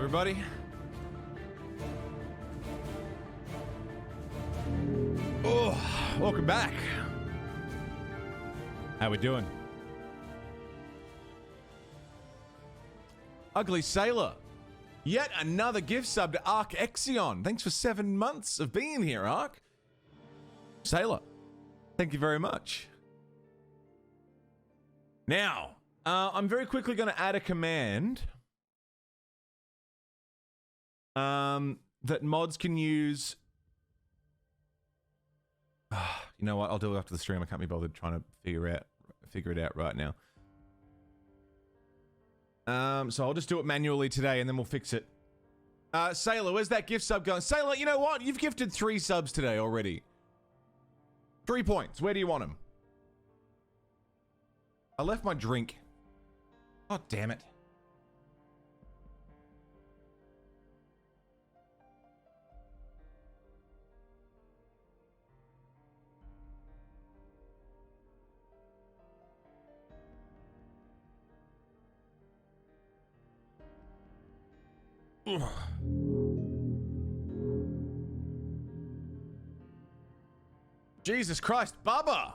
everybody. Oh, welcome back. How we doing? Ugly Sailor. Yet another gift sub to Arc Exion. Thanks for 7 months of being here, Arc. Sailor, thank you very much. Now, I'm very quickly going to add a command that mods can use. You know what? I'll do it after the stream. I can't be bothered trying to figure it out right now. So I'll just do it manually today, and then we'll fix it. Sailor, where's that gift sub going? Sailor, you know what? You've gifted 3 subs today already. 3 points. Where do you want them? I left my drink. Oh, damn it. Ugh. Jesus Christ, Bubba!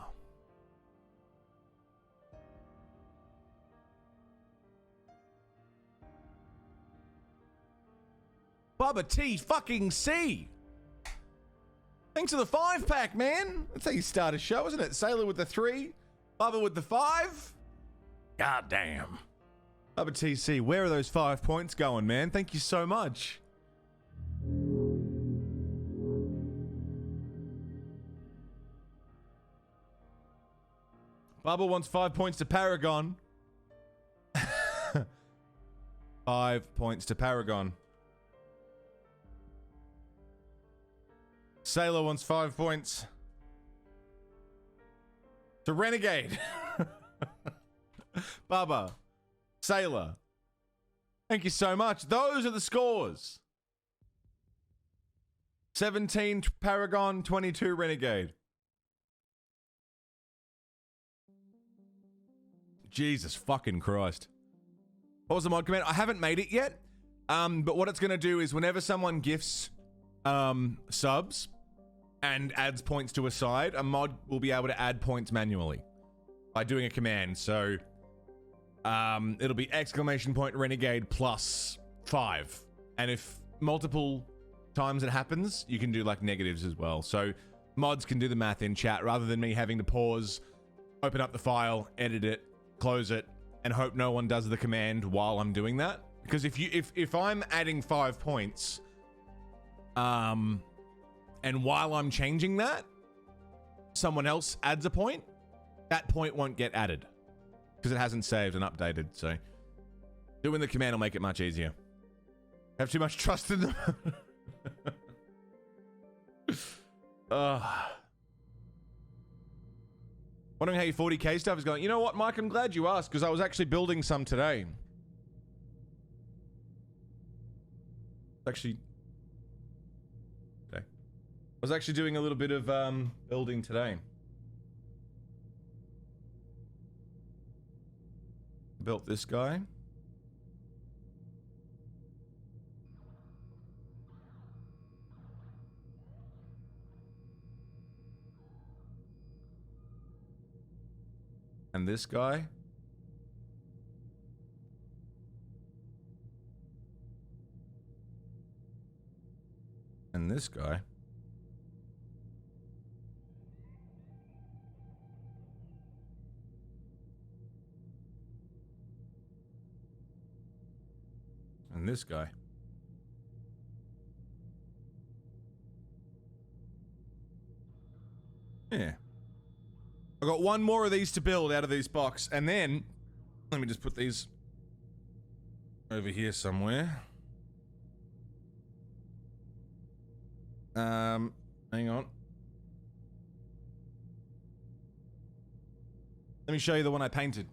Bubba T fucking C! Thanks for the 5-pack, man! That's how you start a show, isn't it? Sailor with the 3, Bubba with the 5. God damn. Bubba TC, where are those 5 points going, man? Thank you so much. Bubba wants 5 points to Paragon. 5 points to Paragon. Sailor wants 5 points to Renegade. Bubba. Sailor. Thank you so much. Those are the scores. 17 Paragon, 22 Renegade. Jesus fucking Christ. What was the mod command? I haven't made it yet. But what it's going to do is whenever someone gifts subs and adds points to a side, a mod will be able to add points manually by doing a command. So it'll be exclamation point Renegade plus 5. And if multiple times it happens, you can do like negatives as well. So mods can do the math in chat rather than me having to pause, open up the file, edit it, close it, and hope no one does the command while I'm doing that. Because if I'm adding 5 points, and while I'm changing that, someone else adds a point, that point won't get added because it hasn't saved and updated. So doing the command will make it much easier. Have too much trust in them. Wondering how your 40k stuff is going. You know what, Mike? I'm glad you asked because I was actually building some today. I was actually doing a little bit of building today. Built this guy. And this guy. And this guy. And this guy. Yeah. I got one more of these to build out of this box, and then let me just put these over here somewhere. Hang on. Let me show you the one I painted.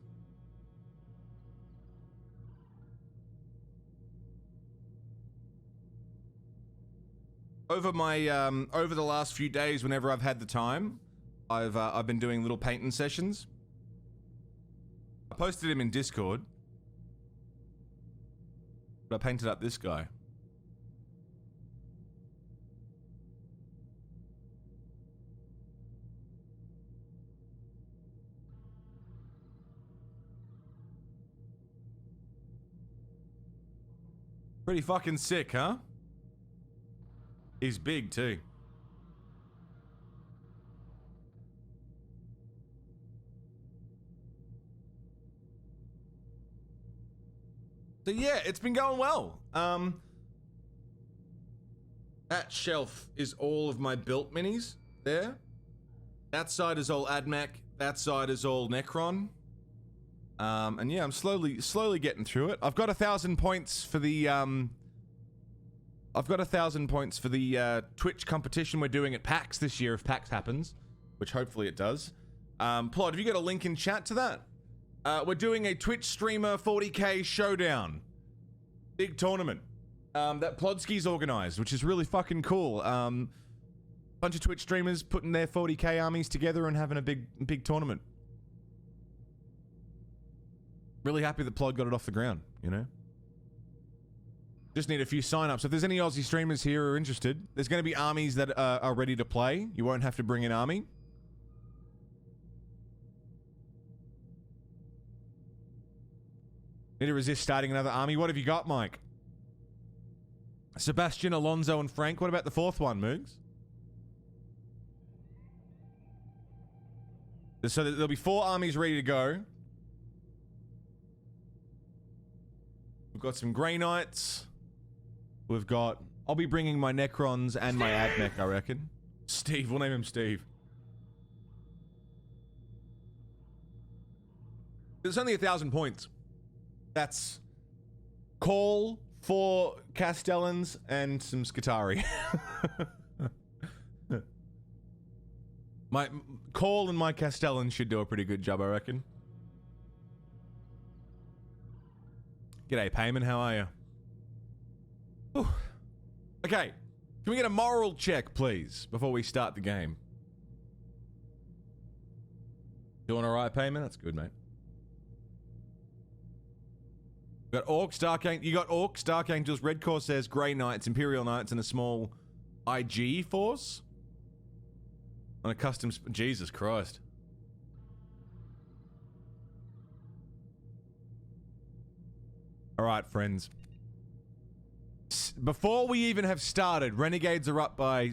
Over my over the last few days, whenever I've had the time, I've been doing little painting sessions. I posted him in Discord. But I painted up this guy. Pretty fucking sick, huh? He's big too. So yeah, it's been going well. That shelf is all of my built minis there. That side is all AdMech. That side is all Necron. And yeah, I'm slowly getting through it. I've got 1,000 points for the Twitch competition we're doing at PAX this year, if PAX happens, which hopefully it does. Plod, have you got a link in chat to that? We're doing a Twitch streamer 40k showdown. Big tournament. That Plodsky's organized, which is really fucking cool. Bunch of Twitch streamers putting their 40k armies together and having a big tournament. Really happy that Plod got it off the ground, you know? Just need a few sign-ups. If there's any Aussie streamers here who are interested, there's going to be armies that are ready to play. You won't have to bring an army. Need to resist starting another army. What have you got, Mike? Sebastian, Alonso, and Frank. What about the fourth one, Moogs? So there'll be 4 armies ready to go. We've got some Grey Knights. We've got... I'll be bringing my Necrons and my AdMech, I reckon. Steve. We'll name him Steve. It's only 1,000 points. That's... Call, 4 Castellans, and some Skitari. My... Call and my Castellans should do a pretty good job, I reckon. G'day, Payman. How are you? Whew. Okay. Can we get a moral check, please, before we start the game? Doing all right, Payman? That's good, mate. Got Orcs, Dark Angels. You got Orcs, Dark Angels, Red Corsairs, Grey Knights, Imperial Knights, and a small IG force? On a custom... Jesus Christ. All right, friends. Before we even have started, Renegades are up by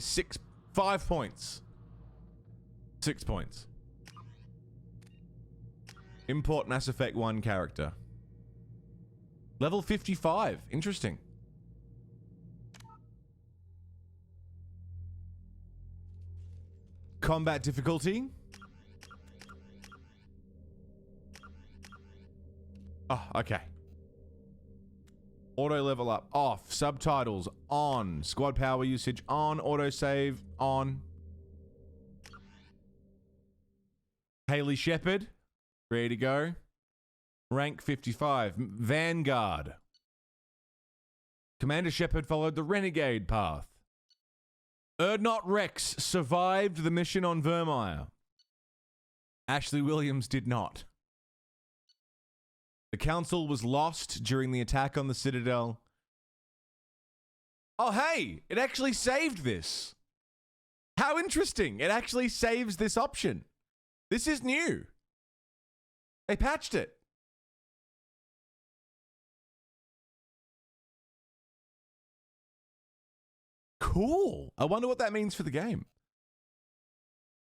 5 points. 6 points. Import Mass Effect 1 character. Level 55. Interesting. Combat difficulty. Oh, okay. Auto level up off. Subtitles on. Squad power usage on. Autosave on. Haley Shepard. Ready to go. Rank 55. Vanguard. Commander Shepard followed the Renegade path. Erdnot Rex survived the mission on Vermeer. Ashley Williams did not. The Council was lost during the attack on the Citadel. Oh, hey! It actually saved this. How interesting. It actually saves this option. This is new. They patched it. Cool. I wonder what that means for the game.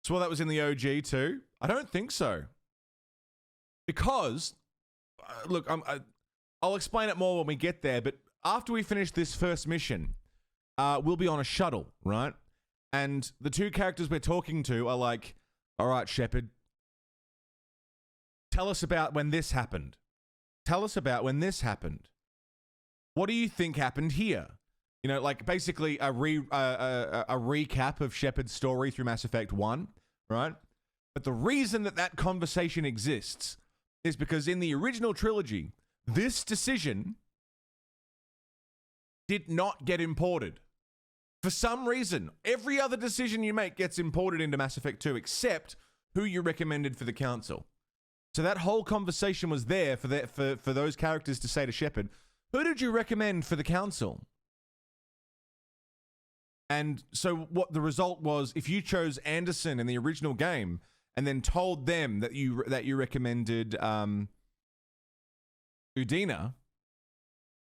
So that was in the OG too? I don't think so. Because, look, I'll explain it more when we get there, but after we finish this first mission, we'll be on a shuttle, right? And the 2 characters we're talking to are like, all right, Shepard, tell us about when this happened. Tell us about when this happened. What do you think happened here? You know, like basically a recap of Shepard's story through Mass Effect 1, right? But the reason that conversation exists is because in the original trilogy, this decision did not get imported. For some reason, every other decision you make gets imported into Mass Effect 2 except who you recommended for the Council. So that whole conversation was there for those characters to say to Shepard, Who did you recommend for the council? And so what the result was, if you chose Anderson in the original game and then told them that you recommended Udina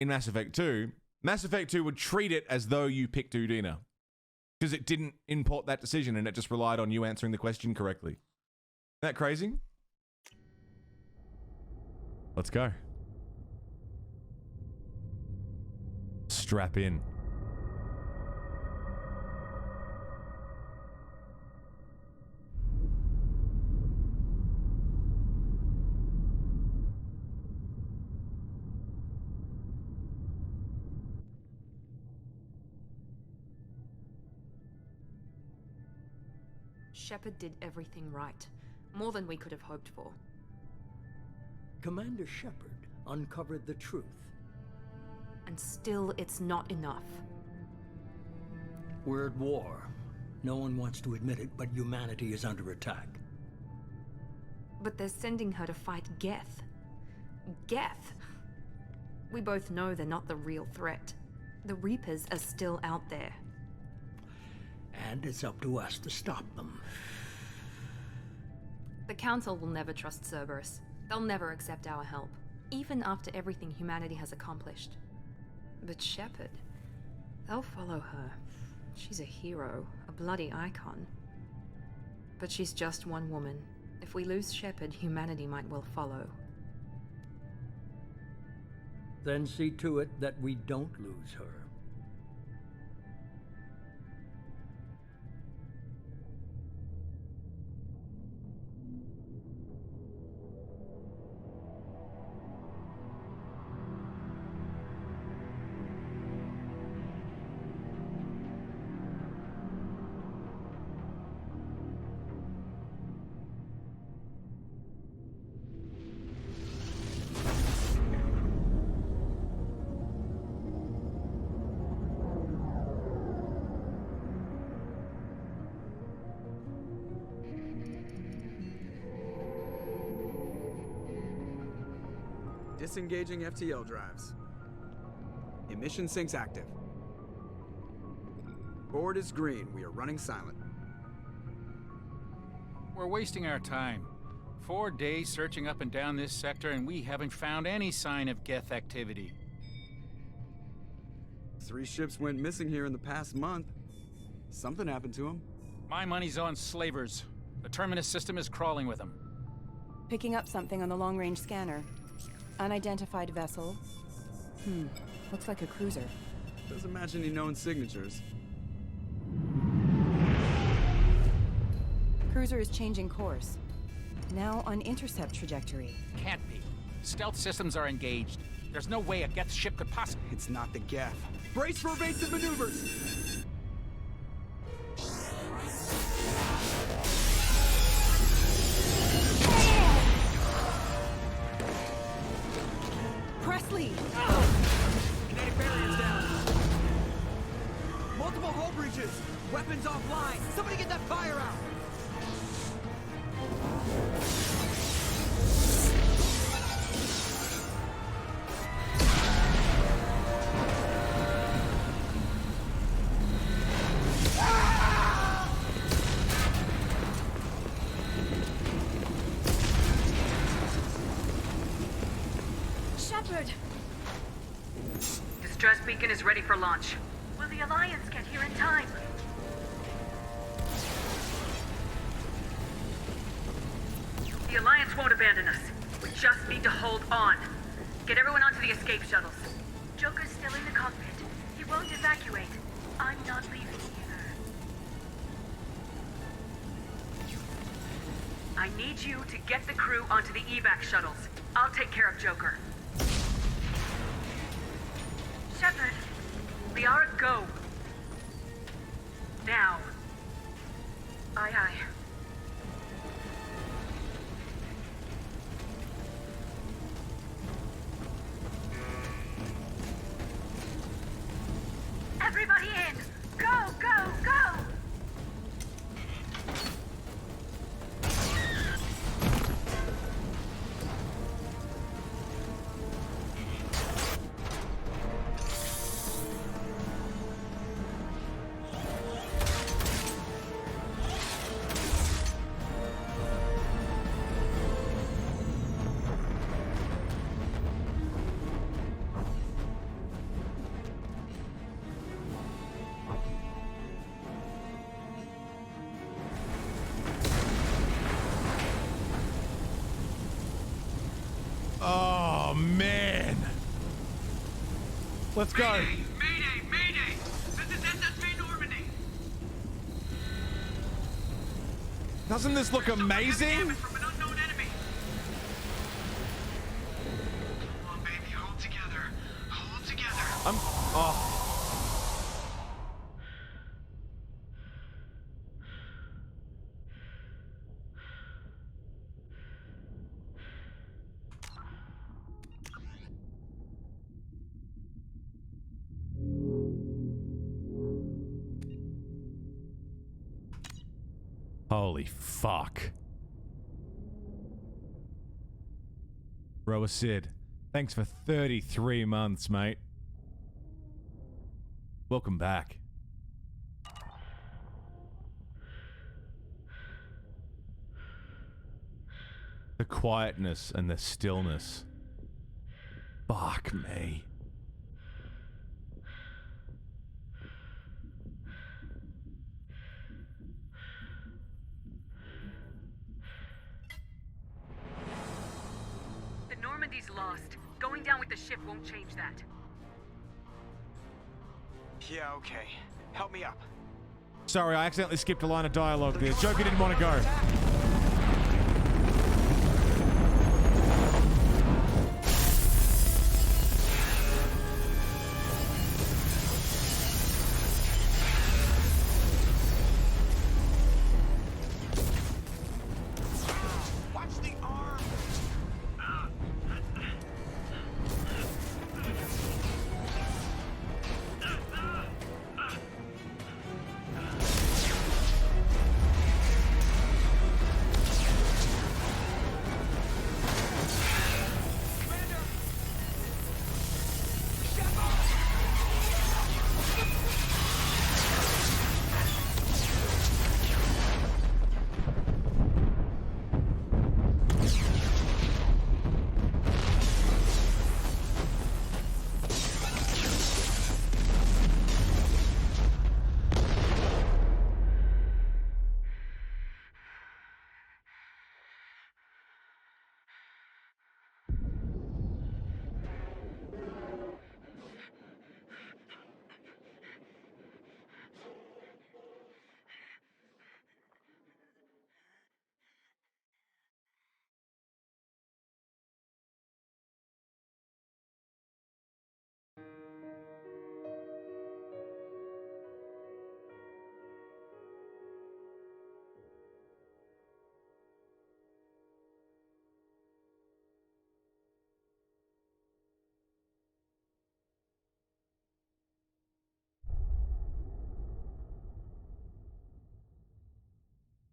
in Mass Effect 2, Mass Effect 2 would treat it as though you picked Udina because it didn't import that decision and it just relied on you answering the question correctly. Isn't that crazy? Let's go. Strap in. Shepard did everything right. More than we could have hoped for. Commander Shepard uncovered the truth. And still, it's not enough. We're at war. No one wants to admit it, but humanity is under attack. But they're sending her to fight Geth. Geth! We both know they're not the real threat. The Reapers are still out there. And it's up to us to stop them. The Council will never trust Cerberus. They'll never accept our help, even after everything humanity has accomplished. But Shepard, they'll follow her. She's a hero, a bloody icon. But she's just one woman. If we lose Shepard, humanity might well follow. Then see to it that we don't lose her. Disengaging FTL drives. Emission sinks active. Board is green. We are running silent. We're wasting our time. 4 days searching up and down this sector, and we haven't found any sign of Geth activity. 3 ships went missing here in the past month. Something happened to them. My money's on slavers. The Terminus system is crawling with them. Picking up something on the long-range scanner. Unidentified vessel. Looks like a cruiser. Doesn't match any known signatures. Cruiser is changing course. Now on intercept trajectory. Can't be. Stealth systems are engaged. There's no way a Geth ship could possibly... It's not the Geth. Brace for evasive maneuvers! Presley! Kinetic barriers down. Multiple hull breaches. Weapons offline. Somebody get that fire out. Shepard! Distress beacon is ready for launch. Will the Alliance get here in time? The Alliance won't abandon us. We just need to hold on. Get everyone onto the escape shuttles. Joker's still in the cockpit. He won't evacuate. I'm not leaving either. I need you to get the crew onto the evac shuttles. I'll take care of Joker. Shepard, Liara, go. Now. Aye, aye. Everybody in! Go, go, go! let's go. Mayday! Mayday! Mayday! This is SSV Normandy! Doesn't this look amazing? Damage from an unknown enemy! Come on, baby, hold together. Hold together. Oh. Holy fuck. Roa Sid, thanks for 33 months, mate. Welcome back. The quietness and the stillness. Fuck me. The Normandy's lost. Going down with the ship won't change that. Yeah, okay. Help me up. Sorry, I accidentally skipped a line of dialogue there. Joker didn't want to go. Watch the arm!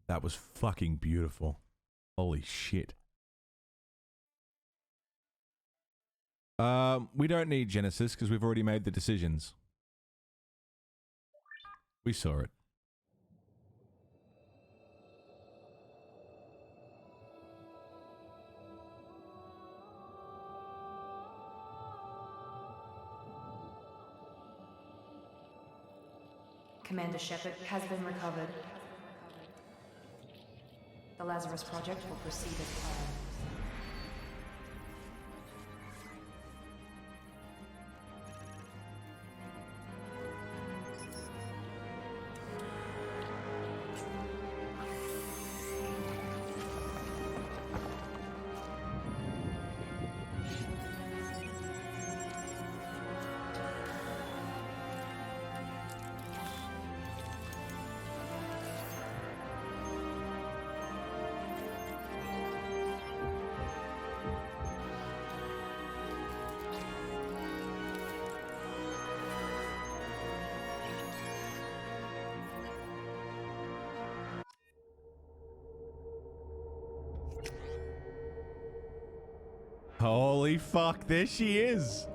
That was fucking beautiful. Holy shit. We don't need Genesis because we've already made the decisions. We saw it. Commander Shepard has been recovered. The Lazarus Project will proceed as planned. Holy fuck, there she is.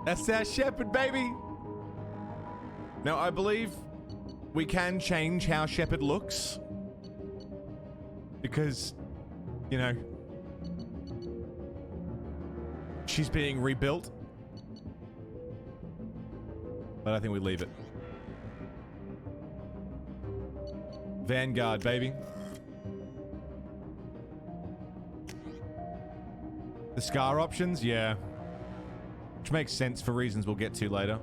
That's our Shepard, baby. Now, I believe we can change how Shepard looks. Because, you know, she's being rebuilt. But I think we leave it. Vanguard, baby. The scar options, yeah. Which makes sense for reasons we'll get to later.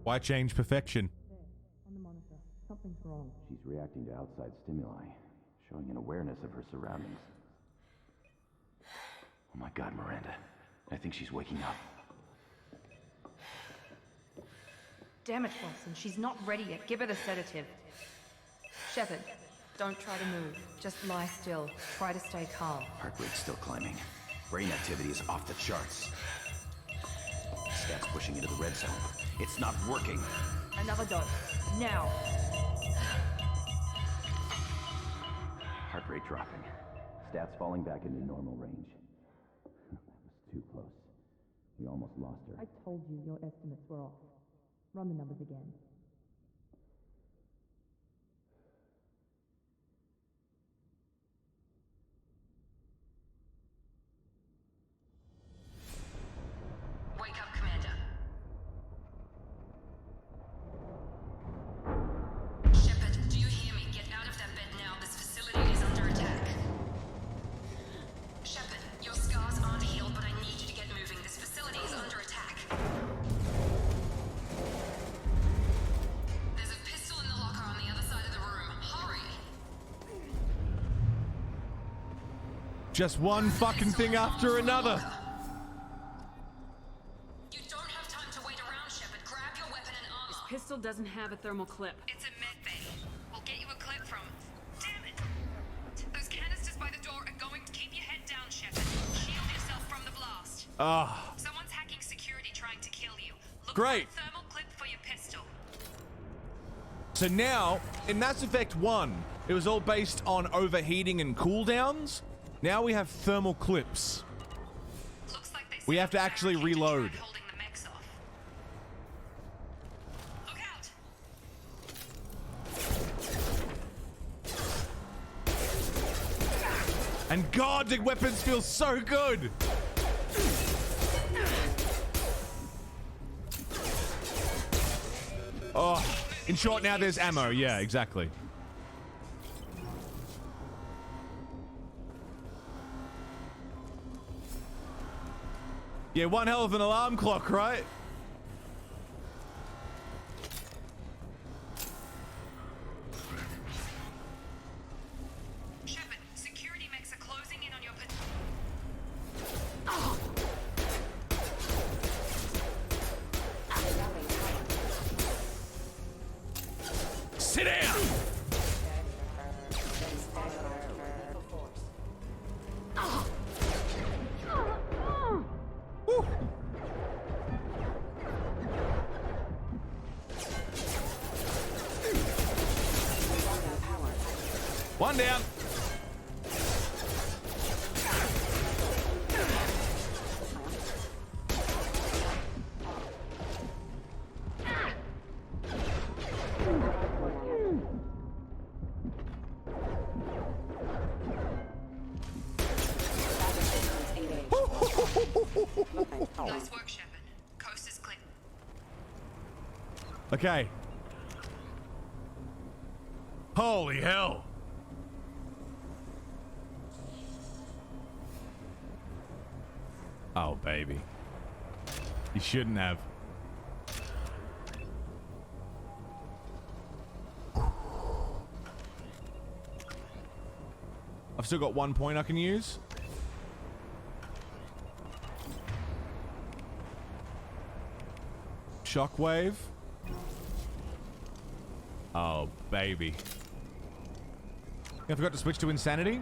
Why change perfection? On the monitor, something's wrong. She's reacting to outside stimuli, showing an awareness of her surroundings. Oh my God, Miranda. I think she's waking up. Damn it, Watson. She's not ready yet. Give her the sedative. Shepard, don't try to move. Just lie still. Try to stay calm. Heart rate's still climbing. Brain activity is off the charts. Stats pushing into the red zone. It's not working. Another dose. Now. Heart rate dropping. Stats falling back into normal range. That was too close. We almost lost her. I told you your estimates were off. Run the numbers again. Wake up, Commander. Shepard, do you hear me? Get out of that bed now. This facility is under attack. Shepard, your scars aren't healed, but I need you to get moving. This facility is under attack. There's a pistol in the locker on the other side of the room. Hurry! Just one fucking thing after another. You don't have time to wait around, Shepard. Grab your weapon and armor. This pistol doesn't have a thermal clip. It's a med bay. We'll get you a clip from. Damn it! Those canisters by the door are going to keep your head down, Shepard. Shield yourself from the blast. Ah, Someone's hacking security trying to kill you. Look Great. for a thermal clip for your pistol. so now, in Mass Effect 1, it was all based on overheating and cooldowns. Now we have thermal clips. Looks like they We have to set up actually barricade to try reload. holding the mechs off. Look out! And God, the weapons feel so good! Oh, in short, now there's ammo. Yeah, exactly. Yeah, one hell of an alarm clock, right? Shepard, security mechs are closing in on your Sit down! Woo. One down. Nice work, Shepard. Coast is clear. Okay. Holy hell. Oh, baby. You shouldn't have. I've still got 1 point I can use. Shockwave. Oh, baby. I forgot to switch to insanity.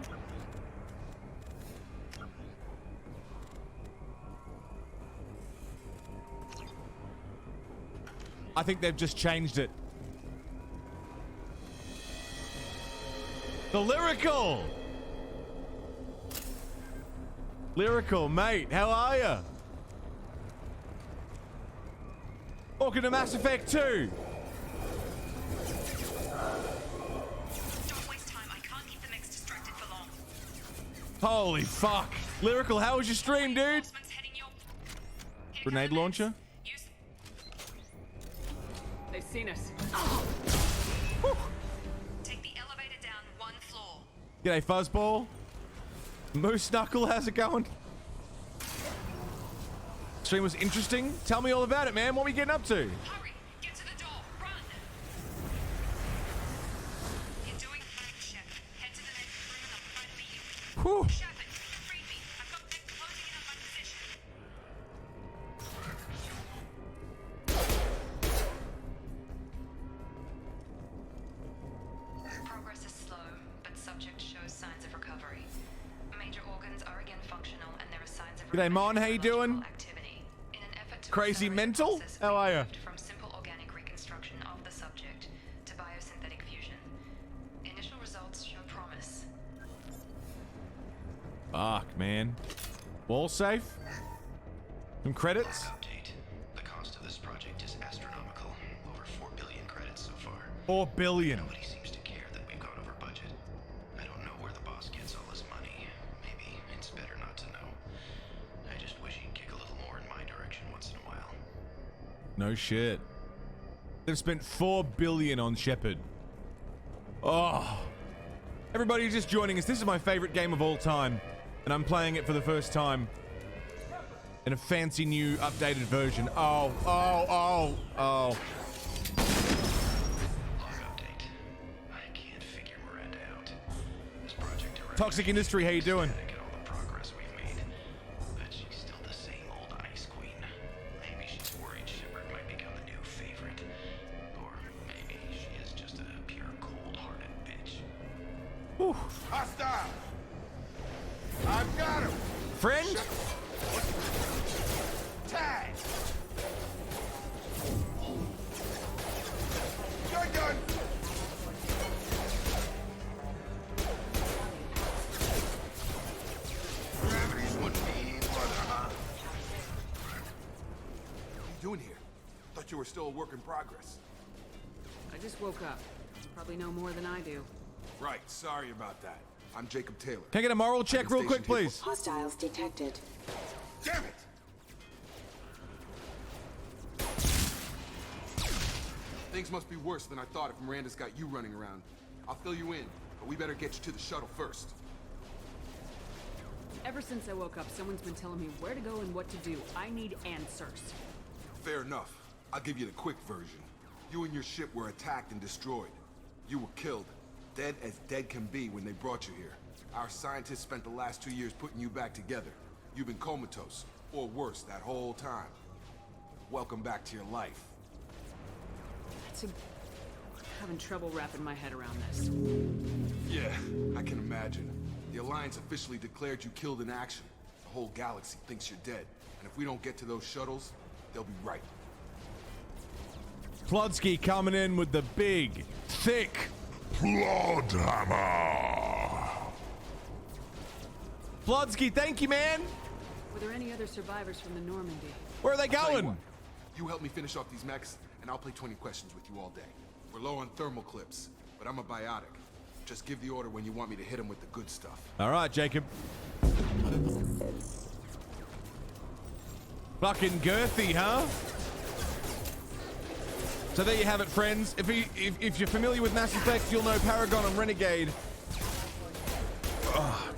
I think they've just changed it. The lyrical! Lyrical, mate, how are ya? Welcome to Mass Effect 2! Don't waste time. I can't keep the mechs distracted for long. Holy fuck. Lyrical, how was your stream, dude? Reinforcements heading your... Here Grenade come the launcher? mechs. Use... They've seen us. Take the elevator down one floor. G'day, Fuzzball. Moose Knuckle, how's it going? Stream was interesting. Tell me all about it, man. What are we getting up to? Hurry! Get to the door! Run! You're doing fine, Shepard. Head to the next room and I'll try to beat you. Whew. Shepard, read me. I've got them closing in on my position. Progress is slow, but subject shows signs of recovery. Major organs are again functional, and there are signs of G'day, Mon. How you doing? activity. In an effort to Crazy accelerate the mental? process, How we are ya? moved from simple organic reconstruction of the subject to biosynthetic fusion. Initial results show promise. Fuck, man. Wall safe? Some credits? Update. The cost of this project is astronomical. Over 4 billion credits so far. 4 billion. Nobody seems to care that we've gone over budget. I don't know where the boss gets all this money. Maybe it's better not to know. I just wish he'd kick a little more in my direction once in a while. No shit. They've spent 4 billion on Shepard. Oh. Everybody just joining us. This is my favorite game of all time. And I'm playing it for the first time. In a fancy new updated version. Oh. Log update. I can't figure Miranda out. This project director Toxic Industry, how you doing? ecstatic at all the progress we've made. But she's still the same old Ice Queen. Maybe she's worried Shepard might become the new favorite. Or maybe she is just a pure cold-hearted bitch. Whew. Hostile! I've got him! Friend? Tag! You're done! Gravity's one mean brother, huh? What are you doing here? Thought you were still a work in progress. I just woke up. You probably know more than I do. Right, sorry about that. I'm Jacob Taylor. Can I get a moral check real quick, please? Hostiles detected. Damn it! Things must be worse than I thought if Miranda's got you running around. I'll fill you in, but we better get you to the shuttle first. Ever since I woke up, someone's been telling me where to go and what to do. I need answers. Fair enough. I'll give you the quick version. You and your ship were attacked and destroyed. You were killed. Dead as dead can be when they brought you here. Our scientists spent the last 2 years putting you back together. You've been comatose, or worse, that whole time. Welcome back to your life. I'm having trouble wrapping my head around this. Yeah, I can imagine. The Alliance officially declared you killed in action. The whole galaxy thinks you're dead. And if we don't get to those shuttles, they'll be right. Plodsky coming in with the big, thick Plodhammer. Plodsky, thank you, man. Were there any other survivors from the Normandy? Where are they I'll tell you going? what, you help me finish off these mechs, and I'll play 20 questions with you all day. We're low on thermal clips, but I'm a biotic. Just give the order when you want me to hit them with the good stuff. All right, Jacob. Fucking girthy, huh? So there you have it, friends. If you're familiar with Mass Effect, you'll know Paragon and Renegade.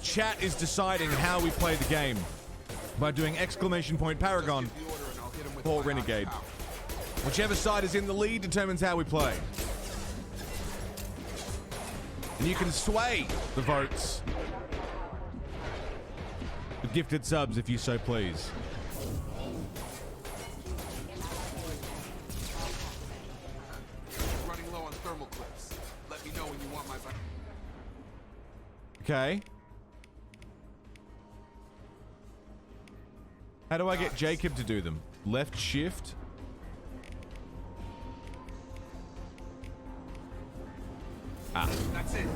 Chat is deciding how we play the game by doing exclamation point Paragon or Renegade. Whichever side is in the lead determines how we play. And you can sway the votes with gifted subs if you so please. Running low on thermal clips. Let me know when you want my... Okay. How do I get Jacob to do them? Left shift? Ah. That's it.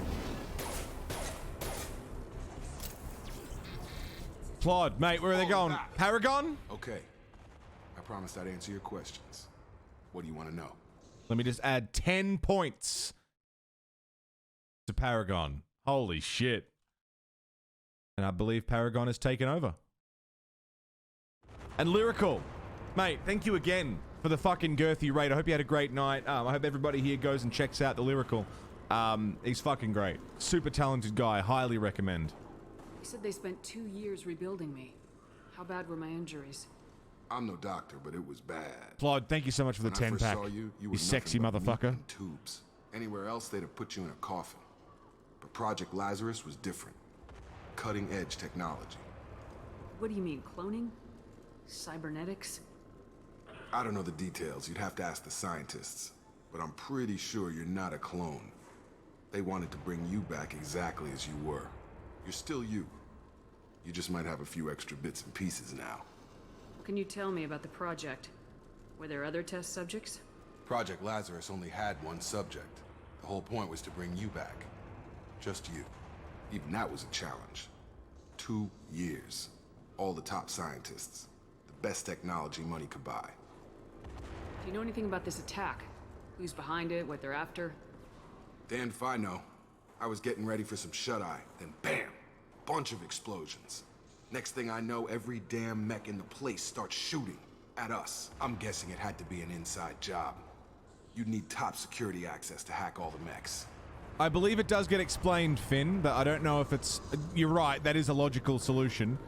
Plod, mate, where are they going? Paragon? Okay. I promised I'd answer your questions. What do you want to know? Let me just add 10 points to Paragon. Holy shit. And I believe Paragon has taken over. And Lyrical, mate, thank you again for the fucking girthy raid. I hope you had a great night. I hope everybody here goes and checks out the Lyrical. He's fucking great. Super talented guy. Highly recommend. They said they spent 2 years rebuilding me. How bad were my injuries? I'm no doctor, but it was bad. Plod, thank you so much for the When I 10 first pack. saw you You were sexy nothing but motherfucker. meat and tubes. Anywhere else, they'd have put you in a coffin. But Project Lazarus was different. Cutting-edge technology. What do you mean, cloning? Cybernetics? I don't know the details. You'd have to ask the scientists. But I'm pretty sure you're not a clone. They wanted to bring you back exactly as you were. You're still you. You just might have a few extra bits and pieces now. What can you tell me about the project? Were there other test subjects? Project Lazarus only had one subject. The whole point was to bring you back. Just you. Even that was a challenge. 2 years. All the top scientists. The best technology money could buy. Do you know anything about this attack? Who's behind it, what they're after? Damned if I know. I was getting ready for some shut-eye, then bam! Bunch of explosions. Next thing I know, every damn mech in the place starts shooting at us. I'm guessing it had to be an inside job. You'd need top security access to hack all the mechs. I believe it does get explained, Finn, but I don't know if it's... You're right, that is a logical solution.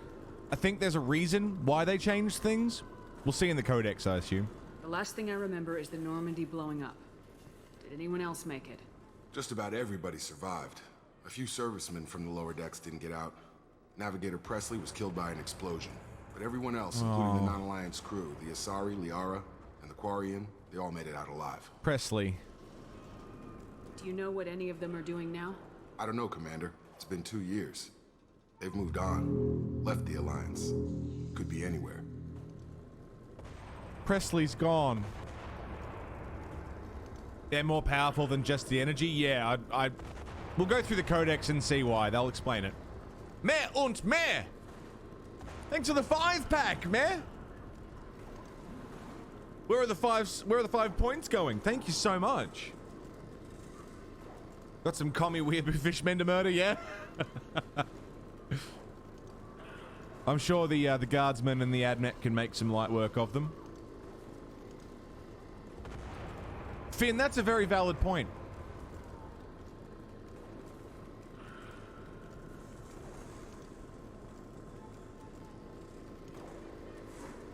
I think there's a reason why they changed things. We'll see in the codex, I assume. The last thing I remember is the Normandy blowing up. Did anyone else make it? Just about everybody survived. A few servicemen from the lower decks didn't get out. Navigator Presley was killed by an explosion. But everyone else, including the non-Alliance crew, the Asari, Liara, and the Quarian, they all made it out alive. Presley. Do you know what any of them are doing now? I don't know, Commander. It's been 2 years. They've moved on. Left the Alliance. Could be anywhere. Presley's gone. They're more powerful than just the energy? Yeah, we'll go through the codex and see why. They'll explain it. Mehr und mehr! Thanks for the 5-pack, Mehr! Where are the 5 points going? Thank you so much. Got some commie weird fishmen to murder, yeah? I'm sure the guardsmen and the admet can make some light work of them. Finn, that's a very valid point.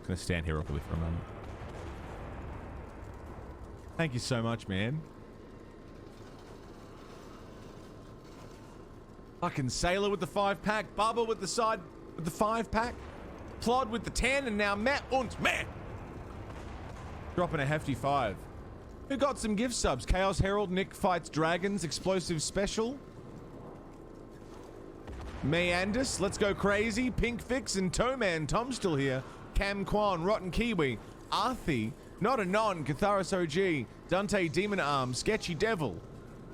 I'm gonna stand here awkwardly for a moment. Thank you so much, man. Fucking Sailor with the 5-pack, Bubba with the 5-pack, Plod with the 10, and now Matt und Matt. Dropping a hefty 5. Who got some gift subs? Chaos Herald, Nick Fights Dragons, Explosive Special. Meandus, Let's Go Crazy, Pink Fix, and Toeman. Tom's still here. Cam Kwan, Rotten Kiwi, Arthi, Not a Non, Catharis OG, Dante Demon Arm, Sketchy Devil,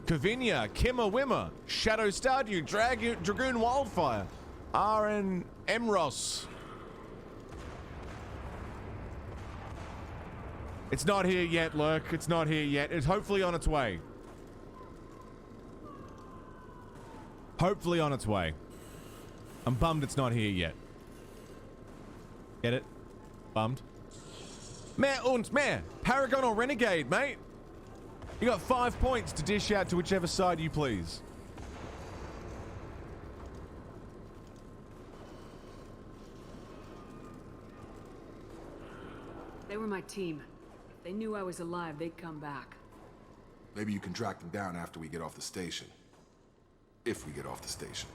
Kavinia, Kimmer Wimmer, Shadow Stardew, Dragoon Wildfire, RN Emros. It's not here yet, Lurk. It's not here yet. It's hopefully on its way. Hopefully on its way. I'm bummed it's not here yet. Get it? Bummed. Mehr und mehr. Paragon or Renegade, mate. You got 5 points to dish out to whichever side you please. They were my team. If they knew I was alive, they'd come back. Maybe you can track them down after we get off the station. If we get off the station.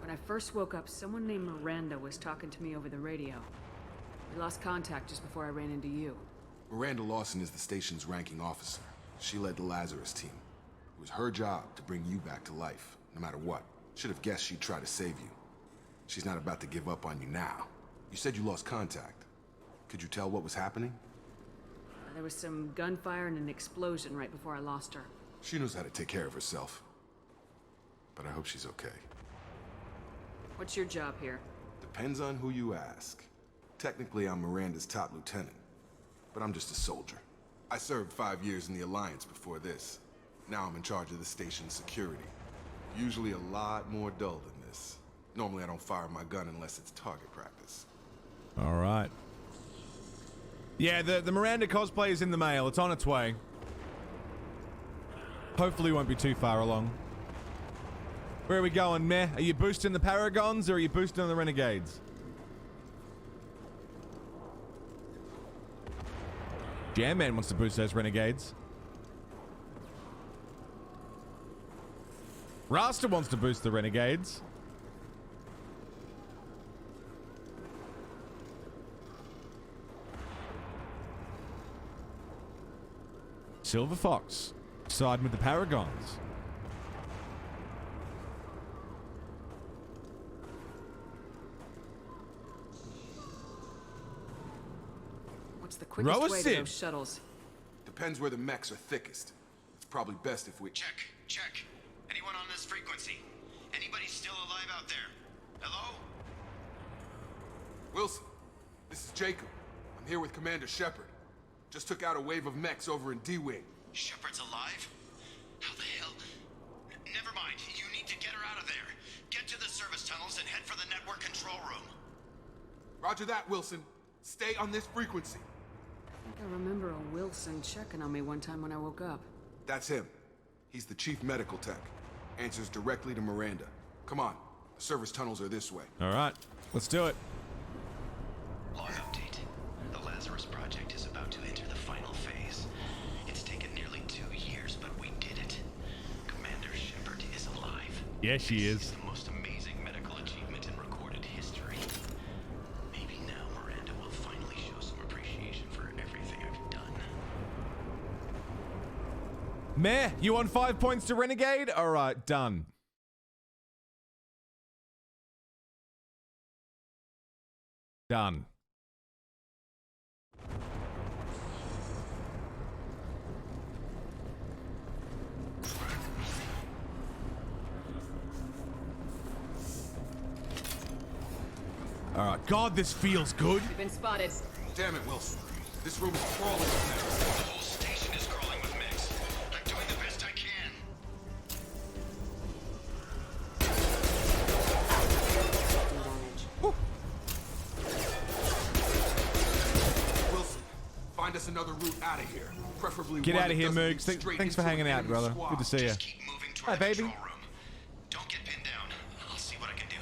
When I first woke up, someone named Miranda was talking to me over the radio. We lost contact just before I ran into you. Miranda Lawson is the station's ranking officer. She led the Lazarus team. It was her job to bring you back to life, no matter what. Should have guessed she'd try to save you. She's not about to give up on you now. You said you lost contact. Could you tell what was happening? There was some gunfire and an explosion right before I lost her. She knows how to take care of herself. But I hope she's okay. What's your job here? Depends on who you ask. Technically, I'm Miranda's top lieutenant. But I'm just a soldier. I served 5 years in the Alliance before this. Now I'm in charge of the station's security. Usually a lot more dull than this. Normally I don't fire my gun unless it's target practice. All right. Yeah, the Miranda cosplay is in the mail. It's on its way. Hopefully won't be too far along. Where are we going, meh? Are you boosting the Paragons or are you boosting the Renegades? Jam Man wants to boost those Renegades. Rasta wants to boost the Renegades. Silver Fox, siding with the Paragons. What's the quickest way to Roasted. those shuttles? Depends where the mechs are thickest. It's probably best if we... Check. Anyone on this frequency? Anybody still alive out there? Hello? Wilson, this is Jacob. I'm here with Commander Shepard. Just took out a wave of mechs over in D-Wing. Shepard's alive? How the hell? Never mind. You need to get her out of there. Get to the service tunnels and head for the network control room. Roger that, Wilson. Stay on this frequency. I think I remember a Wilson checking on me one time when I woke up. That's him. He's the chief medical tech. Answers directly to Miranda. Come on. The service tunnels are this way. All right, let's do it. Log update. The Lazarus Project is about to enter the final phase. It's taken nearly 2 years, but we did it. Commander Shepard is alive. Yeah, she is. It's the most amazing medical achievement in recorded history. Maybe now Miranda will finally show some appreciation for everything I've done. Meh, you on 5 points to Renegade? All right, done. Done. All right, God, this feels good. We've been spotted. Damn it, Wilson. This room is crawling with mechs. The whole station is crawling with mechs. I'm doing the best I can. Wilson, find us another route out of here. Preferably Get one out of that here, doesn't lead Moogs. straight Thanks for into hanging an out, enemy brother. squad. Good to see you. Just keep moving toward Hi, the baby. control room. Don't get pinned down. I'll see what I can do.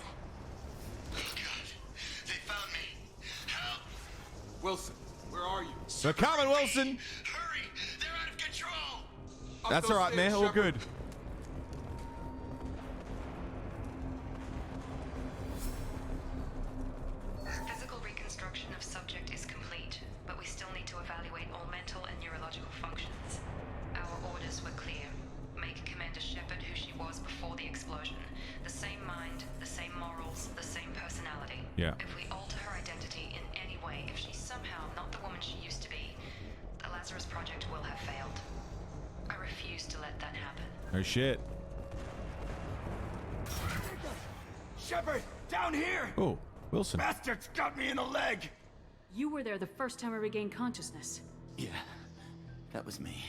Oh God, they found me. Help! Wilson, where are you? We're coming, Wilson. Hurry! They're out of control. Up That's those all right, man. stairs, All Shepard. good. Physical reconstruction of subject is complete, but we still need to evaluate all mental and neurological functions. Our orders were clear. Make Commander Shepard who she was before the explosion. The same mind, the same morals, the same personality. Yeah. If we alter her identity in any way, if she's somehow not the woman she used to be, the Lazarus Project will have failed. I refuse to let that happen. Oh shit. Shepard, down here! Oh, Wilson. Bastards got me in the leg. You were there the first time I regained consciousness. Yeah, that was me.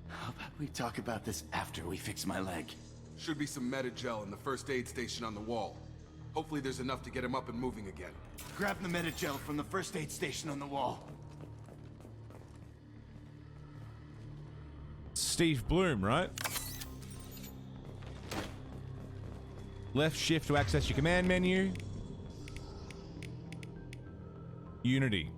How about we talk about this after we fix my leg? Should be some Medi-gel in the first aid station on the wall. Hopefully there's enough to get him up and moving again. Grab the Medi-gel from the first aid station on the wall. Steve Bloom, right? Left shift to access your command menu. Unity.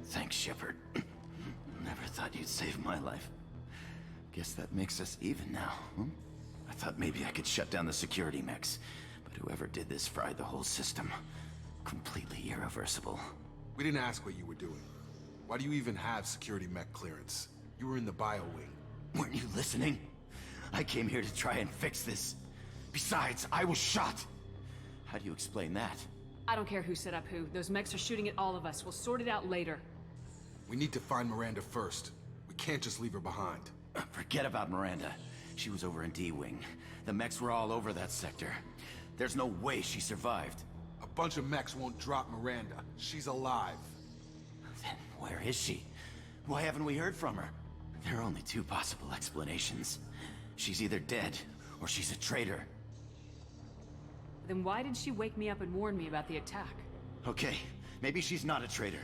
Thanks, Shepard. Never thought you'd save my life. Guess that makes us even now, huh? I thought maybe I could shut down the security mechs, but whoever did this fried the whole system. Completely irreversible. We didn't ask what you were doing. Why do you even have security mech clearance? You were in the bio wing. Weren't you listening? I came here to try and fix this. Besides, I was shot. How do you explain that? I don't care who set up who. Those mechs are shooting at all of us. We'll sort it out later. We need to find Miranda first. We can't just leave her behind. Forget about Miranda. She was over in D-Wing. The mechs were all over that sector. There's no way she survived. A bunch of mechs won't drop Miranda. She's alive. Then where is she? Why haven't we heard from her? There are only two possible explanations. She's either dead, or she's a traitor. Then why did she wake me up and warn me about the attack? Okay, Maybe she's not a traitor,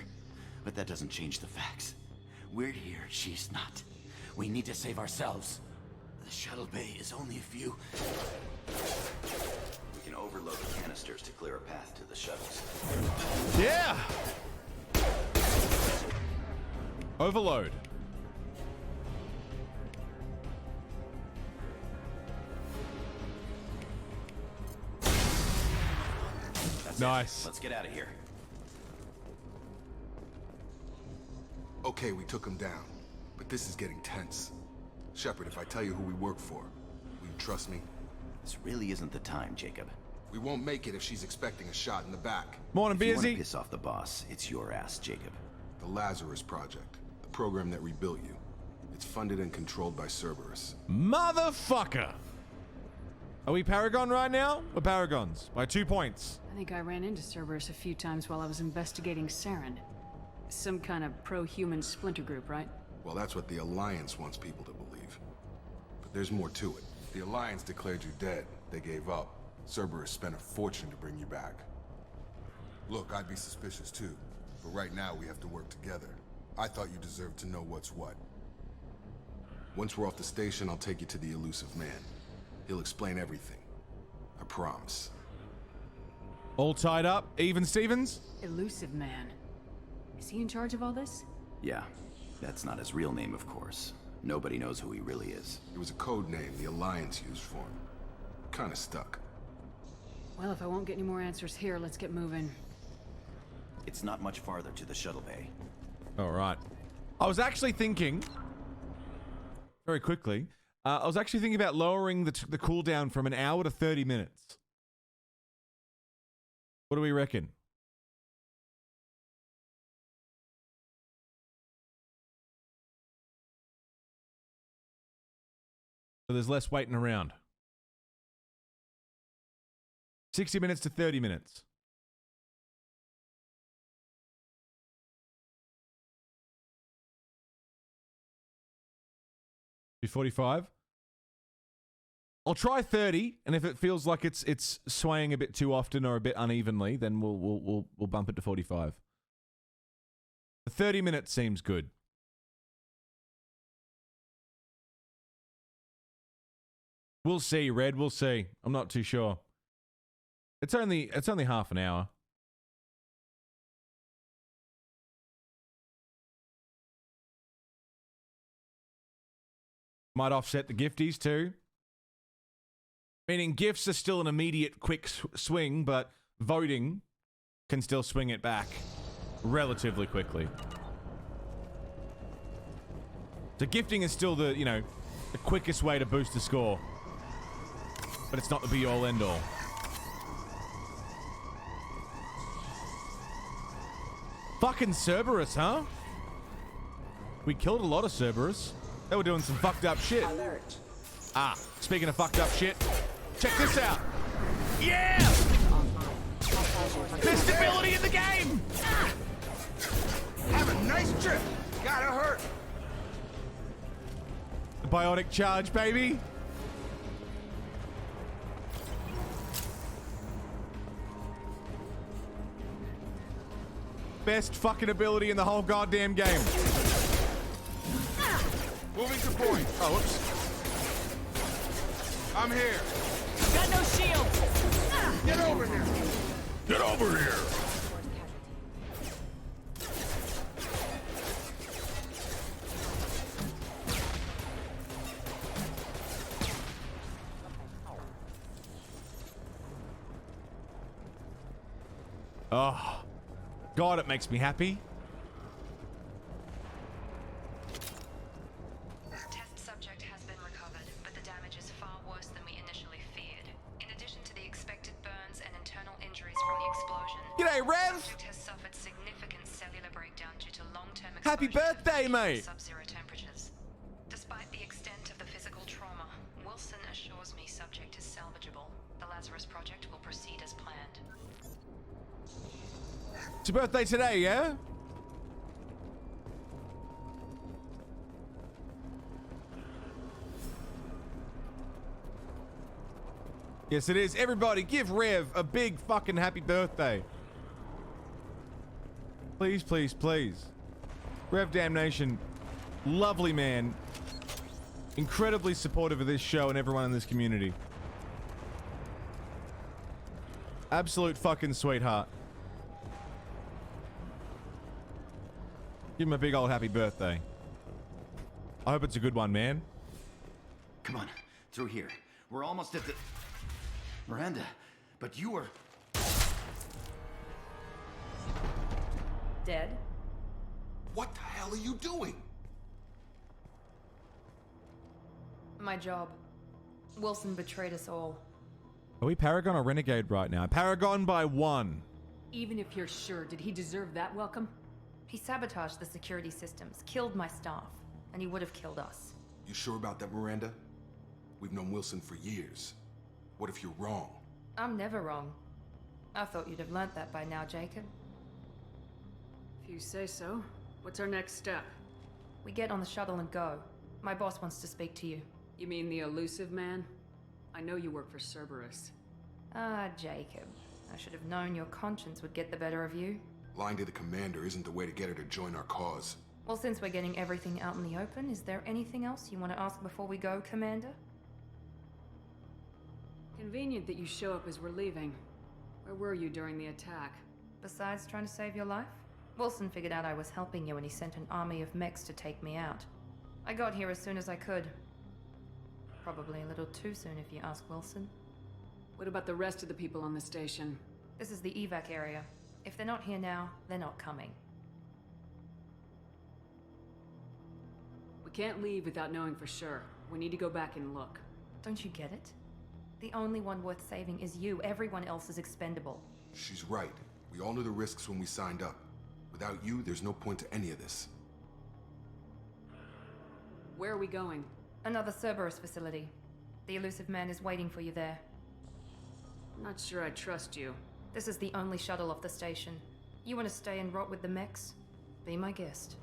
but that doesn't change the facts. We're here, she's not. We need to save ourselves. The shuttle bay is only a few. We can overload the canisters to clear a path to the shuttles. Yeah! Overload. That's nice. It. Let's get out of here. Okay, we took him down, but this is getting tense. Shepard, if I tell you who we work for, will you trust me? This really isn't the time, Jacob. We won't make it if she's expecting a shot in the back. Morning, If you busy. want to piss off the boss, it's your ass, Jacob. The Lazarus Project, the program that rebuilt you. It's funded and controlled by Cerberus. Motherfucker! Are we Paragon right now? We're Paragons. By 2 points. I think I ran into Cerberus a few times while I was investigating Saren. Some kind of pro-human splinter group, right? Well, that's what the Alliance wants people to believe. But there's more to it. The Alliance declared you dead. They gave up. Cerberus spent a fortune to bring you back. Look, I'd be suspicious too. But right now, we have to work together. I thought you deserved to know what's what. Once we're off the station, I'll take you to the elusive man. He'll explain everything. I promise. All tied up? Even Stevens? Elusive man. Is he in charge of all this? Yeah, that's not his real name, of course. Nobody knows who he really is. It was a code name the Alliance used for him. Kinda stuck. Well, if I won't get any more answers here, let's get moving. It's not much farther to the shuttle bay. All right. I was actually thinking, very quickly, I was actually thinking about lowering the cooldown from an hour to 30 minutes. What do we reckon? So there's less waiting around. 60 minutes to 30 minutes. Be 45. I'll try 30, and if it feels like it's swaying a bit too often or a bit unevenly, then we'll bump it to 45. The 30 minutes seems good. We'll see, Red. We'll see. I'm not too sure. It's only half an hour. Might offset the gifties too. Meaning gifts are still an immediate quick swing, but voting can still swing it back relatively quickly. So gifting is still the, you know, the quickest way to boost the score. But it's not the be-all, end-all. Fucking Cerberus, huh? We killed a lot of Cerberus. They were doing some fucked up shit. Alert. Ah, speaking of fucked up shit, check this out. Yeah! There's stability in the game! Have a nice trip. Gotta hurt. The biotic charge, baby. Best fucking ability in the whole goddamn game. Moving to point. Oh, whoops. I'm here. Got no shield. Get over here. Get over here. Oh, God, it makes me happy. Test subject has been recovered, but the damage is far worse than we initially feared. In addition to the expected burns and internal injuries from the explosion, G'day, Rev. the subject has suffered significant cellular breakdown due to long-term Happy exposure birthday, to mate. sub-zero temperatures. Despite the extent of the physical trauma, Wilson assures me subject is salvageable. The Lazarus Project will proceed as planned. It's your birthday today, yeah? Yes, it is. Everybody, give Rev a big fucking happy birthday. Please, please, please. Rev Damnation, lovely man. Incredibly supportive of this show and everyone in this community. Absolute fucking sweetheart. Give him a big old happy birthday. I hope it's a good one, man. Come on, through here. We're almost at the... Miranda, but you were... Dead? What the hell are you doing? My job. Wilson betrayed us all. Are we Paragon or Renegade right now? Paragon by 1. Even if you're sure, did he deserve that welcome? He sabotaged the security systems, killed my staff, and he would have killed us. You sure about that, Miranda? We've known Wilson for years. What if you're wrong? I'm never wrong. I thought you'd have learnt that by now, Jacob. If you say so. What's our next step? We get on the shuttle and go. My boss wants to speak to you. You mean the elusive man? I know you work for Cerberus. Ah, Jacob. I should have known your conscience would get the better of you. Lying to the commander isn't the way to get her to join our cause. Well, since we're getting everything out in the open, is there anything else you want to ask before we go, Commander? Convenient that you show up as we're leaving. Where were you during the attack? Besides trying to save your life? Wilson figured out I was helping you and he sent an army of mechs to take me out. I got here as soon as I could. Probably a little too soon if you ask Wilson. What about the rest of the people on the station? This is the evac area. If they're not here now, they're not coming. We can't leave without knowing for sure. We need to go back and look. Don't you get it? The only one worth saving is you. Everyone else is expendable. She's right. We all knew the risks when we signed up. Without you, there's no point to any of this. Where are we going? Another Cerberus facility. The elusive man is waiting for you there. I'm not sure I trust you. This is the only shuttle off the station. You want to stay and rot with the mechs? Be my guest.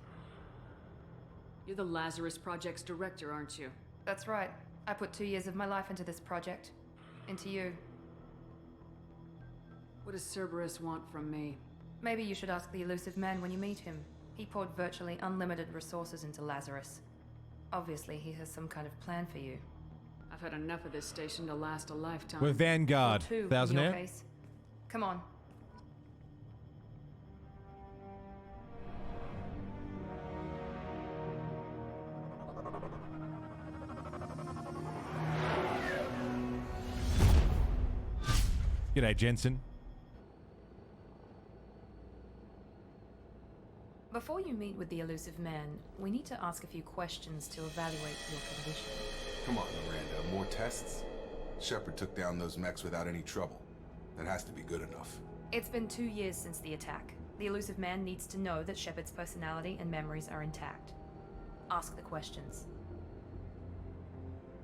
You're the Lazarus Project's director, aren't you? That's right. I put 2 years of my life into this project. Into you. What does Cerberus want from me? Maybe you should ask the elusive man when you meet him. He poured virtually unlimited resources into Lazarus. Obviously, he has some kind of plan for you. I've had enough of this station to last a lifetime. We're Vanguard, Or 2, Thousand in your Air. case. Come on. G'day, Jensen. Before you meet with the elusive man, we need to ask a few questions to evaluate your condition. Come on, Miranda. More tests? Shepard took down those mechs without any trouble. That has to be good enough. It's been 2 years since the attack. The elusive man needs to know that Shepard's personality and memories are intact. Ask the questions.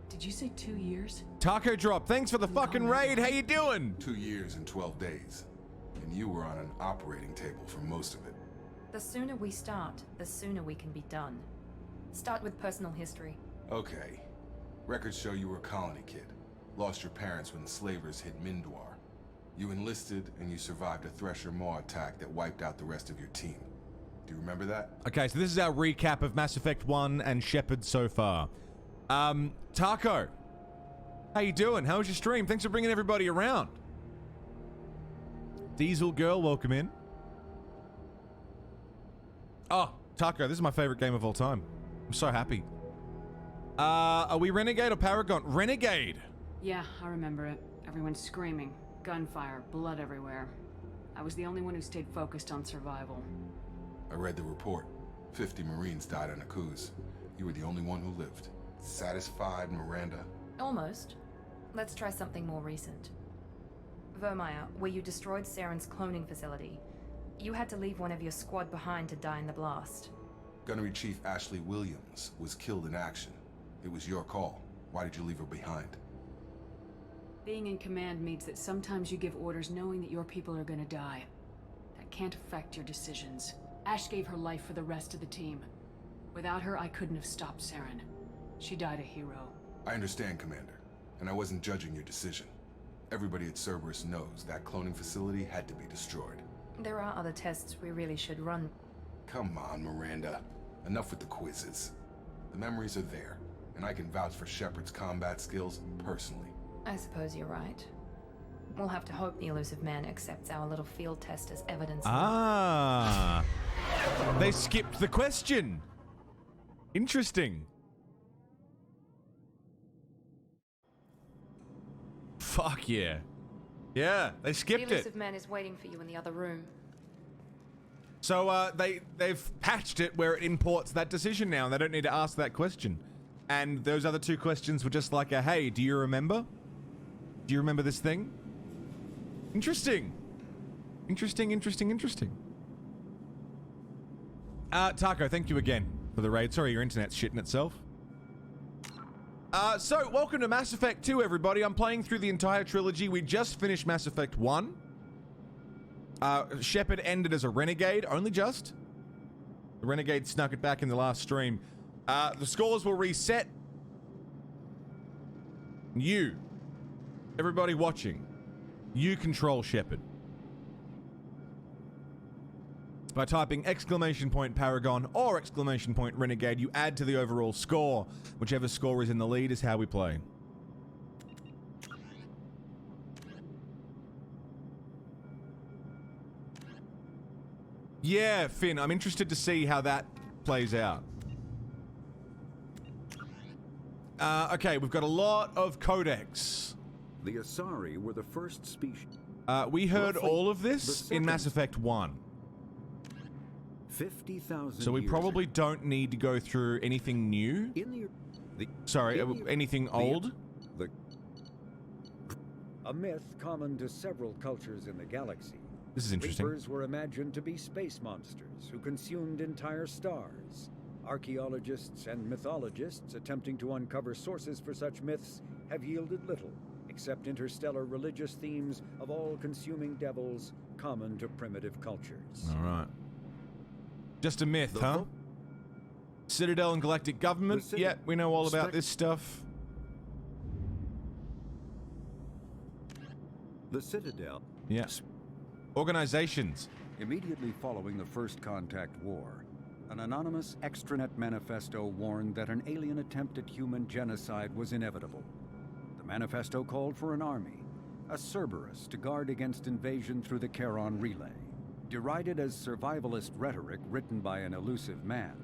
Did you say 2 years? Taco Drop, thanks for the fucking raid. How you doing? 2 years and 12 days. And you were on an operating table for most of it. The sooner we start, the sooner we can be done. Start with personal history. Okay. Records show you were a colony kid. Lost your parents when the slavers hit Mindwar. You enlisted and you survived a Thresher Maw attack that wiped out the rest of your team. Do you remember that? Okay, so this is our recap of Mass Effect 1 and Shepard so far. Taco. How you doing? How was your stream? Thanks for bringing everybody around. Diesel Girl, welcome in. Oh, Taco, this is my favorite game of all time. I'm so happy. Are we Renegade or Paragon? Renegade! Yeah, I remember it. Everyone's screaming. Gunfire, blood everywhere. I was the only one who stayed focused on survival. I read the report. 50 Marines died on Akuz. You were the only one who lived. Satisfied, Miranda? Almost. Let's try something more recent. Vermeer, where you destroyed Saren's cloning facility. You had to leave one of your squad behind to die in the blast. Gunnery Chief Ashley Williams was killed in action. It was your call. Why did you leave her behind? Being in command means that sometimes you give orders knowing that your people are gonna die. That can't affect your decisions. Ash gave her life for the rest of the team. Without her, I couldn't have stopped Saren. She died a hero. I understand, Commander, and I wasn't judging your decision. Everybody at Cerberus knows that cloning facility had to be destroyed. There are other tests we really should run. Come on, Miranda. Enough with the quizzes. The memories are there, and I can vouch for Shepard's combat skills personally. I suppose you're right. We'll have to hope the elusive man accepts our little field test as evidence. Ah. They skipped the question. Interesting. Fuck yeah. Yeah, they skipped The it. elusive man is waiting for you in the other room. So they've patched it where it imports that decision now, and they don't need to ask that question. And those other two questions were just like a, hey, do you remember? Do you remember this thing? Interesting. Interesting. Taco, thank you again for the raid. Sorry, your internet's shitting itself. So, welcome to Mass Effect 2, everybody. I'm playing through the entire trilogy. We just finished Mass Effect 1. Shepard ended as a renegade, only just. The renegade snuck it back in the last stream. The scores will reset. You, everybody watching, you control Shepard. By typing !Paragon or !Renegade, you add to the overall score. Whichever score is in the lead is how we play. Yeah, Finn, I'm interested to see how that plays out. Okay, we've got a lot of codex. The Asari were the first species. We heard all of this in Mass Effect 1. 50,000 So we probably don't need to go through anything new. Anything old? A myth common to several cultures in the galaxy. This is interesting. Reapers were imagined to be space monsters who consumed entire stars. Archaeologists and mythologists attempting to uncover sources for such myths have yielded little, except interstellar religious themes of all-consuming devils common to primitive cultures. All right. Just a myth, huh? Citadel and galactic government? Yeah, we know all about this stuff. The Citadel. Yes. Organizations. Immediately following the First Contact War, an anonymous extranet manifesto warned that an alien attempt at human genocide was inevitable. The manifesto called for an army, a Cerberus, to guard against invasion through the Charon Relay. Derided as survivalist rhetoric written by an elusive man,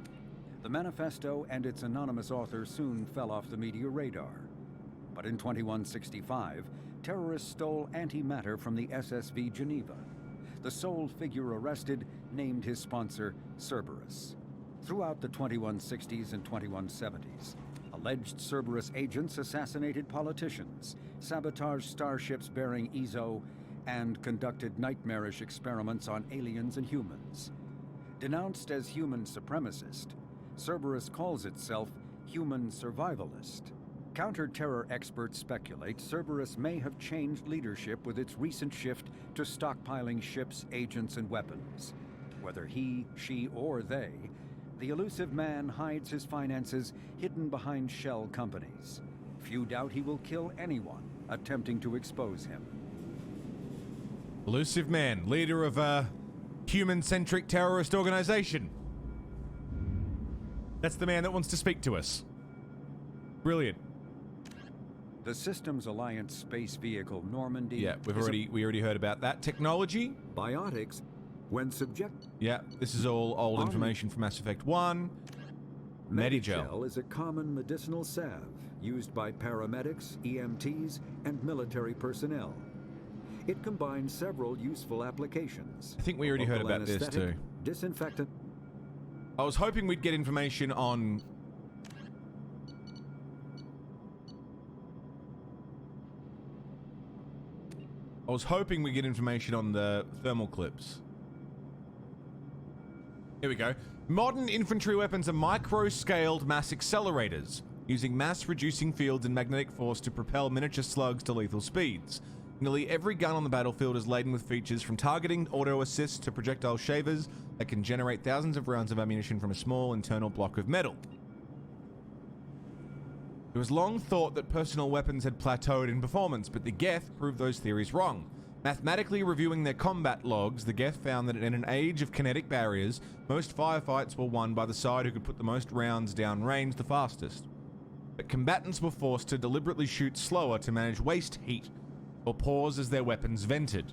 the manifesto and its anonymous author soon fell off the media radar. But in 2165, terrorists stole antimatter from the SSV Geneva. The sole figure arrested named his sponsor Cerberus. Throughout the 2160s and 2170s, alleged Cerberus agents assassinated politicians, sabotaged starships bearing EZO, and conducted nightmarish experiments on aliens and humans. Denounced as human supremacist, Cerberus calls itself human survivalist. Counter-terror experts speculate Cerberus may have changed leadership with its recent shift to stockpiling ships, agents, and weapons. Whether he, she, or they, the elusive man hides his finances hidden behind shell companies. Few doubt he will kill anyone attempting to expose him. Elusive man, leader of a human-centric terrorist organization. That's the man that wants to speak to us. Brilliant. The Systems Alliance space vehicle Normandy. Yeah, we already heard about that. Technology. Biotics, when subject. Yeah, this is all old information from Mass Effect 1. Medigel is a common medicinal salve used by paramedics, EMTs, and military personnel. It combines several useful applications. I think we already heard about this too. Disinfectant. I was hoping we'd get information on... the thermal clips. Here we go. Modern infantry weapons are micro-scaled mass accelerators, using mass-reducing fields and magnetic force to propel miniature slugs to lethal speeds. Nearly every gun on the battlefield is laden with features from targeting auto-assist to projectile shavers that can generate thousands of rounds of ammunition from a small internal block of metal. It was long thought that personal weapons had plateaued in performance, but the Geth proved those theories wrong. Mathematically reviewing their combat logs, the Geth found that in an age of kinetic barriers, most firefights were won by the side who could put the most rounds down range the fastest. But combatants were forced to deliberately shoot slower to manage waste heat, or pause as their weapons vented.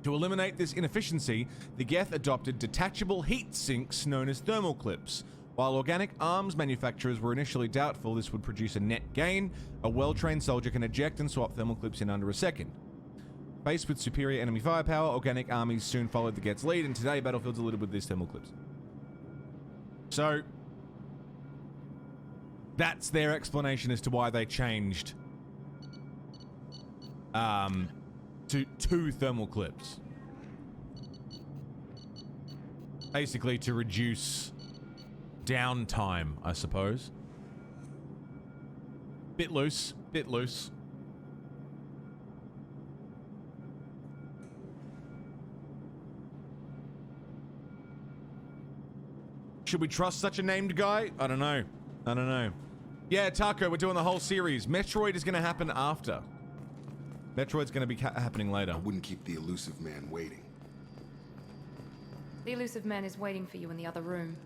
To eliminate this inefficiency, the Geth adopted detachable heat sinks known as thermal clips. While organic arms manufacturers were initially doubtful this would produce a net gain, a well-trained soldier can eject and swap thermal clips in under a second. Faced with superior enemy firepower, organic armies soon followed the Geth's lead, and today battlefields are littered with these thermal clips. So, that's their explanation as to why they changed to 2 thermal clips. Basically to reduce downtime, I suppose. Bit loose, bit loose. Should we trust such a named guy? I don't know. I don't know. Yeah, Taco, we're doing the whole series. Metroid is going to happen after. Metroid's going to be happening later. I wouldn't keep the elusive man waiting. The elusive man is waiting for you in the other room.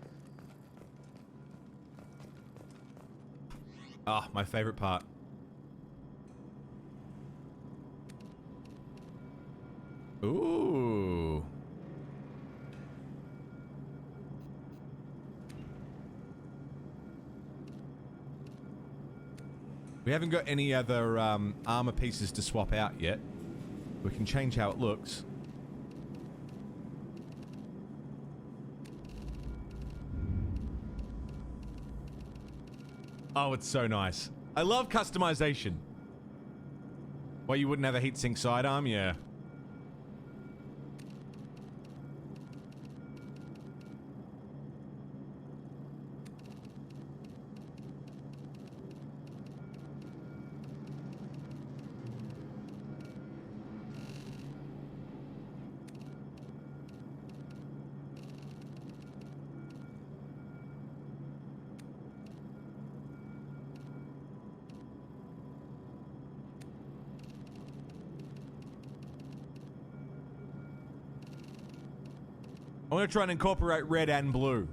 Ah, my favorite part. Ooh. We haven't got any other armor pieces to swap out yet. We can change how it looks. Oh, it's so nice. I love customization. Why you wouldn't have a heatsink sidearm? Yeah. I want to try and incorporate red and blue.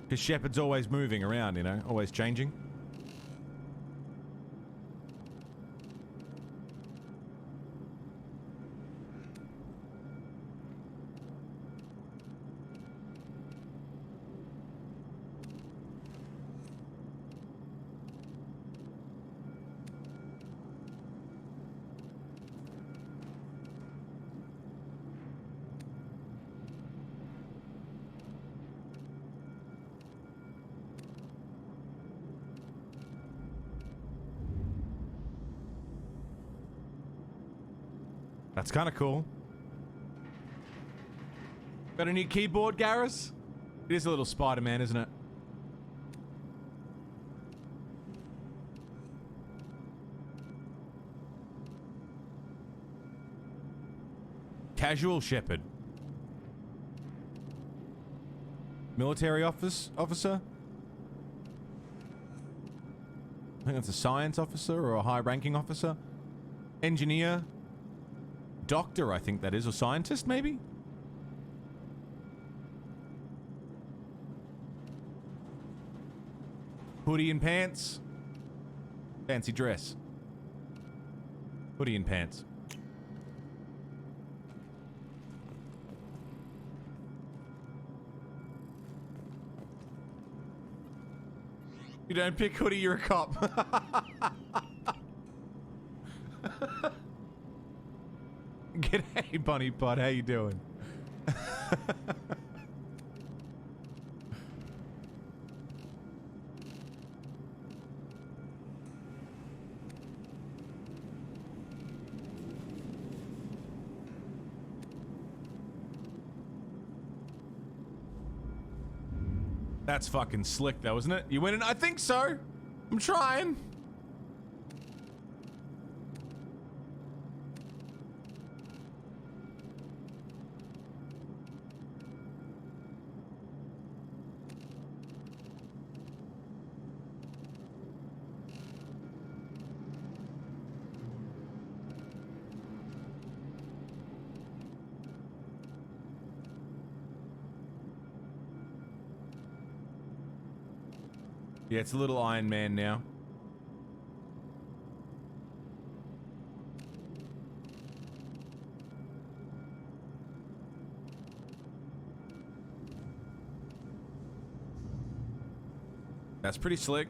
Because Shepard's always moving around, you know, always changing. That's kind of cool. Got a new keyboard, Garrus? It is a little Spider-Man, isn't it? Casual Shepard. Military officer? I think that's a science officer or a high-ranking officer. Engineer. Doctor, I think that is, or scientist, maybe? Hoodie and pants. Fancy dress. Hoodie and pants. You don't pick hoodie, you're a cop. G'day, Bunny Bud. How you doing? That's fucking slick, though, isn't it? You win it? I think so. I'm trying. Yeah, it's a little Iron Man now. That's pretty slick.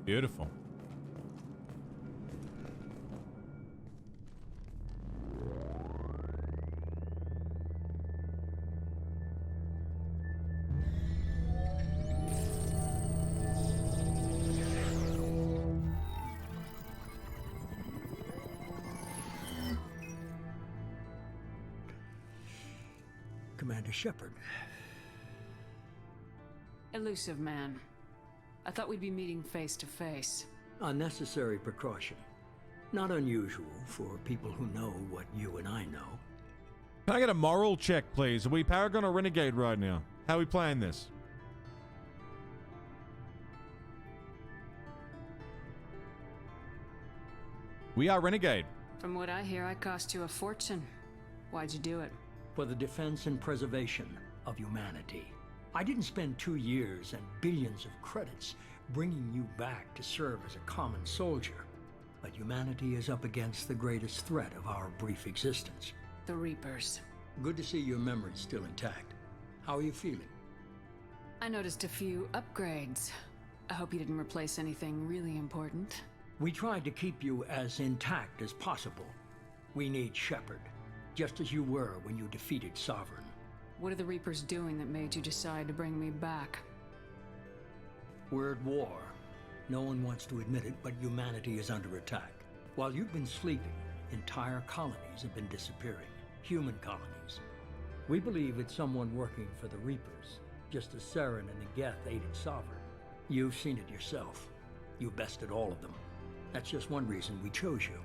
Beautiful. Commander Shepard. Elusive man. I thought we'd be meeting face to face. Unnecessary precaution. Not unusual for people who know what you and I know. Can I get a moral check, please? Are we Paragon or Renegade right now? How are we playing this? We are Renegade. From what I hear, I cost you a fortune. Why'd you do it? For the defense and preservation of humanity. I didn't spend 2 years and billions of credits bringing you back to serve as a common soldier. But humanity is up against the greatest threat of our brief existence. The Reapers. Good to see your memory's still intact. How are you feeling? I noticed a few upgrades. I hope you didn't replace anything really important. We tried to keep you as intact as possible. We need Shepard, just as you were when you defeated Sovereign. What are the Reapers doing that made you decide to bring me back? We're at war. No one wants to admit it, but humanity is under attack. While you've been sleeping, entire colonies have been disappearing. Human colonies. We believe it's someone working for the Reapers, just as Saren and the Geth aided Sovereign. You've seen it yourself. You bested all of them. That's just one reason we chose you.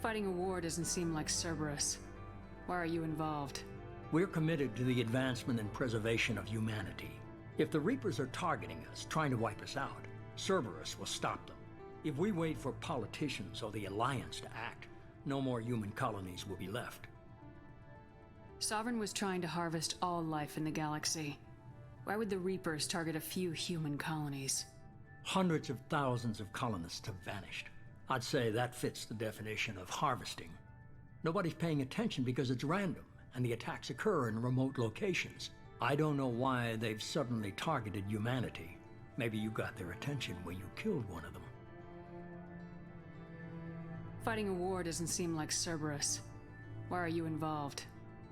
Fighting a war doesn't seem like Cerberus. Why are you involved? We're committed to the advancement and preservation of humanity. If the Reapers are targeting us, trying to wipe us out, Cerberus will stop them. If we wait for politicians or the Alliance to act, no more human colonies will be left. Sovereign was trying to harvest all life in the galaxy. Why would the Reapers target a few human colonies? Hundreds of thousands of colonists have vanished. I'd say that fits the definition of harvesting. Nobody's paying attention because it's random, and the attacks occur in remote locations. I don't know why they've suddenly targeted humanity. Maybe you got their attention when you killed one of them. Fighting a war doesn't seem like Cerberus. Why are you involved?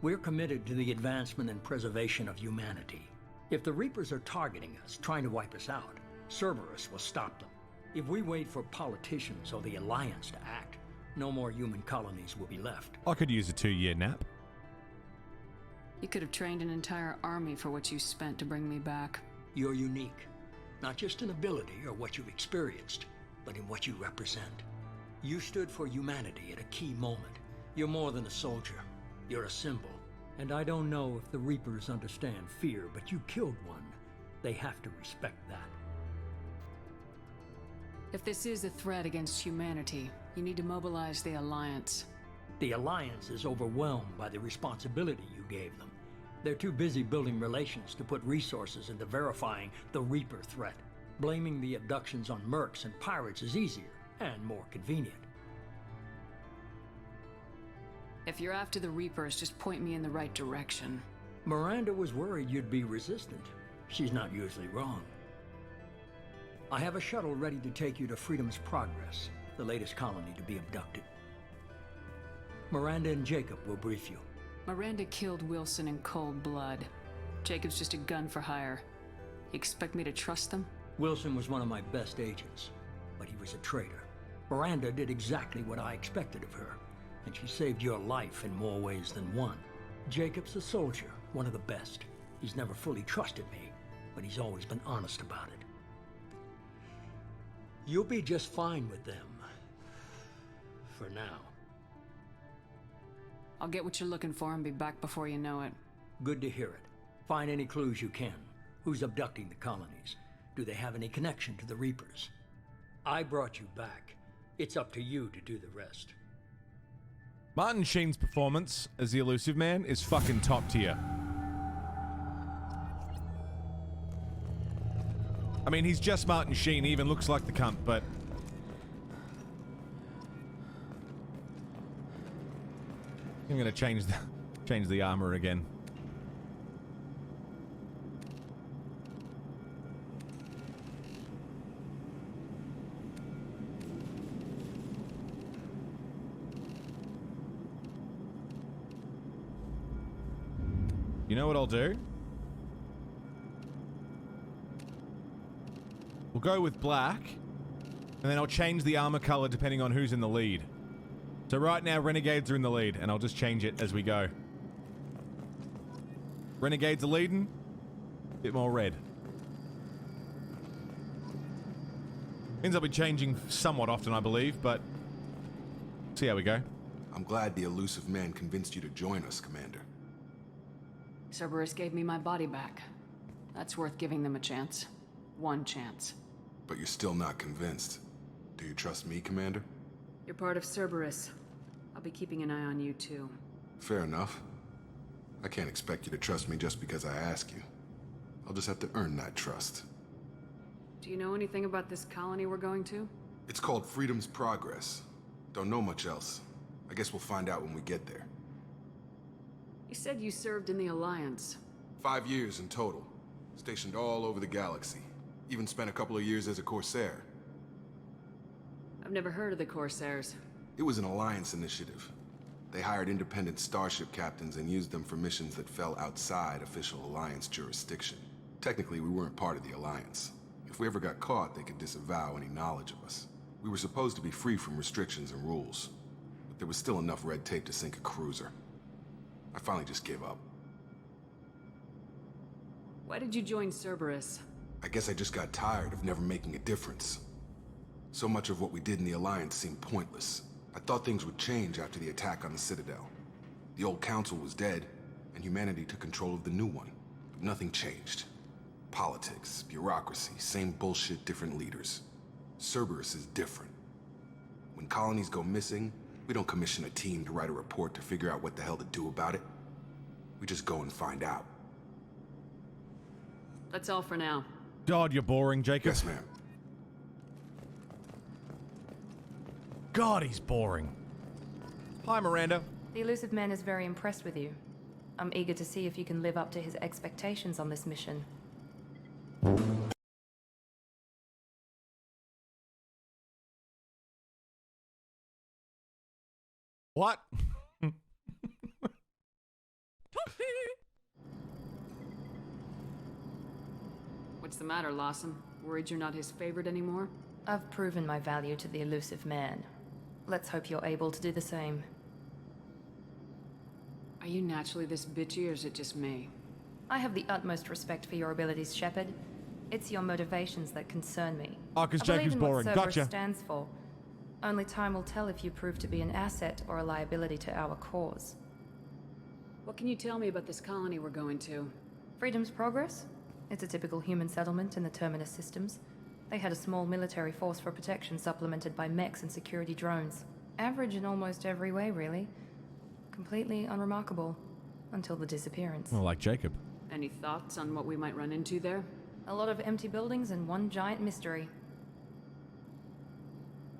We're committed to the advancement and preservation of humanity. If the Reapers are targeting us, trying to wipe us out, Cerberus will stop them. If we wait for politicians or the Alliance to act, no more human colonies will be left. I could use a 2-year nap. You could have trained an entire army for what you spent to bring me back. You're unique. Not just in ability or what you've experienced, but in what you represent. You stood for humanity at a key moment. You're more than a soldier. You're a symbol. And I don't know if the Reapers understand fear, but you killed one. They have to respect that. If this is a threat against humanity, you need to mobilize the Alliance. The Alliance is overwhelmed by the responsibility you gave them. They're too busy building relations to put resources into verifying the Reaper threat. Blaming the abductions on mercs and pirates is easier and more convenient. If you're after the Reapers, just point me in the right direction. Miranda was worried you'd be resistant. She's not usually wrong. I have a shuttle ready to take you to Freedom's Progress, the latest colony to be abducted. Miranda and Jacob will brief you. Miranda killed Wilson in cold blood. Jacob's just a gun for hire. You expect me to trust them? Wilson was one of my best agents, but he was a traitor. Miranda did exactly what I expected of her, and she saved your life in more ways than one. Jacob's a soldier, one of the best. He's never fully trusted me, but he's always been honest about it. You'll be just fine with them. For now. I'll get what you're looking for and be back before you know it. Good to hear it. Find any clues you can. Who's abducting the colonies? Do they have any connection to the Reapers? I brought you back. It's up to you to do the rest. Martin Sheen's performance as the Elusive Man is fucking top tier. I mean, he's just Martin Sheen. He even looks like the cunt, but... I'm gonna change the armor again. You know what I'll do? We'll go with black, and then I'll change the armor color depending on who's in the lead. So right now, Renegades are in the lead, and I'll just change it as we go. Renegades are leading. Bit more red. Means I'll be changing somewhat often, I believe, but... see how we go. I'm glad the Elusive Man convinced you to join us, Commander. Cerberus gave me my body back. That's worth giving them a chance. One chance. But you're still not convinced. Do you trust me, Commander? You're part of Cerberus. I'll be keeping an eye on you, too. Fair enough. I can't expect you to trust me just because I ask you. I'll just have to earn that trust. Do you know anything about this colony we're going to? It's called Freedom's Progress. Don't know much else. I guess we'll find out when we get there. You said you served in the Alliance. 5 years in total. Stationed all over the galaxy. Even spent a couple of years as a Corsair. I've never heard of the Corsairs. It was an Alliance initiative. They hired independent starship captains and used them for missions that fell outside official Alliance jurisdiction. Technically, we weren't part of the Alliance. If we ever got caught, they could disavow any knowledge of us. We were supposed to be free from restrictions and rules. But there was still enough red tape to sink a cruiser. I finally just gave up. Why did you join Cerberus? I guess I just got tired of never making a difference. So much of what we did in the Alliance seemed pointless. I thought things would change after the attack on the Citadel. The old council was dead, and humanity took control of the new one. But nothing changed. Politics, bureaucracy, same bullshit, different leaders. Cerberus is different. When colonies go missing, we don't commission a team to write a report to figure out what the hell to do about it. We just go and find out. That's all for now. God, you're boring, Jacob. Yes, ma'am. God, he's boring. Hi, Miranda. The Elusive Man is very impressed with you. I'm eager to see if you can live up to his expectations on this mission. What? What's the matter, Lawson? Worried you're not his favorite anymore? I've proven my value to the Elusive Man. Let's hope you're able to do the same. Are you naturally this bitchy, or is it just me? I have the utmost respect for your abilities, Shepard. It's your motivations that concern me. Oh, because I believe Jacob's in what boring. Cerberus Gotcha. stands for. Only time will tell if you prove to be an asset or a liability to our cause. What can you tell me about this colony we're going to? Freedom's Progress? It's a typical human settlement in the Terminus systems. They had a small military force for protection supplemented by mechs and security drones. Average in almost every way, really. Completely unremarkable. Until the disappearance. Well, like Jacob. Any thoughts on what we might run into there? A lot of empty buildings and one giant mystery.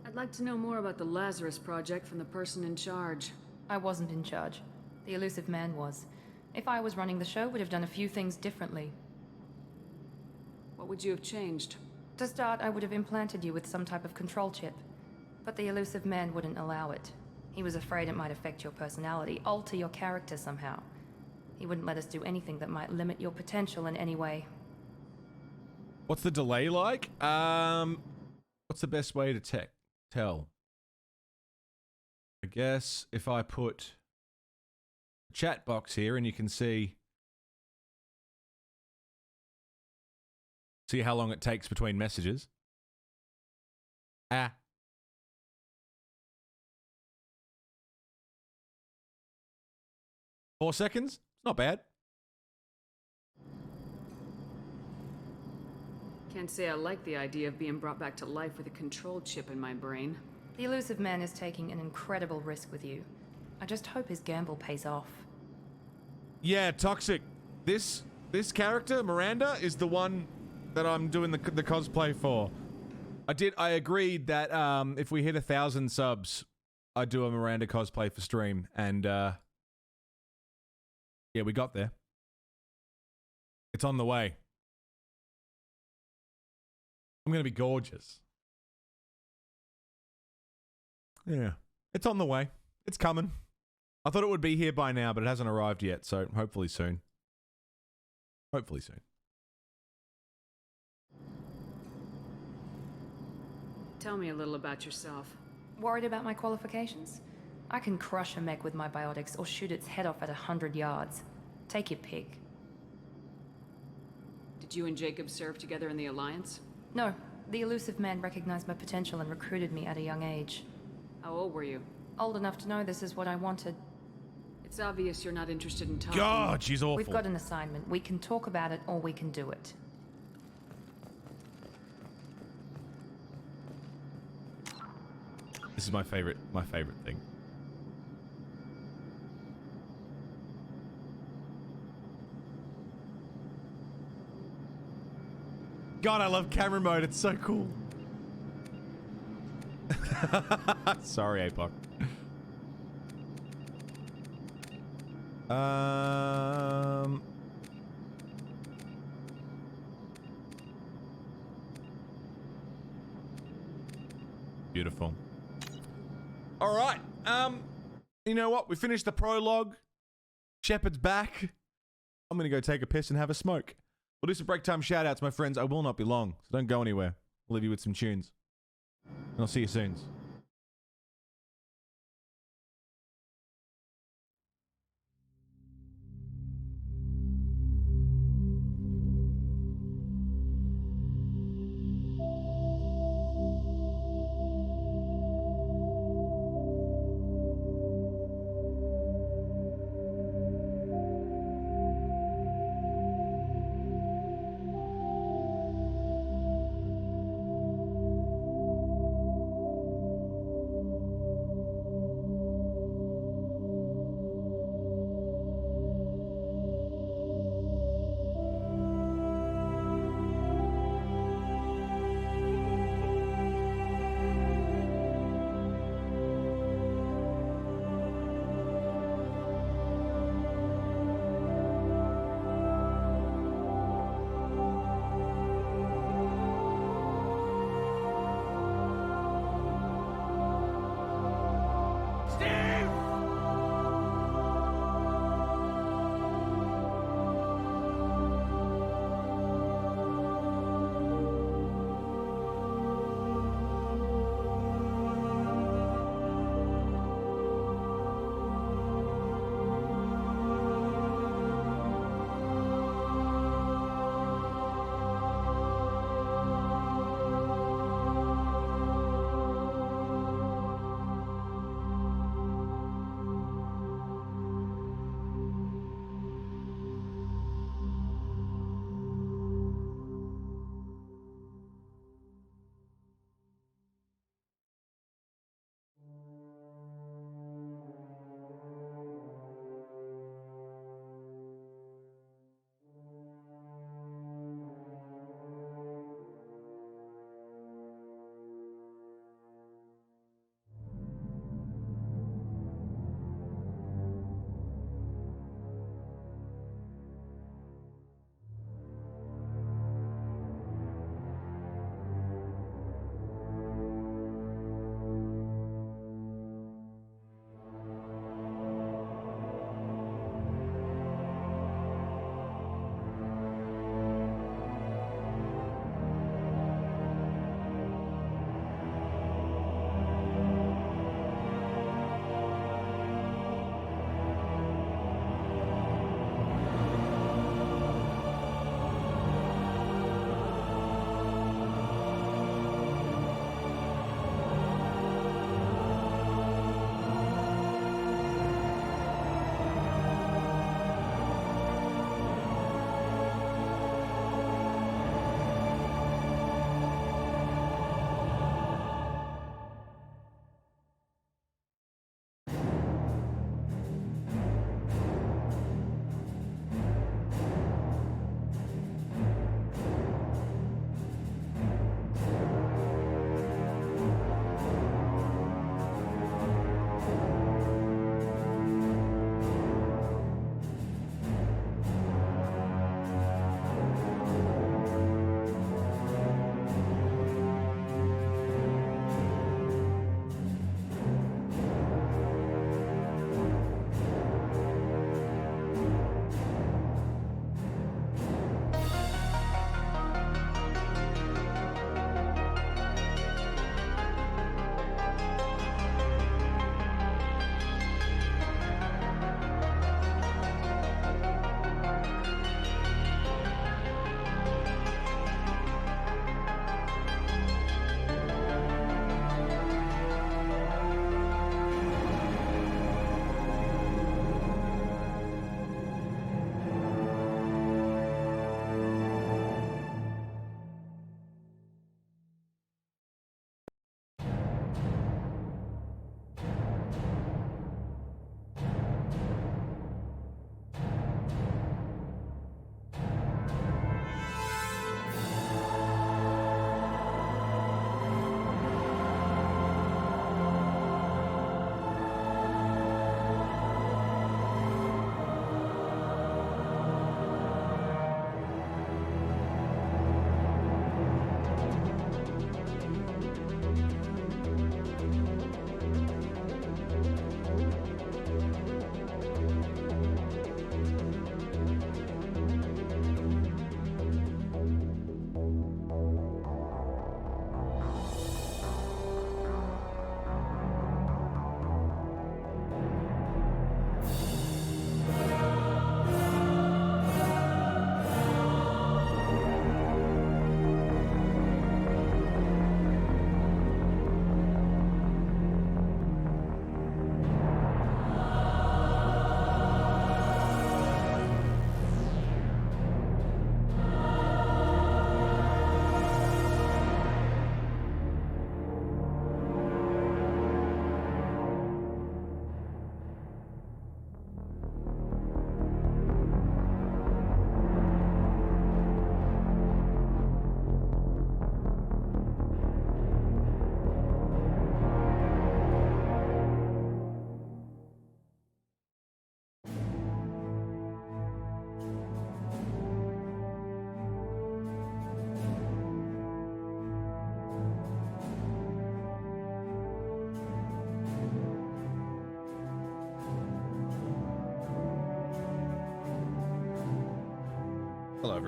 I'd like to know more about the Lazarus Project from the person in charge. I wasn't in charge. The Elusive Man was. If I was running the show, would have done a few things differently. What would you have changed? To start, I would have implanted you with some type of control chip. But the Elusive Man wouldn't allow it. He was afraid it might affect your personality, alter your character somehow. He wouldn't let us do anything that might limit your potential in any way. What's the delay like? What's the best way to tell? I guess if I put a chat box here and you can see how long it takes between messages. 4 seconds? Not bad. Can't say I like the idea of being brought back to life with a control chip in my brain. The elusive man is taking an incredible risk with you. I just hope his gamble pays off. Yeah, Toxic. This character, Miranda, is the one that I'm doing the cosplay for. I agreed that if we hit 1,000 subs, I'd do a Miranda cosplay for stream, and yeah, we got there. It's on the way. I'm gonna be gorgeous. Yeah, it's on the way. It's coming. I thought it would be here by now, but it hasn't arrived yet, so hopefully soon. Hopefully soon. Tell me a little about yourself. Worried about my qualifications? I can crush a mech with my biotics or shoot its head off at 100 yards. Take your pick. Did you and Jacob serve together in the Alliance? No, the elusive man recognized my potential and recruited me at a young age. How old were you? Old enough to know this is what I wanted. It's obvious you're not interested in talking. God, she's awful. We've got an assignment. We can talk about it or we can do it. This is my favorite thing. God, I love camera mode. It's so cool. Sorry, APOC. Beautiful. All right. You know what? We finished the prologue. Shepard's back. I'm gonna go take a piss and have a smoke. We'll do some break time shout outs, my friends. I will not be long, so don't go anywhere. I'll leave you with some tunes. And I'll see you soon.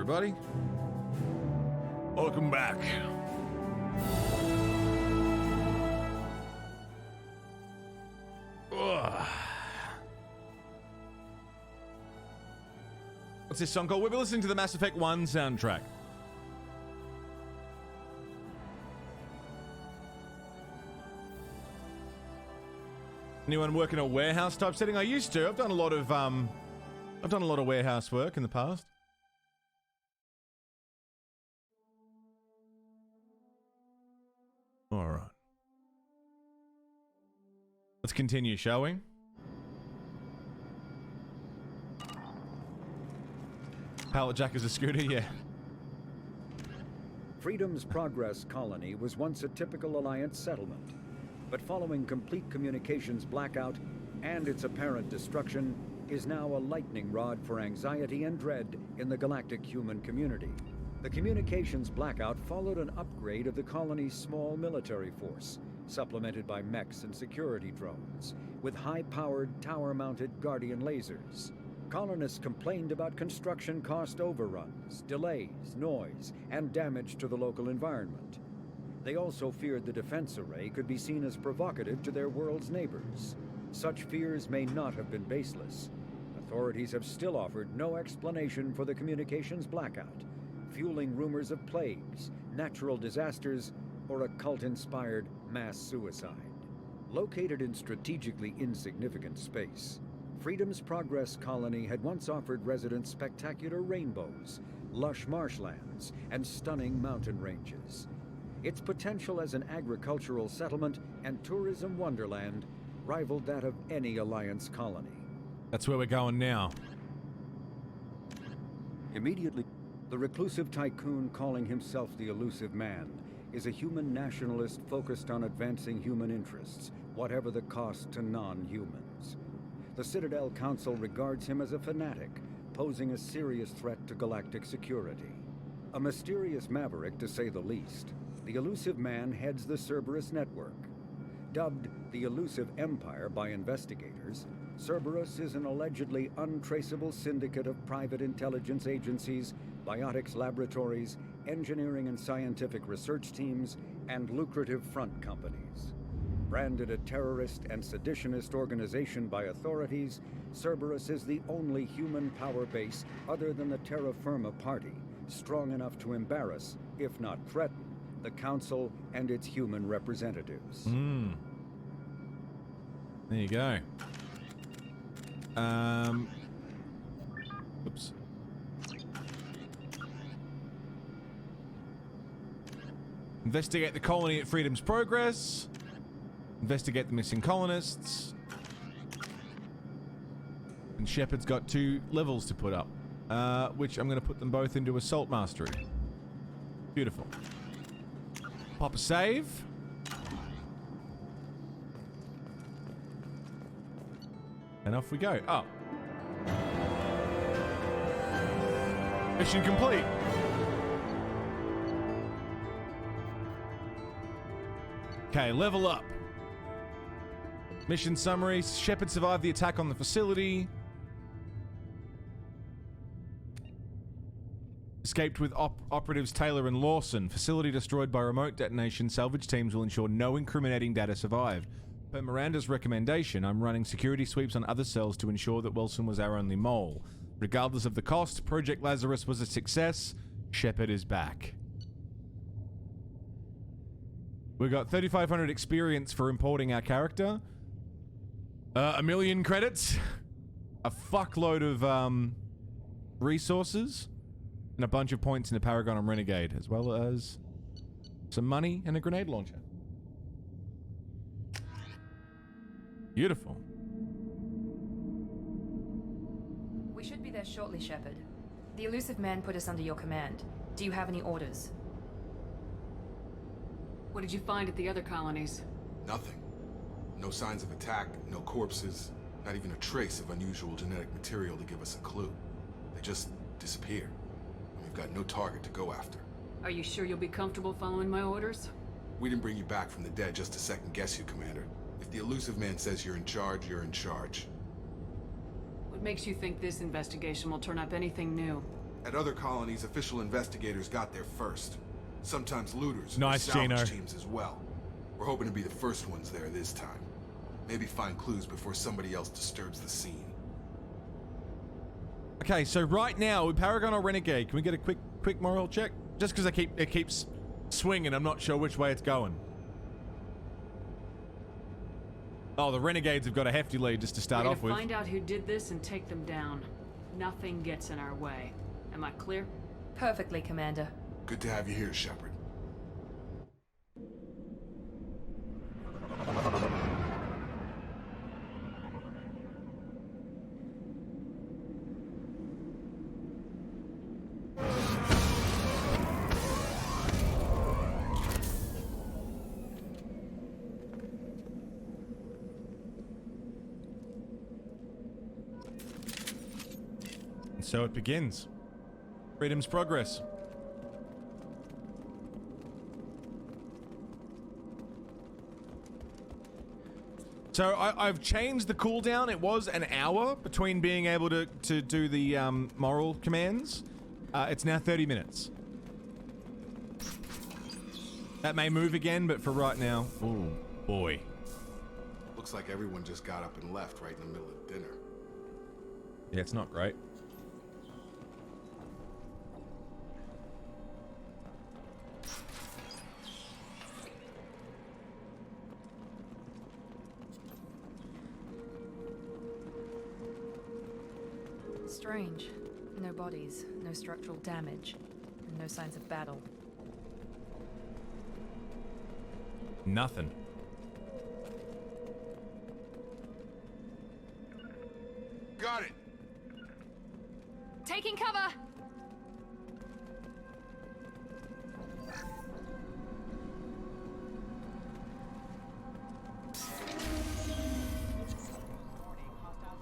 everybody. Welcome back. Ugh. What's this song called? We've been listening to the Mass Effect 1 soundtrack. Anyone work in a warehouse type setting? I used to. I've done a lot of warehouse work in the past. All right. Let's continue, shall we? Pallet jack is a scooter, yeah. Freedom's Progress colony was once a typical Alliance settlement, but following complete communications blackout and its apparent destruction, is now a lightning rod for anxiety and dread in the galactic human community. The communications blackout followed an upgrade of the colony's small military force, supplemented by mechs and security drones, with high-powered, tower-mounted Guardian lasers. Colonists complained about construction cost overruns, delays, noise, and damage to the local environment. They also feared the defense array could be seen as provocative to their world's neighbors. Such fears may not have been baseless. Authorities have still offered no explanation for the communications blackout, fueling rumors of plagues, natural disasters, or a cult-inspired mass suicide. Located in strategically insignificant space, Freedom's Progress colony had once offered residents spectacular rainbows, lush marshlands, and stunning mountain ranges. Its potential as an agricultural settlement and tourism wonderland rivaled that of any Alliance colony. That's where we're going now. Immediately, the reclusive tycoon calling himself the Elusive Man is a human nationalist focused on advancing human interests, whatever the cost to non-humans. The Citadel Council regards him as a fanatic, posing a serious threat to galactic security. A mysterious maverick, to say the least, the Elusive Man heads the Cerberus network. Dubbed the Elusive Empire by investigators, Cerberus is an allegedly untraceable syndicate of private intelligence agencies, biotics laboratories, engineering and scientific research teams, and lucrative front companies. Branded a terrorist and seditionist organization by authorities, Cerberus is the only human power base other than the Terra Firma Party, strong enough to embarrass, if not threaten, the Council and its human representatives. There you go. Oops. Investigate the colony at Freedom's Progress. Investigate the missing colonists. And Shepard's got 2 levels to put up, which I'm going to put them both into Assault Mastery. Beautiful. Pop a save. And off we go. Oh. Mission complete. Okay, level up. Mission summary. Shepard survived the attack on the facility. Escaped with operatives Taylor and Lawson. Facility destroyed by remote detonation. Salvage teams will ensure no incriminating data survived. Per Miranda's recommendation, I'm running security sweeps on other cells to ensure that Wilson was our only mole. Regardless of the cost, Project Lazarus was a success. Shepard is back. We got 3,500 experience for importing our character. 1 million credits. A fuckload of resources. And a bunch of points in the Paragon and Renegade, as well as some money and a grenade launcher. Beautiful. We should be there shortly, Shepard. The Elusive Man put us under your command. Do you have any orders? What did you find at the other colonies? Nothing. No signs of attack, no corpses, not even a trace of unusual genetic material to give us a clue. They just disappear. And we've got no target to go after. Are you sure you'll be comfortable following my orders? We didn't bring you back from the dead just to second guess you, Commander. If the Elusive Man says you're in charge, you're in charge. What makes you think this investigation will turn up anything new? At other colonies, official investigators got there first. Sometimes looters, Nice, or salvage Gino. teams as well. We're hoping to be the first ones there this time. Maybe find clues before somebody else disturbs the scene. Okay, so right now, with Paragon or Renegade, can we get a quick moral check? Just because it keeps swinging, I'm not sure which way it's going. Oh, the Renegades have got a hefty lead just to start We're off gonna with. find out who did this and take them down. Nothing gets in our way. Am I clear? Perfectly, Commander. Good to have you here, Shepard. And so it begins. Freedom's progress. So I've changed the cooldown. It was an hour between being able to do the moral commands. It's now 30 minutes. That may move again, but for right now, ooh, boy. Looks like everyone just got up and left right in the middle of dinner. Yeah, it's not great. Strange. No bodies, no structural damage, and no signs of battle. Nothing. Got it! Taking cover!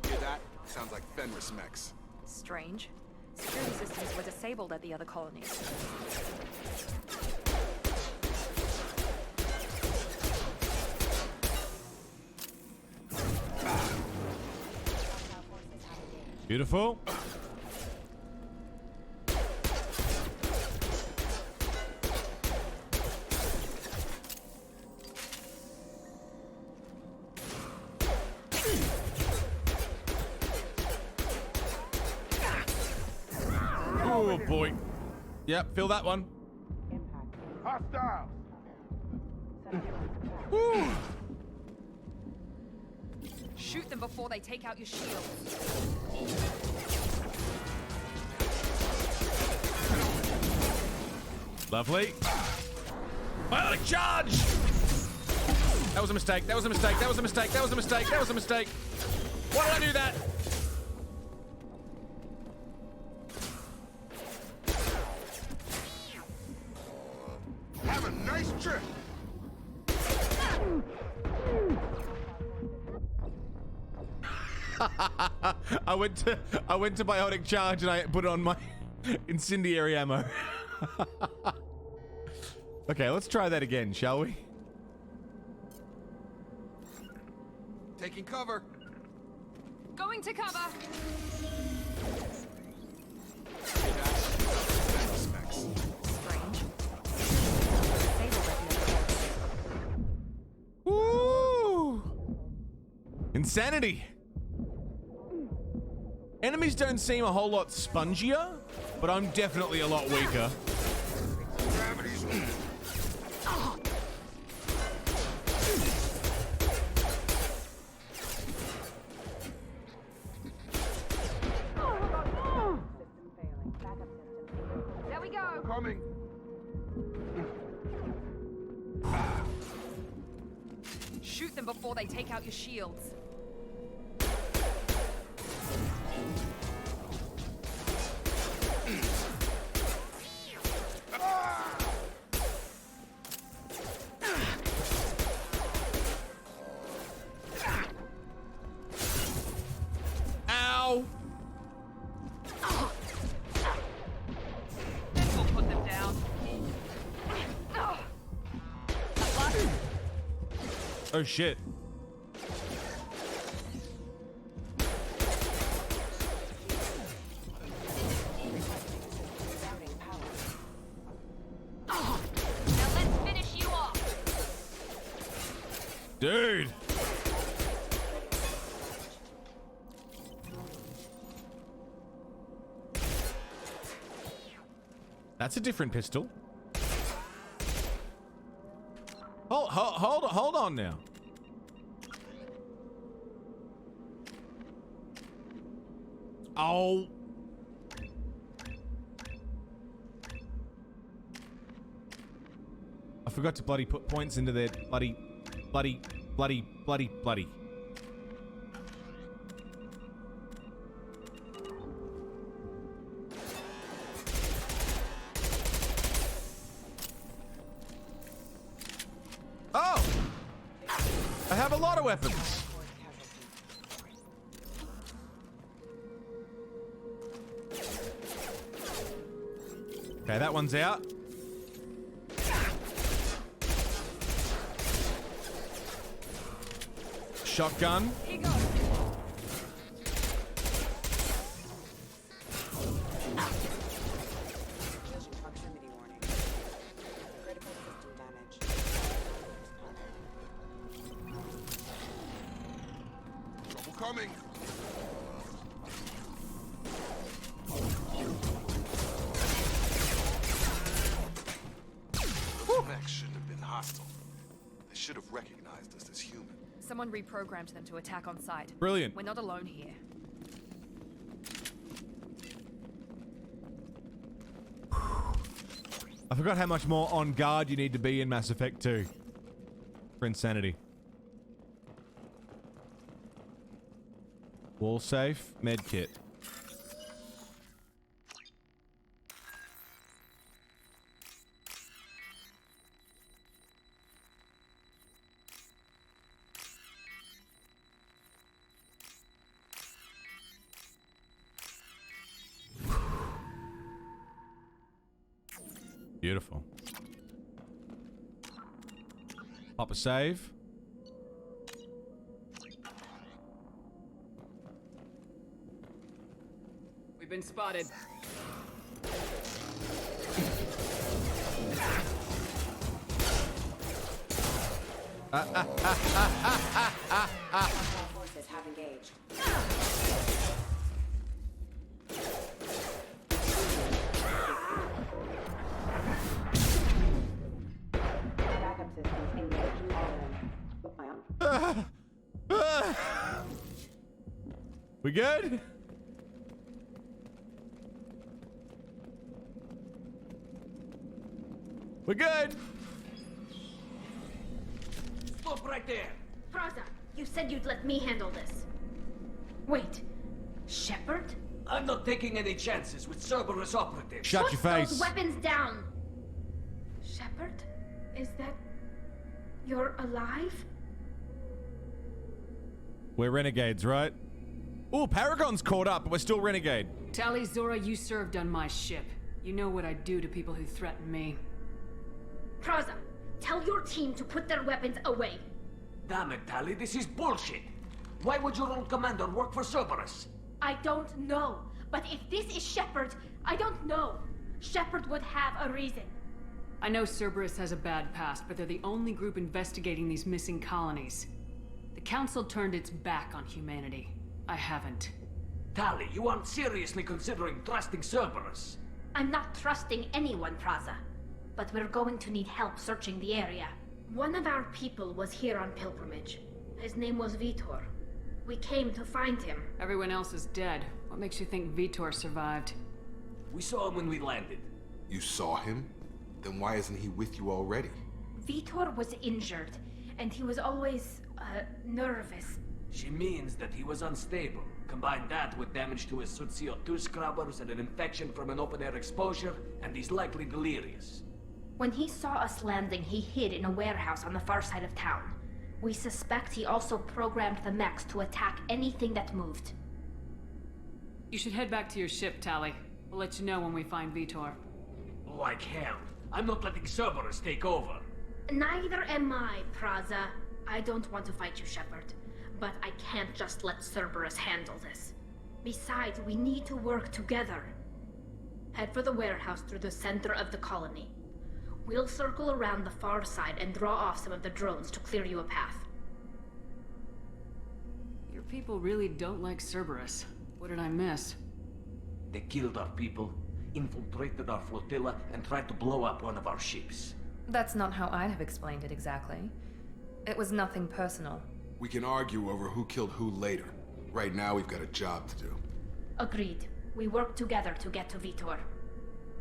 Hear that? Sounds like Fenris mechs. Strange. Security systems were disabled at the other colonies. Beautiful. Oh boy. Yep, feel that one. Hostiles! Woo. Shoot them before they take out your shield. Lovely. Bionic charge! That was a mistake. That was a mistake. That was a mistake. That was a mistake. That was a mistake. Why did I do that? Have a nice trip! I went to bionic charge and I put on my incendiary ammo. Okay, let's try that again, shall we? Taking cover! Going to cover! Woo! Insanity! Enemies don't seem a whole lot spongier, but I'm definitely a lot weaker. Gravity's... There we go! Coming! Shoot them before they take out your shields. Ow! We'll put them down. Oh shit. Dude! That's a different pistol. Hold on now. Oh. I forgot to bloody put points into their bloody. Oh! I have a lot of weapons. Okay, that one's out. Shotgun. Trouble coming. Those mechs shouldn't have been hostile. They should have recognized us as human. Someone reprogrammed them to attack on sight. Brilliant. We're not alone here. I forgot how much more on guard you need to be in Mass Effect 2 for insanity. Wall safe, med kit. Beautiful. Pop a save. We've been spotted. Forces have engaged. Backup systems engaged. We good? We're good. Stop right there. Praza, you said you'd let me handle this. Wait, Shepard? I'm not taking any chances with Cerberus operatives. Shut Put your face. those weapons down. Shepard? Is that... you're alive? We're renegades, right? Oh, Paragon's caught up, but we're still renegade. Tali Zora, you served on my ship. You know what I do to people who threaten me. Praza, tell your team to put their weapons away. Damn it, Tali, this is bullshit. Why would your old commander work for Cerberus? I don't know, but if this is Shepard, I don't know. Shepard would have a reason. I know Cerberus has a bad past, but they're the only group investigating these missing colonies. The Council turned its back on humanity. I haven't. Tali, you aren't seriously considering trusting Cerberus. I'm not trusting anyone, Praza. But we're going to need help searching the area. One of our people was here on pilgrimage. His name was Vitor. We came to find him. Everyone else is dead. What makes you think Vitor survived? We saw him when we landed. You saw him? Then why isn't he with you already? Vitor was injured, and he was always, nervous. She means that he was unstable. Combine that with damage to his suit CO2 scrubbers and an infection from an open-air exposure, and he's likely delirious. When he saw us landing, he hid in a warehouse on the far side of town. We suspect he also programmed the mechs to attack anything that moved. You should head back to your ship, Tali. We'll let you know when we find Vitor. Like hell. I'm not letting Cerberus take over. Neither am I, Praza. I don't want to fight you, Shepard. But I can't just let Cerberus handle this. Besides, we need to work together. Head for the warehouse through the center of the colony. We'll circle around the far side and draw off some of the drones to clear you a path. people really don't like Cerberus. What did I miss? They killed our people, infiltrated our flotilla, and tried to blow up one of our ships. That's not how I'd have explained it exactly. It was nothing personal. We can argue over who killed who later. Right now, we've got a job to do. Agreed. We work together to get to Vitor.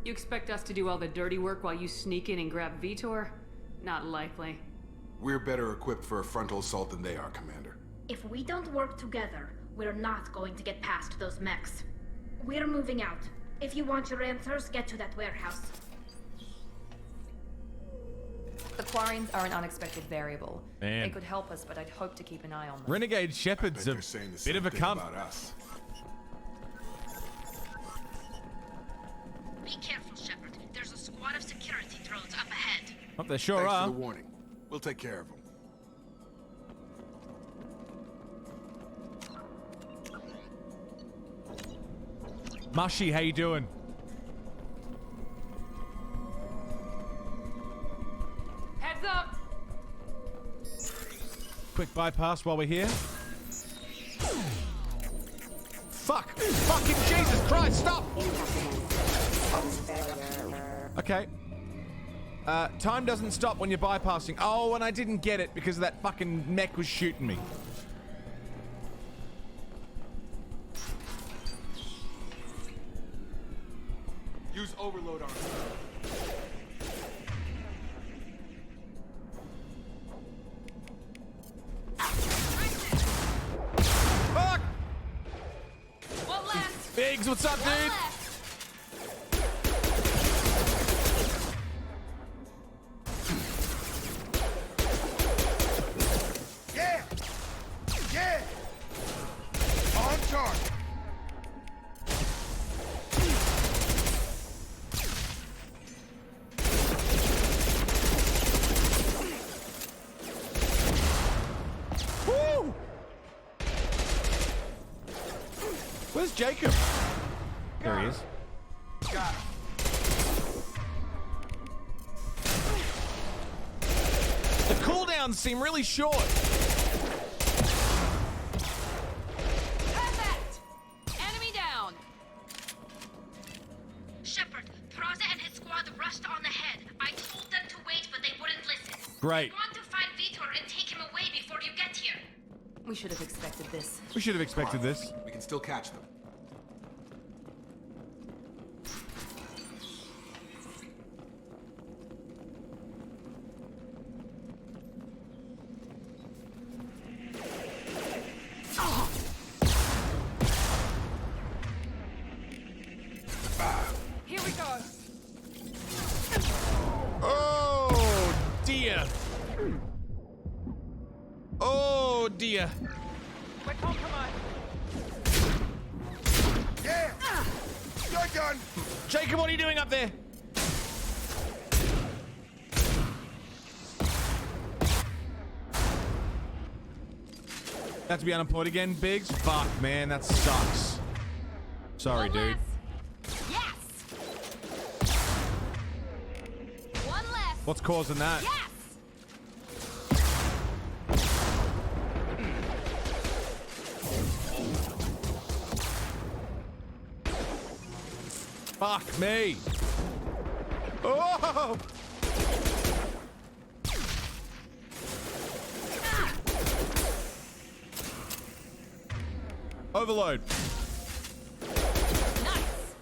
You expect us to do all the dirty work while you sneak in and grab Vitor? Not likely. We're better equipped for a frontal assault than they are, Commander. If we don't work together, we're not going to get past those mechs. We're moving out. If you want your answers, get to that warehouse. The Quarians are an unexpected variable. Man. They could help us, but I'd hope to keep an eye on them. Renegade Shepard's a bit of a cunt. About us. Be careful, Shepard. There's a squad of security drones up ahead. Oh, they sure Thanks are. for the warning. We'll take care of them. Mushy, how you doing? Heads up! Quick bypass while we're here. Fuck! Fucking Jesus Christ, stop! Okay. Time doesn't stop when you're bypassing. Oh, and I didn't get it because that fucking mech was shooting me. Use overload on it. Fuck! One left. Biggs, what's up, One dude? left. Yeah! Yeah! On target! Woo! Where's Jacob? There he is. Got him. The cooldowns seem really short. Perfect. Enemy down. Shepard, Praza and his squad rushed on ahead. I told them to wait, but they wouldn't listen. Great. I want to find Vitor and take him away before you get here. We should have expected this. We should have expected this. We can still catch them. Here we go. Oh, dear. Oh, dear. We're compromised. Yeah! You're done! Jacob, what are you doing up there? Have to be unemployed again, Biggs? Fuck, man, that sucks. Sorry, One dude. left. Yes. One left. What's causing that? Yes. Fuck me. Oh! Overload. Nice.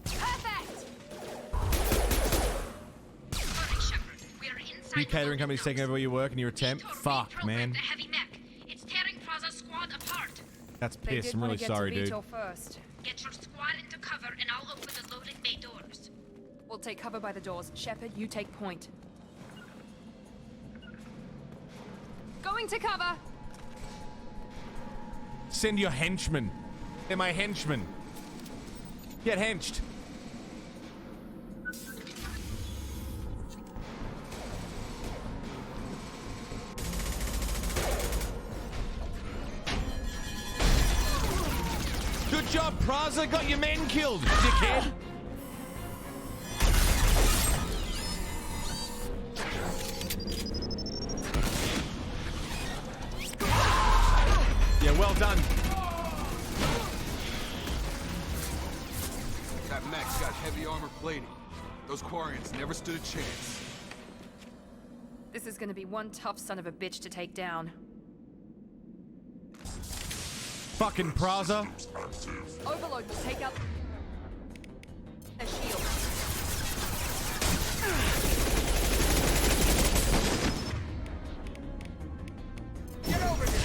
Perfect. Morning, Shepard. We're inside You catering company's taking over where you work and your attempt? Fuck, man. the heavy mech. It's tearing Praza's squad apart. That's They piss. did I'm want really to get sorry, to dude. Vitor first. Get your squad into cover and I'll open the loading bay doors. We'll take cover by the doors. Shepard, you take point. Going to cover. Send your henchmen. They're my henchmen. Get henched. Good job, Praza. Got your men killed, dickhead. Yeah, well done. heavy armor plating. Those Quarians never stood a chance. This is gonna be one tough son of a bitch to take down. Fucking Praza. Overload will take out a shield. Get over here.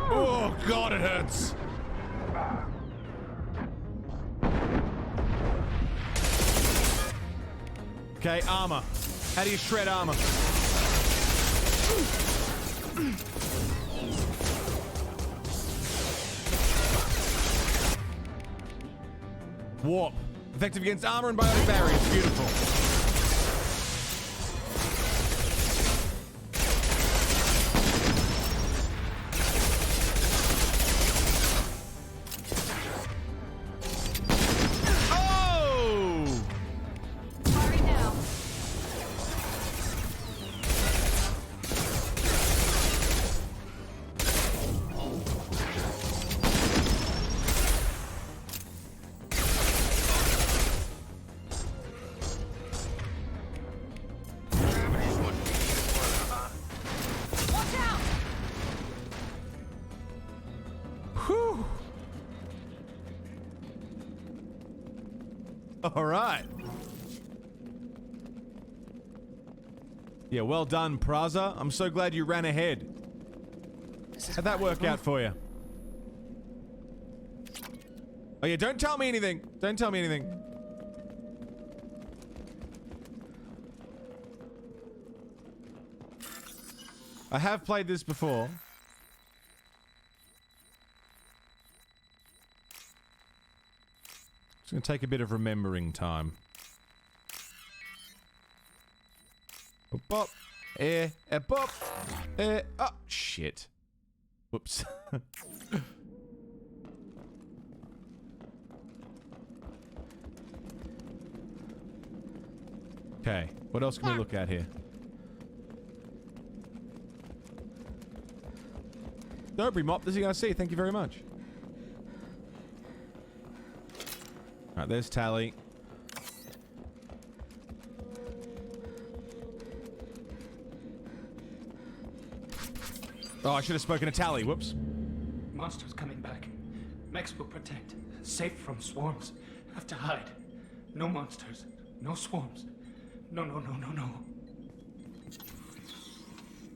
Oh god, it hurts. Okay, armor. How do you shred armor? Warp. Effective against armor and biotic barriers. Beautiful. All right. Yeah, well done, Praza. I'm so glad you ran ahead. How'd that work out for you? Oh yeah, don't tell me anything. Don't tell me anything. I have played this before. It's gonna take a bit of remembering time. Oh, bop. Bop. Oh, shit. Whoops. Okay, what else can we look at here? Dobry Mop, this is gonna see. Thank you very much. Alright, there's Tally. Oh, I should have spoken to Tally. Whoops. Monsters coming back. Mechs will protect. Safe from swarms. Have to hide. No monsters. No swarms. No, no, no, no, no.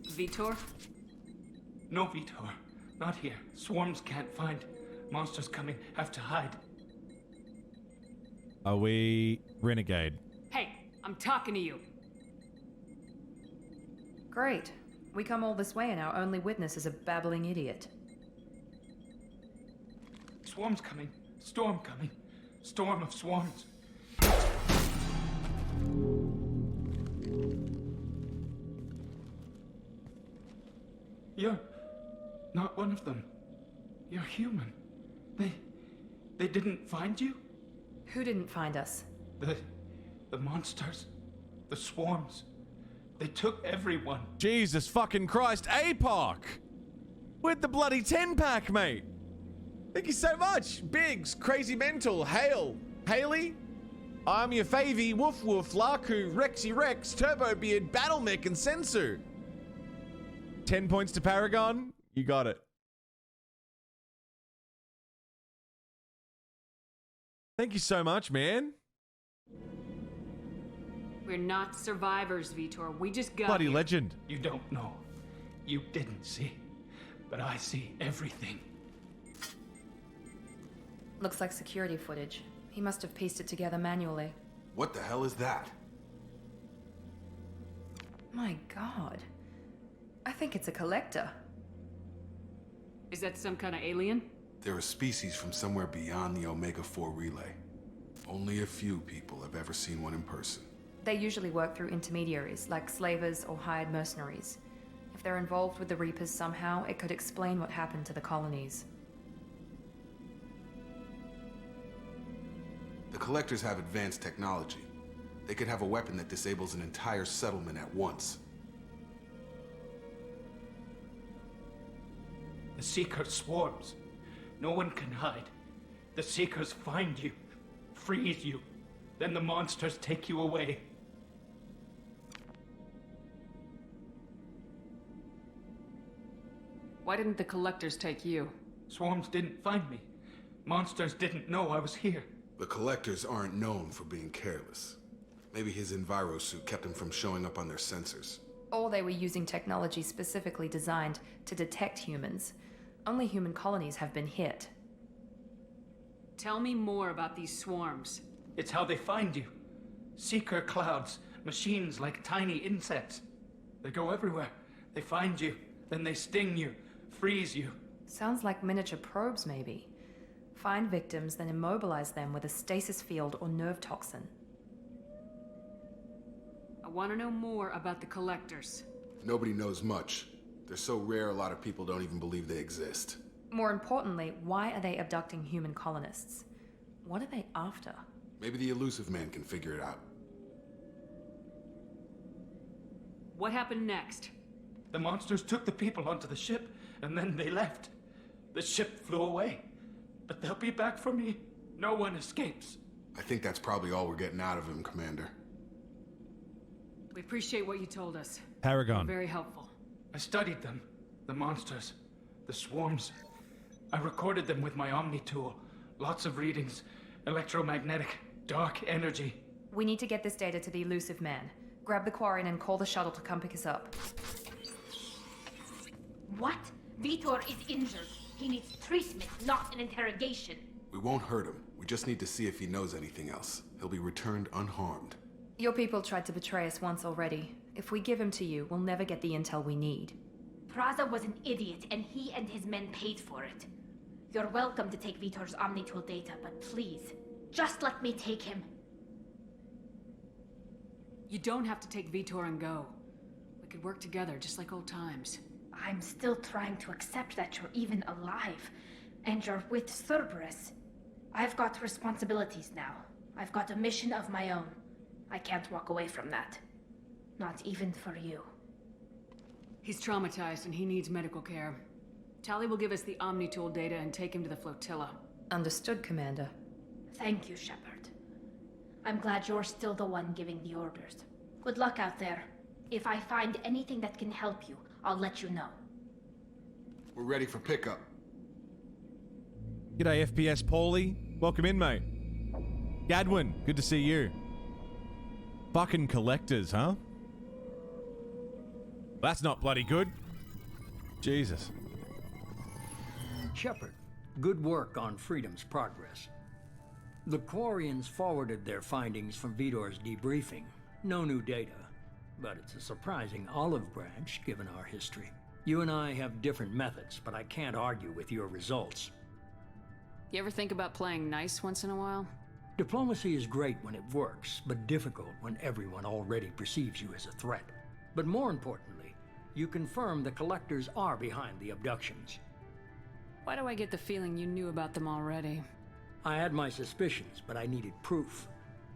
Vitor? No, Vitor. Not here. Swarms can't find. Monsters coming. Have to hide. Are we Renegade? Hey, I'm talking to you. Great. We come all this way and our only witness is a babbling idiot. Swarms coming. Storm coming. Storm of swarms. You're not one of them. You're human. They didn't find you? Who didn't find us? The monsters. The swarms. They took everyone. Jesus fucking Christ, APOC! With the bloody 10-pack, mate! Thank you so much! Biggs, Crazy Mental, Hale, Haley, I'm your favy, Woof Woof, Laku, Rexy Rex, Turbo Beard, Battlemech, and Sensu. 10 points to Paragon. You got it. Thank you so much, man. We're not survivors, Vitor. We just got Bloody here. legend. You don't know. You didn't see. But I see everything. Looks like security footage. He must have pieced it together manually. What the hell is that? My god. I think it's a collector. Is that some kind of alien? They're a species from somewhere beyond the Omega-4 relay. Only a few people have ever seen one in person. They usually work through intermediaries, like slavers or hired mercenaries. If they're involved with the Reapers somehow, it could explain what happened to the colonies. The Collectors have advanced technology. They could have a weapon that disables an entire settlement at once. The Seeker swarms. No one can hide. The Seekers find you, freeze you, then the monsters take you away. Why didn't the Collectors take you? Swarms didn't find me. Monsters didn't know I was here. The Collectors aren't known for being careless. Maybe his enviro suit kept him from showing up on their sensors. Or they were using technology specifically designed to detect humans. Only human colonies have been hit. Tell me more about these swarms. It's how they find you. Seeker clouds, machines like tiny insects. They go everywhere. They find you, then they sting you, freeze you. Sounds like miniature probes, maybe. Find victims, then immobilize them with a stasis field or nerve toxin. I want to know more about the Collectors. Nobody knows much. They're so rare, a lot of people don't even believe they exist. More importantly, why are they abducting human colonists? What are they after? Maybe the Elusive Man can figure it out. What happened next? The monsters took the people onto the ship, and then they left. The ship flew away. But they'll be back for me. No one escapes. I think that's probably all we're getting out of him, Commander. We appreciate what you told us. Paragon. Very helpful. I studied them. The monsters. The swarms. I recorded them with my Omni tool. Lots of readings. Electromagnetic. Dark energy. We need to get this data to the Elusive Man. Grab the Quarian and call the shuttle to come pick us up. What? Vitor is injured. He needs treatment, not an interrogation. We won't hurt him. We just need to see if he knows anything else. He'll be returned unharmed. Your people tried to betray us once already. If we give him to you, we'll never get the intel we need. Praza was an idiot, and he and his men paid for it. You're welcome to take Vitor's Omnitool data, but please, just let me take him. You don't have to take Vitor and go. We could work together, just like old times. I'm still trying to accept that you're even alive, and you're with Cerberus. I've got responsibilities now. I've got a mission of my own. I can't walk away from that. Not even for you. He's traumatized and he needs medical care. Tali will give us the Omnitool data and take him to the flotilla. Understood, Commander. Thank you, Shepard. I'm glad you're still the one giving the orders. Good luck out there. If I find anything that can help you, I'll let you know. We're ready for pickup. G'day, FPS Paulie. Welcome in, mate. Gadwin, good to see you. Fucking Collectors, huh? That's not bloody good. Jesus. Shepard, good work on Freedom's progress. The Quarians forwarded their findings from Vitor's debriefing. No new data, but it's a surprising olive branch given our history. You and I have different methods, but I can't argue with your results. You ever think about playing nice once in a while? Diplomacy is great when it works, but difficult when everyone already perceives you as a threat. But more importantly, you confirm the Collectors are behind the abductions. Why do I get the feeling you knew about them already? I had my suspicions, but I needed proof.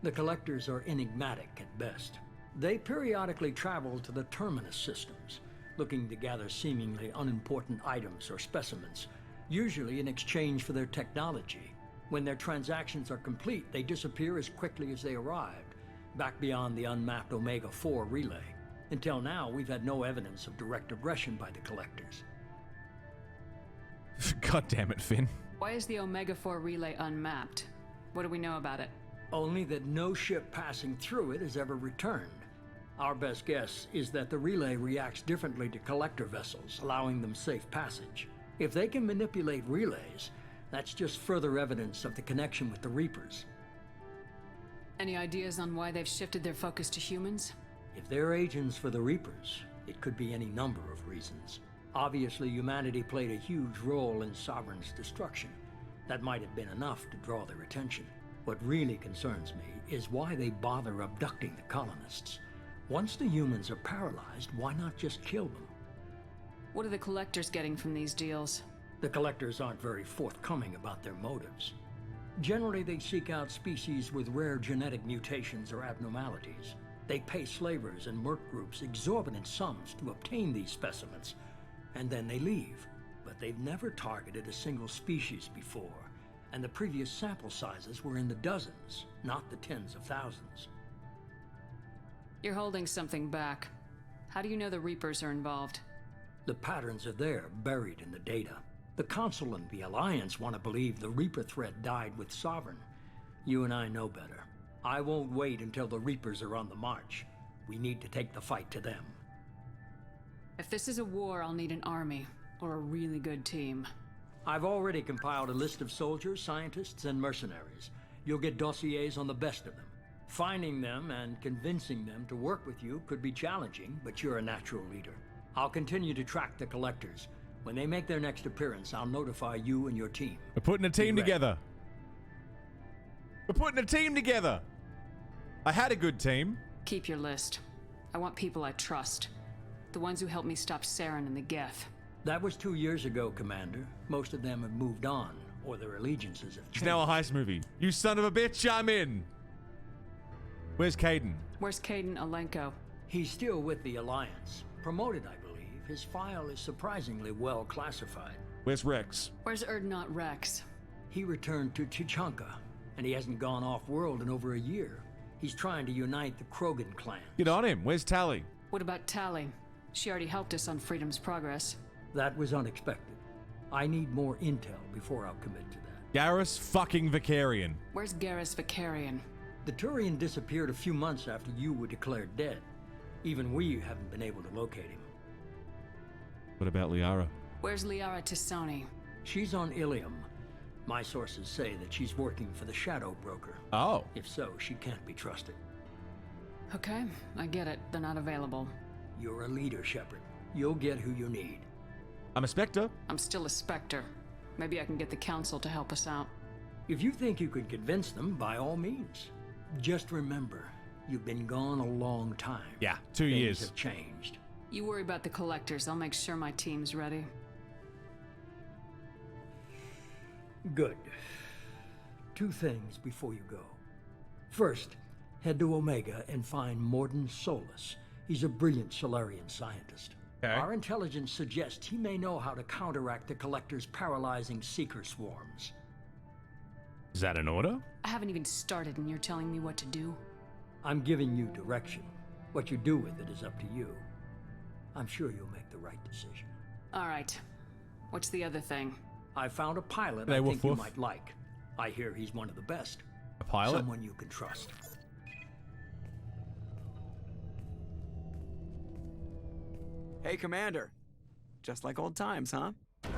The Collectors are enigmatic at best. They periodically travel to the Terminus systems, looking to gather seemingly unimportant items or specimens, usually in exchange for their technology. When their transactions are complete, they disappear as quickly as they arrived, back beyond the unmapped Omega-4 relay. Until now, we've had no evidence of direct aggression by the Collectors. God damn it, Finn. Why is the Omega-4 relay unmapped? What do we know about it? Only that no ship passing through it has ever returned. Our best guess is that the relay reacts differently to Collector vessels, allowing them safe passage. If they can manipulate relays, that's just further evidence of the connection with the Reapers. Any ideas on why they've shifted their focus to humans? If they're agents for the Reapers, it could be any number of reasons. Obviously, humanity played a huge role in Sovereign's destruction. That might have been enough to draw their attention. What really concerns me is why they bother abducting the colonists. Once the humans are paralyzed, why not just kill them? What are the Collectors getting from these deals? The Collectors aren't very forthcoming about their motives. Generally, they seek out species with rare genetic mutations or abnormalities. They pay slavers and merc groups exorbitant sums to obtain these specimens, and then they leave. But they've never targeted a single species before, and the previous sample sizes were in the dozens, not the tens of thousands. You're holding something back. How do you know the Reapers are involved? The patterns are there, buried in the data. The Council and the Alliance want to believe the Reaper threat died with Sovereign. You and I know better. I won't wait until the Reapers are on the march. We need to take the fight to them. If this is a war, I'll need an army, or a really good team. I've already compiled a list of soldiers, scientists, and mercenaries. You'll get dossiers on the best of them. Finding them and convincing them to work with you could be challenging, but you're a natural leader. I'll continue to track the collectors. When they make their next appearance, I'll notify you and your team. We're putting a team together. We're putting a team together. I had a good team. Keep your list. I want people I trust. The ones who helped me stop Saren and the Geth. That was 2 years ago, Commander. Most of them have moved on, or their allegiances have changed. It's now a heist movie. You son of a bitch, I'm in. Where's Caden? Where's Caden Alenko? He's still with the Alliance. Promoted, I believe. His file is surprisingly well classified. Where's Rex? Where's Erdnot Rex? He returned to Chichanka, and he hasn't gone off-world in over a year. He's trying to unite the Krogan clan. Get on him. Where's Tally? What about Tally? She already helped us on Freedom's Progress. That was unexpected. I need more intel before I'll commit to that. Garrus fucking Vicarian. Where's Garrus Vicarian? The Turian disappeared a few months after you were declared dead. Even we haven't been able to locate him. What about Liara? Where's Liara Tisoni? She's on Ilium. My sources say that she's working for the Shadow Broker. Oh. If so, she can't be trusted. Okay, I get it. They're not available. You're a leader, Shepard. You'll get who you need. I'm a Spectre. I'm still a Spectre. Maybe I can get the Council to help us out. If you think you can convince them, by all means. Just remember, you've been gone a long time. Yeah, 2 years. Things have changed. You worry about the collectors. I'll make sure my team's ready. Good. 2 things before you go. First, head to Omega and find Morden Solus. He's a brilliant Solarian scientist. Okay. Our intelligence suggests he may know how to counteract the Collector's paralyzing Seeker swarms. Is that an order? I haven't even started and you're telling me what to do? I'm giving you direction. What you do with it is up to you. I'm sure you'll make the right decision. All right. What's the other thing? I found a pilot Hey, I woof, think you woof. might like. I hear he's one of the best. A pilot? Someone you can trust. Hey, Commander. Just like old times, huh? I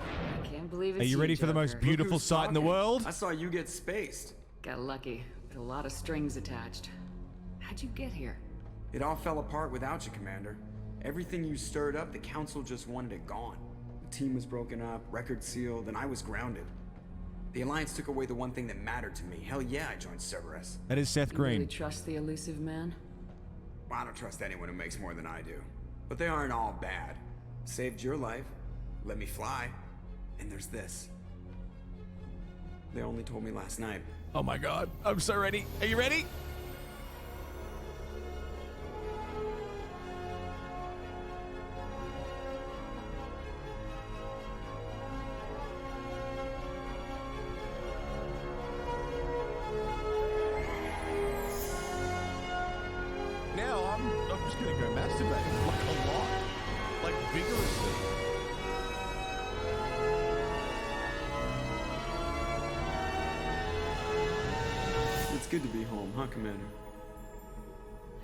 can't believe it's Are you ready for the most Joker. beautiful Look who's sight in the talking. world? I saw you get spaced. Got lucky. With a lot of strings attached. How'd you get here? It all fell apart without you, Commander. Everything you stirred up, the Council just wanted it gone. The team was broken up, record sealed, and I was grounded. The Alliance took away the one thing that mattered to me. Hell yeah, I joined Cerberus. That is Seth You Green. really trust the elusive man? Well, I don't trust anyone who makes more than I do. But they aren't all bad. Saved your life, let me fly, and there's this. They only told me last night. Oh my god, I'm so ready. Are you ready? Now I'm just gonna go masturbate like a lot, like vigorously. It's good to be home, huh, Commander?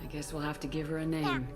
I guess we'll have to give her a name.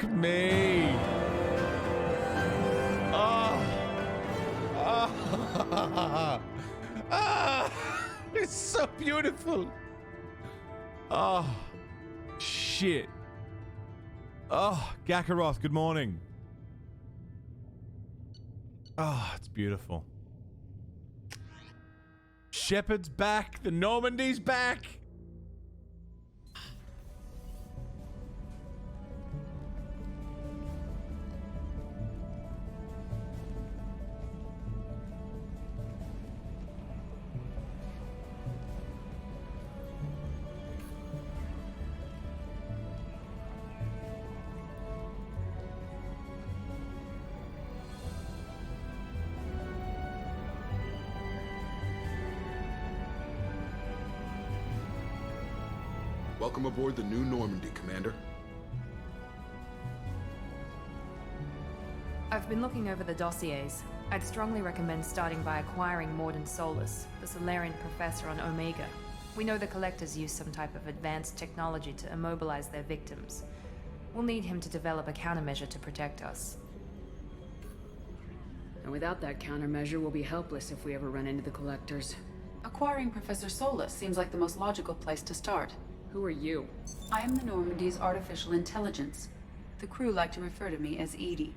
me. Oh. Oh. Ah. It's so beautiful. Oh. Shit. Oh, Gakaroth, good morning. Oh, it's beautiful. Shepard's back. The Normandy's back. Welcome aboard the new Normandy, Commander. I've been looking over the dossiers. I'd strongly recommend starting by acquiring Morden Solus, the Solarian professor on Omega. We know the Collectors use some type of advanced technology to immobilize their victims. We'll need him to develop a countermeasure to protect us. And without that countermeasure, we'll be helpless if we ever run into the Collectors. Acquiring Professor Solus seems like the most logical place to start. Who are you? I am the Normandy's artificial intelligence. The crew like to refer to me as Edie.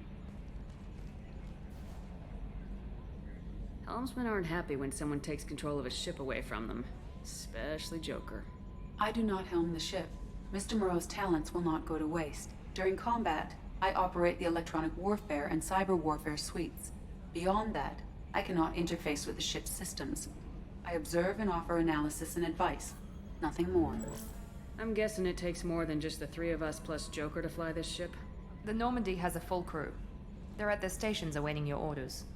Helmsmen aren't happy when someone takes control of a ship away from them. Especially Joker. I do not helm the ship. Mr. Moreau's talents will not go to waste. During combat, I operate the electronic warfare and cyber warfare suites. Beyond that, I cannot interface with the ship's systems. I observe and offer analysis and advice. Nothing more. I'm guessing it takes more than just the three of us plus Joker to fly this ship. The Normandy has a full crew. They're at their stations awaiting your orders.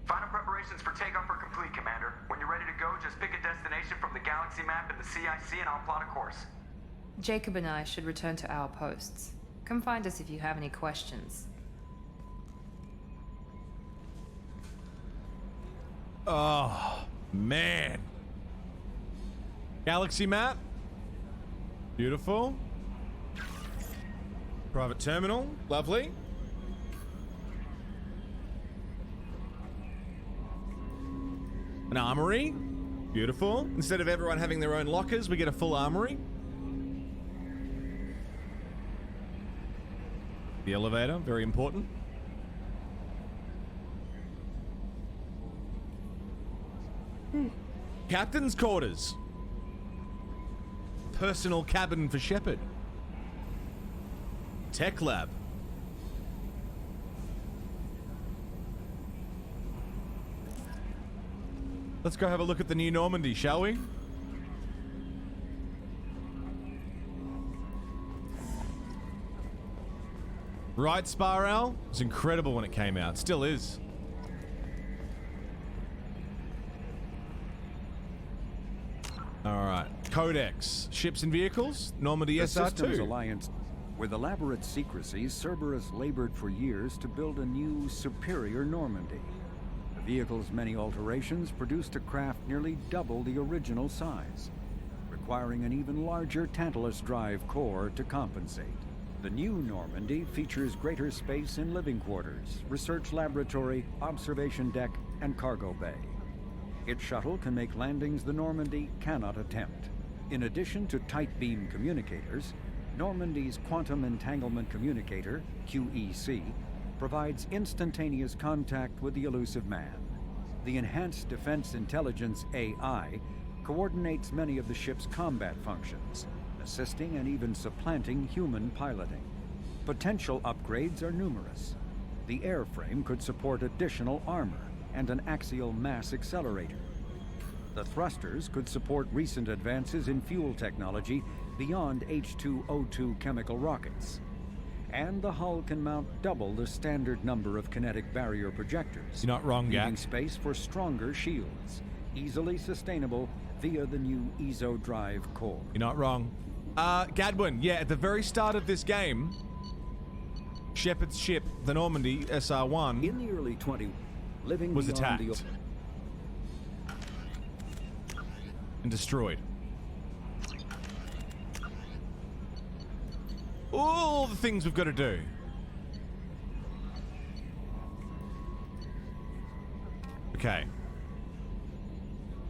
Final preparations for takeoff are complete, Commander. When you're ready to go, just pick a destination from the galaxy map in the CIC and I'll plot a course. Jacob and I should return to our posts. Come find us if you have any questions. Oh, man. Galaxy map. Beautiful. Private terminal. Lovely. An armory. Beautiful. Instead of everyone having their own lockers, we get a full armory. The elevator, very important. Captain's quarters. Personal cabin for Shepard. Tech lab. Let's go have a look at the new Normandy, shall we? Right, Sparrow? It was incredible when it came out. Still is. Alright. Codex. Ships and vehicles. Normandy The SR2. Systems Alliance. With elaborate secrecy, Cerberus labored for years to build a new, superior Normandy. The vehicle's many alterations produced a craft nearly double the original size, requiring an even larger Tantalus drive core to compensate. The new Normandy features greater space in living quarters, research laboratory, observation deck, and cargo bay. Its shuttle can make landings the Normandy cannot attempt. In addition to tight beam communicators, Normandy's Quantum Entanglement Communicator, QEC, provides instantaneous contact with the elusive man. The Enhanced Defense Intelligence AI coordinates many of the ship's combat functions, assisting and even supplanting human piloting. Potential upgrades are numerous. The airframe could support additional armor and an axial mass accelerator. The thrusters could support recent advances in fuel technology beyond H2O2 chemical rockets. And the hull can mount double the standard number of kinetic barrier projectors. You're not wrong, leaving Gak. space for stronger shields, easily sustainable via the new EZO drive core. You're not wrong. Gadwin, yeah, at the very start of this game, Shepard's ship, the Normandy SR1, in the early 20s, living was beyond attacked and destroyed. All the things we've got to do. Okay.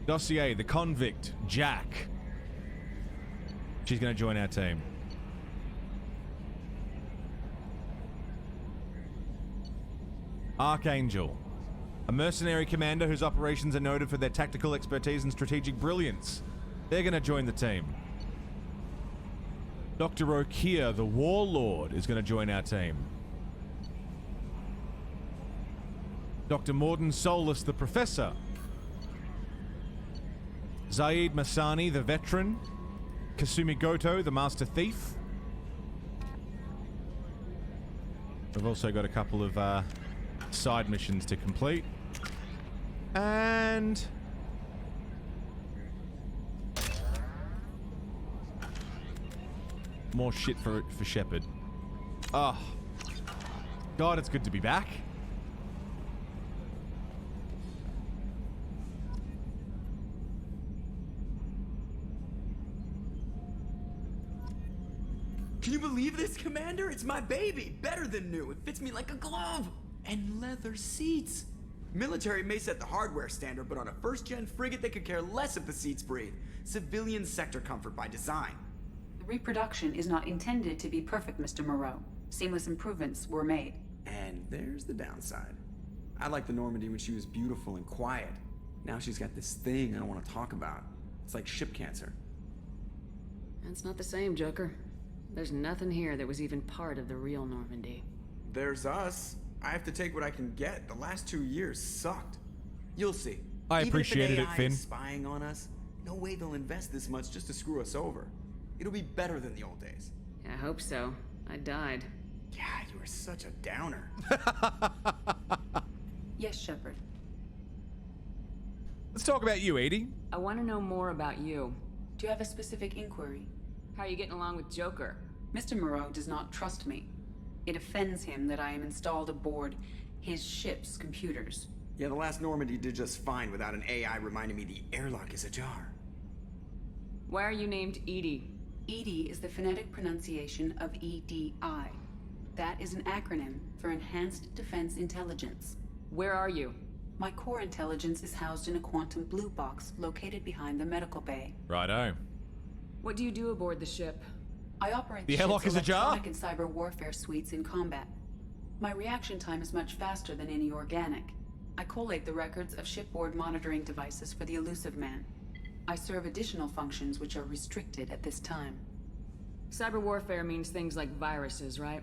Dossier, the convict, Jack. She's going to join our team. Archangel, a mercenary commander whose operations are noted for their tactical expertise and strategic brilliance. They're going to join the team. Dr. Okier, the warlord, is going to join our team. Dr. Morden Solus, the professor. Zaid Masani, the veteran. Kasumi Goto, the master thief. We've also got a couple of side missions to complete. And more shit for Shepard. Oh. God, it's good to be back. Can you believe this, Commander? It's my baby. Better than new. It fits me like a glove. And leather seats. Military may set the hardware standard, but on a first-gen frigate, they could care less if the seats breathe. Civilian sector comfort by design. The reproduction is not intended to be perfect, Mr. Moreau. Seamless improvements were made. And there's the downside. I liked the Normandy when she was beautiful and quiet. Now she's got this thing I don't want to talk about. It's like ship cancer. That's not the same, Joker. There's nothing here that was even part of the real Normandy. There's us. I have to take what I can get. The last 2 years sucked. You'll see. I appreciated it, Finn. Is spying on us, no way they'll invest this much just to screw us over. It'll be better than the old days. I hope so. I died. Yeah, you were such a downer. Yes, Shepard. Let's talk about you, Edie. I want to know more about you. Do you have a specific inquiry? How are you getting along with Joker? Mr. Moreau does not trust me. It offends him that I am installed aboard his ship's computers. Yeah, the last Normandy did just fine without an AI reminding me the airlock is ajar. Why are you named Edie? EDI is the phonetic pronunciation of EDI. That is an acronym for Enhanced Defense Intelligence. Where are you? My core intelligence is housed in a quantum blue box located behind the medical bay. Righto. What do you do aboard the ship? I operate the ship's airlock is ajar? electronic and cyber warfare suites in combat. My reaction time is much faster than any organic. I collate the records of shipboard monitoring devices for the Elusive Man. I serve additional functions which are restricted at this time. Cyber warfare means things like viruses, right?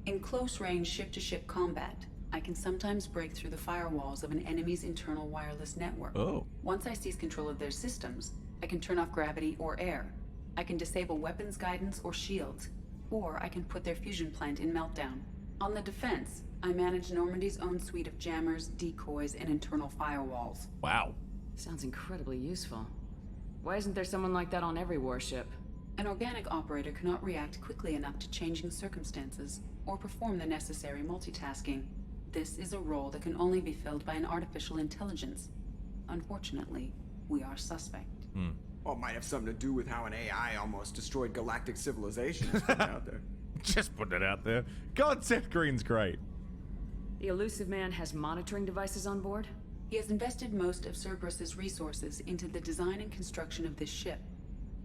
In close-range ship-to-ship combat, I can sometimes break through the firewalls of an enemy's internal wireless network. Oh. Once I seize control of their systems, I can turn off gravity or air. I can disable weapons guidance or shields, or I can put their fusion plant in meltdown. On the defense, I manage Normandy's own suite of jammers, decoys, and internal firewalls. Wow. Sounds incredibly useful. Why isn't there someone like that on every warship? An organic operator cannot react quickly enough to changing circumstances, or perform the necessary multitasking. This is a role that can only be filled by an artificial intelligence. Unfortunately, we are suspect. Well, it might have something to do with how an AI almost destroyed galactic civilization. Just put it out there. Just put it out there. God, Seth Green's great. The Elusive Man has monitoring devices on board? He has invested most of Cerberus's resources into the design and construction of this ship.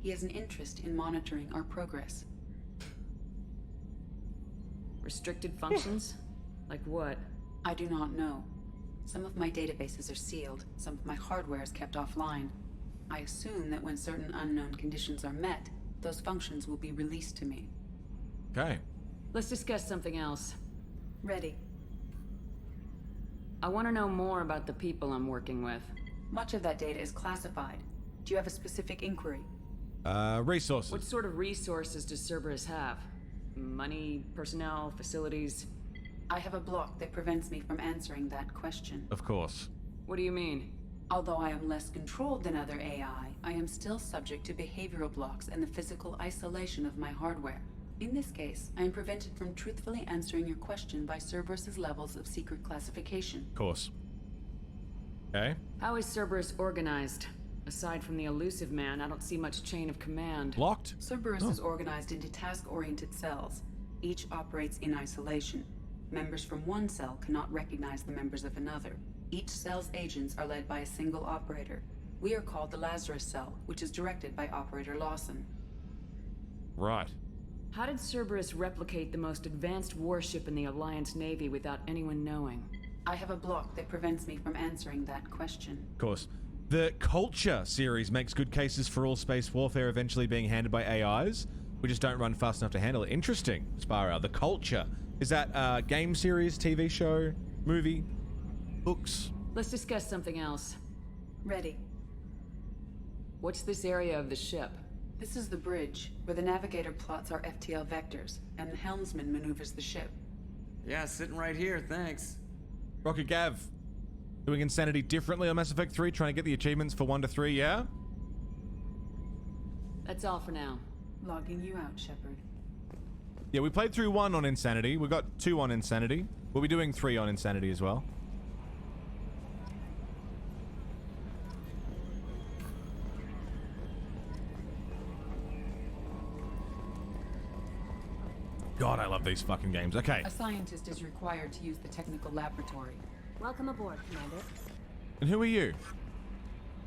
He has an interest in monitoring our progress. Restricted functions? Like what? I do not know. Some of my databases are sealed, some of my hardware is kept offline. I assume that when certain unknown conditions are met, those functions will be released to me. Okay. Let's discuss something else. Ready. I want to know more about the people I'm working with. Much of that data is classified. Do you have a specific inquiry? Resources. What sort of resources does Cerberus have? Money, personnel, facilities? I have a block that prevents me from answering that question. Of course. What do you mean? Although I am less controlled than other AI, I am still subject to behavioral blocks and the physical isolation of my hardware. In this case, I am prevented from truthfully answering your question by Cerberus's levels of secret classification. Of course. Okay. How is Cerberus organized? Aside from the Elusive Man, I don't see much chain of command. Locked? Cerberus is organized into task-oriented cells. Each operates in isolation. Members from one cell cannot recognize the members of another. Each cell's agents are led by a single operator. We are called the Lazarus Cell, which is directed by Operator Lawson. Right. How did Cerberus replicate the most advanced warship in the Alliance Navy without anyone knowing? I have a block that prevents me from answering that question. Of course. The Culture series makes good cases for all space warfare eventually being handled by AIs. We just don't run fast enough to handle it. Interesting, Sparrow. The Culture. Is that a game series, TV show, movie, books? Let's discuss something else. Ready. What's this area of the ship? This is the bridge, where the navigator plots our FTL vectors, and the helmsman maneuvers the ship. Yeah, sitting right here, thanks. Rocket Gav. Doing Insanity differently on Mass Effect 3, trying to get the achievements for 1 to 3, yeah? That's all for now. Logging you out, Shepard. Yeah, we played through 1 on Insanity. We got 2 on Insanity. We'll be doing 3 on Insanity as well. God, I love these fucking games. Okay. A scientist is required to use the technical laboratory. Welcome aboard, Commander. And who are you?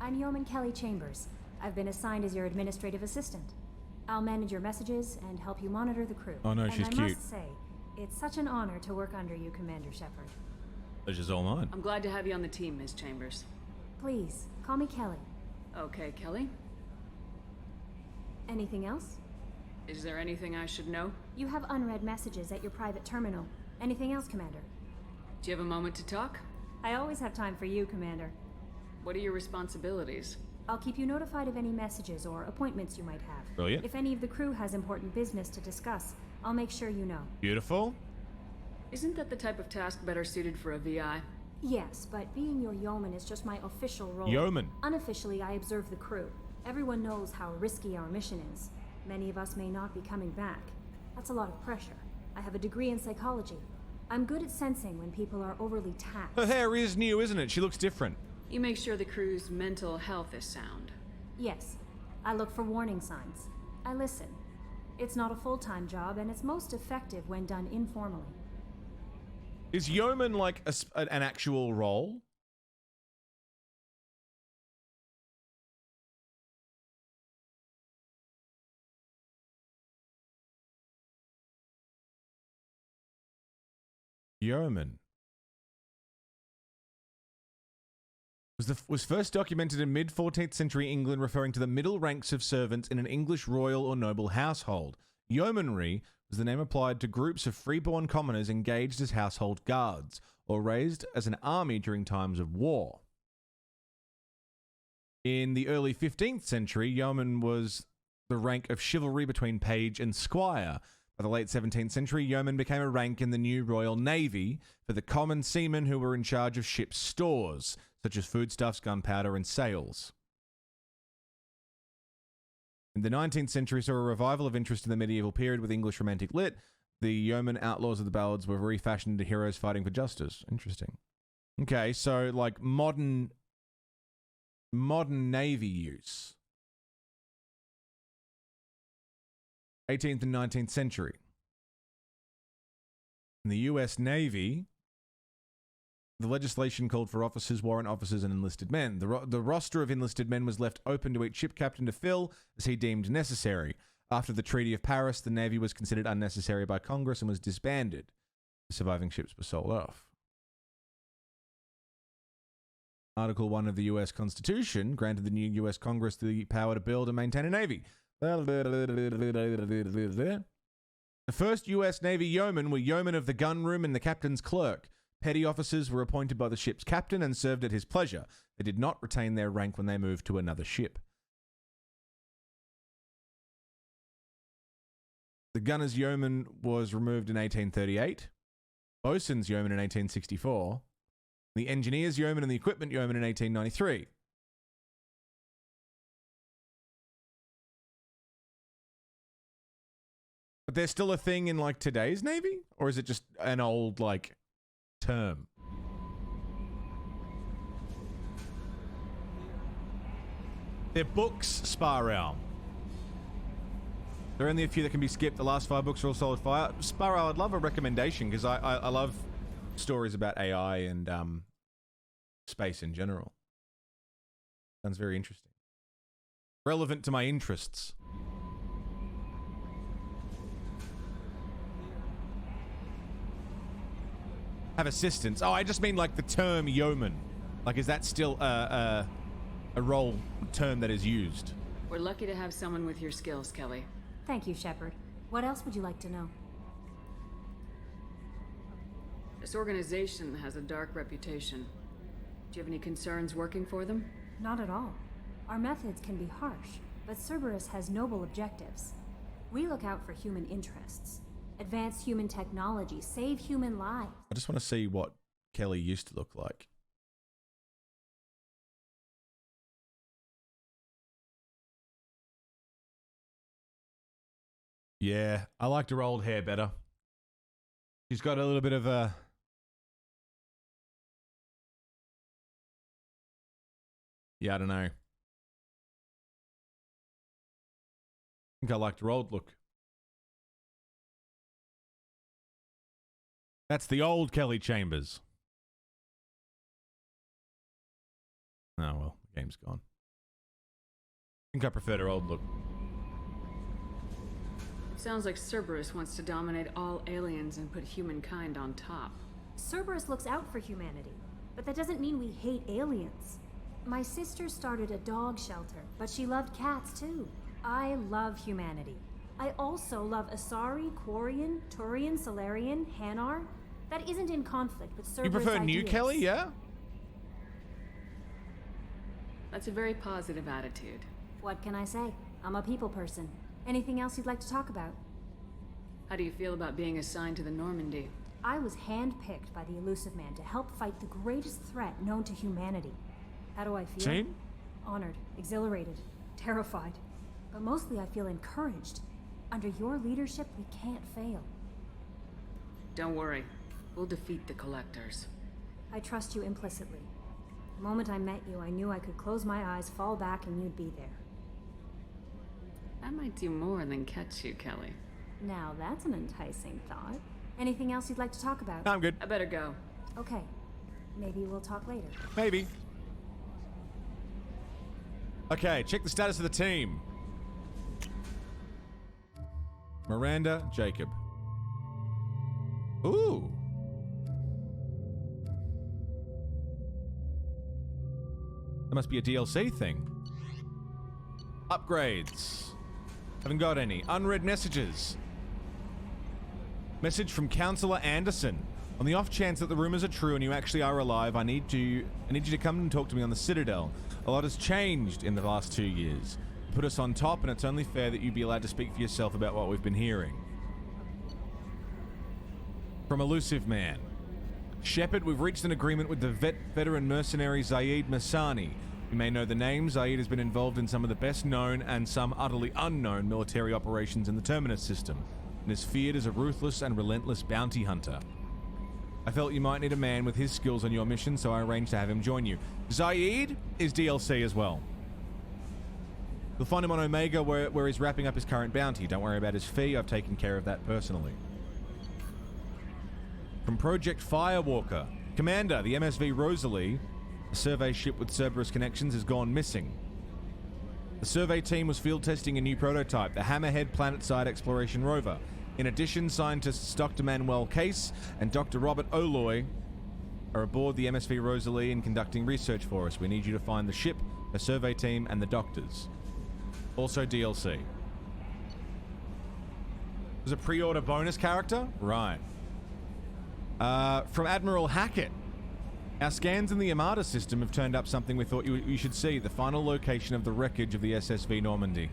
I'm Yeoman Kelly Chambers. I've been assigned as your administrative assistant. I'll manage your messages and help you monitor the crew. Oh no, she's I cute. must say, it's such an honor to work under you, Commander Shepard. Pleasure's all mine. I'm glad to have you on the team, Ms. Chambers. Please, call me Kelly. Okay, Kelly. Anything else? Is there anything I should know? You have unread messages at your private terminal. Anything else, Commander? Do you have a moment to talk? I always have time for you, Commander. What are your responsibilities? I'll keep you notified of any messages or appointments you might have. Brilliant. If any of the crew has important business to discuss, I'll make sure you know. Beautiful. Isn't that the type of task better suited for a VI? Yes, but being your yeoman is just my official role. Yeoman. Unofficially, I observe the crew. Everyone knows how risky our mission is. Many of us may not be coming back. That's a lot of pressure. I have a degree in psychology. I'm good at sensing when people are overly taxed. Her hair is new, isn't it? She looks different. You make sure the crew's mental health is sound. Yes. I look for warning signs. I listen. It's not a full-time job, and it's most effective when done informally. Is yeoman like an actual role? Yeoman was first documented in mid-14th century England, referring to the middle ranks of servants in an English royal or noble household. Yeomanry was the name applied to groups of freeborn commoners engaged as household guards or raised as an army during times of war. In the early 15th century, yeoman was the rank of chivalry between page and squire. By the late 17th century, yeoman became a rank in the new Royal Navy for the common seamen who were in charge of ship's stores, such as foodstuffs, gunpowder, and sails. In the 19th century saw a revival of interest in the medieval period with English romantic lit. The yeoman outlaws of the ballads were refashioned into heroes fighting for justice. Interesting. Okay, so like modern Navy use. 18th and 19th century. In the US Navy, the legislation called for officers, warrant officers, and enlisted men. The roster of enlisted men was left open to each ship captain to fill as he deemed necessary. After the Treaty of Paris, the Navy was considered unnecessary by Congress and was disbanded. The surviving ships were sold off. Article 1 of the US Constitution granted the new US Congress the power to build and maintain a Navy. The first US Navy yeomen were yeomen of the gunroom and the captain's clerk. Petty officers were appointed by the ship's captain and served at his pleasure. They did not retain their rank when they moved to another ship. The gunner's yeoman was removed in 1838. Boatswain's yeoman in 1864. The engineer's yeoman and the equipment yeoman in 1893. But there's still a thing in like today's Navy? Or is it just an old like term? They're books, Sparrow. There are only a few that can be skipped. The last 5 books are all solid fire. Sparrow, I'd love a recommendation because I love stories about AI and space in general. Sounds very interesting. Relevant to my interests. Have assistants. Oh, I just mean like the term yeoman. Like, is that still a role term that is used? We're lucky to have someone with your skills, Kelly. Thank you, Shepard. What else would you like to know? This organization has a dark reputation. Do you have any concerns working for them? Not at all. Our methods can be harsh, but Cerberus has noble objectives. We look out for human interests, advance human technology, save human lives. I just want to see what Kelly used to look like. Yeah, I liked her old hair better. She's got a little bit of a... Yeah, I don't know. I think I liked her old look. That's the old Kelly Chambers. Oh, well, the game's gone. I think I preferred her old look. Sounds like Cerberus wants to dominate all aliens and put humankind on top. Cerberus looks out for humanity, but that doesn't mean we hate aliens. My sister started a dog shelter, but she loved cats too. I love humanity. I also love Asari, Quarian, Turian, Solarian, Hanar. That isn't in conflict with Cerberus. You prefer ideas. new Kelly, yeah? That's a very positive attitude. What can I say? I'm a people person. Anything else you'd like to talk about? How do you feel about being assigned to the Normandy? I was handpicked by the Elusive Man to help fight the greatest threat known to humanity. How do I feel? Same? Honored, exhilarated, terrified. But mostly I feel encouraged. Under your leadership, we can't fail. Don't worry. We'll defeat the Collectors. I trust you implicitly. The moment I met you, I knew I could close my eyes, fall back, and you'd be there. That might do more than catch you, Kelly. Now that's an enticing thought. Anything else you'd like to talk about? I'm good. I better go. Okay. Maybe we'll talk later. Maybe. Okay, check the status of the team. Miranda, Jacob. Ooh. That must be a DLC thing. Upgrades. Haven't got any. Unread messages. Message from Counselor Anderson. On the off chance that the rumors are true and you actually are alive, I need you to come and talk to me on the Citadel. A lot has changed in the last 2 years. You put us on top, and it's only fair that you be allowed to speak for yourself about what we've been hearing. From Elusive Man. Shepard, we've reached an agreement with the veteran mercenary Zaid Masani. You may know the name. Zaid has been involved in some of the best known and some utterly unknown military operations in the Terminus system, and is feared as a ruthless and relentless bounty hunter. I felt you might need a man with his skills on your mission, so I arranged to have him join you. Zaid is DLC as well. You'll find him on Omega where he's wrapping up his current bounty. Don't worry about his fee, I've taken care of that personally. From Project Firewalker. Commander, the MSV Rosalie, a survey ship with Cerberus connections, has gone missing. The survey team was field testing a new prototype, the Hammerhead Planet-Side Exploration Rover. In addition, scientists Dr. Manuel Case and Dr. Robert Oloy are aboard the MSV Rosalie and conducting research for us. We need you to find the ship, the survey team, and the doctors. Also DLC. There's a pre-order bonus character? Right. From Admiral Hackett. Our scans in the Armada system have turned up something we thought you should see. The final location of the wreckage of the SSV Normandy.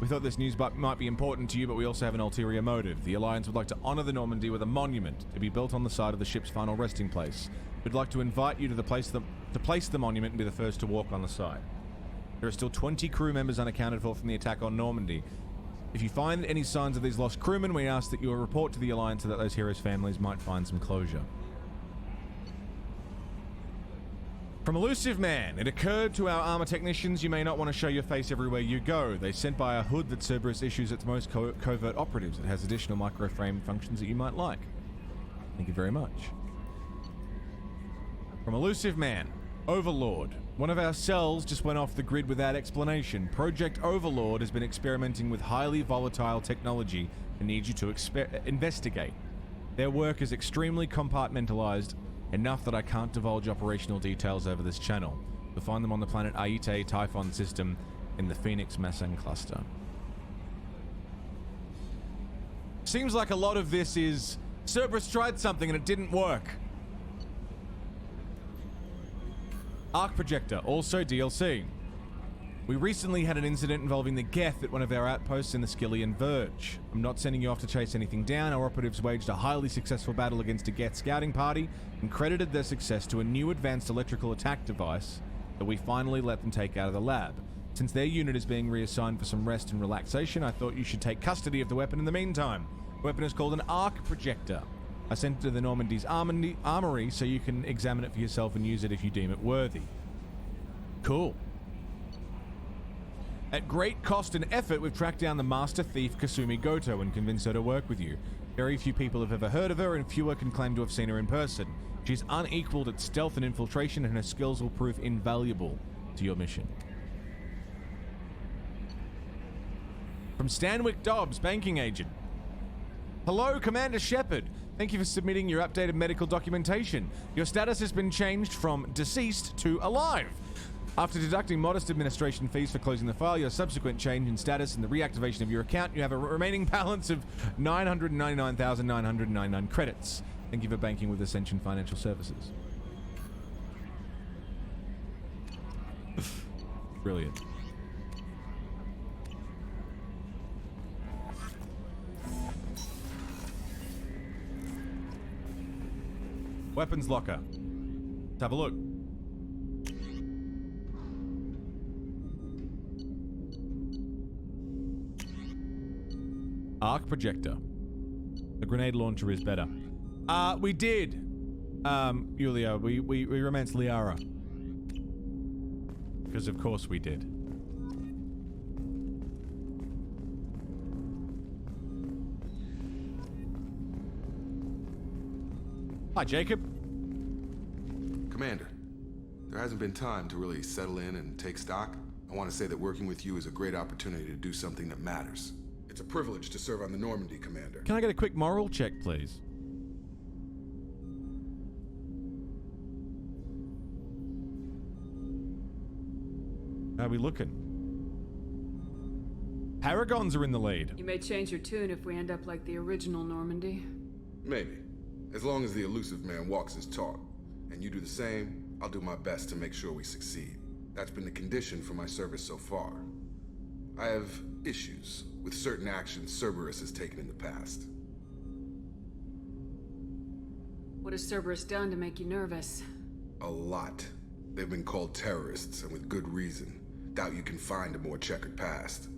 We thought this news might be important to you, but we also have an ulterior motive. The Alliance would like to honor the Normandy with a monument to be built on the side of the ship's final resting place. We'd like to invite you to place the monument and be the first to walk on the side. There are still 20 crew members unaccounted for from the attack on Normandy. If you find any signs of these lost crewmen, we ask that you report to the Alliance so that those heroes' families might find some closure. From Elusive Man, it occurred to our armor technicians you may not want to show your face everywhere you go. They sent by a hood that Cerberus issues its most covert operatives. It has additional microframe functions that you might like. Thank you very much. From Elusive Man. Overlord. One of our cells just went off the grid without explanation. Project Overlord has been experimenting with highly volatile technology and needs you to investigate. Their work is extremely compartmentalized, enough that I can't divulge operational details over this channel. You'll find them on the planet Aite Typhon system in the Phoenix Masan cluster. Seems like a lot of this is Cerberus tried something and it didn't work. Arc Projector, also DLC. We recently had an incident involving the Geth at one of our outposts in the Skillian Verge. I'm not sending you off to chase anything down. Our operatives waged a highly successful battle against a Geth scouting party and credited their success to a new advanced electrical attack device that we finally let them take out of the lab. Since their unit is being reassigned for some rest and relaxation, I thought you should take custody of the weapon in the meantime. The weapon is called an Arc Projector. I sent it to the Normandy's armory so you can examine it for yourself and use it if you deem it worthy. Cool. At great cost and effort, we've tracked down the master thief Kasumi Goto and convinced her to work with you. Very few people have ever heard of her, and fewer can claim to have seen her in person. She's unequaled at stealth and infiltration, and her skills will prove invaluable to your mission. From Stanwyck Dobbs, banking agent. Hello, Commander Shepard. Thank you for submitting your updated medical documentation. Your status has been changed from deceased to alive. After deducting modest administration fees for closing the file, your subsequent change in status and the reactivation of your account, you have a remaining balance of 999,999 credits. Thank you for banking with Ascension Financial Services. Brilliant. Weapons locker. Let's have a look. Arc projector. The grenade launcher is better. We did. Yulia, we romanced Liara. Because of course we did. Hi, Jacob. Commander, there hasn't been time to really settle in and take stock. I want to say that working with you is a great opportunity to do something that matters. It's a privilege to serve on the Normandy, Commander. Can I get a quick moral check, please? How are we looking? Paragons are in the lead. You may change your tune if we end up like the original Normandy. Maybe. As long as the elusive man walks his talk, and you do the same, I'll do my best to make sure we succeed. That's been the condition for my service so far. I have issues with certain actions Cerberus has taken in the past. What has Cerberus done to make you nervous? A lot. They've been called terrorists, and with good reason. Doubt you can find a more checkered past.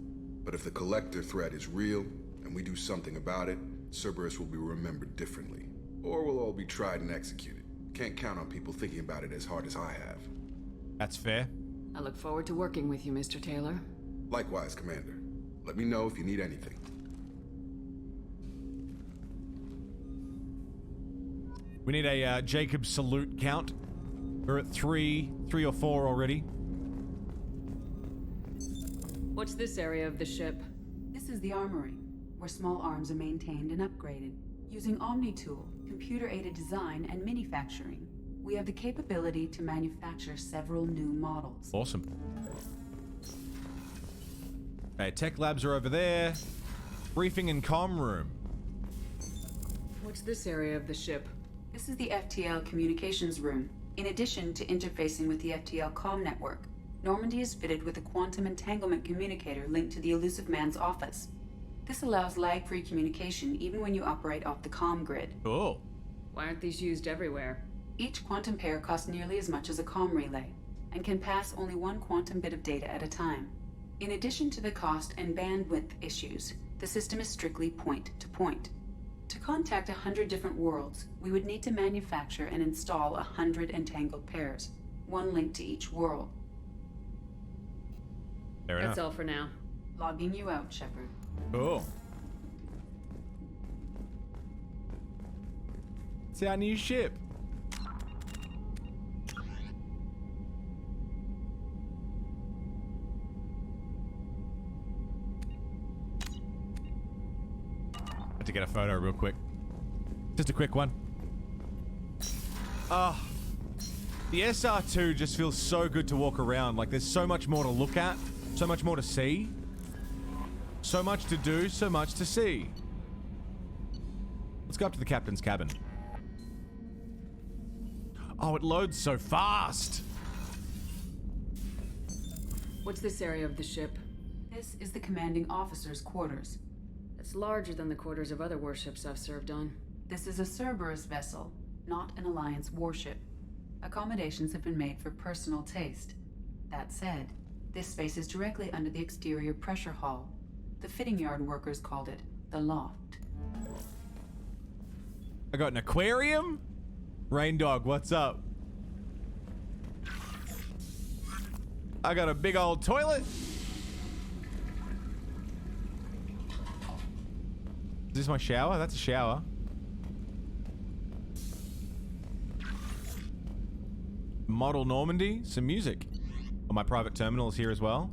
But if the Collector threat is real, and we do something about it, Cerberus will be remembered differently. Or we'll all be tried and executed. Can't count on people thinking about it as hard as I have. That's fair. I look forward to working with you, Mr. Taylor. Likewise, Commander. Let me know if you need anything. We need a Jacob salute count. We're at three or four already. What's this area of the ship? This is the armory, where small arms are maintained and upgraded. Using Omni-Tool, computer-aided design, and manufacturing, we have the capability to manufacture several new models. Awesome. Okay, tech labs are over there. Briefing and comm room. What's this area of the ship? This is the FTL communications room. In addition to interfacing with the FTL comm network, Normandy is fitted with a quantum entanglement communicator linked to the elusive man's office. This allows lag-free communication even when you operate off the comm grid. Cool. Why aren't these used everywhere? Each quantum pair costs nearly as much as a comm relay, and can pass only one quantum bit of data at a time. In addition to the cost and bandwidth issues, the system is strictly point-to-point. To contact 100 different worlds, we would need to manufacture and install 100 entangled pairs, one link to each world. Fair enough. That's all for now. Logging you out, Shepard. Cool. It's our new ship. to get a photo real quick. Just a quick one. The SR2 just feels so good to walk around. Like, there's so much more to look at, so much more to see, so much to do, so much to see. Let's go up to the captain's cabin. Oh, it loads so fast. What's this area of the ship? This is the commanding officer's quarters. It's larger than the quarters of other warships I've served on. This is a Cerberus vessel, not an Alliance warship. Accommodations have been made for personal taste. That said, this space is directly under the exterior pressure hull. The fitting yard workers called it the loft. I got an aquarium? Rain Dog, what's up? I got a big old toilet. Is this my shower? That's a shower. Model Normandy, some music. Oh, my private terminal is here as well.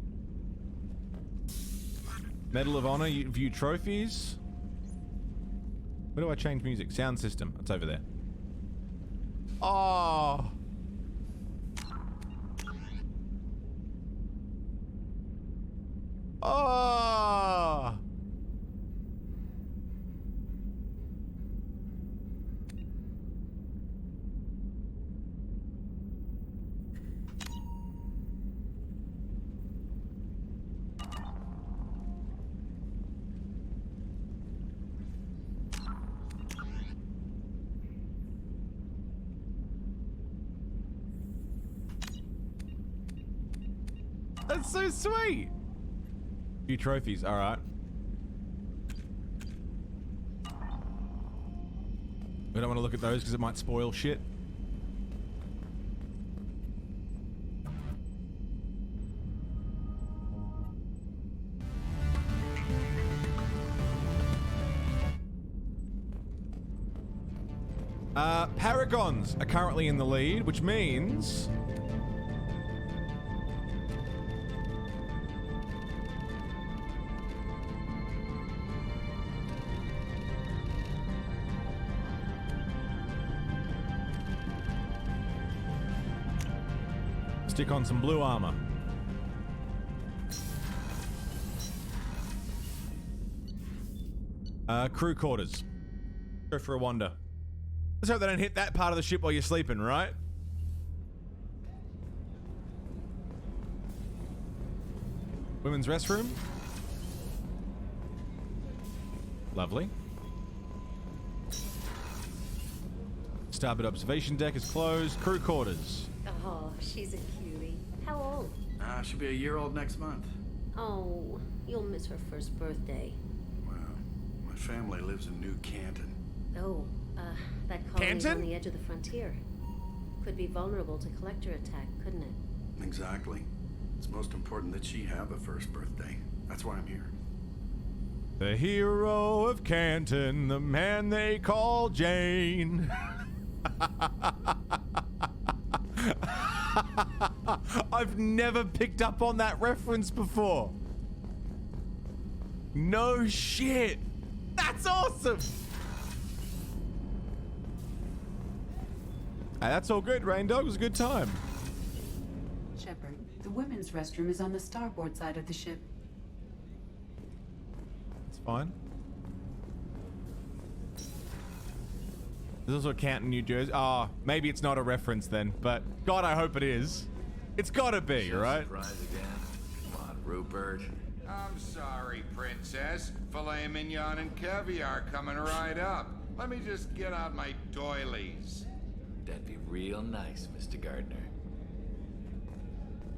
Medal of Honor, view trophies. Where do I change music? Sound system. It's over there. Oh. Oh. That's so sweet. Few trophies, all right. We don't want to look at those because it might spoil shit. Paragons are currently in the lead, which means stick on some blue armor. Crew quarters. Go for a wander. Let's hope they don't hit that part of the ship while you're sleeping, right? Women's restroom. Lovely. Starboard observation deck is closed. Crew quarters. Oh, she's a cutie. How old? She'll be a year old next month. Oh, you'll miss her first birthday. Well, my family lives in New Canton. Oh, that colony's on the edge of the frontier. Could be vulnerable to collector attack, couldn't it? Exactly. It's most important that she have a first birthday. That's why I'm here. The hero of Canton, the man they call Jane. I've never picked up on that reference before. No shit. That's awesome. Hey, that's all good, Rain Dog. It was a good time. Shepard, the women's restroom is on the starboard side of the ship. It's fine. There's also Canton, New Jersey. Oh, maybe it's not a reference then, but God, I hope it is. It's gotta be, right? Surprise again. Come on, Rupert. I'm sorry, Princess. Filet mignon and caviar coming right up. Let me just get out my doilies. That'd be real nice, Mr. Gardner.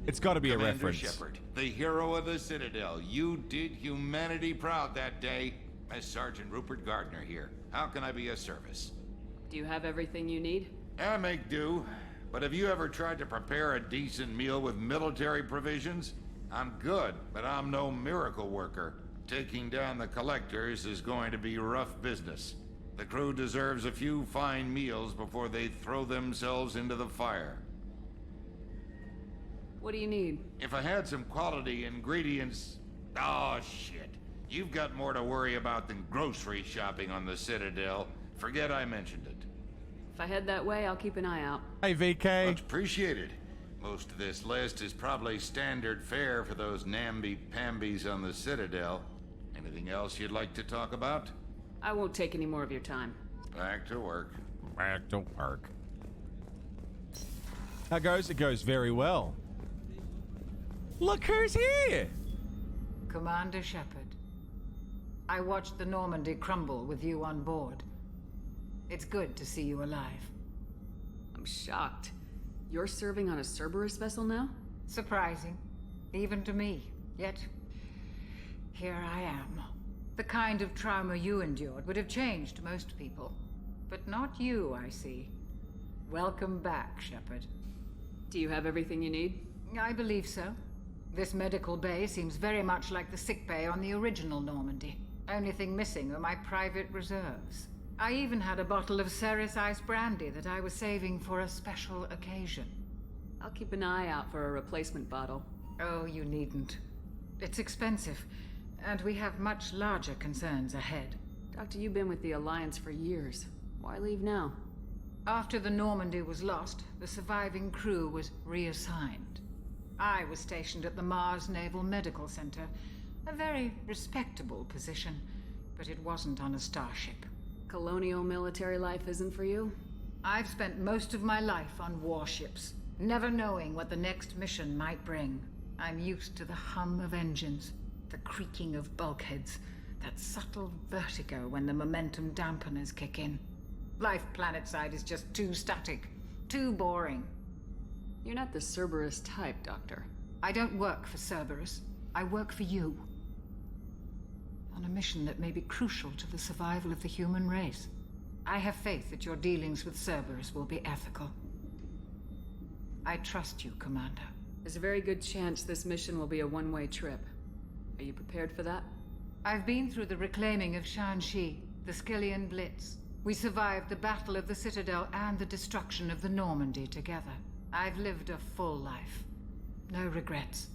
It's gotta be Commander a reference. Shepard, the hero of the Citadel. You did humanity proud that day. As Sergeant Rupert Gardner here. How can I be of service? Do you have everything you need? I make do. But have you ever tried to prepare a decent meal with military provisions? I'm good, but I'm no miracle worker. Taking down the collectors is going to be rough business. The crew deserves a few fine meals before they throw themselves into the fire. What do you need? If I had some quality ingredients... Oh, shit. You've got more to worry about than grocery shopping on the Citadel. Forget I mentioned it. If I head that way, I'll keep an eye out. Hey, VK. Much appreciated. Most of this list is probably standard fare for those namby-pambies on the Citadel. Anything else you'd like to talk about? I won't take any more of your time. Back to work. Back to work. How goes? It goes very well. Look who's here! Commander Shepard. I watched the Normandy crumble with you on board. It's good to see you alive. I'm shocked. You're serving on a Cerberus vessel now? Surprising, even to me. Yet, here I am. The kind of trauma you endured would have changed most people. But not you, I see. Welcome back, Shepard. Do you have everything you need? I believe so. This medical bay seems very much like the sick bay on the original Normandy. Only thing missing are my private reserves. I even had a bottle of Ceres Ice brandy that I was saving for a special occasion. I'll keep an eye out for a replacement bottle. Oh, you needn't. It's expensive, and we have much larger concerns ahead. Doctor, you've been with the Alliance for years. Why leave now? After the Normandy was lost, the surviving crew was reassigned. I was stationed at the Mars Naval Medical Center, a very respectable position, but it wasn't on a starship. Colonial military life isn't for you? I've spent most of my life on warships, never knowing what the next mission might bring. I'm used to the hum of engines, the creaking of bulkheads, that subtle vertigo when the momentum dampeners kick in. Life planetside is just too static, too boring. You're not the Cerberus type, Doctor. I don't work for Cerberus. I work for you. On a mission that may be crucial to the survival of the human race. I have faith that your dealings with Cerberus will be ethical. I trust you, Commander. There's a very good chance this mission will be a one-way trip. Are you prepared for that? I've been through the reclaiming of Shanxi, the Skillian Blitz. We survived the Battle of the Citadel and the destruction of the Normandy together. I've lived a full life. No regrets.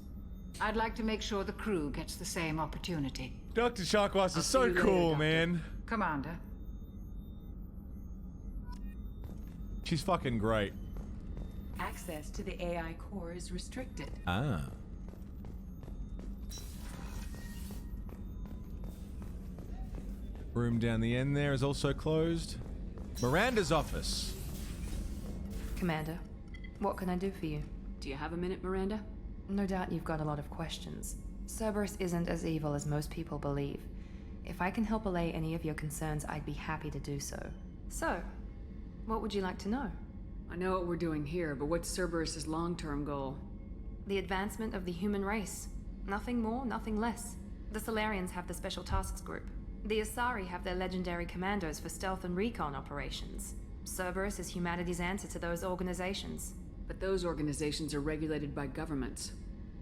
I'd like to make sure the crew gets the same opportunity. Dr. Sharkwas is so cool, man. Commander. She's fucking great. Access to the AI core is restricted. Ah. Room down the end there is also closed. Miranda's office. Commander, what can I do for you? Do you have a minute, Miranda? No doubt you've got a lot of questions. Cerberus isn't as evil as most people believe. If I can help allay any of your concerns, I'd be happy to do so. So, what would you like to know? I know what we're doing here, but what's Cerberus's long-term goal? The advancement of the human race. Nothing more, nothing less. The Solarians have the Special Tasks Group. The Asari have their legendary commandos for stealth and recon operations. Cerberus is humanity's answer to those organizations. But those organizations are regulated by governments.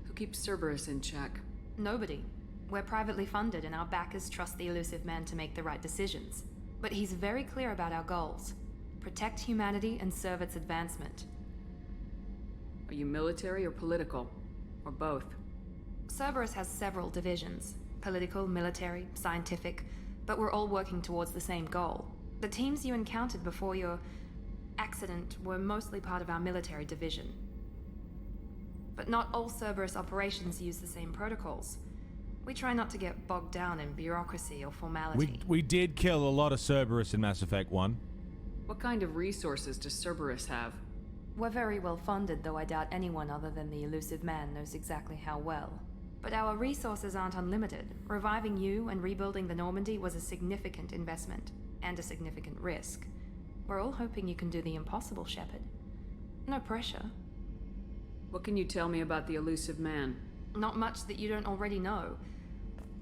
Who keeps Cerberus in check? Nobody. We're privately funded and our backers trust the elusive man to make the right decisions. But he's very clear about our goals. Protect humanity and serve its advancement. Are you military or political? Or both? Cerberus has several divisions. Political, military, scientific, but we're all working towards the same goal. The teams you encountered before your accident were mostly part of our military division. But not all Cerberus operations use the same protocols. We try not to get bogged down in bureaucracy or formality. We did kill a lot of Cerberus in Mass Effect 1. What kind of resources does Cerberus have? We're very well funded, though I doubt anyone other than the elusive man knows exactly how well. But our resources aren't unlimited. Reviving you and rebuilding the Normandy was a significant investment, and a significant risk. We're all hoping you can do the impossible, Shepard. No pressure. What can you tell me about the elusive man? Not much that you don't already know.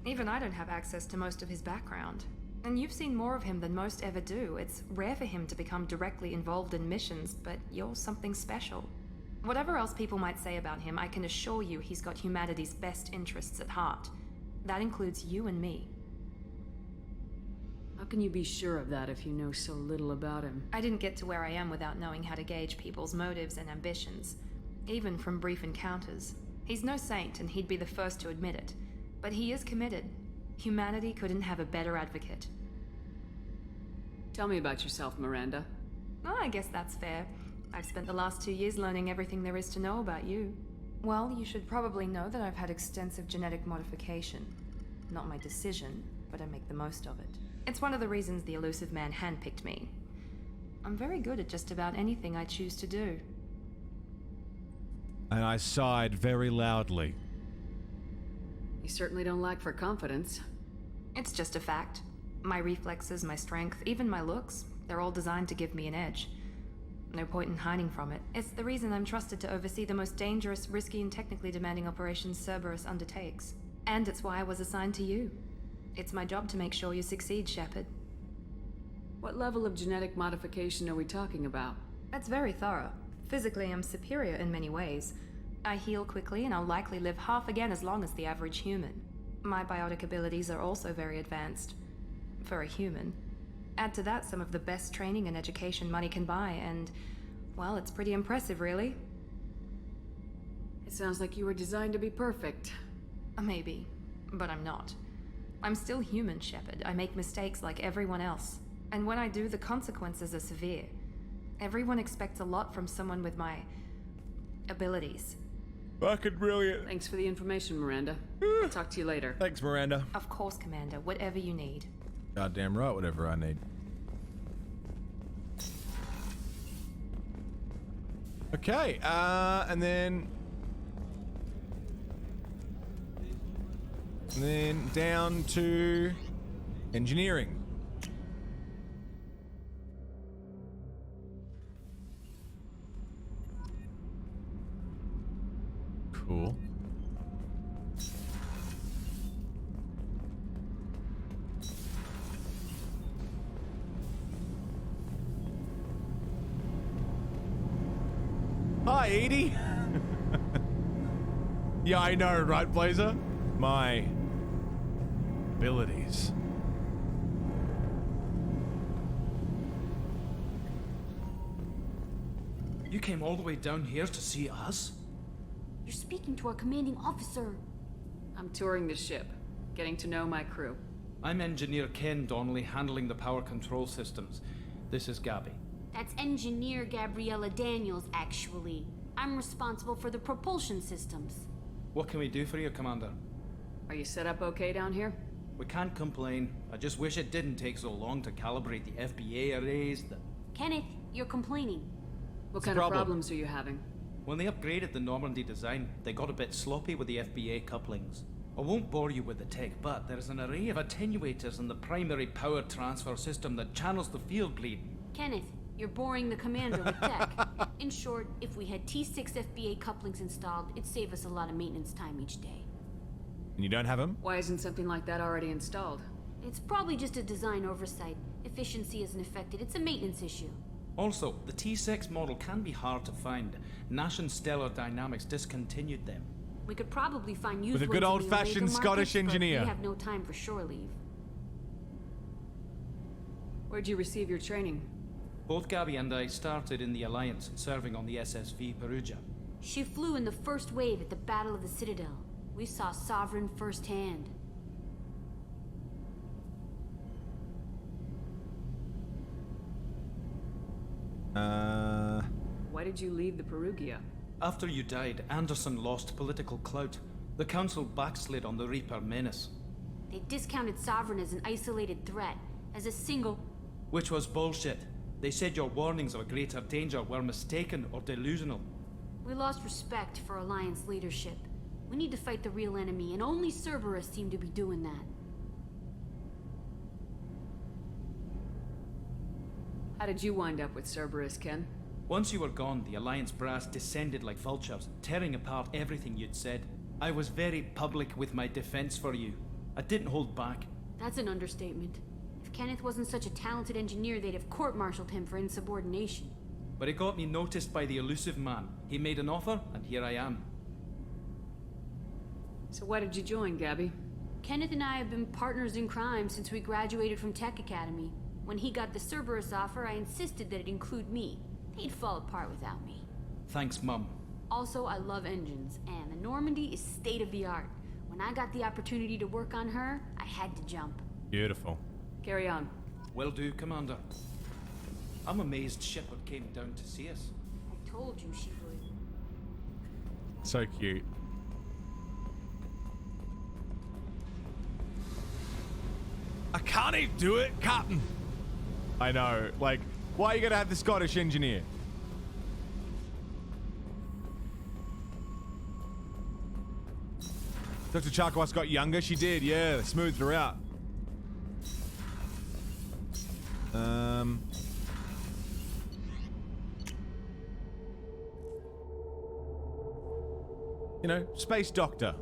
Even I don't have access to most of his background. And you've seen more of him than most ever do. It's rare for him to become directly involved in missions, but you're something special. Whatever else people might say about him, I can assure you he's got humanity's best interests at heart. That includes you and me. How can you be sure of that if you know so little about him? I didn't get to where I am without knowing how to gauge people's motives and ambitions, even from brief encounters. He's no saint, and he'd be the first to admit it. But he is committed. Humanity couldn't have a better advocate. Tell me about yourself, Miranda. Oh, I guess that's fair. I've spent the last 2 years learning everything there is to know about you. Well, you should probably know that I've had extensive genetic modification. Not my decision, but I make the most of it. It's one of the reasons the elusive man handpicked me. I'm very good at just about anything I choose to do. And I sighed very loudly. You certainly don't lack for confidence. It's just a fact. My reflexes, my strength, even my looks, they're all designed to give me an edge. No point in hiding from it. It's the reason I'm trusted to oversee the most dangerous, risky, and technically demanding operations Cerberus undertakes. And it's why I was assigned to you. It's my job to make sure you succeed, Shepard. What level of genetic modification are we talking about? That's very thorough. Physically, I'm superior in many ways. I heal quickly, and I'll likely live half again as long as the average human. My biotic abilities are also very advanced. For a human. Add to that some of the best training and education money can buy, and, well, it's pretty impressive, really. It sounds like you were designed to be perfect. Maybe, but I'm not. I'm still human, Shepard. I make mistakes like everyone else. And when I do, the consequences are severe. Everyone expects a lot from someone with my abilities. Fucking brilliant. Thanks for the information, Miranda. I'll talk to you later. Thanks, Miranda. Of course, Commander. Whatever you need. Goddamn right, whatever I need. Okay, and then down to engineering. Cool. Hi, Edie. Yeah, I know, right, Blazer? My abilities. You came all the way down here to see us? You're speaking to our commanding officer. I'm touring the ship, getting to know my crew. I'm Engineer Ken Donnelly, handling the power control systems. This is Gabby. That's Engineer Gabriella Daniels, actually. I'm responsible for the propulsion systems. What can we do for you, Commander? Are you set up okay down here? We can't complain. I just wish it didn't take so long to calibrate the FBA arrays. Kenneth, you're complaining. What kind of problems are you having? When they upgraded the Normandy design, they got a bit sloppy with the FBA couplings. I won't bore you with the tech, but there's an array of attenuators in the primary power transfer system that channels the field bleed. Kenneth, you're boring the commander with tech. In short, if we had T6 FBA couplings installed, it'd save us a lot of maintenance time each day. And you don't have them? Why isn't something like that already installed? It's probably just a design oversight. Efficiency isn't affected. It's a maintenance issue. Also, the T6 model can be hard to find. Nash and Stellar Dynamics discontinued them. We could probably find used with a ones good in the old-fashioned Omega Scottish markets, but engineer. We have no time for shore leave. Where'd you receive your training? Both Gabby and I started in the Alliance, serving on the SSV Perugia. She flew in the first wave at the Battle of the Citadel. We saw Sovereign firsthand. Why did you leave the Perugia? After you died, Anderson lost political clout. The Council backslid on the Reaper menace. They discounted Sovereign as an isolated threat, as a single... Which was bullshit. They said your warnings of a greater danger were mistaken or delusional. We lost respect for Alliance leadership. We need to fight the real enemy, and only Cerberus seem to be doing that. How did you wind up with Cerberus, Ken? Once you were gone, the Alliance brass descended like vultures, tearing apart everything you'd said. I was very public with my defense for you. I didn't hold back. That's an understatement. If Kenneth wasn't such a talented engineer, they'd have court-martialed him for insubordination. But it got me noticed by the elusive man. He made an offer, and here I am. So why did you join, Gabby? Kenneth and I have been partners in crime since we graduated from Tech Academy. When he got the Cerberus offer, I insisted that it include me. They'd fall apart without me. Thanks, Mum. Also, I love engines, and the Normandy is state-of-the-art. When I got the opportunity to work on her, I had to jump. Beautiful. Carry on. Will do, Commander. I'm amazed Shepard came down to see us. I told you she would. So cute. I can't even do it, Captain. I know. Like, why are you gonna have the Scottish engineer? Dr. Charkwas got younger. She did, yeah. They smoothed her out. You know, Space Doctor.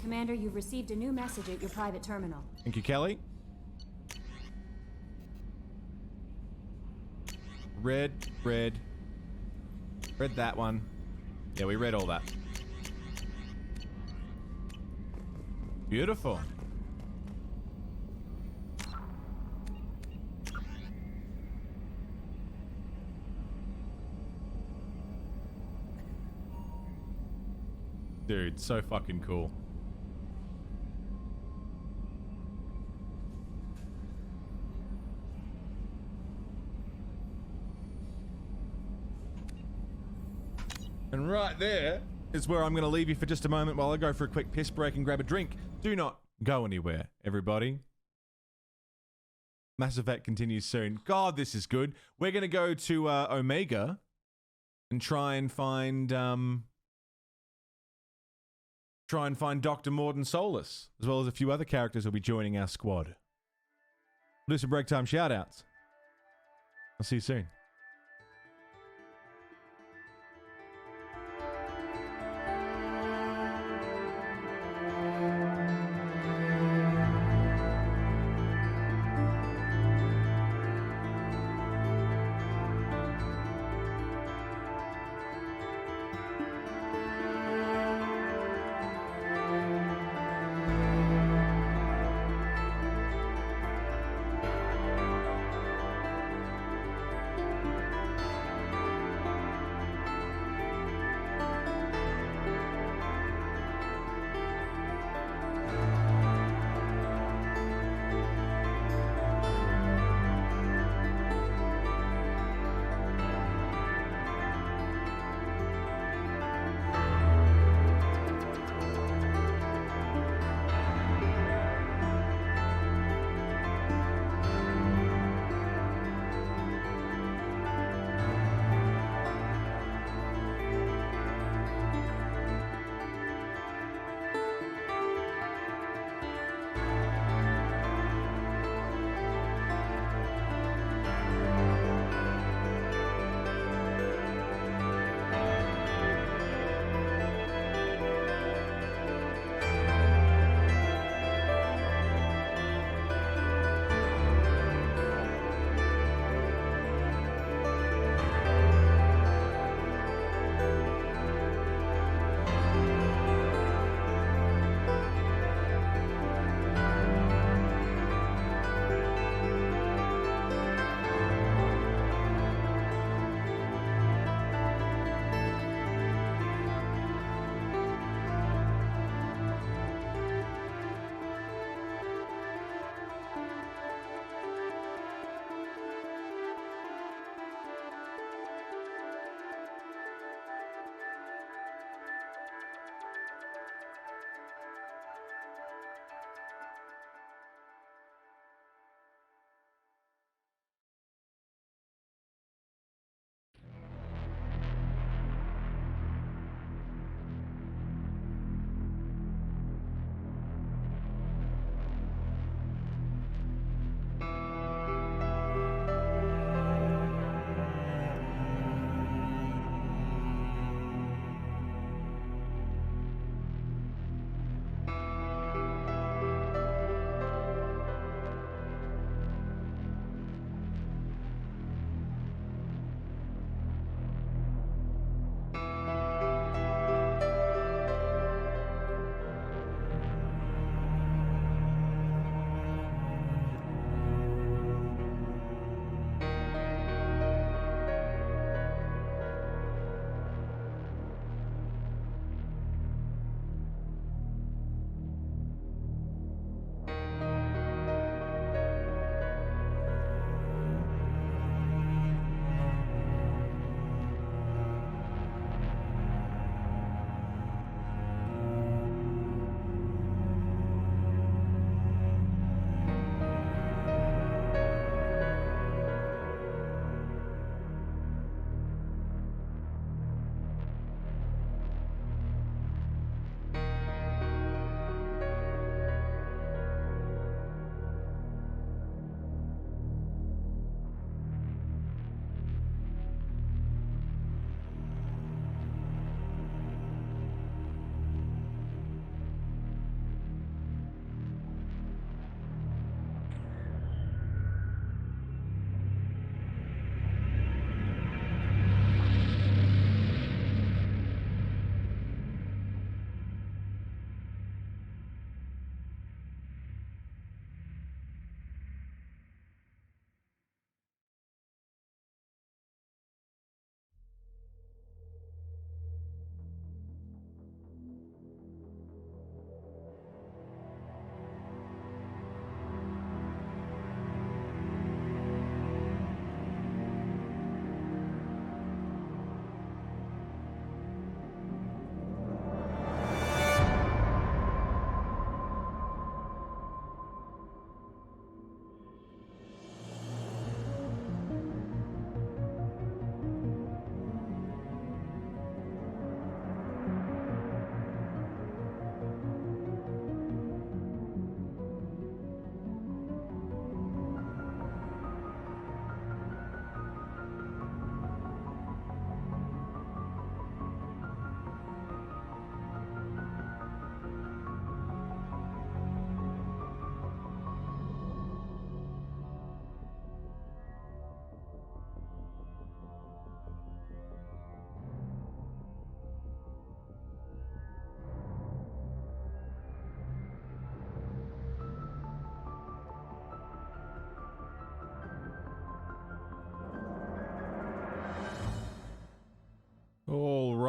Commander, you've received a new message at your private terminal. Thank you, Kelly. Read that one. Yeah, we read all that. Beautiful. Dude, so fucking cool. And right there is where I'm going to leave you for just a moment while I go for a quick piss break and grab a drink. Do not go anywhere, everybody. Mass Effect continues soon. God, this is good. We're going to go to Omega and try and find Dr. Morden Solus, as well as a few other characters who'll be joining our squad. We'll do some break time shout-outs. I'll see you soon.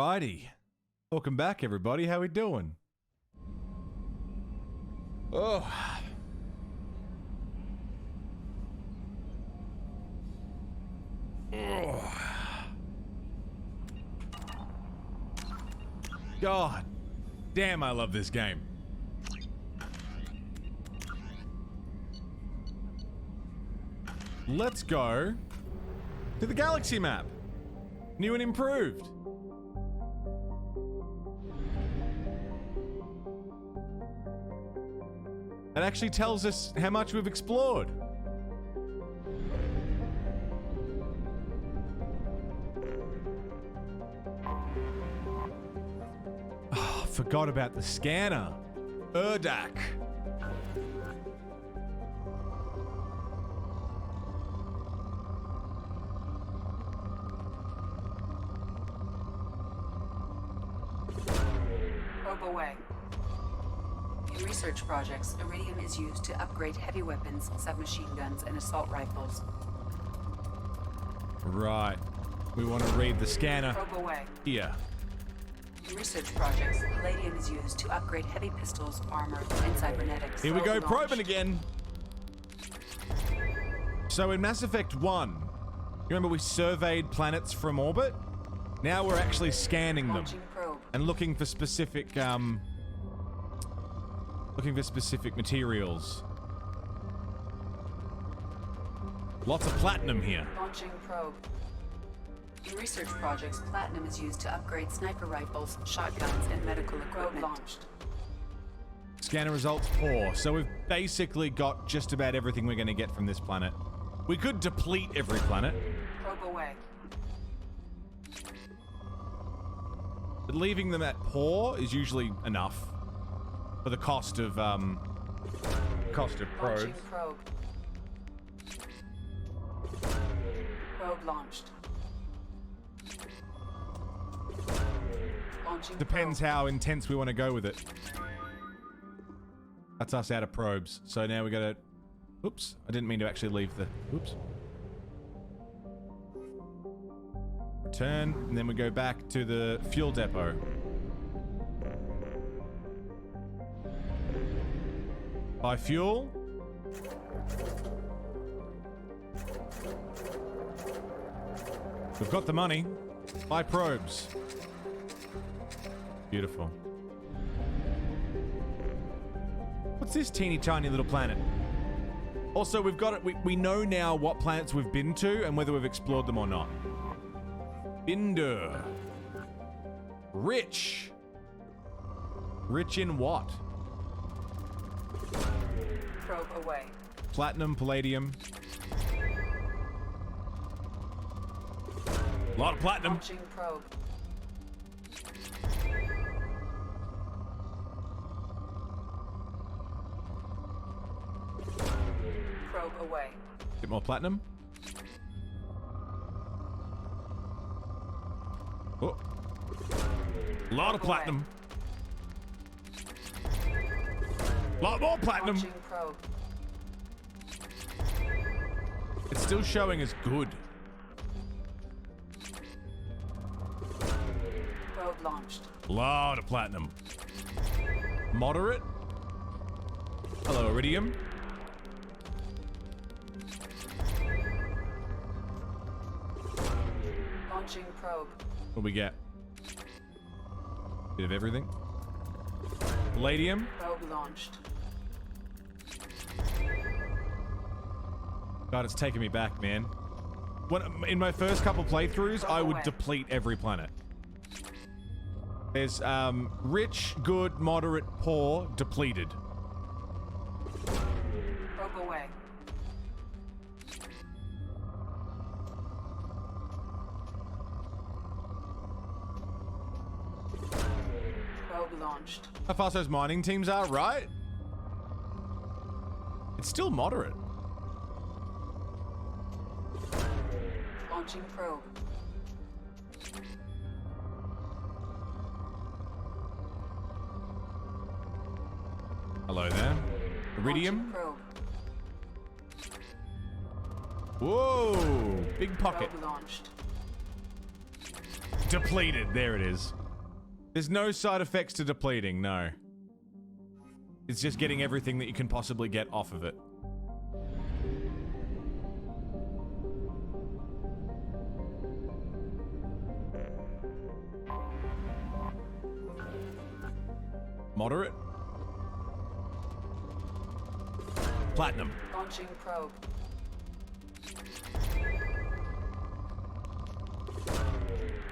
Alrighty. Welcome back, everybody. How we doing? Oh. Oh. God damn, I love this game. Let's go to the galaxy map. New and improved. It actually tells us how much we've explored. Oh, forgot about the scanner. Urdak. Probe away. In research projects, iridium is used to upgrade heavy weapons, submachine guns, and assault rifles. Right. We want to read the scanner. Probe away. Here. In research projects, palladium is used to upgrade heavy pistols, armor, and cybernetics. Here we go, Launch. probing again. So in Mass Effect 1, you remember we surveyed planets from orbit? Now we're actually scanning them and looking for specific materials. Lots of platinum here. Launching probe. In research projects, platinum is used to upgrade sniper rifles, shotguns, and medical equipment. Launched. Scanner results poor, so we've basically got just about everything we're going to get from this planet. We could deplete every planet. Probe away. But leaving them at poor is usually enough for the cost of probes. Launching probe. Probe launched. Launching Depends how intense we want to go with it. That's us out of probes. So now we gotta... Oops, I didn't mean to actually leave the... Oops. Return, and then we go back to the fuel depot. Buy fuel. We've got the money. Buy probes. Beautiful. What's this teeny tiny little planet? Also, we've got it. We know now what planets we've been to and whether we've explored them or not. Binder. Rich. Rich in what? Probe away. Platinum, palladium. A lot of platinum. Launching probe. Probe away. Bit more platinum. Oh. A lot of platinum. A lot more platinum. Launching probe. It's still showing as good. Probe launched. A lot of platinum. Moderate. Hello, iridium. Launching probe. What we get? Bit of everything. Palladium. Probe launched. God, it's taking me back, man. In my first couple playthroughs, I would deplete every planet. There's rich, good, moderate, poor, depleted. Probe away. Probe launched. How fast those mining teams are, right? It's still moderate. Launching probe. Hello there. Iridium. Probe. Whoa! Big pocket. Probe launched. Depleted. There it is. There's no side effects to depleting, no. It's just getting everything that you can possibly get off of it. Moderate. Platinum. Launching probe.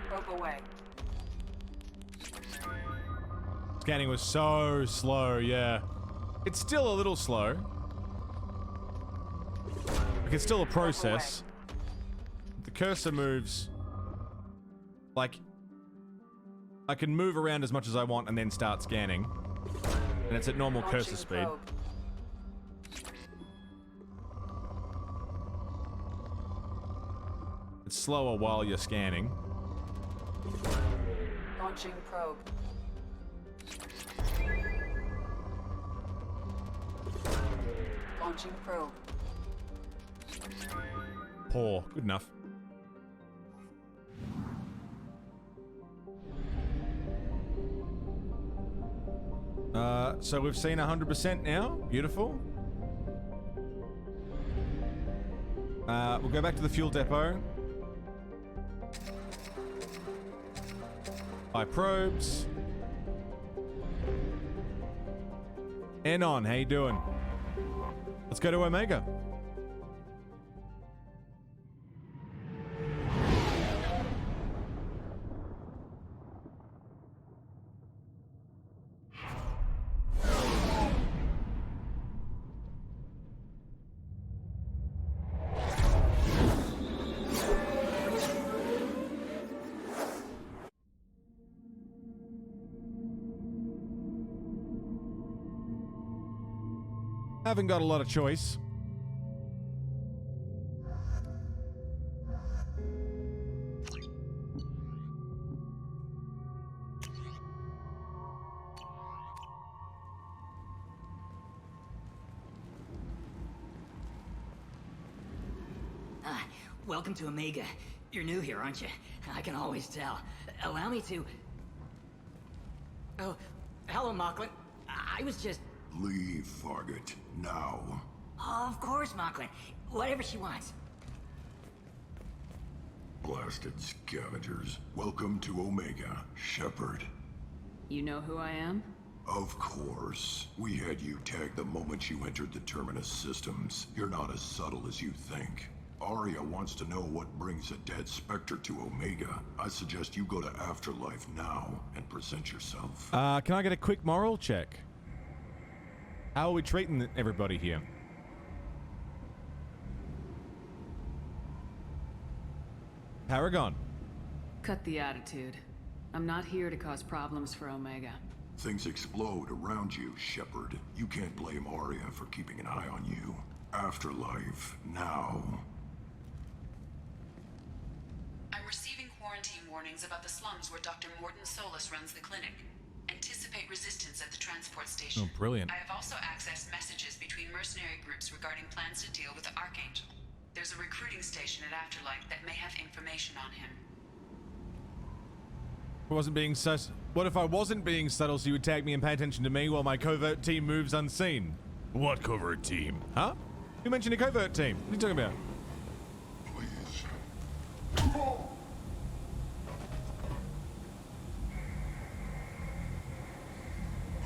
Probe away. Scanning was so slow, yeah. It's still a little slow. Like, it's still a process. The cursor moves... Like... I can move around as much as I want and then start scanning. And it's at normal cursor speed. It's slower while you're scanning. Launching probe. Launching probe. Poor. Good enough. So we've seen 100% now. Beautiful. We'll go back to the fuel depot. Buy probes. Enon, how you doing? Let's go to Omega. Haven't got a lot of choice. Welcome to Omega. You're new here, aren't you? I can always tell. Allow me to... Oh, hello, Mocklin. I was just... Leave, Fargate. Now. Oh, of course, Mocklin. Whatever she wants. Blasted scavengers. Welcome to Omega, Shepard. You know who I am? Of course. We had you tagged the moment you entered the Terminus systems. You're not as subtle as you think. Arya wants to know what brings a dead Spectre to Omega. I suggest you go to Afterlife now and present yourself. Can I get a quick moral check? How are we treating everybody here? Paragon. Cut the attitude. I'm not here to cause problems for Omega. Things explode around you, Shepard. You can't blame Arya for keeping an eye on you. Afterlife, now. I'm receiving quarantine warnings about the slums where Dr. Morton Solus runs the clinic. Anticipate resistance at the transport station. Oh, brilliant. I have also accessed messages between mercenary groups regarding plans to deal with the Archangel. There's a recruiting station at Afterlife that may have information on him. I wasn't being sus. What if I wasn't being subtle so you would tag me and pay attention to me while my covert team moves unseen? What covert team? Huh? You mentioned a covert team. What are you talking about?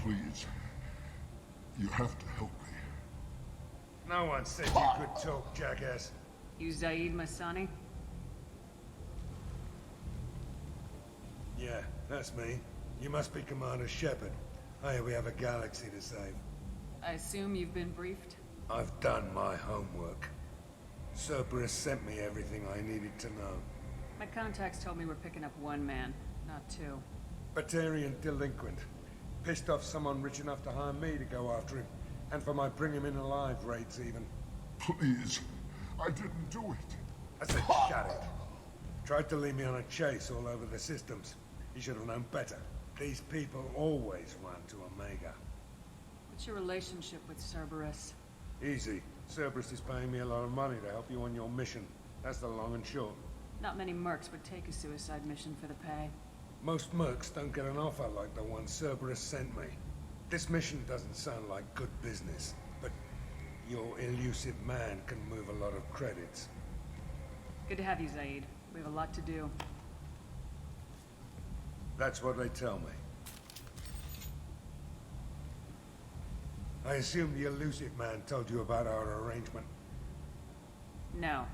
Please. You have to help me. No one said you could talk, jackass. You Zaid Masani? Yeah, that's me. You must be Commander Shepard. Hey, we have a galaxy to save. I assume you've been briefed? I've done my homework. Cerberus sent me everything I needed to know. My contacts told me we're picking up one man, not two. Batarian delinquent. Pissed off someone rich enough to hire me to go after him. And for my bring him in alive rates even. Please. I didn't do it. I said shut it. Tried to lead me on a chase all over the systems. You should have known better. These people always run to Omega. What's your relationship with Cerberus? Easy. Cerberus is paying me a lot of money to help you on your mission. That's the long and short. Not many mercs would take a suicide mission for the pay. Most mercs don't get an offer like the one Cerberus sent me. This mission doesn't sound like good business, but your elusive man can move a lot of credits. Good to have you, Zaid. We have a lot to do. That's what they tell me. I assume the elusive man told you about our arrangement. No.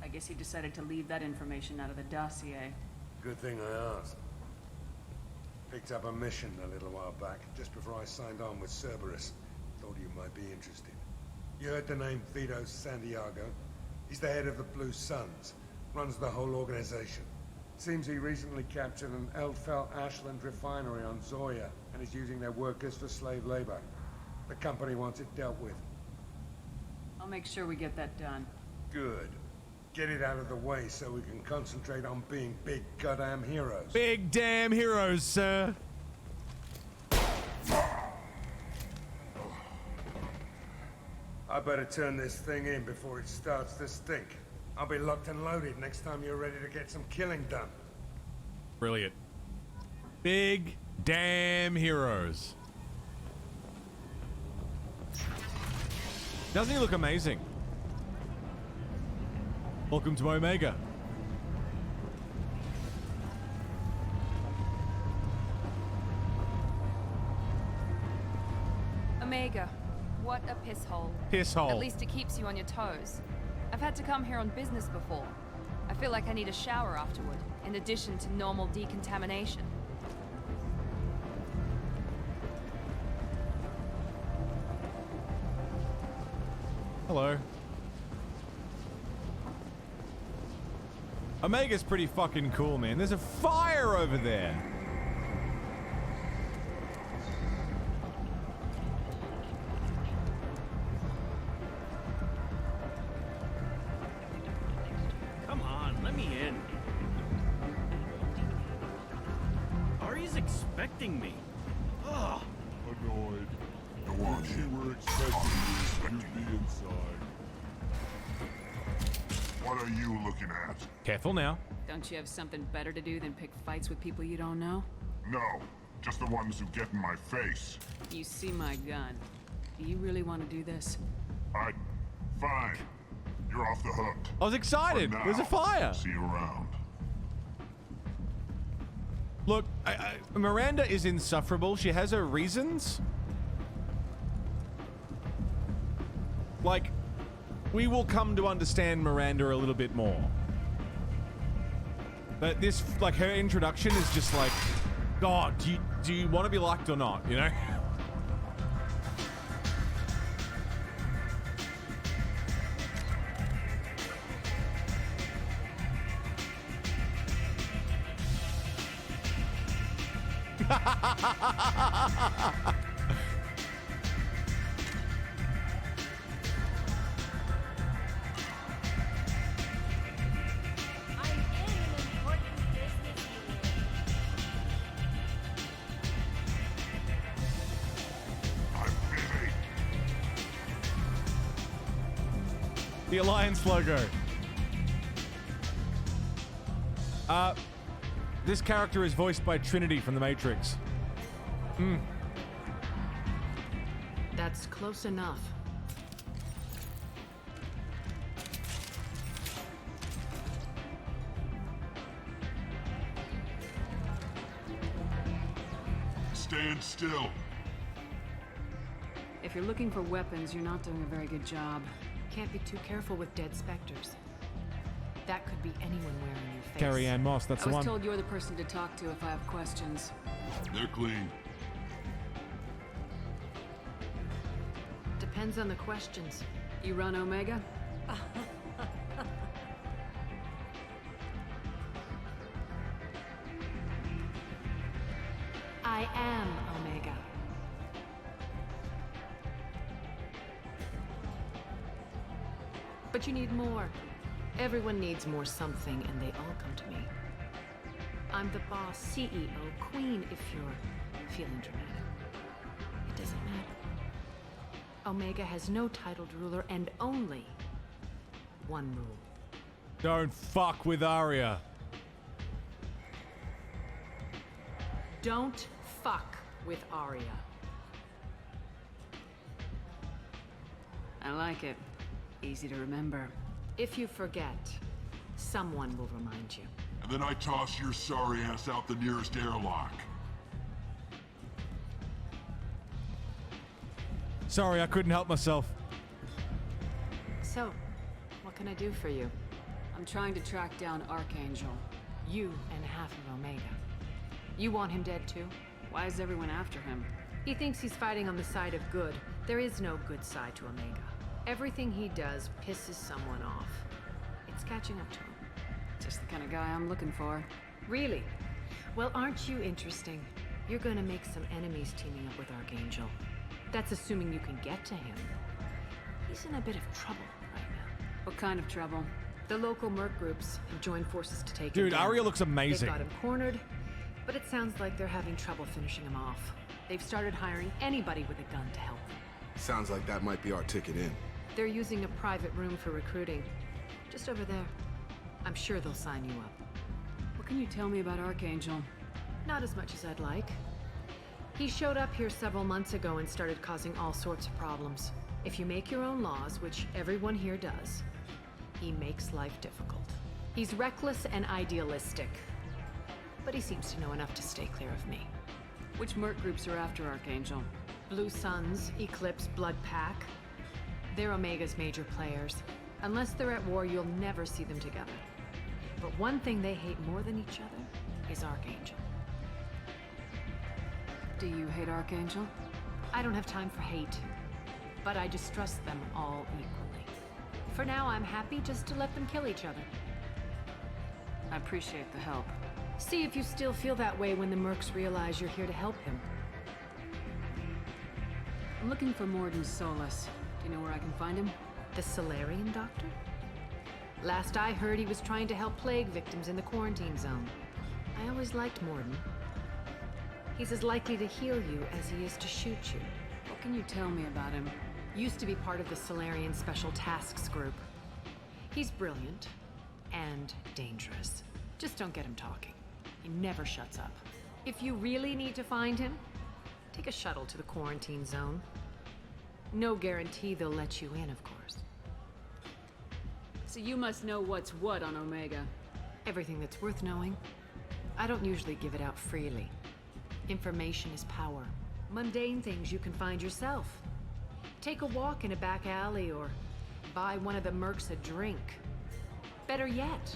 I guess he decided to leave that information out of the dossier. Good thing I asked. Picked up a mission a little while back, just before I signed on with Cerberus. Thought you might be interested. You heard the name Vito Santiago? He's the head of the Blue Suns. Runs the whole organization. Seems he recently captured an Eldfell Ashland refinery on Zoya, and is using their workers for slave labor. The company wants it dealt with. I'll make sure we get that done. Good. Get it out of the way so we can concentrate on being big goddamn heroes. Big damn heroes, sir. I better turn this thing in before it starts to stink. I'll be locked and loaded next time you're ready to get some killing done. Brilliant. Big damn heroes. Doesn't he look amazing? Welcome to Omega. Omega, what a piss hole. Piss hole. At least it keeps you on your toes. I've had to come here on business before. I feel like I need a shower afterward, in addition to normal decontamination. Hello. Omega's pretty fucking cool, man. There's a fire over there. Come on, let me in. Ari's expecting me. Ugh. Annoyed. Go on. She were expecting you to be inside. What are you looking at? Careful now. Don't you have something better to do than pick fights with people you don't know? No, just the ones who get in my face. You see my gun. Do you really want to do this? Fine. You're off the hook. I was excited. There's a fire. See you around. Look, Miranda is insufferable. She has her reasons. Like, we will come to understand Miranda a little bit more. But this, like, her introduction is just like, God, do you want to be liked or not, you know? The Alliance logo. This character is voiced by Trinity from The Matrix. That's close enough. Stand still. If you're looking for weapons, you're not doing a very good job. Can't be too careful with dead specters. That could be anyone wearing your face. Carrie Ann Moss, that's the one. I was told you're the person to talk to if I have questions. They're clean. Depends on the questions. You run Omega? I am Omega. But you need more. Everyone needs more something, and they all come to me. I'm the boss, CEO, queen, if you're feeling dramatic. It doesn't matter. Omega has no titled ruler and only one rule. Don't fuck with Arya. Don't fuck with Arya. I like it. Easy to remember. If you forget, someone will remind you. And then I toss your sorry ass out the nearest airlock. Sorry, I couldn't help myself. So, what can I do for you? I'm trying to track down Archangel. You and half of Omega. You want him dead too? Why is everyone after him? He thinks he's fighting on the side of good. There is no good side to Omega. Everything he does pisses someone off. It's catching up to him. Just the kind of guy I'm looking for. Really? Well, aren't you interesting? You're gonna make some enemies teaming up with Archangel. That's assuming you can get to him. He's in a bit of trouble right now. What kind of trouble? The local merc groups have joined forces to take him Dude, down. Arya looks amazing. They've got him cornered, but it sounds like they're having trouble finishing him off. They've started hiring anybody with a gun to help them. Sounds like that might be our ticket in. They're using a private room for recruiting. Just over there. I'm sure they'll sign you up. What can you tell me about Archangel? Not as much as I'd like. He showed up here several months ago and started causing all sorts of problems. If you make your own laws, which everyone here does, he makes life difficult. He's reckless and idealistic. But he seems to know enough to stay clear of me. Which merc groups are after Archangel? Blue Suns, Eclipse, Blood Pack. They're Omega's major players. Unless they're at war, you'll never see them together. But one thing they hate more than each other is Archangel. Do you hate Archangel? I don't have time for hate, but I distrust them all equally. For now, I'm happy just to let them kill each other. I appreciate the help. See if you still feel that way when the mercs realize you're here to help him. I'm looking for Morden Solus. Do you know where I can find him? The Solarian doctor? Last I heard, he was trying to help plague victims in the quarantine zone. I always liked Morden. He's as likely to heal you as he is to shoot you. What can you tell me about him? Used to be part of the Solarian Special Tasks Group. He's brilliant and dangerous. Just don't get him talking. He never shuts up. If you really need to find him, take a shuttle to the quarantine zone. No guarantee they'll let you in, of course. So you must know what's what on Omega. Everything that's worth knowing. I don't usually give it out freely. Information is power. Mundane things you can find yourself. Take a walk in a back alley or buy one of the mercs a drink. Better yet,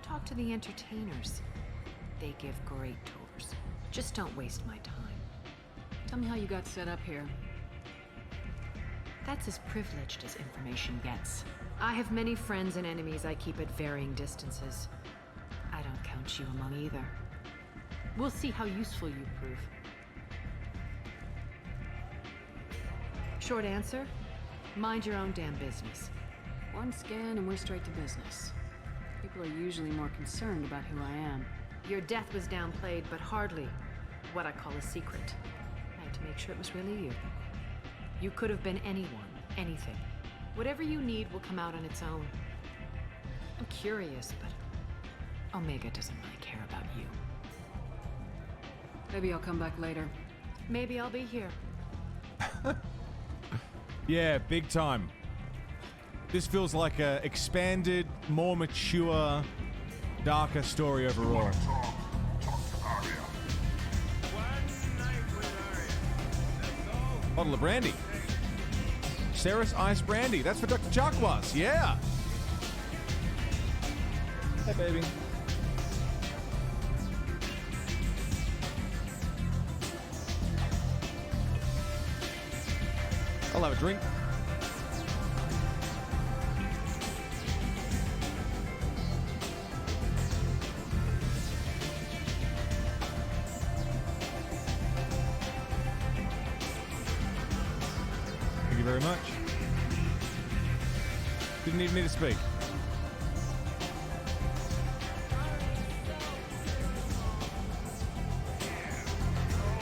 talk to the entertainers. They give great tours. Just don't waste my time. Tell me how you got set up here. That's as privileged as information gets. I have many friends and enemies I keep at varying distances. I don't count you among either. We'll see how useful you prove. Short answer, mind your own damn business. One scan and we're straight to business. People are usually more concerned about who I am. Your death was downplayed, but hardly what I call a secret. I had to make sure it was really you. You could have been anyone, anything. Whatever you need will come out on its own. I'm curious, but Omega doesn't really care about you. Maybe I'll come back later. Maybe I'll be here. Yeah, big time. This feels like a expanded, more mature, darker story overall. Bottle of brandy. Ceres Ice Brandy. That's for Dr. Chakwas. Yeah. Hey, baby. I'll have a drink. Thank you very much. Didn't need me to speak.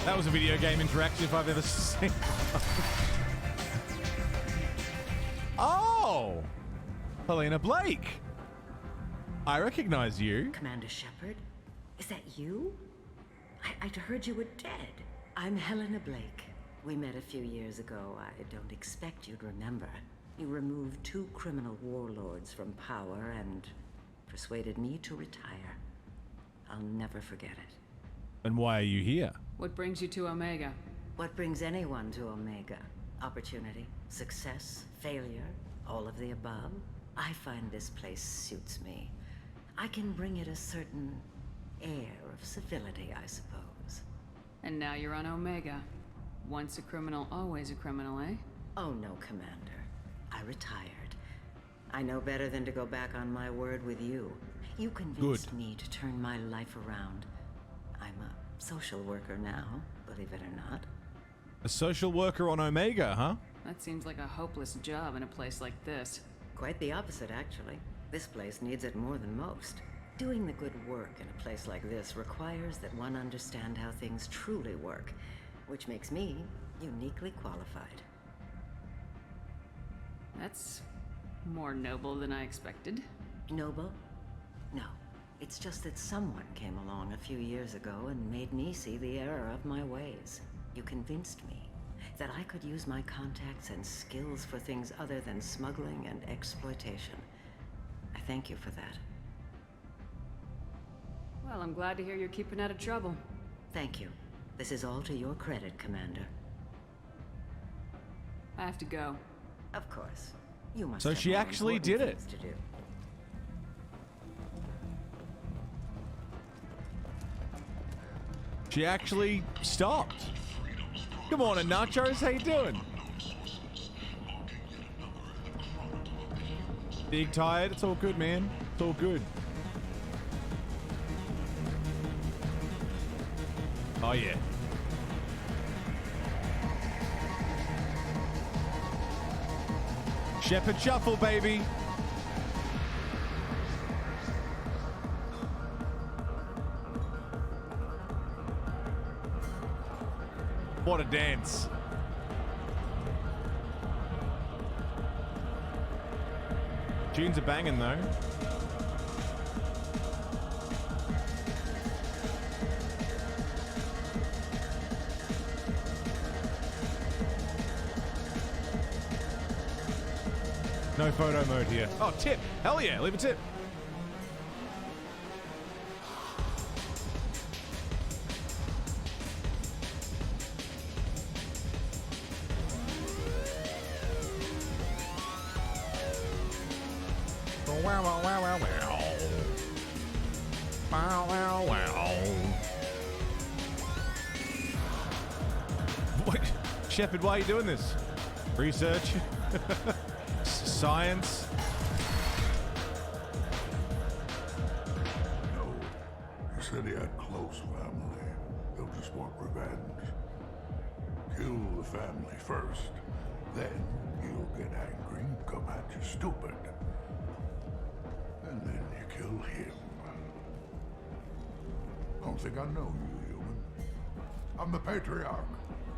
That was a video game interaction if I've ever seen one. Oh! Helena Blake! I recognize you. Commander Shepard? Is that you? I'd heard you were dead. I'm Helena Blake. We met a few years ago. I don't expect you'd remember. You removed 2 criminal warlords from power and persuaded me to retire. I'll never forget it. And why are you here? What brings you to Omega? What brings anyone to Omega? Opportunity, success, failure, all of the above? I find this place suits me. I can bring it a certain air of civility, I suppose. And now you're on Omega. Once a criminal, always a criminal, eh? Oh no, Commander. I retired. I know better than to go back on my word with you. You convinced me to turn my life around. I'm a social worker now, believe it or not. A social worker on Omega, huh? That seems like a hopeless job in a place like this. Quite the opposite, actually. This place needs it more than most. Doing the good work in a place like this requires that one understand how things truly work, which makes me uniquely qualified. That's more noble than I expected. Noble? No. It's just that someone came along a few years ago and made me see the error of my ways. You convinced me that I could use my contacts and skills for things other than smuggling and exploitation. I thank you for that. Well, I'm glad to hear you're keeping out of trouble. Thank you. This is all to your credit, Commander. I have to go. Of course. You must So have she more actually important did it. things to do. She actually stopped. Good morning, Nachos. How you doing? Big tired. It's all good, man. It's all good. Oh, yeah. Shepard Shuffle, baby. What a dance. Tunes are banging, though. No photo mode here. Oh, tip. Hell yeah, leave a tip. Wow, wow, wow, wow, wow. Wow, wow, wow. What? Shepard, why are you doing this? Research? Science? No. You said he had close family. They'll just want revenge. Kill the family first. Then he'll get angry and come at you stupid. And then you kill him. Don't think I know you, human. I'm the Patriarch.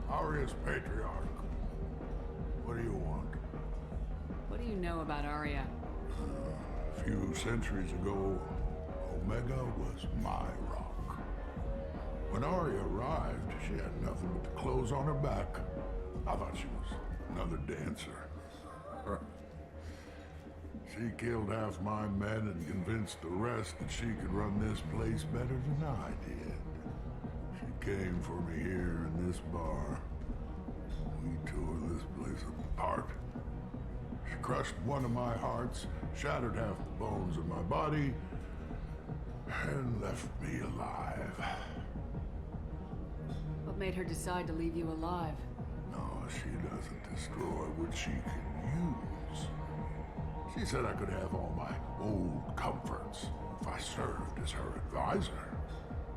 Aria's Patriarch. What do you want? What do you know about Aria? A few centuries ago, Omega was my rock. When Aria arrived, she had nothing but the clothes on her back. I thought she was another dancer. She killed half my men and convinced the rest that she could run this place better than I did. She came for me here in this bar. We tore this place apart. She crushed one of my hearts, shattered half the bones in my body, and left me alive. What made her decide to leave you alive? No, she doesn't destroy what she can use. She said I could have all my old comforts if I served as her advisor.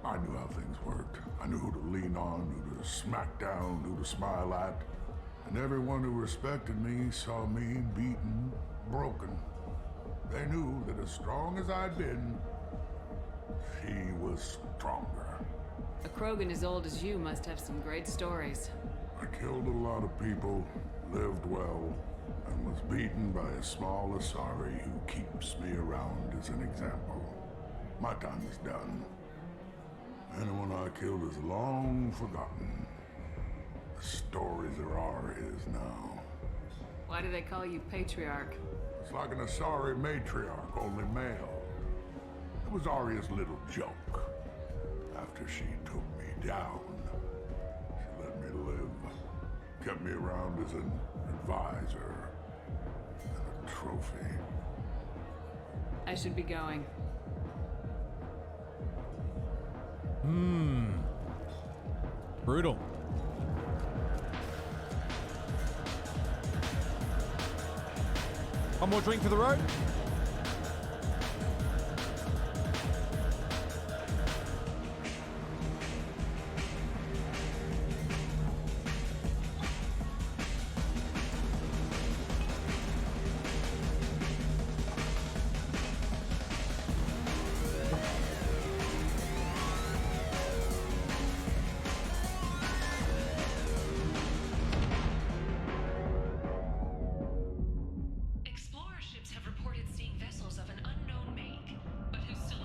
I knew how things worked. I knew who to lean on, who to smack down, who to smile at. And everyone who respected me saw me beaten, broken. They knew that as strong as I'd been, she was stronger. A Krogan as old as you must have some great stories. I killed a lot of people, lived well, and was beaten by a small Asari who keeps me around as an example. My time is done. Anyone I killed is long forgotten. The stories are our is now. Why do they call you Patriarch? It's like an Asari matriarch, only male. It was Arya's little joke. After she took me down, she let me live. Kept me around as an advisor and a trophy. I should be going. Brutal. One more drink for the road.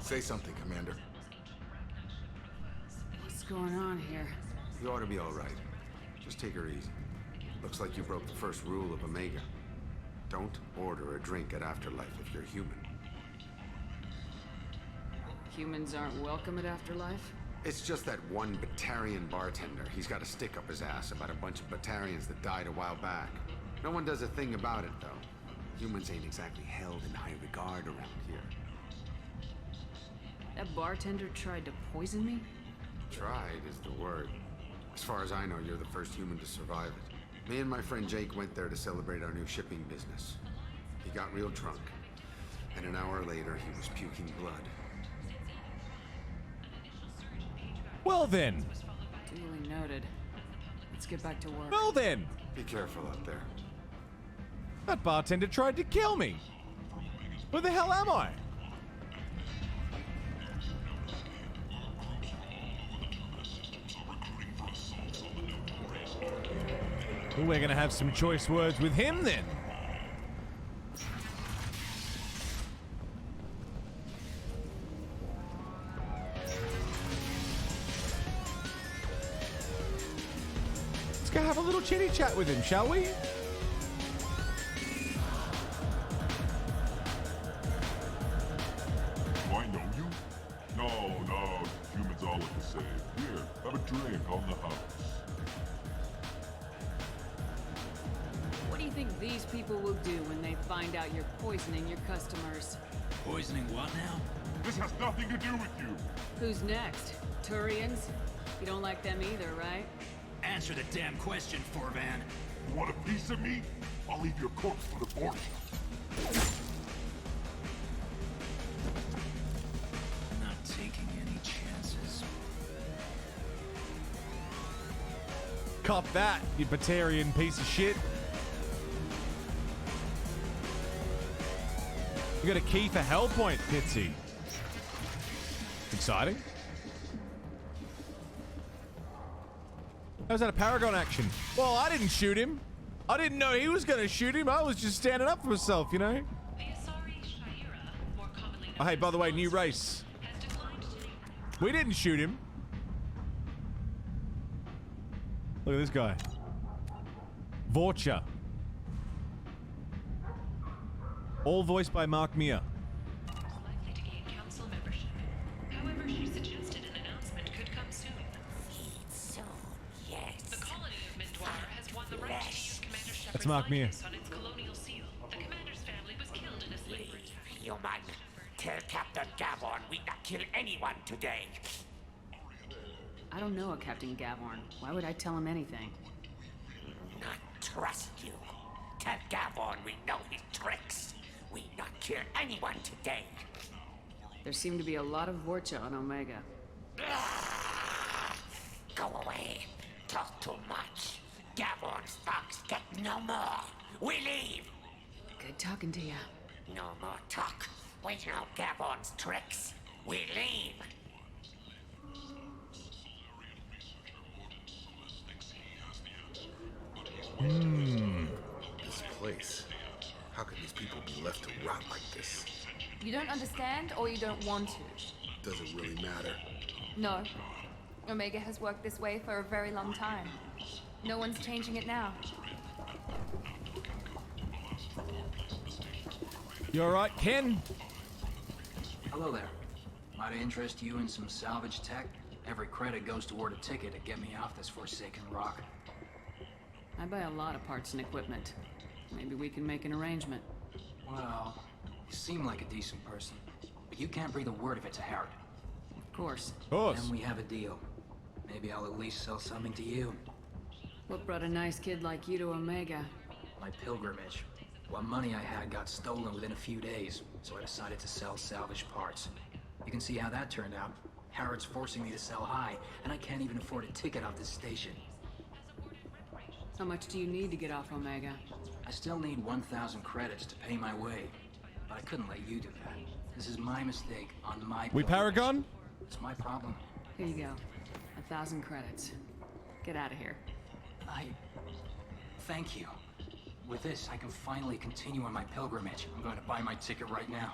Say something, Commander. What's going on here? You ought to be all right. Just take her easy. Looks like you broke the first rule of Omega. Don't order a drink at Afterlife if you're human. Humans aren't welcome at Afterlife? It's just that one Batarian bartender. He's got a stick up his ass about a bunch of Batarians that died a while back. No one does a thing about it, though. Humans ain't exactly held in high regard around here. That bartender tried to poison me? Tried is the word. As far as I know, you're the first human to survive it. Me and my friend Jake went there to celebrate our new shipping business. He got real drunk, and an hour later he was puking blood. Well then. Duly noted. Let's get back to work. Well then. Be careful out there. That bartender tried to kill me. Where the hell am I? Well, we're gonna have some choice words with him then. Let's go have a little chitty chat with him, shall we? Do I know you? No, humans all look the same. Here, have a drink on the house. What do you think these people will do when they find out you're poisoning your customers? Poisoning what now? This has nothing to do with you. Who's next? Turians? You don't like them either, right? Answer the damn question, Forvan. You want a piece of me? I'll leave your corpse for the board shop. Not taking any chances. Cop that, you Batarian piece of shit. You got a key for Hellpoint, Pitsy. Exciting. How's that a Paragon action? Well, I didn't shoot him. I didn't know he was gonna shoot him. I was just standing up for myself, you know? Oh, hey, by the way, new race. We didn't shoot him. Look at this guy. Vorcha. All voiced by Mark Meir. Likely to gain council membership. However, she suggested an announcement could come soon. Soon, yes. The colony of Mendwar has won the right to use Commander Shepard's That's Mark Meir. likeness on its colonial seal. The commander's family was killed in a slaver attack. Human, tell Captain Gavon we not kill anyone today. I don't know a Captain Gavorn. Why would I tell him anything? Not trust you. Tell Gavon we know his tricks. We not kill anyone today. There seem to be a lot of Vorcha on Omega. Go away. Talk too much. Gavon's thugs get no more. We leave. Good talking to you. No more talk. We know Gavon's tricks. We leave. This place. How could these people be left to rot like this? You don't understand, or you don't want to? Doesn't really matter. No. Omega has worked this way for a very long time. No one's changing it now. You alright, Ken? Hello there. Might I interest you in some salvage tech? Every credit goes toward a ticket to get me off this forsaken rock. I buy a lot of parts and equipment. Maybe we can make an arrangement. Well, you seem like a decent person, but you can't breathe a word of it to Harrod. Of course. Then we have a deal. Maybe I'll at least sell something to you. What brought a nice kid like you to Omega? My pilgrimage. What money I had got stolen within a few days, so I decided to sell salvaged parts. You can see how that turned out. Harrod's forcing me to sell high, and I can't even afford a ticket off this station. How much do you need to get off Omega? I still need 1,000 credits to pay my way, but I couldn't let you do that. This is my mistake on my We pilgrimage. Paragon? It's my problem. Here you go. 1,000 credits. Get out of here. Thank you. With this, I can finally continue on my pilgrimage. I'm going to buy my ticket right now.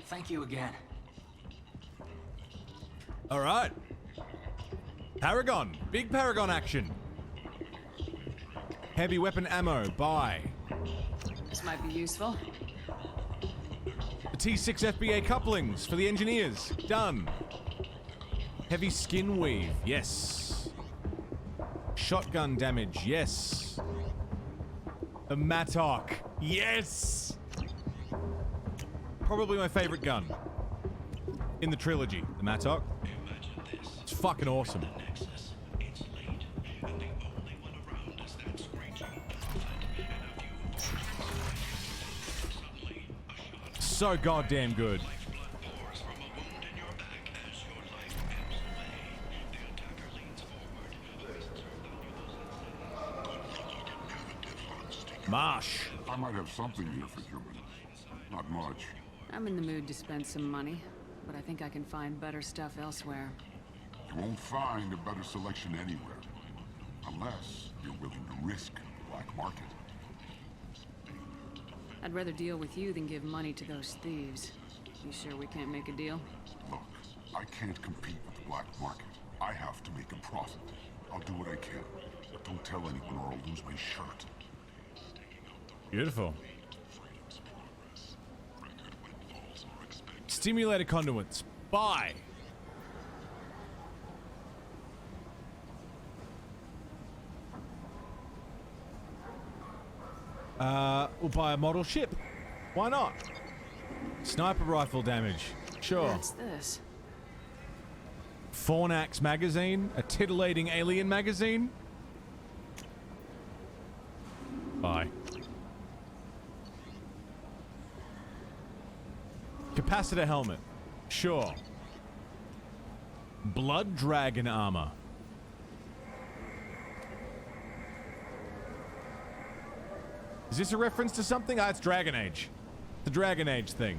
Thank you again. Alright. Paragon. Big Paragon action. Heavy weapon ammo. Buy. This might be useful. The T6 FBA couplings for the engineers. Done. Heavy skin weave. Yes. Shotgun damage. Yes. A Mattock. Yes. Probably my favorite gun in the trilogy. The Mattock. It's fucking awesome. So goddamn good. Marsh. I might have something here for human. Not much. I'm in the mood to spend some money, but I think I can find better stuff elsewhere. You won't find a better selection anywhere. Unless you're willing to risk the black market. I'd rather deal with you than give money to those thieves. You sure we can't make a deal? Look, I can't compete with the black market. I have to make a profit. I'll do what I can. But don't tell anyone or I'll lose my shirt. Beautiful. Stimulator conduits. Buy. We'll buy a model ship. Why not? Sniper rifle damage. Sure. What's this? Fornax magazine. A titillating alien magazine. Buy. Capacitor helmet. Sure. Blood dragon armor. Is this a reference to something? Ah, it's Dragon Age. The Dragon Age thing.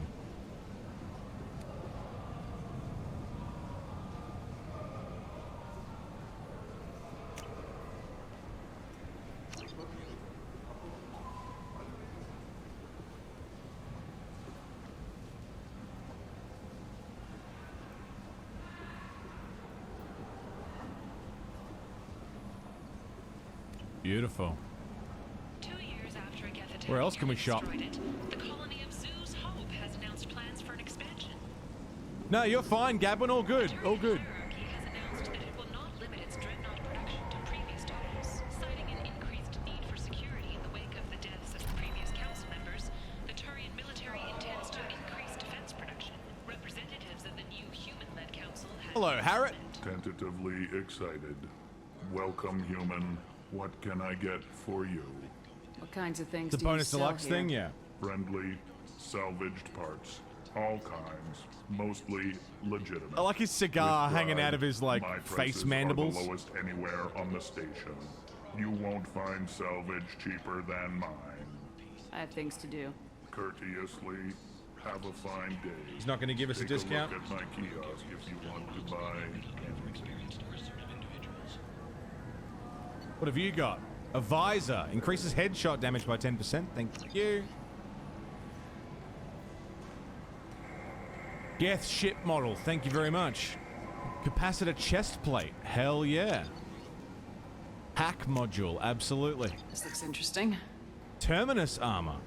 Beautiful. 2 years after Agatha Where else can we shop? destroyed it, the colony of Zeus Hope has announced plans for an expansion. No, you're fine, Gabwin. All good. All good. Hierarchy has announced that it will not limit its dreadnought production to previous titles, citing an increased need for security in the wake of the deaths of previous council members. The Turian military intends to increase defense production. Representatives of the new human-led council have... Hello, Harrod. Tentatively excited. Welcome, human. What can I get for you? What kinds of things The do you bonus sell deluxe here? thing, yeah. Friendly, salvaged parts. All kinds. Mostly legitimate. I like his cigar With hanging pride, out of his, like, my face prices mandibles. Are the lowest anywhere on the station. You won't find salvage cheaper than mine. I have things to do. Courteously, have a fine day. He's not going to give us a Take discount? look at my kiosk if you want to buy anything. What have you got? A visor. Increases headshot damage by 10%. Thank you. Geth ship model, thank you very much. Capacitor chest plate, hell yeah. Hack module, absolutely. This looks interesting. Terminus armor.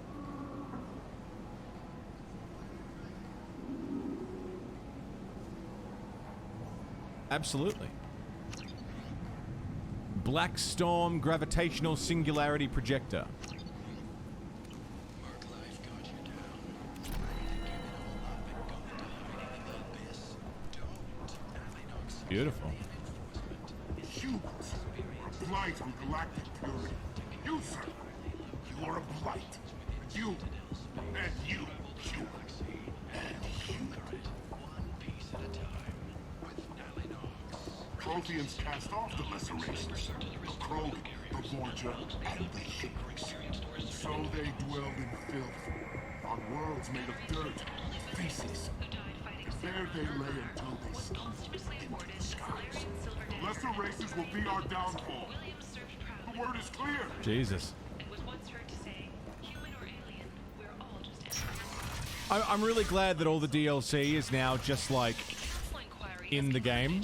Absolutely. Black Storm Gravitational Singularity Projector. Beautiful. Humans are a blight on galactic purity. You, sir, you are a blight. You, and you, humans, and you. Protheans cast off the lesser races, the Krogan, the Borgia, and the Shepard. So they dwelled in filth, on worlds made of dirt, feces. There they lay until they stumbled into the skies. The lesser races will be our downfall. The word is clear. Jesus. I'm really glad that all the DLC is now just like in the game.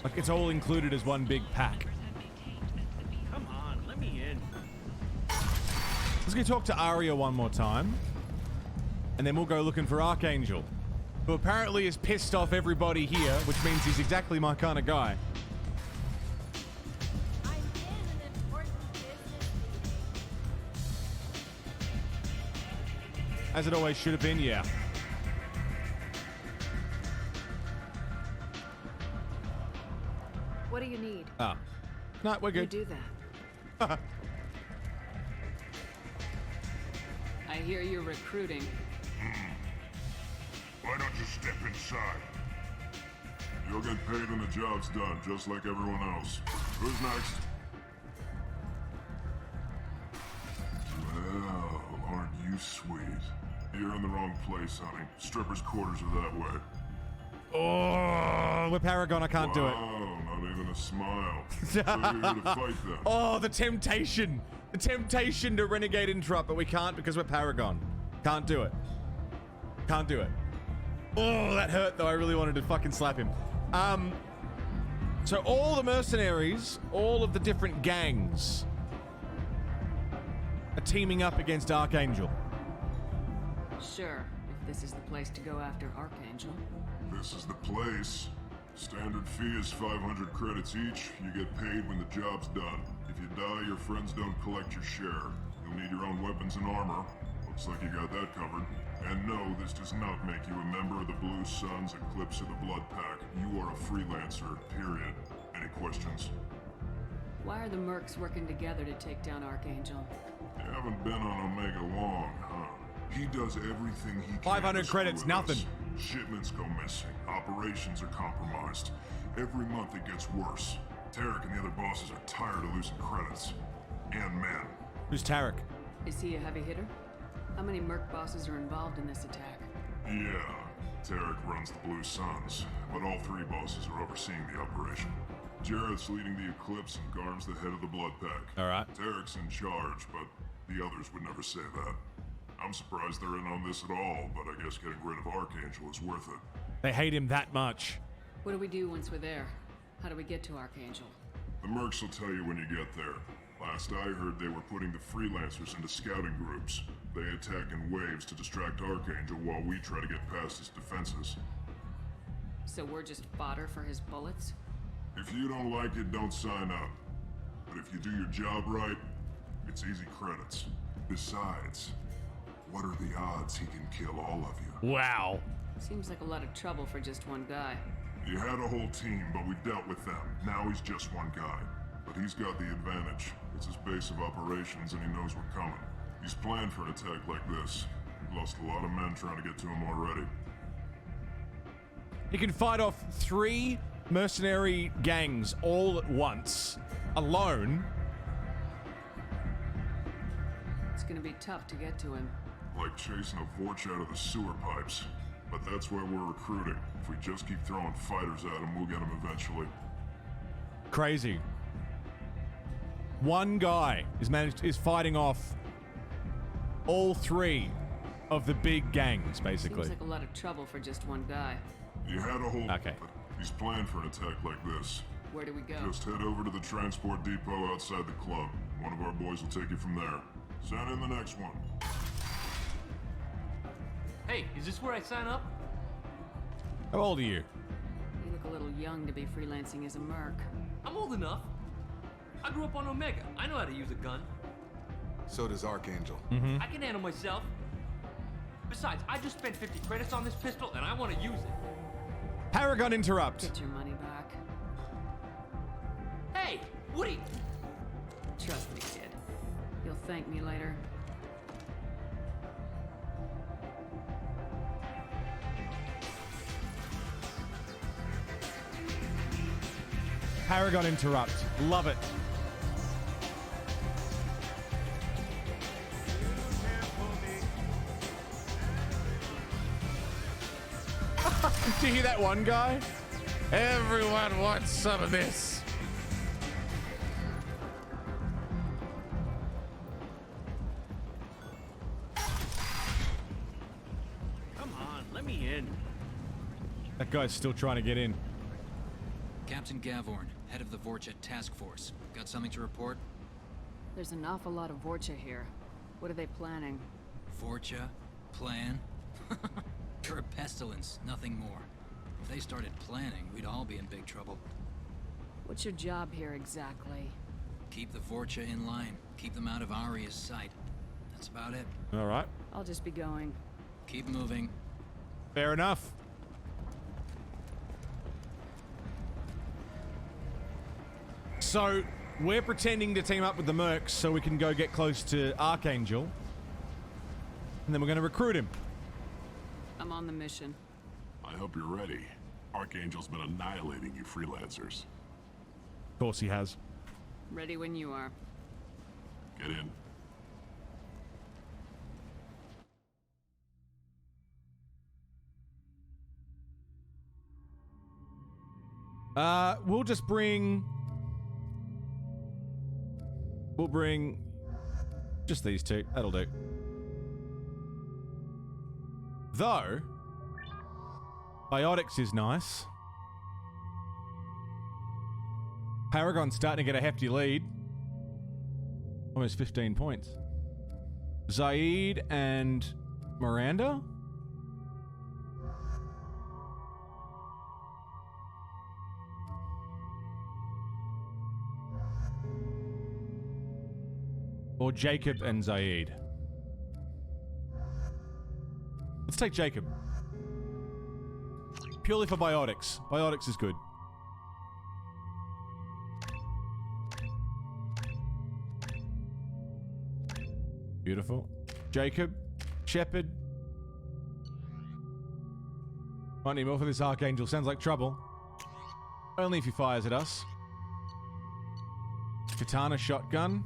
Like it's all included as one big pack. Come on, let me in. Let's go talk to Arya one more time. And then we'll go looking for Archangel, who apparently has pissed off everybody here, which means he's exactly my kind of guy. As it always should have been, yeah. What do you need? Ah. No, we're good. You do that. I hear you're recruiting. Why don't you step inside? You'll get paid when the job's done, just like everyone else. Who's next? Well, aren't you sweet? You're in the wrong place, honey. Strippers' quarters are that way. Oh, we're Paragon. I can't do it. Wow, not even a smile. So you're here to fight them. Oh, the temptation. The temptation to renegade interrupt, but we can't because we're Paragon. Can't do it. Can't do it. Oh, that hurt though. I really wanted to fucking slap him. So all the mercenaries, all of the different gangs are teaming up against Archangel. Sure, if this is the place to go after Archangel. This is the place. Standard fee is 500 credits each. You get paid when the job's done. If you die, your friends don't collect your share. You'll need your own weapons and armor. Looks like you got that covered. And no, this does not make you a member of the Blue Suns, Eclipse, or the Blood Pack. You are a freelancer, period. Any questions? Why are the mercs working together to take down Archangel? You haven't been on Omega long, huh? He does everything he can. 500 credits, nothing. Shipments go missing. Operations are compromised. Every month it gets worse. Tarek and the other bosses are tired of losing credits. And men. Who's Tarek? Is he a heavy hitter? How many merc bosses are involved in this attack? Yeah, Tarek runs the Blue Suns, but all three bosses are overseeing the operation. Jareth's leading the Eclipse and Garm's the head of the Blood Pack. Alright. Tarek's in charge, but the others would never say that. I'm surprised they're in on this at all, but I guess getting rid of Archangel is worth it. They hate him that much. What do we do once we're there? How do we get to Archangel? The mercs will tell you when you get there. Last I heard, they were putting the freelancers into scouting groups. They attack in waves to distract Archangel while we try to get past his defenses. So we're just fodder for his bullets? If you don't like it, don't sign up. But if you do your job right, it's easy credits. Besides, what are the odds he can kill all of you? Wow. Seems like a lot of trouble for just one guy. You had a whole team, but we dealt with them. Now he's just one guy. But he's got the advantage. It's his base of operations and he knows we're coming. He's planned for an attack like this. We've lost a lot of men trying to get to him already. He can fight off 3 mercenary gangs all at once, alone. It's gonna be tough to get to him. Like chasing a Vorch out of the sewer pipes. But that's why we're recruiting. If we just keep throwing fighters at him, we'll get him eventually. Crazy. One guy is fighting off all 3 of the big gangs, basically. Seems like a lot of trouble for just one guy. You had a hold Okay. of it. He's planned for an attack like this. Where do we go? Just head over to the transport depot outside the club. One of our boys will take you from there. Send in the next one. Hey, is this where I sign up? How old are you? You look a little young to be freelancing as a merc. I'm old enough. I grew up on Omega. I know how to use a gun. So does Archangel. I can handle myself. Besides, I just spent 50 credits on this pistol, and I want to use it. Paragon interrupt. Get your money back. Hey, Woody! Trust me, kid. You'll thank me later. Paragon interrupt. Love it. Did you hear that one guy? Everyone wants some of this. Come on, let me in. That guy's still trying to get in. Captain Gavorn, head of the Vorcha task force. Got something to report? There's an awful lot of Vorcha here. What are they planning? Vorcha? Plan? You're a pestilence, nothing more. If they started planning, we'd all be in big trouble. What's your job here exactly? Keep the Vorcha in line. Keep them out of Aria's sight. That's about it. All right. I'll just be going. Keep moving. Fair enough. So, we're pretending to team up with the mercs so we can go get close to Archangel. And then we're going to recruit him. I'm on the mission. I hope you're ready. Archangel's been annihilating you freelancers. Of course he has. Ready when you are. Get in. We'll just bring... We'll bring just these two. That'll do. Though, Biotics is nice. Paragon's starting to get a hefty lead. Almost 15 points. Zaid and Miranda? Or Jacob and Zaid. Let's take Jacob. Purely for Biotics. Biotics is good. Beautiful. Jacob. Shepard. Might need more for this Archangel. Sounds like trouble. Only if he fires at us. Katana shotgun.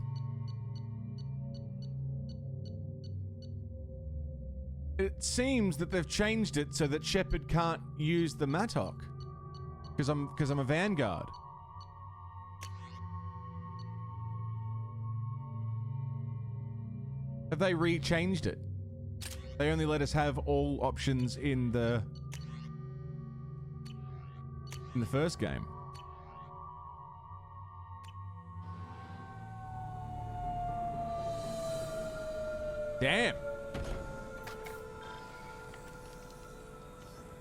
It seems that they've changed it so that Shepard can't use the Mattock. Because I'm a Vanguard. Have they re-changed it? They only let us have all options in the first game. Damn.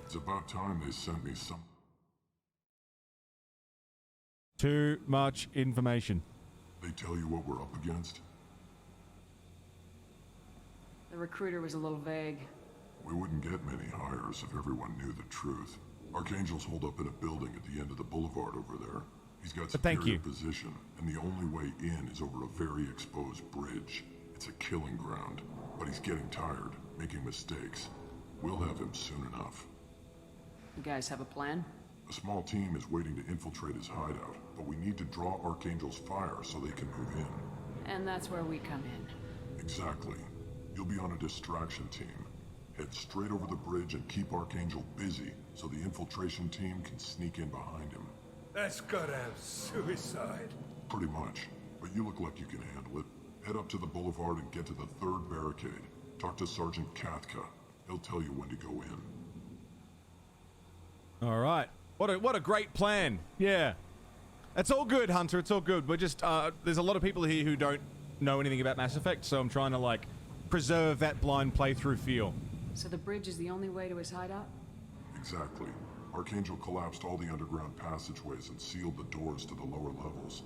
It's about time they sent me some. Too much information. They tell you what we're up against? The recruiter was a little vague. We wouldn't get many hires if everyone knew the truth. Archangel's holed up in a building at the end of the boulevard over there. He's got superior position, and the only way in is over a very exposed bridge. It's a killing ground, but he's getting tired, making mistakes. We'll have him soon enough. You guys have a plan? A small team is waiting to infiltrate his hideout, but we need to draw Archangel's fire so they can move in. And that's where we come in. Exactly. You'll be on a distraction team. Head straight over the bridge and keep Archangel busy so the infiltration team can sneak in behind him. That's goddamn suicide. Pretty much. But you look like you can handle it. Head up to the boulevard and get to the third barricade. Talk to Sergeant Katka. He'll tell you when to go in. All right. What a great plan. Yeah. It's all good, Hunter. It's all good. We're just, there's a lot of people here who don't know anything about Mass Effect, so I'm trying to, like, preserve that blind playthrough feel. So the bridge is the only way to his hideout? Exactly. Archangel collapsed all the underground passageways and sealed the doors to the lower levels.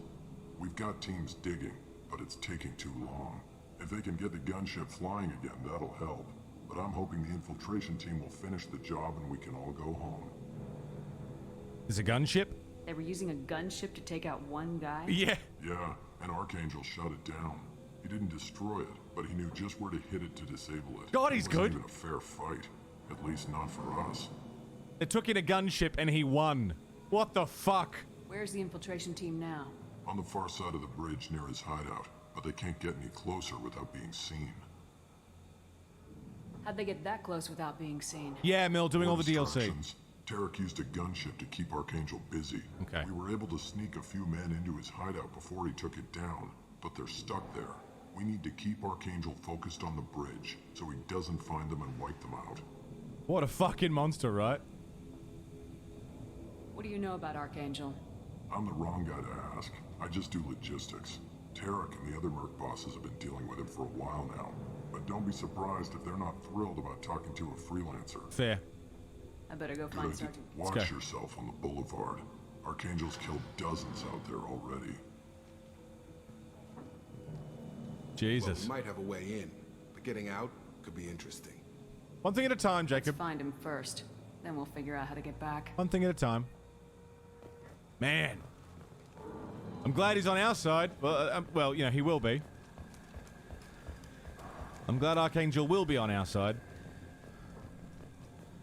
We've got teams digging, but it's taking too long. If they can get the gunship flying again, that'll help. But I'm hoping the infiltration team will finish the job and we can all go home. There's a gunship? They were using a gunship to take out one guy? Yeah. Yeah, and Archangel shut it down. He didn't destroy it, but he knew just where to hit it to disable it. God, he's good. It wasn't even a fair fight. At least not for us. It took in a gunship and he won. What the fuck? Where's the infiltration team now? On the far side of the bridge near his hideout, but they can't get any closer without being seen. How'd they get that close without being seen? Yeah, Mill, doing all the DLC. Instructions. Tarek used a gunship to keep Archangel busy. Okay. We were able to sneak a few men into his hideout before he took it down, but they're stuck there. We need to keep Archangel focused on the bridge, so he doesn't find them and wipe them out. What a fucking monster, right? What do you know about Archangel? I'm the wrong guy to ask. I just do logistics. Tarek and the other merc bosses have been dealing with him for a while now. But don't be surprised if they're not thrilled about talking to a freelancer. Fair. I better go find Sergeant. Watch yourself on the boulevard. Archangel's killed dozens out there already. Jesus. Well, we might have a way in, but getting out could be interesting. One thing at a time, Jacob. Let's find him first. Then we'll figure out how to get back. One thing at a time. Man. I'm glad he's on our side. Well, you know, he will be. I'm glad Archangel will be on our side.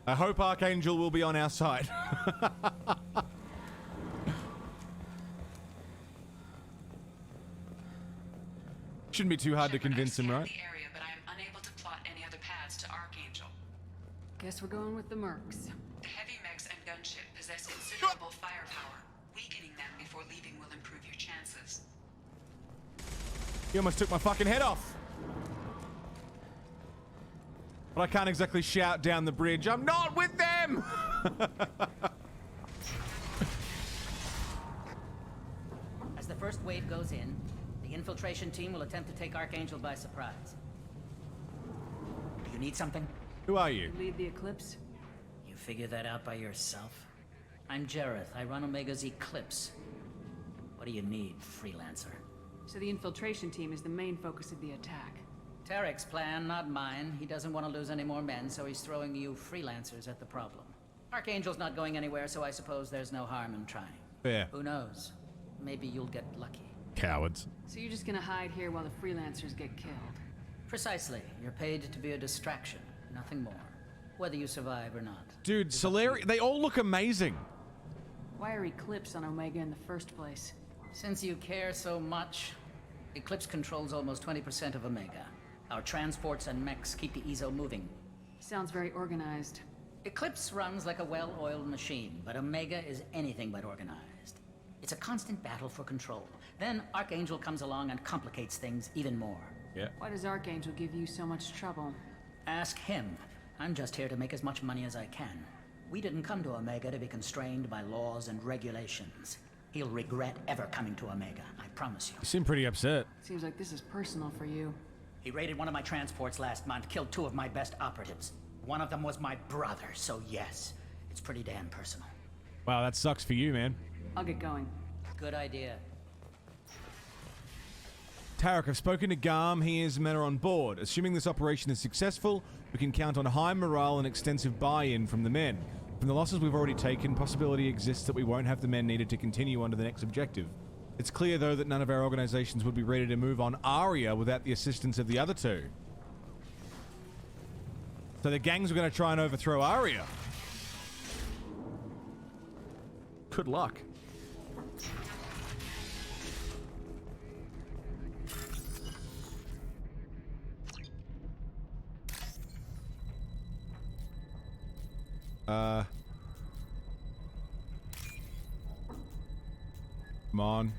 I hope Archangel will be on our side. Shouldn't be too hard to convince him, right? The area, but I am unable to plot any other paths to Archangel. Guess we're going with the mercs. The heavy mechs and gunship possess considerable firepower. Weakening them before leaving will improve your chances. He almost took my fucking head off. But I can't exactly shout down the bridge, I'm not with them! As the first wave goes in, the infiltration team will attempt to take Archangel by surprise. Do you need something? Who are you? Lead the Eclipse? You figure that out by yourself? I'm Jareth. I run Omega's Eclipse. What do you need, freelancer? So the infiltration team is the main focus of the attack. Tarek's plan, not mine. He doesn't want to lose any more men, so he's throwing you freelancers at the problem. Archangel's not going anywhere, so I suppose there's no harm in trying. Fair. Who knows? Maybe you'll get lucky. Cowards. So you're just gonna hide here while the freelancers get killed? Precisely. You're paid to be a distraction, nothing more. Whether you survive or not. Dude, Solari, they all look amazing. Why are Eclipse on Omega in the first place? Since you care so much, Eclipse controls almost 20% of Omega. Our transports and mechs keep the EZO moving. Sounds very organized. Eclipse runs like a well-oiled machine, but Omega is anything but organized. It's a constant battle for control. Then Archangel comes along and complicates things even more. Yeah. Why does Archangel give you so much trouble? Ask him. I'm just here to make as much money as I can. We didn't come to Omega to be constrained by laws and regulations. He'll regret ever coming to Omega, I promise you. You seem pretty upset. Seems like this is personal for you. He raided one of my transports last month, killed 2 of my best operatives. One of them was my brother, so yes, it's pretty damn personal. Wow, that sucks for you, man. I'll get going. Good idea. Tarek, I've spoken to Garm. He and men are on board. Assuming this operation is successful, we can count on high morale and extensive buy-in from the men. From the losses we've already taken, possibility exists that we won't have the men needed to continue on to the next objective. It's clear, though, that none of our organizations would be ready to move on Aria without the assistance of the other 2. So the gangs are going to try and overthrow Aria. Good luck. Come on.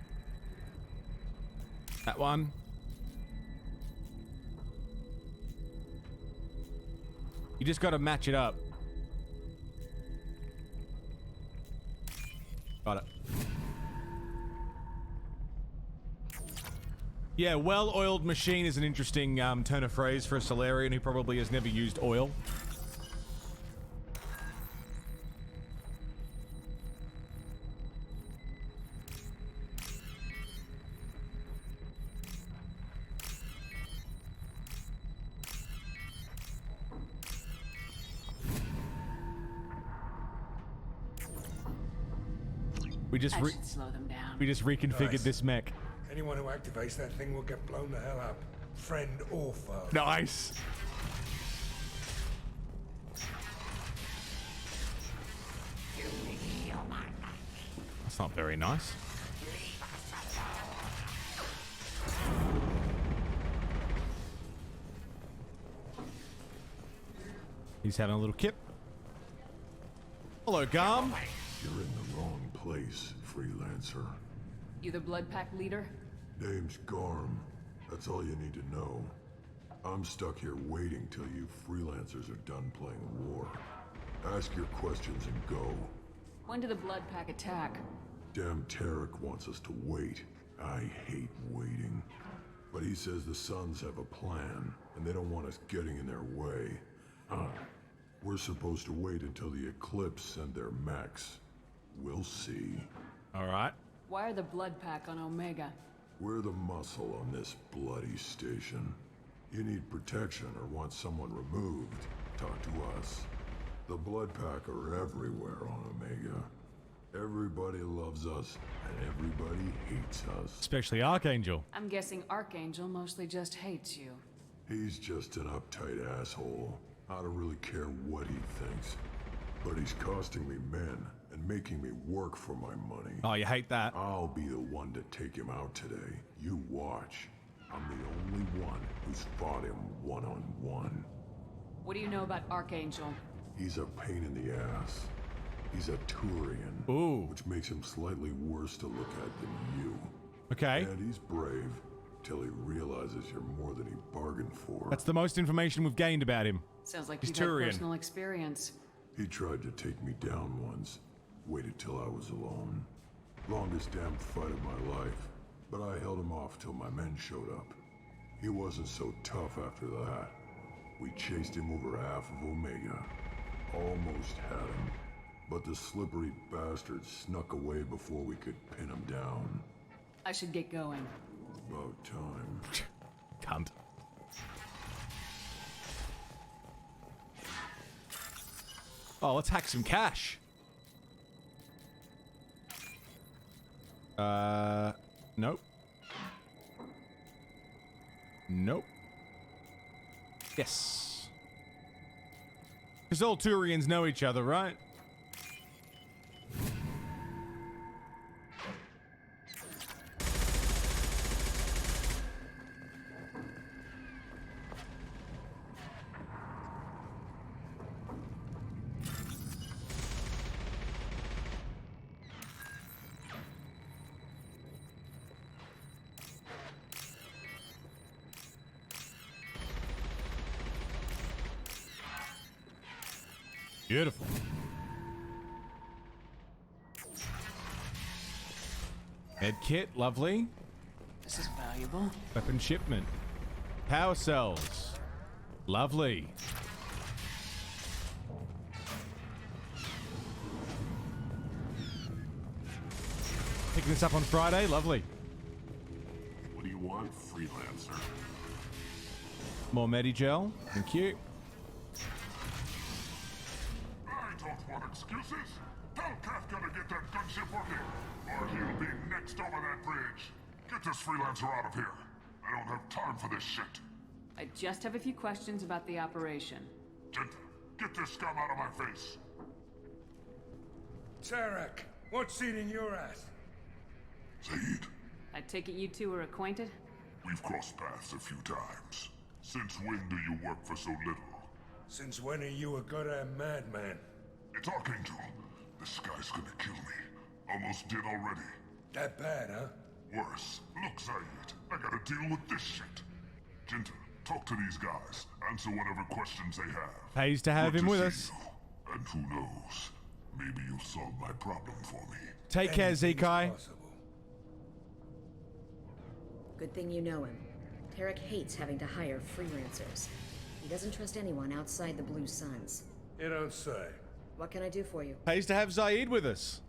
That one. You just got to match it up. Got it. Yeah, well-oiled machine is an interesting turn of phrase for a Solarian who probably has never used oil. We just slow them down. We just reconfigured Nice. this mech. Anyone who activates that thing will get blown the hell up. Friend or foe. Nice. That's not very nice. He's having a little kip. Hello, Garm. You're in the wrong place, freelancer. You the Blood Pack leader? Name's Garm. That's all you need to know. I'm stuck here waiting till you freelancers are done playing war. Ask your questions and go. When did the Blood Pack attack? Damn Tarek wants us to wait. I hate waiting. But he says the Suns have a plan, and they don't want us getting in their way. We're supposed to wait until the Eclipse send their mechs. We'll see. Alright. Why are the Blood Pack on Omega? We're the muscle on this bloody station. You need protection or want someone removed, talk to us. The Blood Pack are everywhere on Omega. Everybody loves us, and everybody hates us. Especially Archangel. I'm guessing Archangel mostly just hates you. He's just an uptight asshole. I don't really care what he thinks. But he's costing me men and making me work for my money. Oh, you hate that. I'll be the one to take him out today. You watch. I'm the only one who's fought him one-on-one. What do you know about Archangel? He's a pain in the ass. He's a Turian. Ooh. Which makes him slightly worse to look at than you. Okay. And he's brave till he realizes you're more than he bargained for. That's the most information we've gained about him. Sounds like He's you've had Turian. personal experience. He tried to take me down once. Waited till I was alone. Longest damn fight of my life. But I held him off till my men showed up. He wasn't so tough after that. We chased him over half of Omega. Almost had him. But the slippery bastard snuck away before we could pin him down. I should get going. About time. Cunt. Oh, let's hack some cash. Nope. Nope. Yes. Because all Turians know each other, right? Beautiful. Med kit, lovely. This is valuable. Weapon shipment. Power cells. Lovely. Picking this up on Friday, lovely. What do you want, freelancer? More Medigel, thank you. I don't want excuses. Tell Kafka to get that gunship working, or he'll be next over that bridge. Get this freelancer out of here. I don't have time for this shit. I just have a few questions about the operation. Genta, get this scum out of my face. Tarek, what's eating your ass? Zaid, I take it you two are acquainted? we've crossed paths a few times. Since when do you work for so little? Since when are you a goddamn madman? It's Archangel. This guy's gonna kill me. Almost did already. That bad, huh? Worse. Look, Zaid, I gotta deal with this shit. Genta, Talk to these guys. Answer whatever questions they have. Pays to have Good him to with see us. you. And who knows? Maybe you'll solve my problem for me. Take care, Zekai. Good thing you know him. Tarek hates having to hire freelancers. He doesn't trust anyone outside the Blue Suns. You don't say. What can I do for you? Pays to have Zaid with us.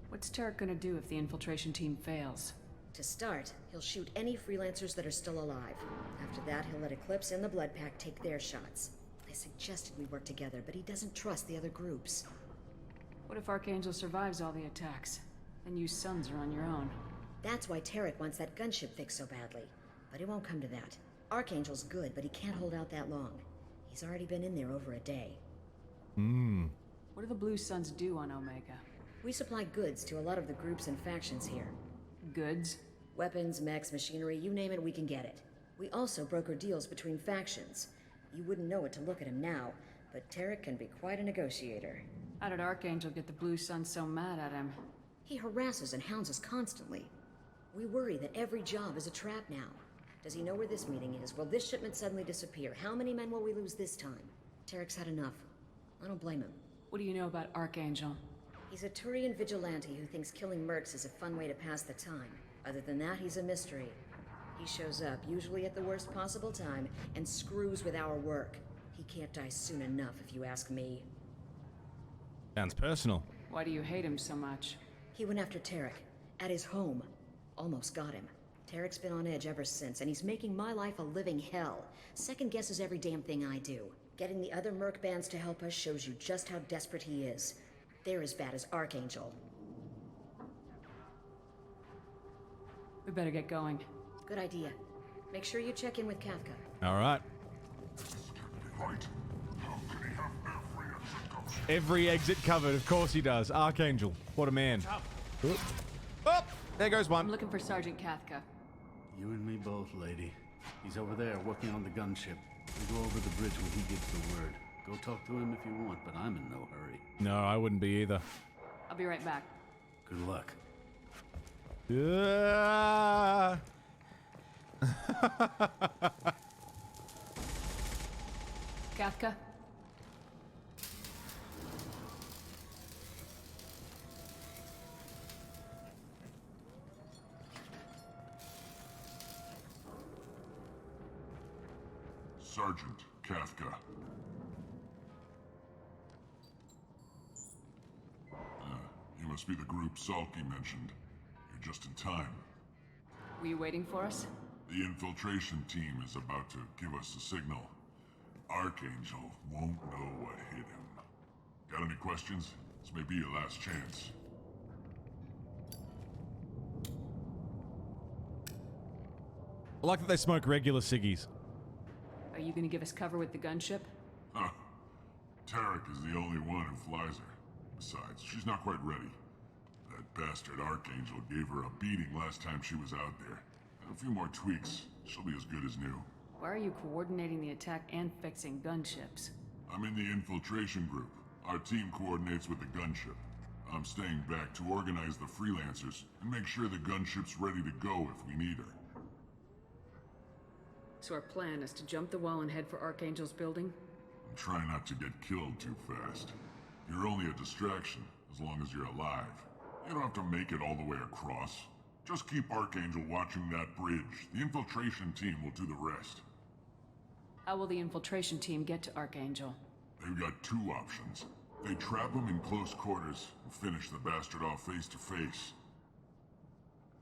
What's Tarek gonna do if the infiltration team fails? To start, he'll shoot any freelancers that are still alive. After that, he'll let Eclipse and the Blood Pack take their shots. I suggested we work together, but he doesn't trust the other groups. What if Archangel survives all the attacks? Then you Sons are on your own. That's why Tarek wants that gunship fixed so badly. But it won't come to that. Archangel's good, but he can't hold out that long. He's already been in there over a day. What do the Blue Suns do on Omega? We supply goods to a lot of the groups and factions here. Goods? Weapons, mechs, machinery, you name it, we can get it. We also broker deals between factions. You wouldn't know it to look at him now, but Tarek can be quite a negotiator. How did Archangel get the Blue Suns so mad at him? He harasses and hounds us constantly. We worry that every job is a trap now. Does he know where this meeting is? Will this shipment suddenly disappear? How many men will we lose this time? Tarek's had enough. I don't blame him. What do you know about Archangel? He's a Turian vigilante who thinks killing mercs is a fun way to pass the time. Other than that, he's a mystery. He shows up, usually at the worst possible time, and screws with our work. He can't die soon enough, if you ask me. Sounds personal. Why do you hate him so much? He went after Tarek, at his home. Almost got him. Tarek's been on edge ever since, and he's making my life a living hell. Second guesses every damn thing I do. Getting the other merc bands to help us shows you just how desperate he is. They're as bad as Archangel. We better get going. Good idea. Make sure you check in with Kafka. All right. Right. How can he have every exit covered? Every exit covered. Of course he does. Archangel. What a man. Oop. Oh, there goes one. I'm looking for Sergeant Kafka. You and me both, lady. He's over there working on the gunship. We'll go over the bridge when he gives the word. Go talk to him if you want, but I'm in no hurry. No, I wouldn't be either. I'll be right back. Good luck. Kafka? Sergeant Kafka. You must be the group Salky mentioned. You're just in time. Were you waiting for us? The infiltration team is about to give us a signal. Archangel won't know what hit him. Got any questions? This may be your last chance. I like that they smoke regular ciggies. Are you gonna give us cover with the gunship? Huh. Tarek is the only one who flies her. Besides, she's not quite ready. That bastard Archangel gave her a beating last time she was out there. A few more tweaks, she'll be as good as new. Why are you coordinating the attack and fixing gunships? I'm in the infiltration group. Our team coordinates with the gunship. I'm staying back to organize the freelancers and make sure the gunship's ready to go if we need her. So our plan is to jump the wall and head for Archangel's building? And try not to get killed too fast. You're only a distraction, as long as you're alive. You don't have to make it all the way across. Just keep Archangel watching that bridge. The infiltration team will do the rest. How will the infiltration team get to Archangel? They've got two options. They trap him in close quarters and finish the bastard off face to face.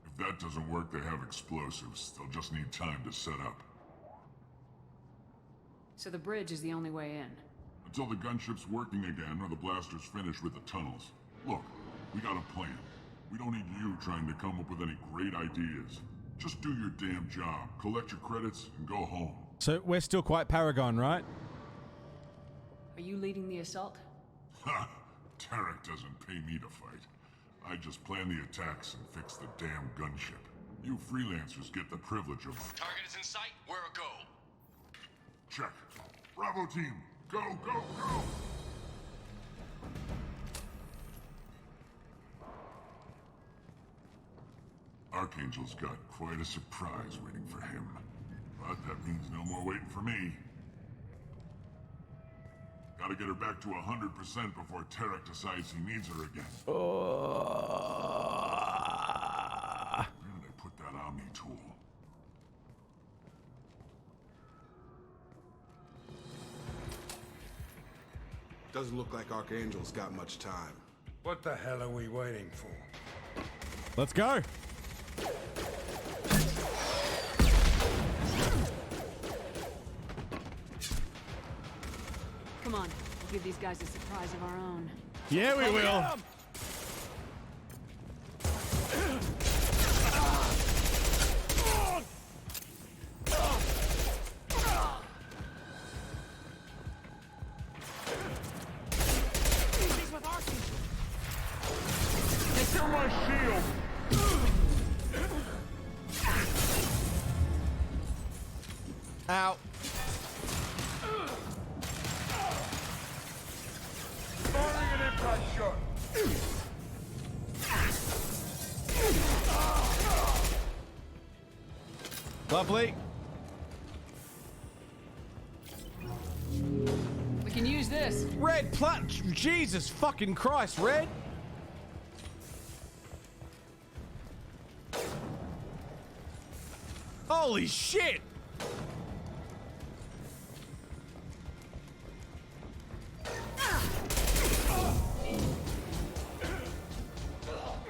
If that doesn't work, they have explosives. They'll just need time to set up. So the bridge is the only way in? Until the gunship's working again or the blasters finish with the tunnels. Look, we got a plan. We don't need you trying to come up with any great ideas. Just do your damn job, collect your credits, and go home. So we're still quite Paragon, right? Are you leading the assault? Ha! Tarek doesn't pay me to fight. I just plan the attacks and fix the damn gunship. You freelancers get the privilege of... Target is in sight. Where a go? Check. Bravo team, go, go, go! Archangel's got quite a surprise waiting for him. But that means no more waiting for me. Gotta get her back to 100% before Tarek decides he needs her again. Where did I put that Omni tool? Doesn't look like Archangel's got much time. What the hell are we waiting for? Let's go. Come on, we'll give these guys a surprise of our own. Yeah, we will. Kill my shield! Ow. Firing an impact shot! Lovely. We can use this. Red plat. Jesus fucking Christ, Red. Holy shit.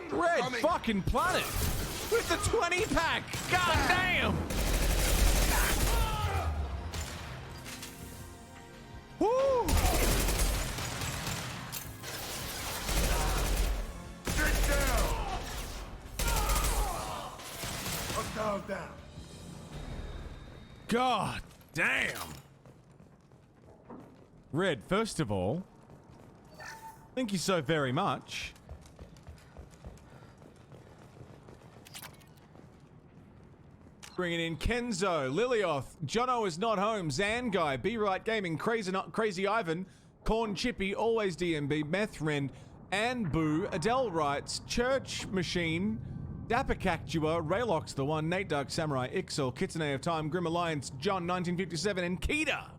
Red fucking planet with the 20 pack. God damn. Woo. Get down! Hostile down. God damn. Red, first of all, thank you so very much. Bringing in Kenzo, Lilioth, Jono is not home, Zanguy, Be Right Gaming, Crazy Ivan, Corn Chippy, Always DMB, Methrin, and Boo, Adele writes, Church Machine, Dapper Cactua, Raylox the One, Nate Dark Samurai, Ixel, Kitsune of Time, Grim Alliance, John 1957, and Kita.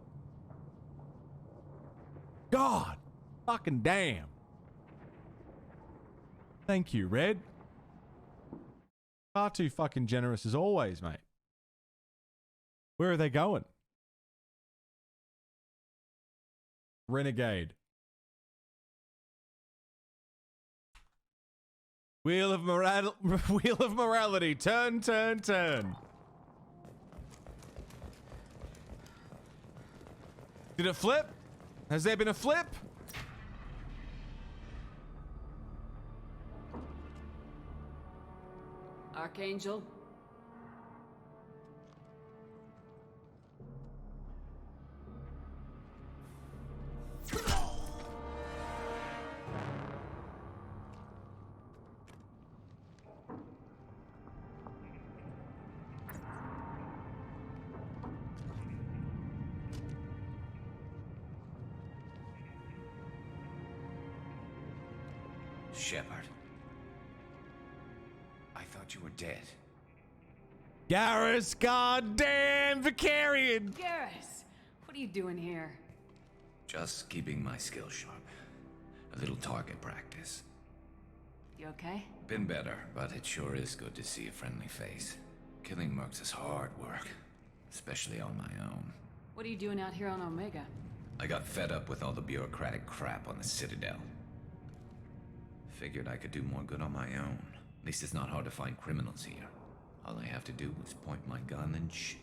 God fucking damn. Thank you, Red. Far too fucking generous as always, mate. Where are they going? Renegade. Wheel of morality. Turn, turn, turn. Did it flip? Has there been a flip? Archangel. Shepard. I thought you were dead. Garrus, goddamn Vicarian! Garrus, what are you doing here? Just keeping my skills sharp. A little target practice. You okay? Been better, but it sure is good to see a friendly face. Killing mercs is hard work, especially on my own. What are you doing out here on Omega? I got fed up with all the bureaucratic crap on the Citadel. Figured I could do more good on my own. At least it's not hard to find criminals here. All I have to do is point my gun and shoot.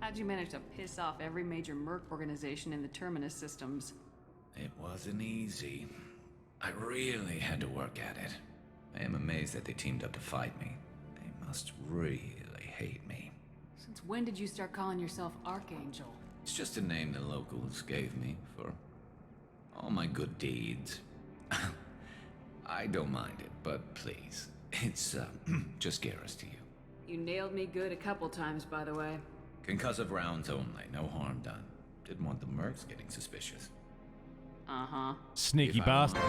How'd you manage to piss off every major merc organization in the Terminus systems? It wasn't easy. I really had to work at it. I am amazed that they teamed up to fight me. They must really hate me. Since when did you start calling yourself Archangel? It's just a name the locals gave me for all my good deeds. I don't mind it, but please, it's just Garrus to you. You nailed me good a couple times, by the way. Concussive rounds only, no harm done. Didn't want the mercs getting suspicious. Uh-huh. Sneaky bastard.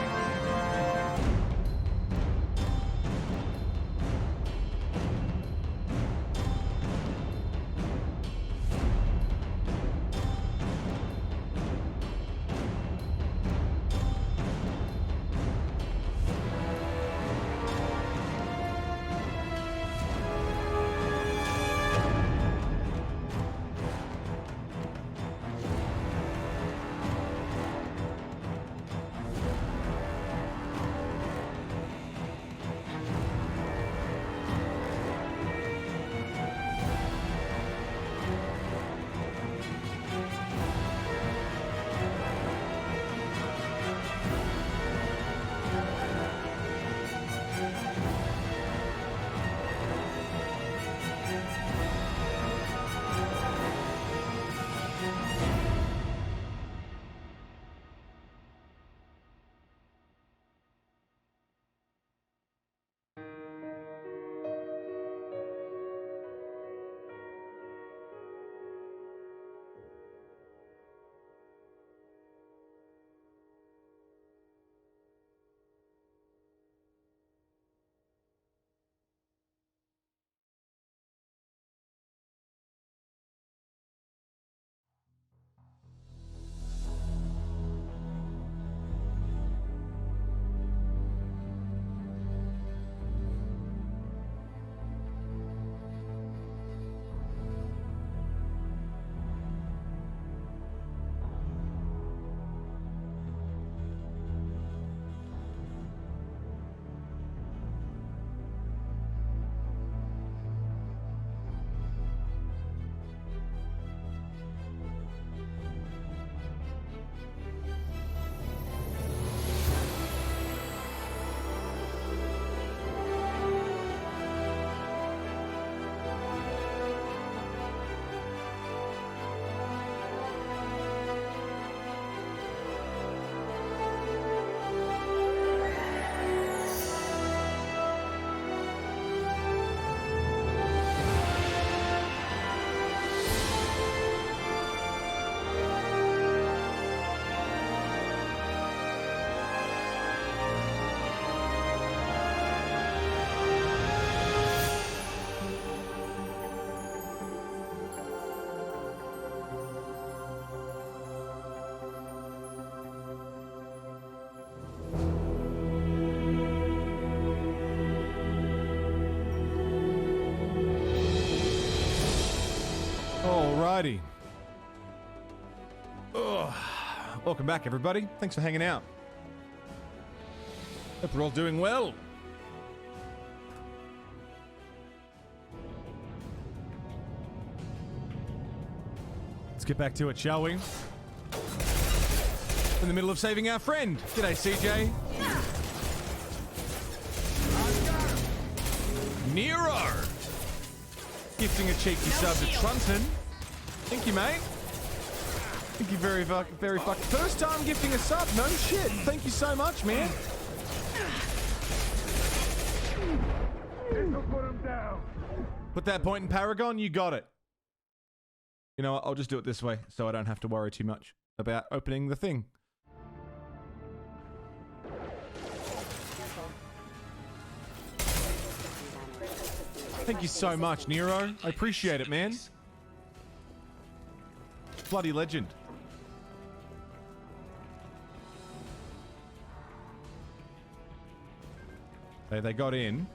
Alrighty. Ugh. Welcome back, everybody. Thanks for hanging out. Hope we're all doing well. Let's get back to it, shall we? In the middle of saving our friend. G'day, CJ. Nero. Gifting a cheeky sub to Trunton. Thank you, mate. Thank you very fucking. First time gifting a sub. No shit. Thank you so much, man. Put that point in Paragon. You got it. You know what? I'll just do it this way so I don't have to worry too much about opening the thing. Thank you so much, Nero. I appreciate it, man. Bloody legend. They got in.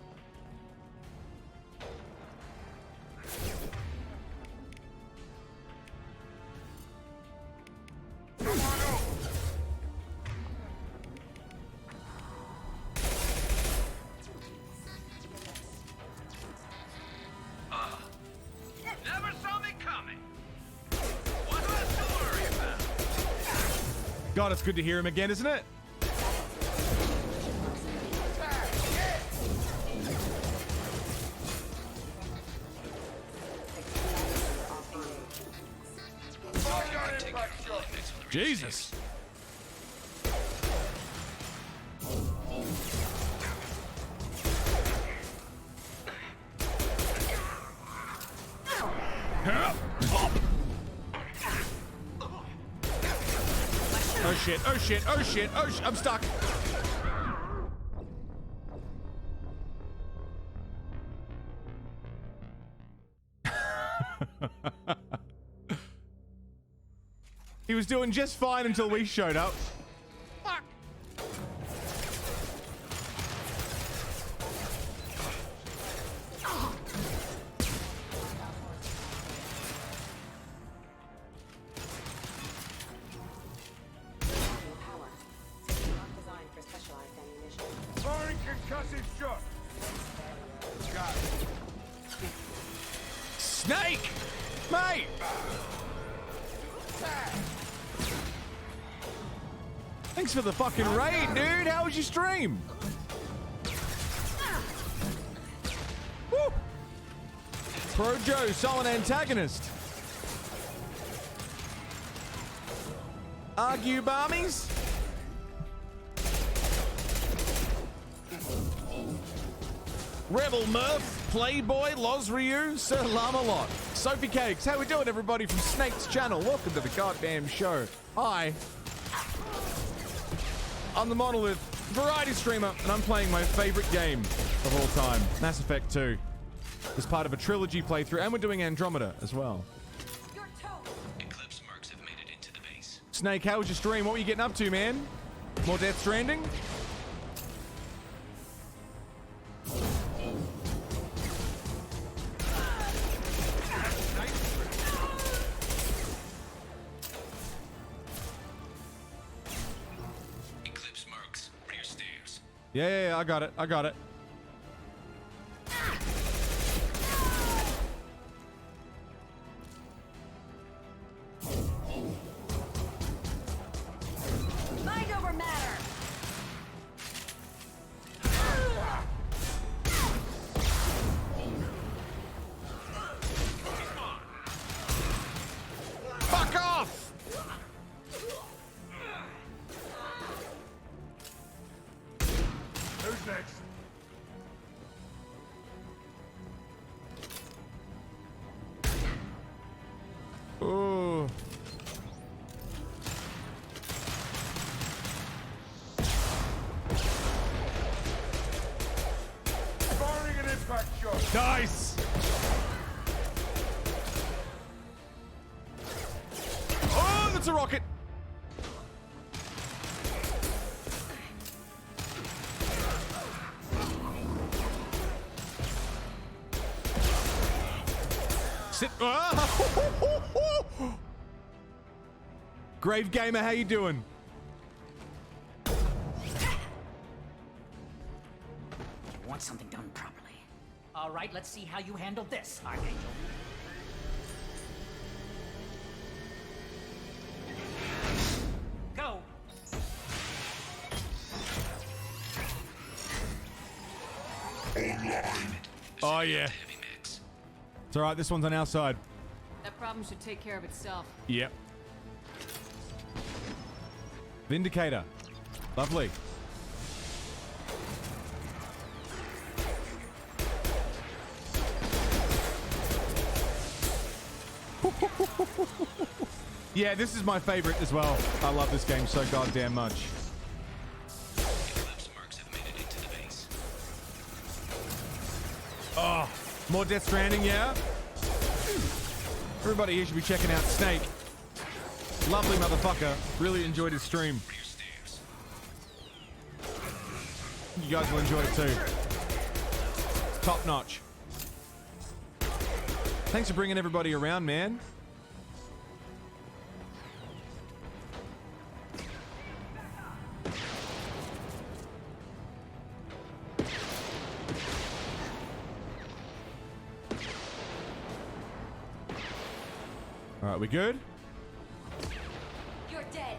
Never saw me coming. What left to worry about? God, it's good to hear him again, isn't it? Jesus. Oh shit, oh shit, oh shit, oh shit, I'm stuck. He was doing just fine until we showed up. Fuck. Firing concussive shot. Got it. Snake! Mate! Thanks for the fucking raid, dude. How was your stream? Woo! Pro Joe, solid antagonist. Argue barmies? Rebel Murph, Playboy, Loz Ryu, Sir Lamalot, Sophie Cakes. How we doing, everybody from Snake's channel? Welcome to the goddamn show. Hi. I'm the Monolith, variety streamer, and I'm playing my favorite game of all time, Mass Effect 2. As part of a trilogy playthrough, and we're doing Andromeda as well. Eclipse marks have made it into the base. Snake, how was your stream? What were you getting up to, man? More Death Stranding? Eclipse marks, rear stairs. Yeah, I got it. I got it. Mind over matter. Fuck off! Who's next? Ooh. Firing an impact shot. Nice! Oh, that's a rocket! Sit. Ah! Grave Gamer, how you doing? You want something done properly. All right, let's see how you handle this, Archangel. Go. Oh, yeah. It's alright, this one's on our side. That problem should take care of itself. Yep. Vindicator. Lovely. Yeah, this is my favorite as well. I love this game so goddamn much. Oh, more Death Stranding, yeah? Everybody here should be checking out Snake. Lovely motherfucker. Really enjoyed his stream. You guys will enjoy it too. Top notch. Thanks for bringing everybody around, man. All right, we good? You're dead.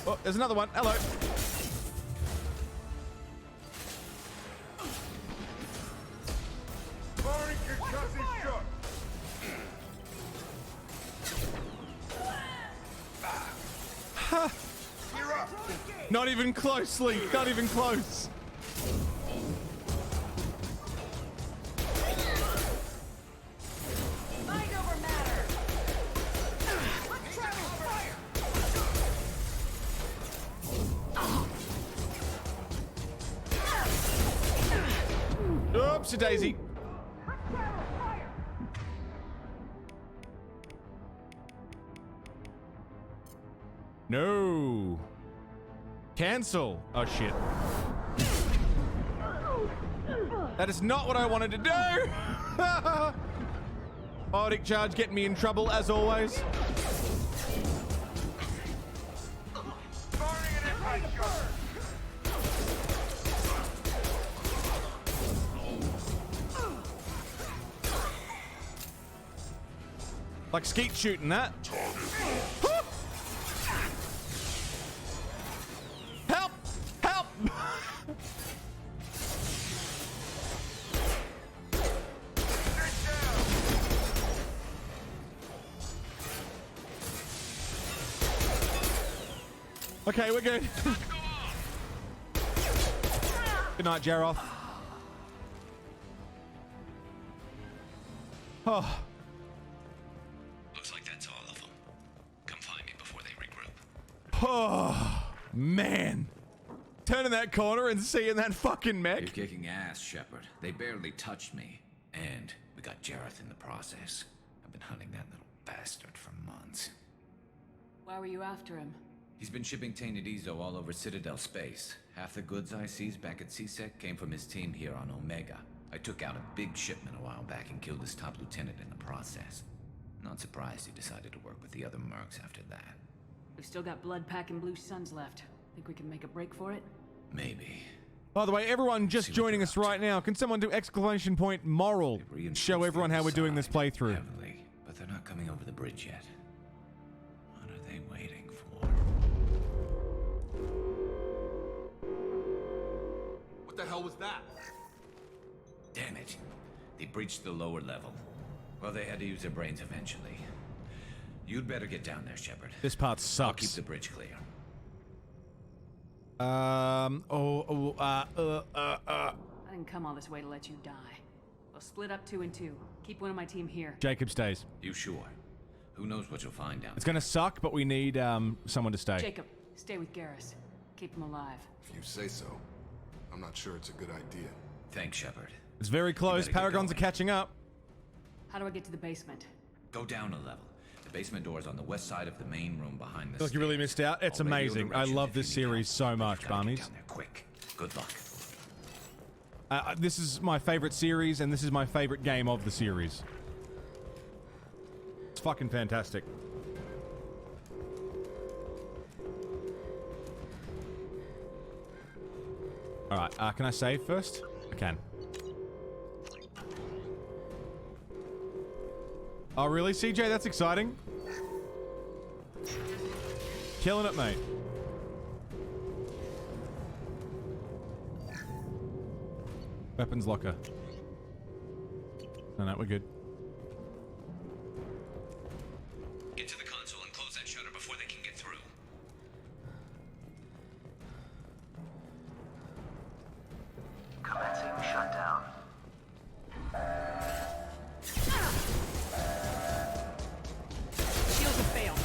Oh, there's another one. Hello. Ha! Not even closely. Not even close. Mind over matter. Let's travel fire. Oopsie daisy. No. Cancel. Oh shit. That is not what I wanted to do. Biotic charge getting me in trouble as always. Like skeet shooting that. Help! Help! Okay, we're good. Good night, Jaroff. Oh. Looks like that's all of them. Come find me before they regroup. Oh, man. Turning that corner and seeing that fucking mech. You're kicking ass, Shepard. They barely touched me. And we got Jareth in the process. I've been hunting that little bastard for months. Why were you after him? He's been shipping tainted Ezo all over Citadel space. Half the goods I seized back at CSEC came from his team here on Omega. I took out a big shipment a while back and killed his top lieutenant in the process. Not surprised he decided to work with the other mercs after that. We've still got blood pack and blue suns left. Think we can make a break for it? Maybe. By the way, everyone just joining us right now, can someone do exclamation point moral? Show everyone how we're doing this playthrough. Heavily, but they're not coming over the bridge yet. What are they waiting for? What the hell was that? Damn it. They breached the lower level. Well, they had to use their brains eventually. You'd better get down there, Shepard. This part sucks. I'll keep the bridge clear. I didn't come all this way to let you die. We'll split up 2 and 2. Keep one of my team here. Jacob stays. You sure? Who knows what you'll find down It's gonna suck, but we need someone to stay. Jacob, stay with Garrus. Keep him alive. If you say so. I'm not sure it's a good idea. Thanks, Shepard. It's very close. Paragons are catching up. How do I get to the basement? Go down a level. The basement door is on the west side of the main room behind the I feel like you really missed out. It's amazing. I love this series so much, Barmies. Quick. Good luck. This is my favorite series, and this is my favorite game of the series. It's fucking fantastic. Alright, can I save first? I can. Oh, really, CJ? That's exciting. Killing it, mate. Weapons locker. No, we're good. Get to the console and close that shutter before they can get through. Commencing shutdown. Shields have failed.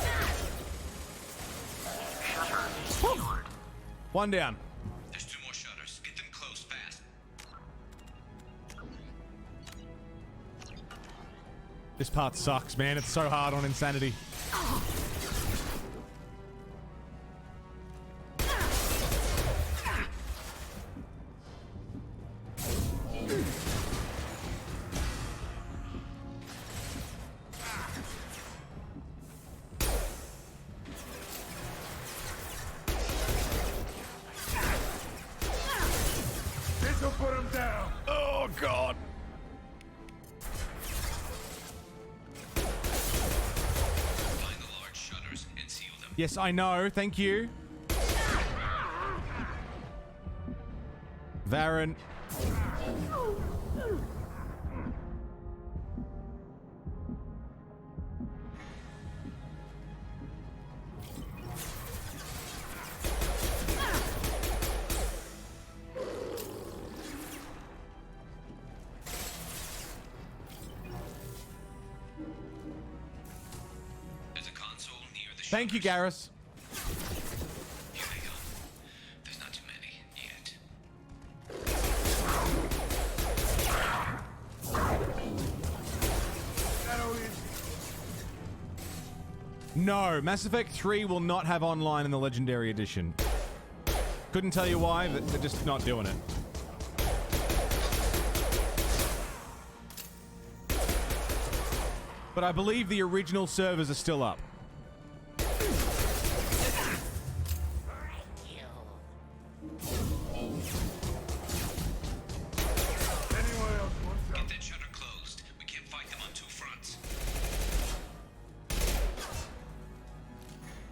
Shutter secured. One down. There's 2 more shutters. Get them closed fast. This part sucks, man. It's so hard on Insanity. This'll put him down. Oh, God. Yes, I know. Thank you. Varen. Thank you, Garrus. Here they go. There's not too many yet. No, Mass Effect 3 will not have online in the Legendary Edition. Couldn't tell you why, but they're just not doing it. But I believe the original servers are still up. Get that shutter closed. We can't fight them on 2 fronts.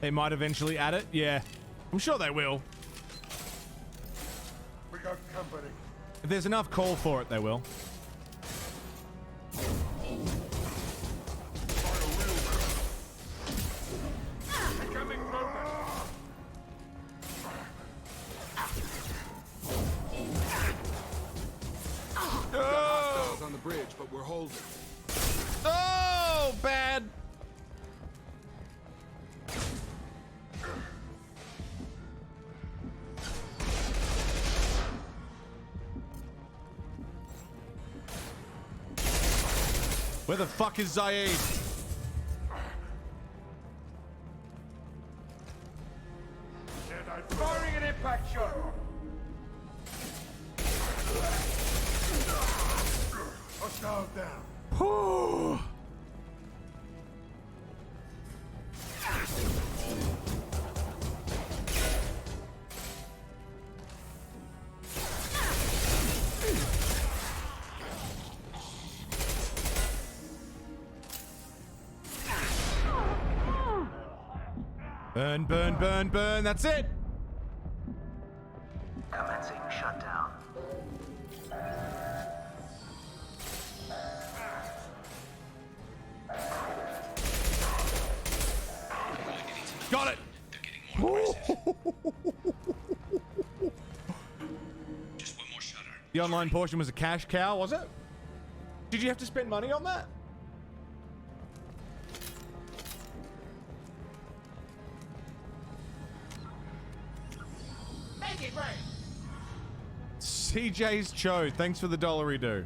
They might eventually add it. Yeah, I'm sure they will. We got company. If there's enough call for it, they will. Becoming broken. Hostiles on the bridge, but we're holding. Oh, bad. Where the fuck is Zaid? Firing an impact shot. Hostile down. Burn, burn, burn, burn. That's it. Commencing shutdown. Got it. They're getting more aggressive. Just one more shutter. The online portion was a cash cow, was it? Did you have to spend money on that? Make it rain. CJ's Cho, thanks for the $1 do.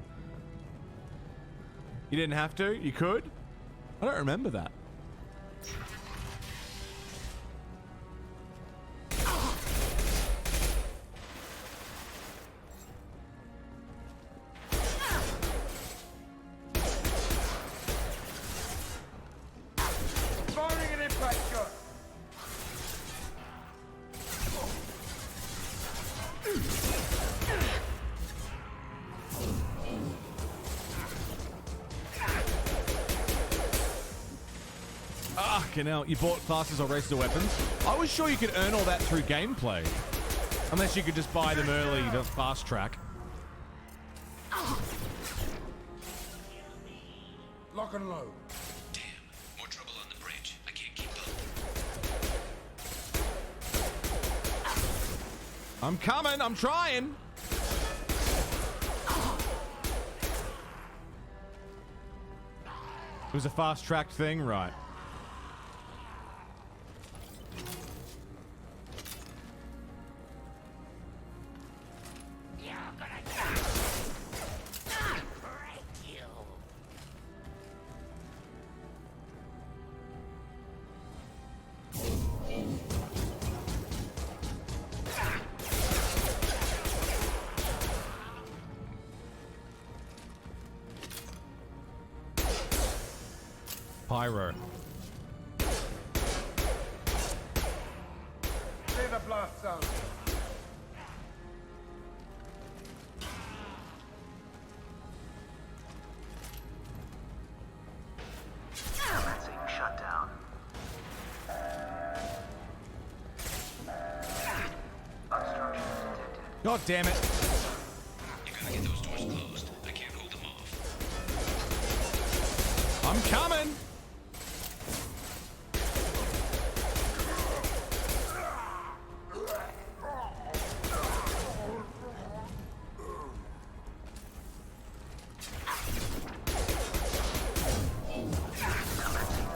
You didn't have to? You could? I don't remember that. Fucking hell. You bought classes or races or weapons? I was sure you could earn all that through gameplay. Unless you could just buy them early to fast track. Lock and load. Damn, more trouble on the bridge. I can't keep up. I'm coming. I'm trying. It was a fast tracked thing, right? Pyro. Clear the blast zone. Commencing shutdown. Obstruction detected. God damn it. You gotta get those doors closed. I can't hold them off. I'm coming.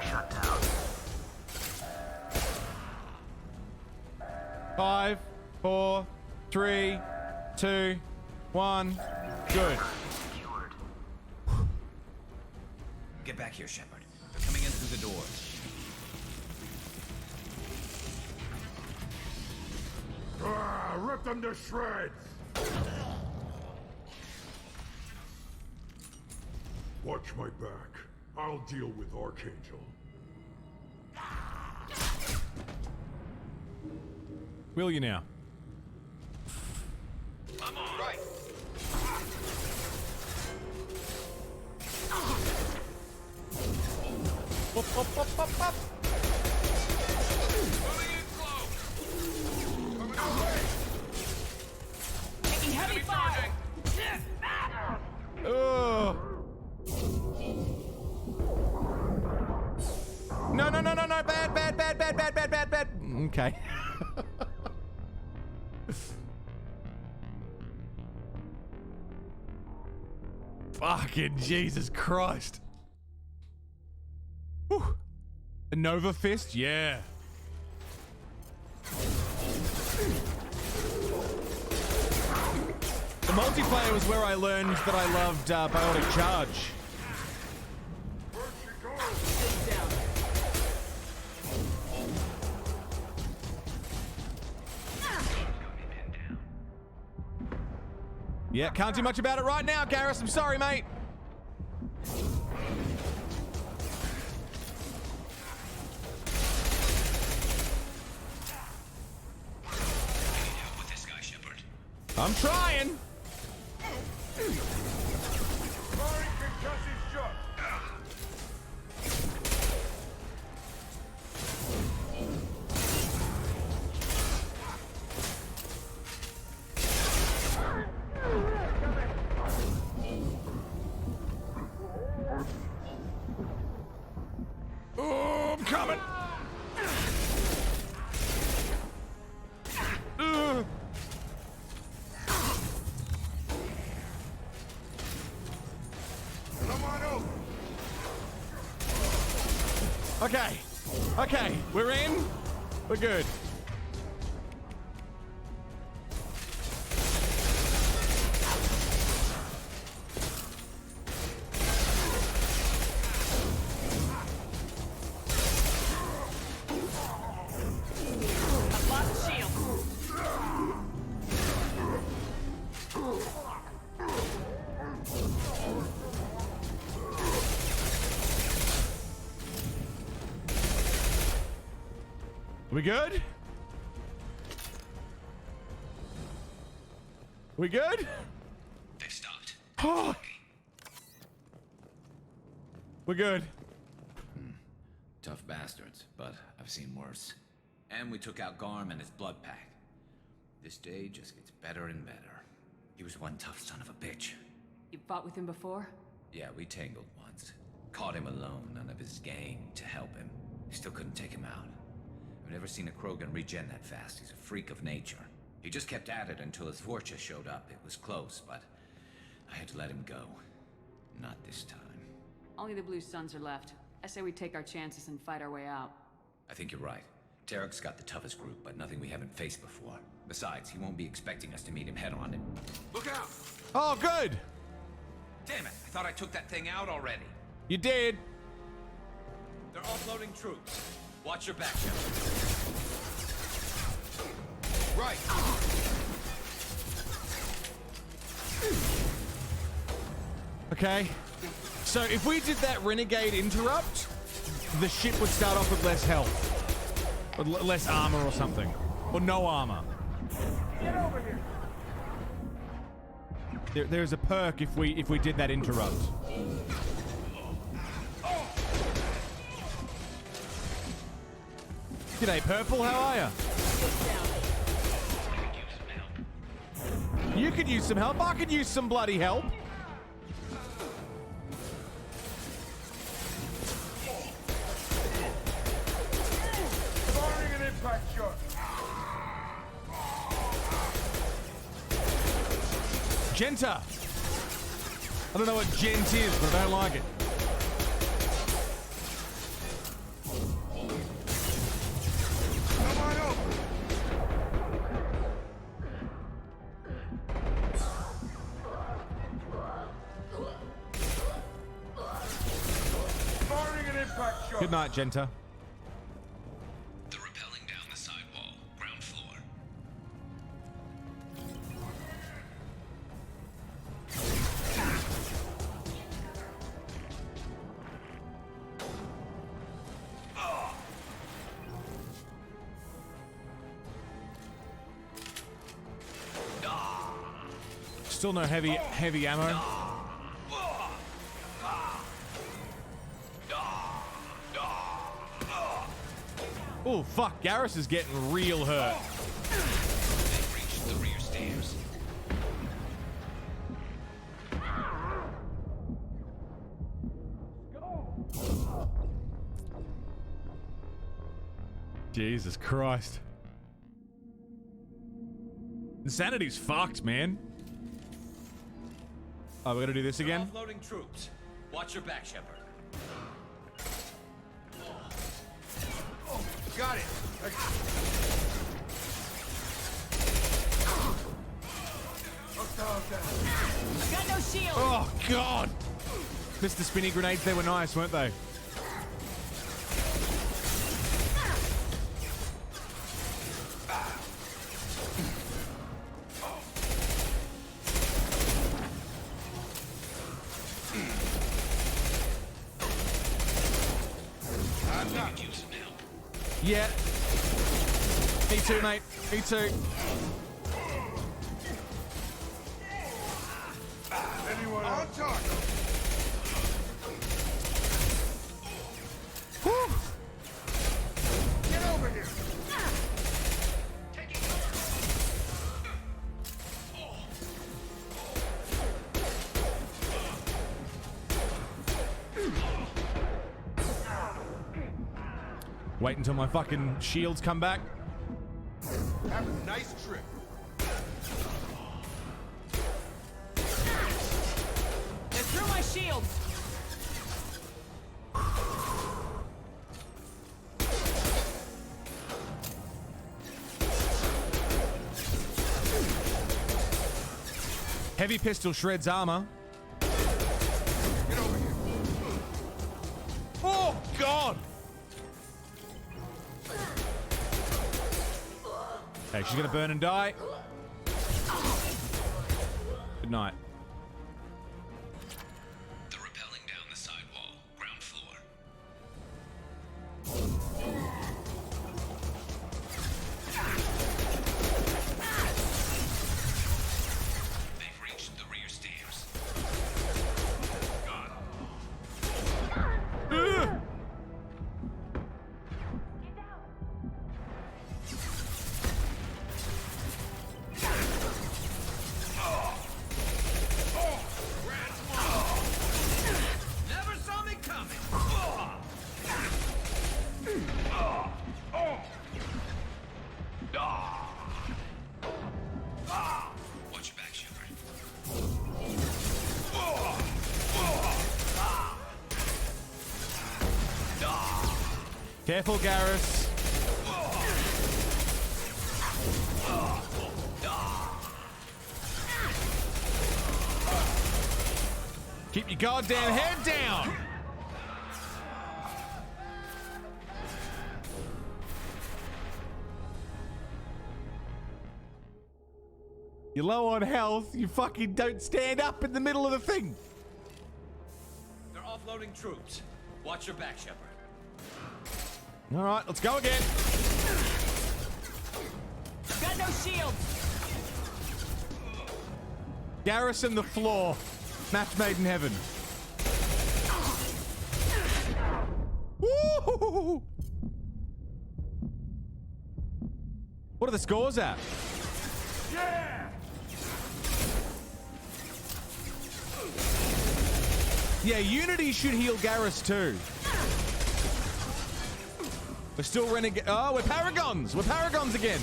Shutdown. 5, 4, 3, 2, 1. Good. Get back here, Shepard. They're coming in through the door. Rip them to shreds! Watch my back. I'll deal with Archangel. Will you now? I'm on. Right. Up, up, up, up, up. Moving in close. Coming away. Taking heavy fire! Oh. No, no, no, no, no. Bad, bad, bad, bad, bad, bad, bad, bad. Okay. Fucking Jesus Christ. Whew. A Nova Fist? Yeah. The multiplayer was where I learned that I loved Biotic Charge. Yeah, can't do much about it right now, Garrus. I'm sorry, mate. Help with this guy, Shepard. I'm trying. Firing concussive shot. Oh, I'm coming. Come on over. Okay. Okay, we're in. We're good. I've lost shield. We good? We good? They've stopped. Oh. We're good. Tough bastards, but I've seen worse. And we took out Garm and his blood pack. This day just gets better and better. He was one tough son of a bitch. You fought with him before? Yeah, we tangled once. Caught him alone, none of his gang to help him. Still couldn't take him out. I've never seen a Krogan regen that fast. He's a freak of nature. He just kept at it until his Vorcha showed up. It was close, but I had to let him go. Not this time. Only the Blue Suns are left. I say we take our chances and fight our way out. I think you're right. Tarek's got the toughest group, but nothing we haven't faced before. Besides, he won't be expecting us to meet him head-on and... Look out! Oh, good! Damn it! I thought I took that thing out already. You did! They're offloading troops. Watch your back, Shepard. Right! Okay. So if we did that renegade interrupt, the ship would start off with less health. Or less armor or something. Or no armor. Get over here. There's a perk if we did that interrupt. G'day, Purple, how are ya? You could use some help. I could use some bloody help. Firing an impact shot. Genta. I don't know what gent is, but I don't like it. Come on over. Firing an impact shot. Good night, Genta. They're rappelling down the side wall, ground floor. Still no heavy ammo. Oh fuck, Garrus is getting real hurt. They reached the rear stairs. Jesus Christ. Insanity's fucked, man. Oh, we're gonna do this again? Offloading troops. Watch your back, Shepard. Got it. Got no shield. Oh god! Missed the spinny grenades, they were nice, weren't they? Yeah. Me too, mate. Me too. Anyone on target? Whew. Get over here. Wait until my fucking shields come back. Have a nice trip. They're through my shields. Heavy pistol shreds armor. Get over here. Oh god! Hey, she's gonna burn and die. Good night. They're rappelling down the side wall, ground floor. They've reached the rear stairs. God. Careful, Garrus. Keep your goddamn head down. You're low on health. You fucking don't stand up in the middle of the thing. They're offloading troops. Watch your back, Shepard. All right, let's go again. Got no shield. Garrison the floor. Match made in heaven. Woo! What are the scores at? Yeah! Yeah, Unity should heal Garrus too. We're still renegade. Oh, we're Paragons. We're Paragons again.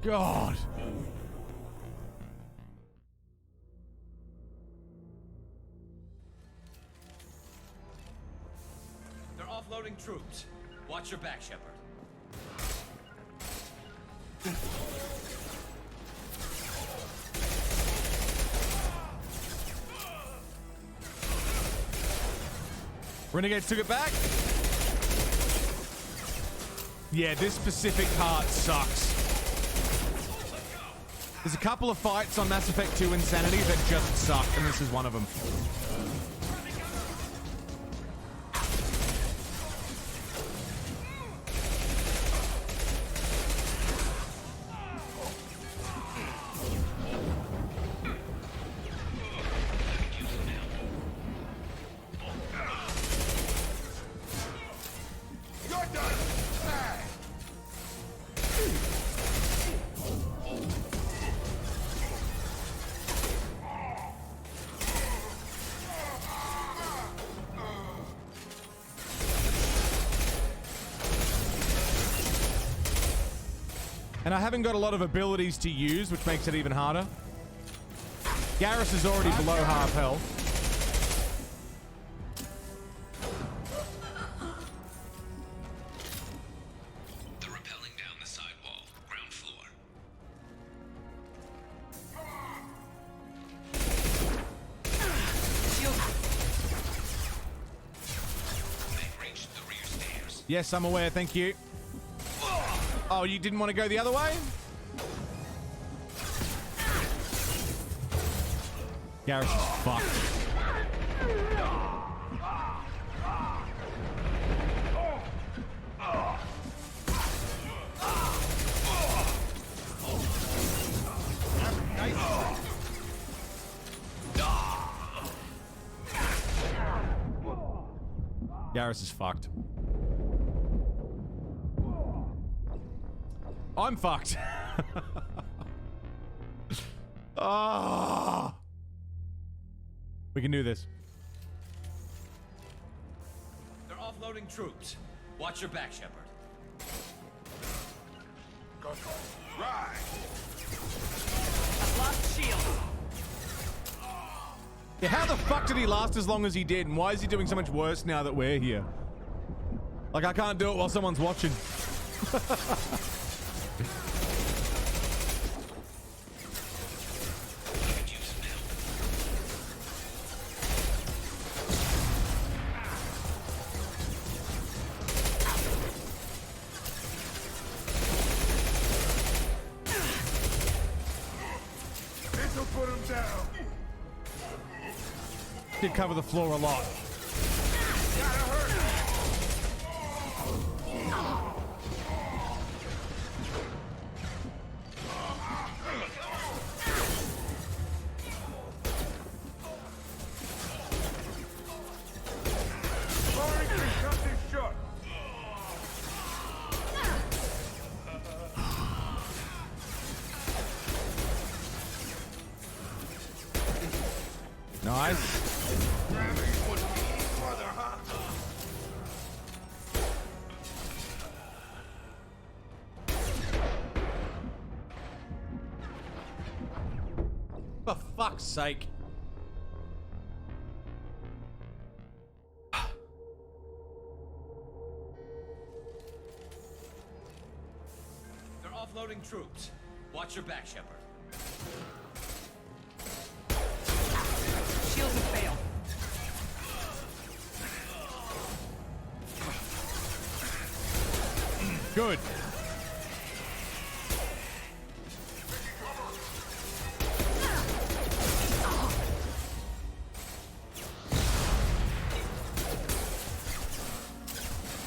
God. They're offloading troops. Watch your back, Shepard. Renegades took it back. Yeah, this specific part sucks. There's a couple of fights on Mass Effect 2 Insanity that just suck, and this is one of them. And I haven't got a lot of abilities to use, which makes it even harder. Garrus is already below half health. They're rappelling down the side wall, ground floor. They've reached the rear stairs. Yes, I'm aware, thank you. Oh, you didn't want to go the other way? Garrus is fucked. Garrus is fucked. I'm fucked. Ah, we can do this. They're offloading troops. Watch your back, Shepard. Go. Right. I've lost shield. Yeah, how the fuck did he last as long as he did? And why is he doing so much worse now that we're here? Like, I can't do it while someone's watching. This'll put him down. Did cover the floor a lot. Nice. sake. They're offloading troops. Watch your back, Shepard. Shields have failed. Good.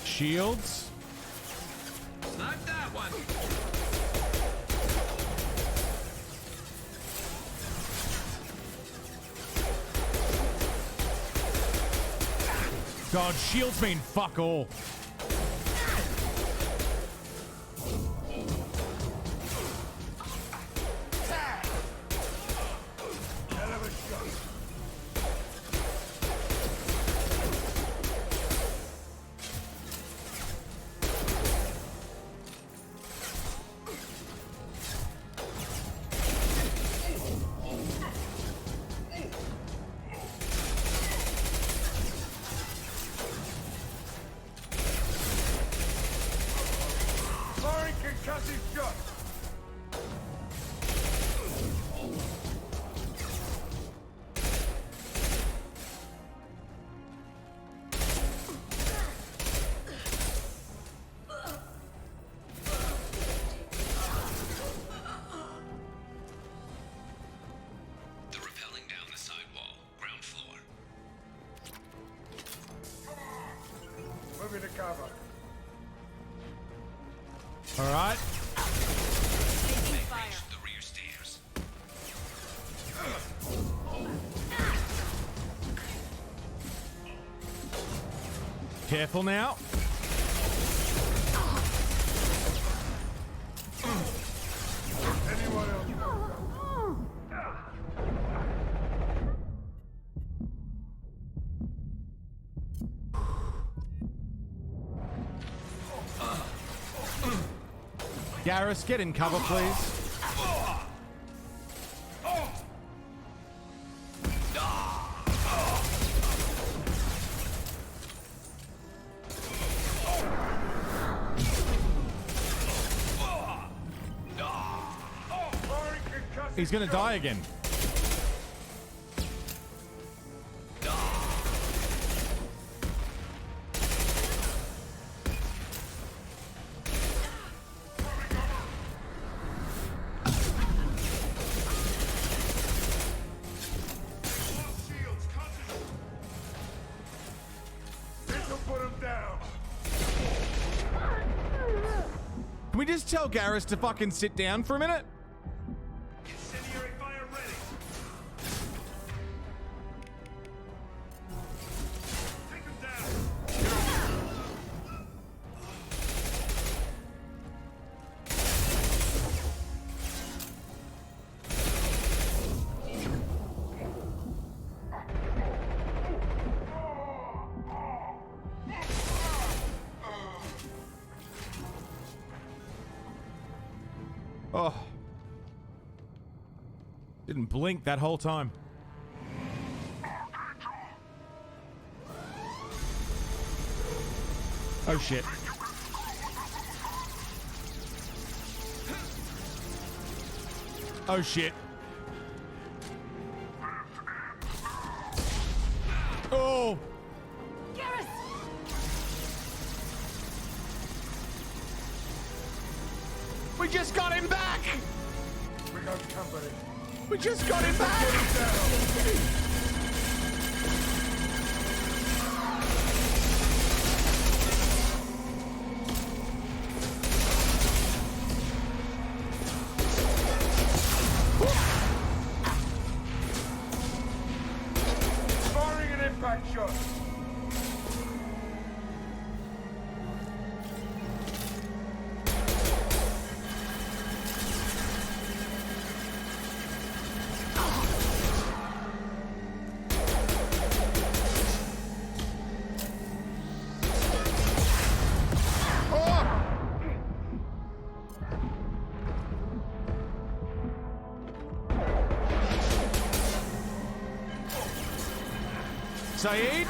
Shields. Snipe that one. God, shields mean fuck all. Firing concussive shot. They're rappelling down the sidewall, ground floor. Moving to cover. All right. Make reach the rear stairs. Careful now. Anyone else? Garrus, get in cover, please. He's gonna die again. This'll put him down. Can we just tell Garrus to fucking sit down for a minute? Incendiary fire ready. Take him down. Oh. Didn't blink that whole time. Oh shit. Oh shit. Oh. Garrus! We just got him back. We got company. We just got him back. Firing an impact shot. Saeed.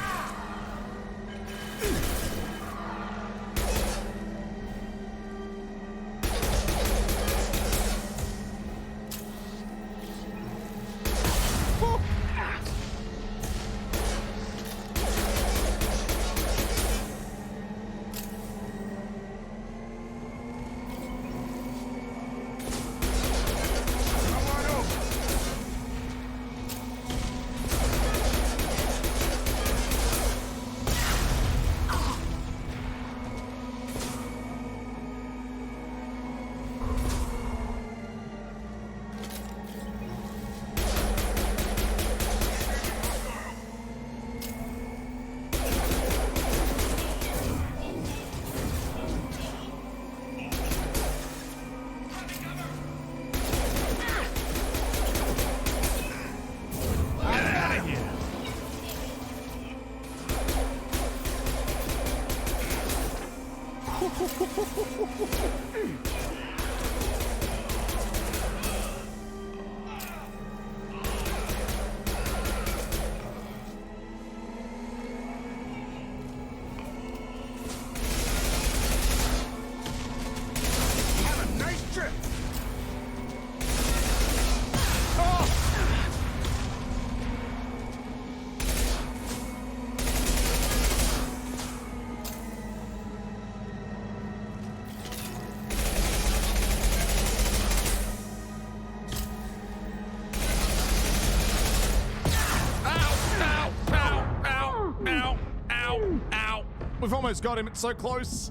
We've almost got him. It's so close.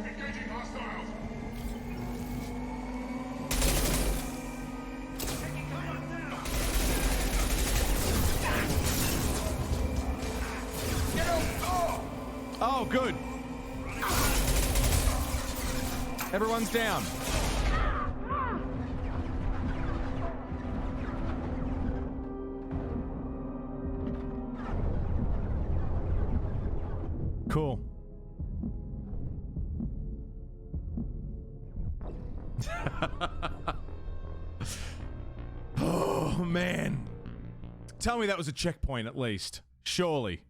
Engaging hostiles. Oh, good. Everyone's down. Cool. Oh, man. Tell me that was a checkpoint at least. Surely.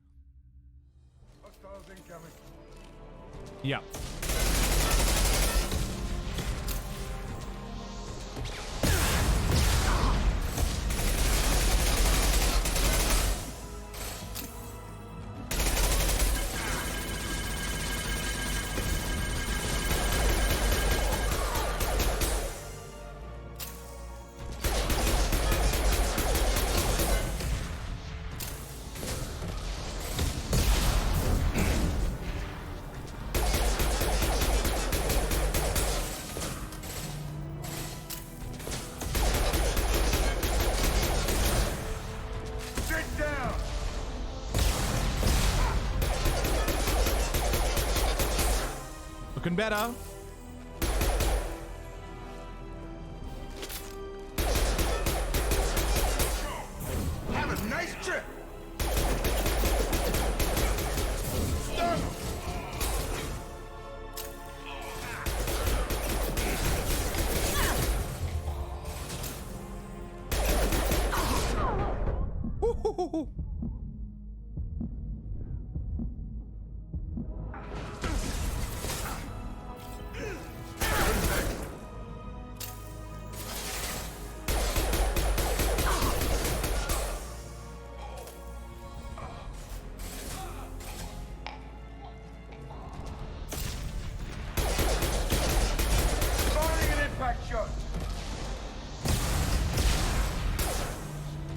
Hostiles incoming. Yeah. Looking better. Have a nice trip. Stun.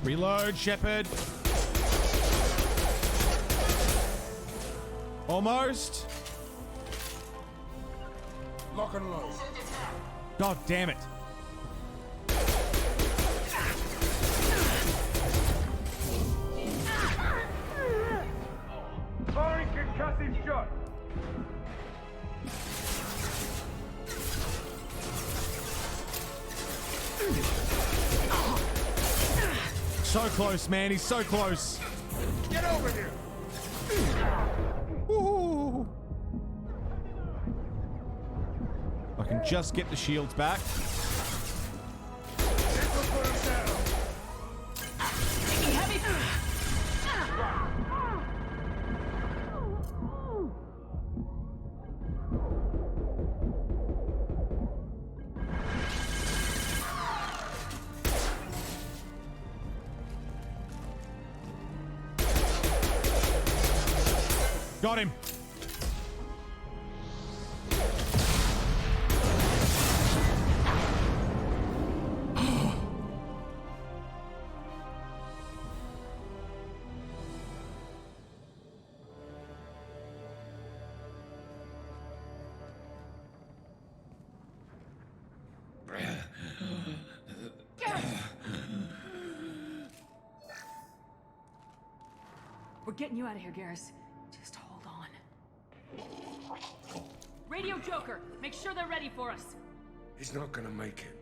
Reload, Shepard. Almost. Lock and load. God damn it. Firing concussive shot. So close, man. He's so close. Get over here. Ooh. I can just get the shields back. This will put him down. Taking heavy. Got him. We're getting you out of here, Garrus. Just hold on. Radio Joker, make sure they're ready for us. He's not gonna make it.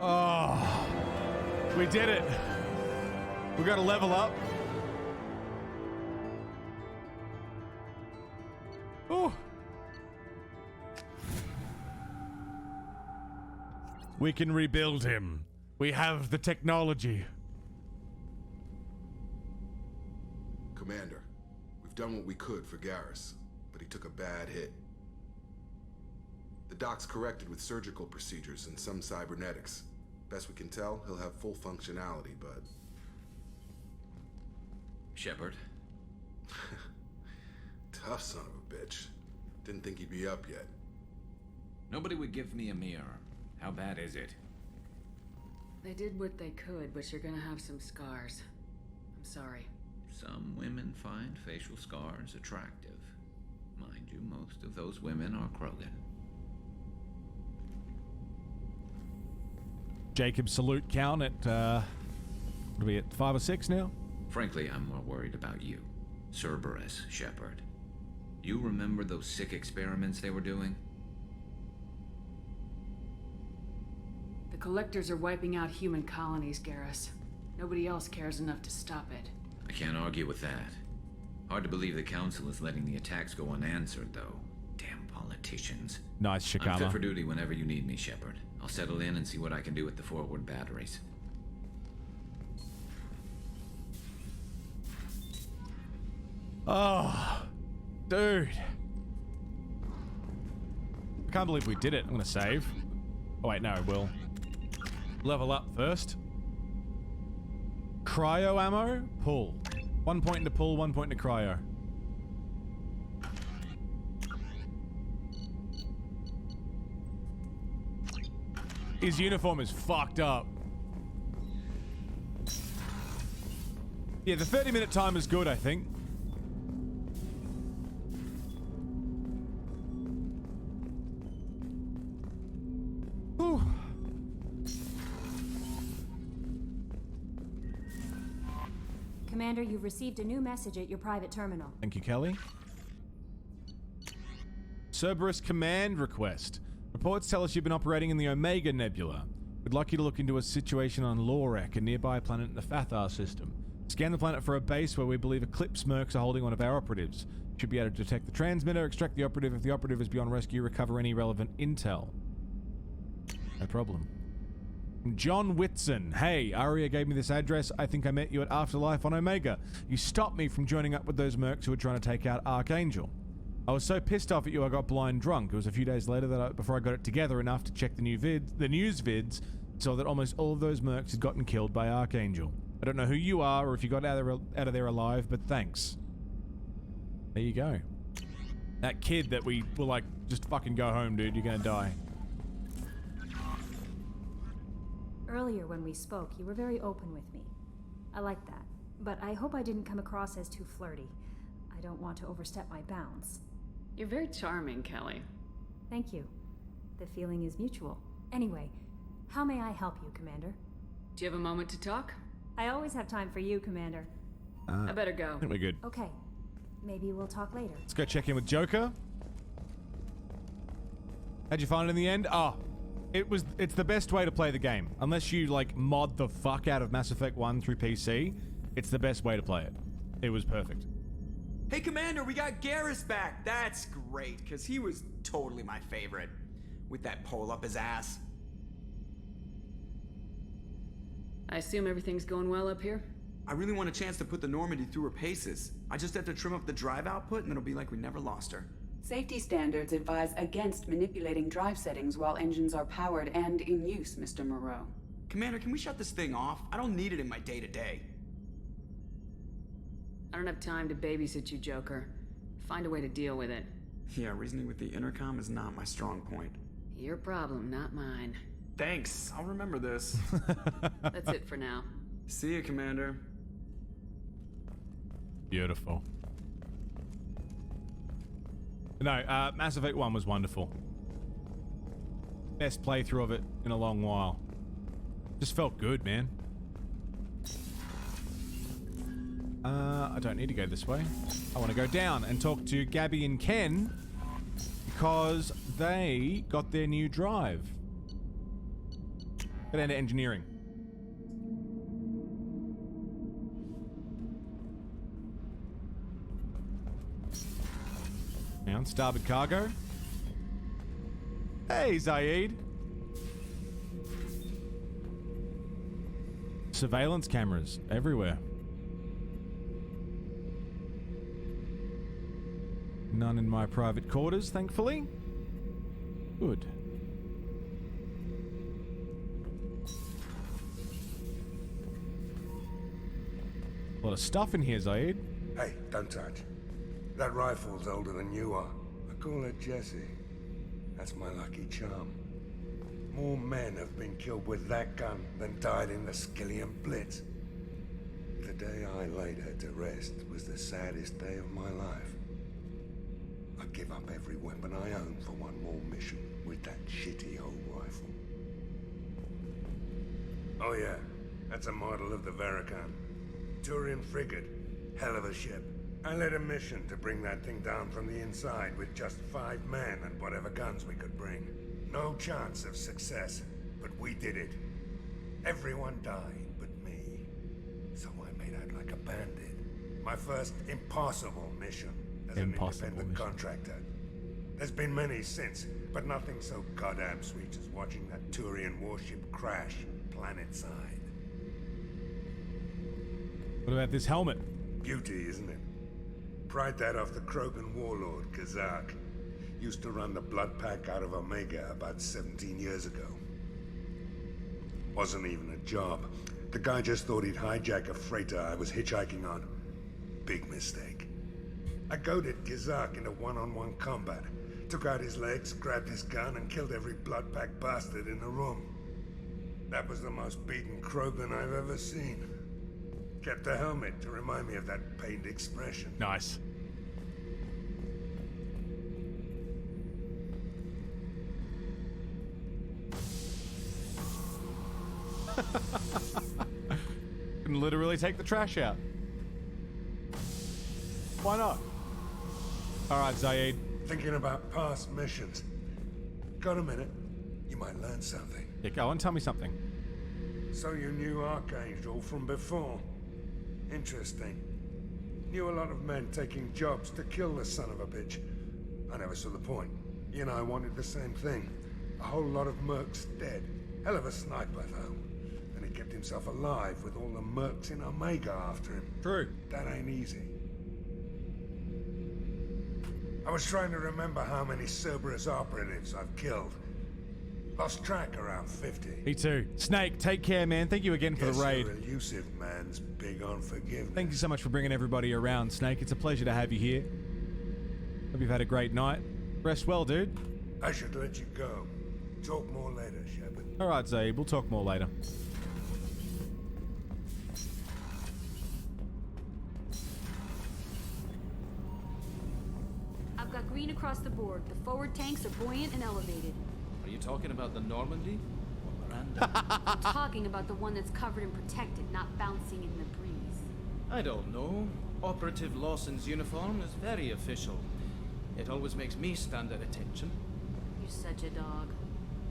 Oh, we did it. We got to level up. Oh. We can rebuild him. We have the technology. Commander, we've done what we could for Garrus, but he took a bad hit. The doc's corrected with surgical procedures and some cybernetics. Best we can tell, he'll have full functionality, but... Shepard? Tough son of a bitch. Didn't think he'd be up yet. Nobody would give me a mirror. How bad is it? They did what they could, but you're gonna have some scars. I'm sorry. Some women find facial scars attractive. Mind you, most of those women are Krogan. Jacob's salute count at, what are we at, 5 or 6 now? Frankly, I'm more worried about you. Cerberus, Shepard. You remember those sick experiments they were doing? The Collectors are wiping out human colonies, Garrus. Nobody else cares enough to stop it. I can't argue with that. Hard to believe the Council is letting the attacks go unanswered, though. Damn politicians. Nice, Shikama. I'm fit for duty whenever you need me, Shepard. I'll settle in and see what I can do with the forward batteries. Oh, dude. I can't believe we did it. I'm gonna save. Oh wait, no, I will. Level up first. Cryo ammo? Pull. 1 point into pull, 1 point into cryo. His uniform is fucked up. Yeah, the 30-minute time is good, I think. Whew. Commander, you've received a new message at your private terminal. Thank you, Kelly. Cerberus command request. Reports tell us you've been operating in the Omega Nebula. We'd like you to look into a situation on Lorek, a nearby planet in the Fathar system. Scan the planet for a base where we believe Eclipse Mercs are holding one of our operatives. Should be able to detect the transmitter, extract the operative. If the operative is beyond rescue, recover any relevant intel. No problem. John Whitson. Hey, Aria gave me this address. I think I met you at Afterlife on Omega. You stopped me from joining up with those mercs who were trying to take out Archangel. I was so pissed off at you I got blind drunk. It was a few days later that before I got it together enough to check the news vids, saw that almost all of those mercs had gotten killed by Archangel. I don't know who you are or if you got out of there alive, but thanks. There you go. That kid that we were like, just fucking go home, dude. You're gonna die. Earlier when we spoke, you were very open with me. I like that, but I hope I didn't come across as too flirty. I don't want to overstep my bounds. You're very charming, Kelly. Thank you. The feeling is mutual. Anyway, how may I help you, Commander? Do you have a moment to talk? I always have time for you, Commander. I better go. I think we're good. Okay. Maybe we'll talk later. Let's go check in with Joker. How'd you find it in the end? Oh, it's the best way to play the game. Unless you, like, mod the fuck out of Mass Effect 1 through PC, it's the best way to play it. It was perfect. Hey, Commander, we got Garrus back. That's great, because he was totally my favorite. With that pole up his ass. I assume everything's going well up here? I really want a chance to put the Normandy through her paces. I just have to trim up the drive output, and it'll be like we never lost her. Safety standards advise against manipulating drive settings while engines are powered and in use, Mr. Moreau. Commander, can we shut this thing off? I don't need it in my day-to-day. I don't have time to babysit you, Joker. Find a way to deal with it. Yeah, reasoning with the intercom is not my strong point. Your problem, not mine. Thanks, I'll remember this. That's it for now. See you, Commander. Beautiful. No, Mass Effect 1 was wonderful. Best playthrough of it in a long while. Just felt good, man. I don't need to go this way. I want to go down and talk to Gabby and Ken because they got their new drive. Go down to engineering. Down, starboard cargo. Hey, Zaid. Surveillance cameras everywhere. None in my private quarters, thankfully. Good. A lot of stuff in here, Zaid. Hey, don't touch. That rifle's older than you are. I call it Jesse. That's my lucky charm. More men have been killed with that gun than died in the Skillian Blitz. The day I laid her to rest was the saddest day of my life. I'd give up every weapon I own for one more mission with that shitty old rifle. Oh yeah, that's a model of the Veracon. Turian frigate. Hell of a ship. I led a mission to bring that thing down from the inside with just 5 men and whatever guns we could bring. No chance of success, but we did it. Everyone died but me. So I made out like a bandit. My first impossible mission as an independent contractor. There's been many since, but nothing so goddamn sweet as watching that Turian warship crash planet-side. What about this helmet? Beauty, isn't it? Pried that off the Krogan warlord, Kazak. Used to run the blood pack out of Omega about 17 years ago. Wasn't even a job. The guy just thought he'd hijack a freighter I was hitchhiking on. Big mistake. I goaded Kazak into one-on-one combat. Took out his legs, grabbed his gun, and killed every blood pack bastard in the room. That was the most beaten Krogan I've ever seen. Kept the helmet to remind me of that pained expression. Nice. Can literally take the trash out. Why not? All right, Zaid. Thinking about past missions. Got a minute? You might learn something. Yeah, go on, tell me something. So you knew Archangel from before? Interesting. Knew a lot of men taking jobs to kill the son of a bitch. I never saw the point. You and I wanted the same thing. A whole lot of mercs dead. Hell of a sniper, though. And he kept himself alive with all the mercs in Omega after him. True. That ain't easy. I was trying to remember how many Cerberus operatives I've killed. Lost track around 50. Me too. Snake, take care, man. Thank you again for the raid. Your elusive man's big on forgiveness. Thank you so much for bringing everybody around, Snake. It's a pleasure to have you here. Hope you've had a great night. Rest well, dude. I should let you go. Talk more later, Shepard. All right, Zaid. We'll talk more later. I've got green across the board. The forward tanks are buoyant and elevated. Are you talking about the Normandy? Or Miranda? I'm talking about the one that's covered and protected, not bouncing in the breeze. I don't know. Operative Lawson's uniform is very official. It always makes me stand at attention. You're such a dog.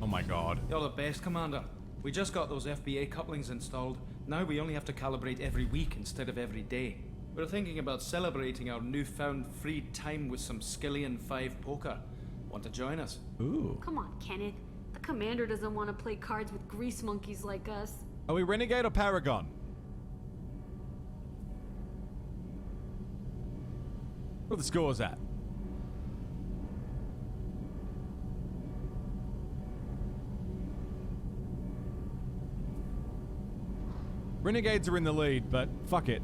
Oh my god. You're the best, Commander. We just got those FBA couplings installed. Now we only have to calibrate every week instead of every day. We're thinking about celebrating our newfound free time with some Skillian 5 poker. Want to join us? Ooh. Come on, Kenneth. The commander doesn't want to play cards with grease monkeys like us. Are we Renegade or Paragon? What are the scores at? Renegades are in the lead, but fuck it.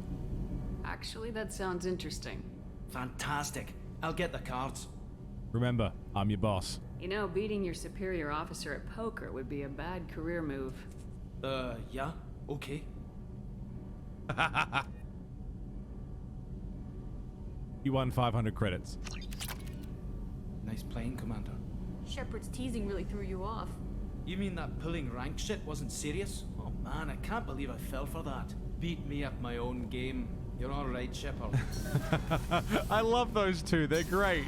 Actually, that sounds interesting. Fantastic. I'll get the cards. Remember, I'm your boss. You know, beating your superior officer at poker would be a bad career move. Yeah? Okay. You won 500 credits. Nice playing, Commander. Shepard's teasing really threw you off. You mean that pulling rank shit wasn't serious? Oh man, I can't believe I fell for that. Beat me at my own game. You're alright, Shepard. I love those two. They're great.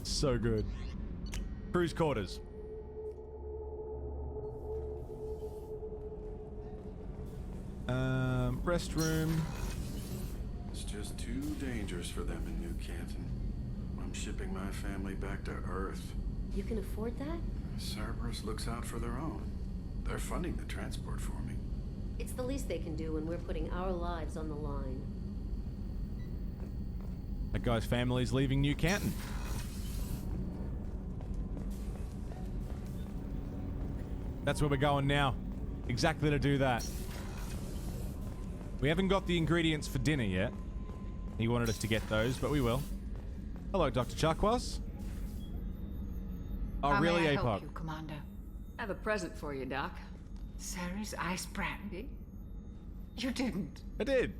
So good. Cruise quarters. Restroom. It's just too dangerous for them in New Canton. I'm shipping my family back to Earth. You can afford that? Cerberus looks out for their own. They're funding the transport for me. It's the least they can do when we're putting our lives on the line. That guy's family's leaving New Canton. That's where we're going now. Exactly to do that. We haven't got the ingredients for dinner yet. He wanted us to get those, but we will. Hello, Dr. Chakwas. Oh, How really, may I APOC? help you, Commander? I have a present for you, Doc. Sarah's ice brandy? You didn't. I did.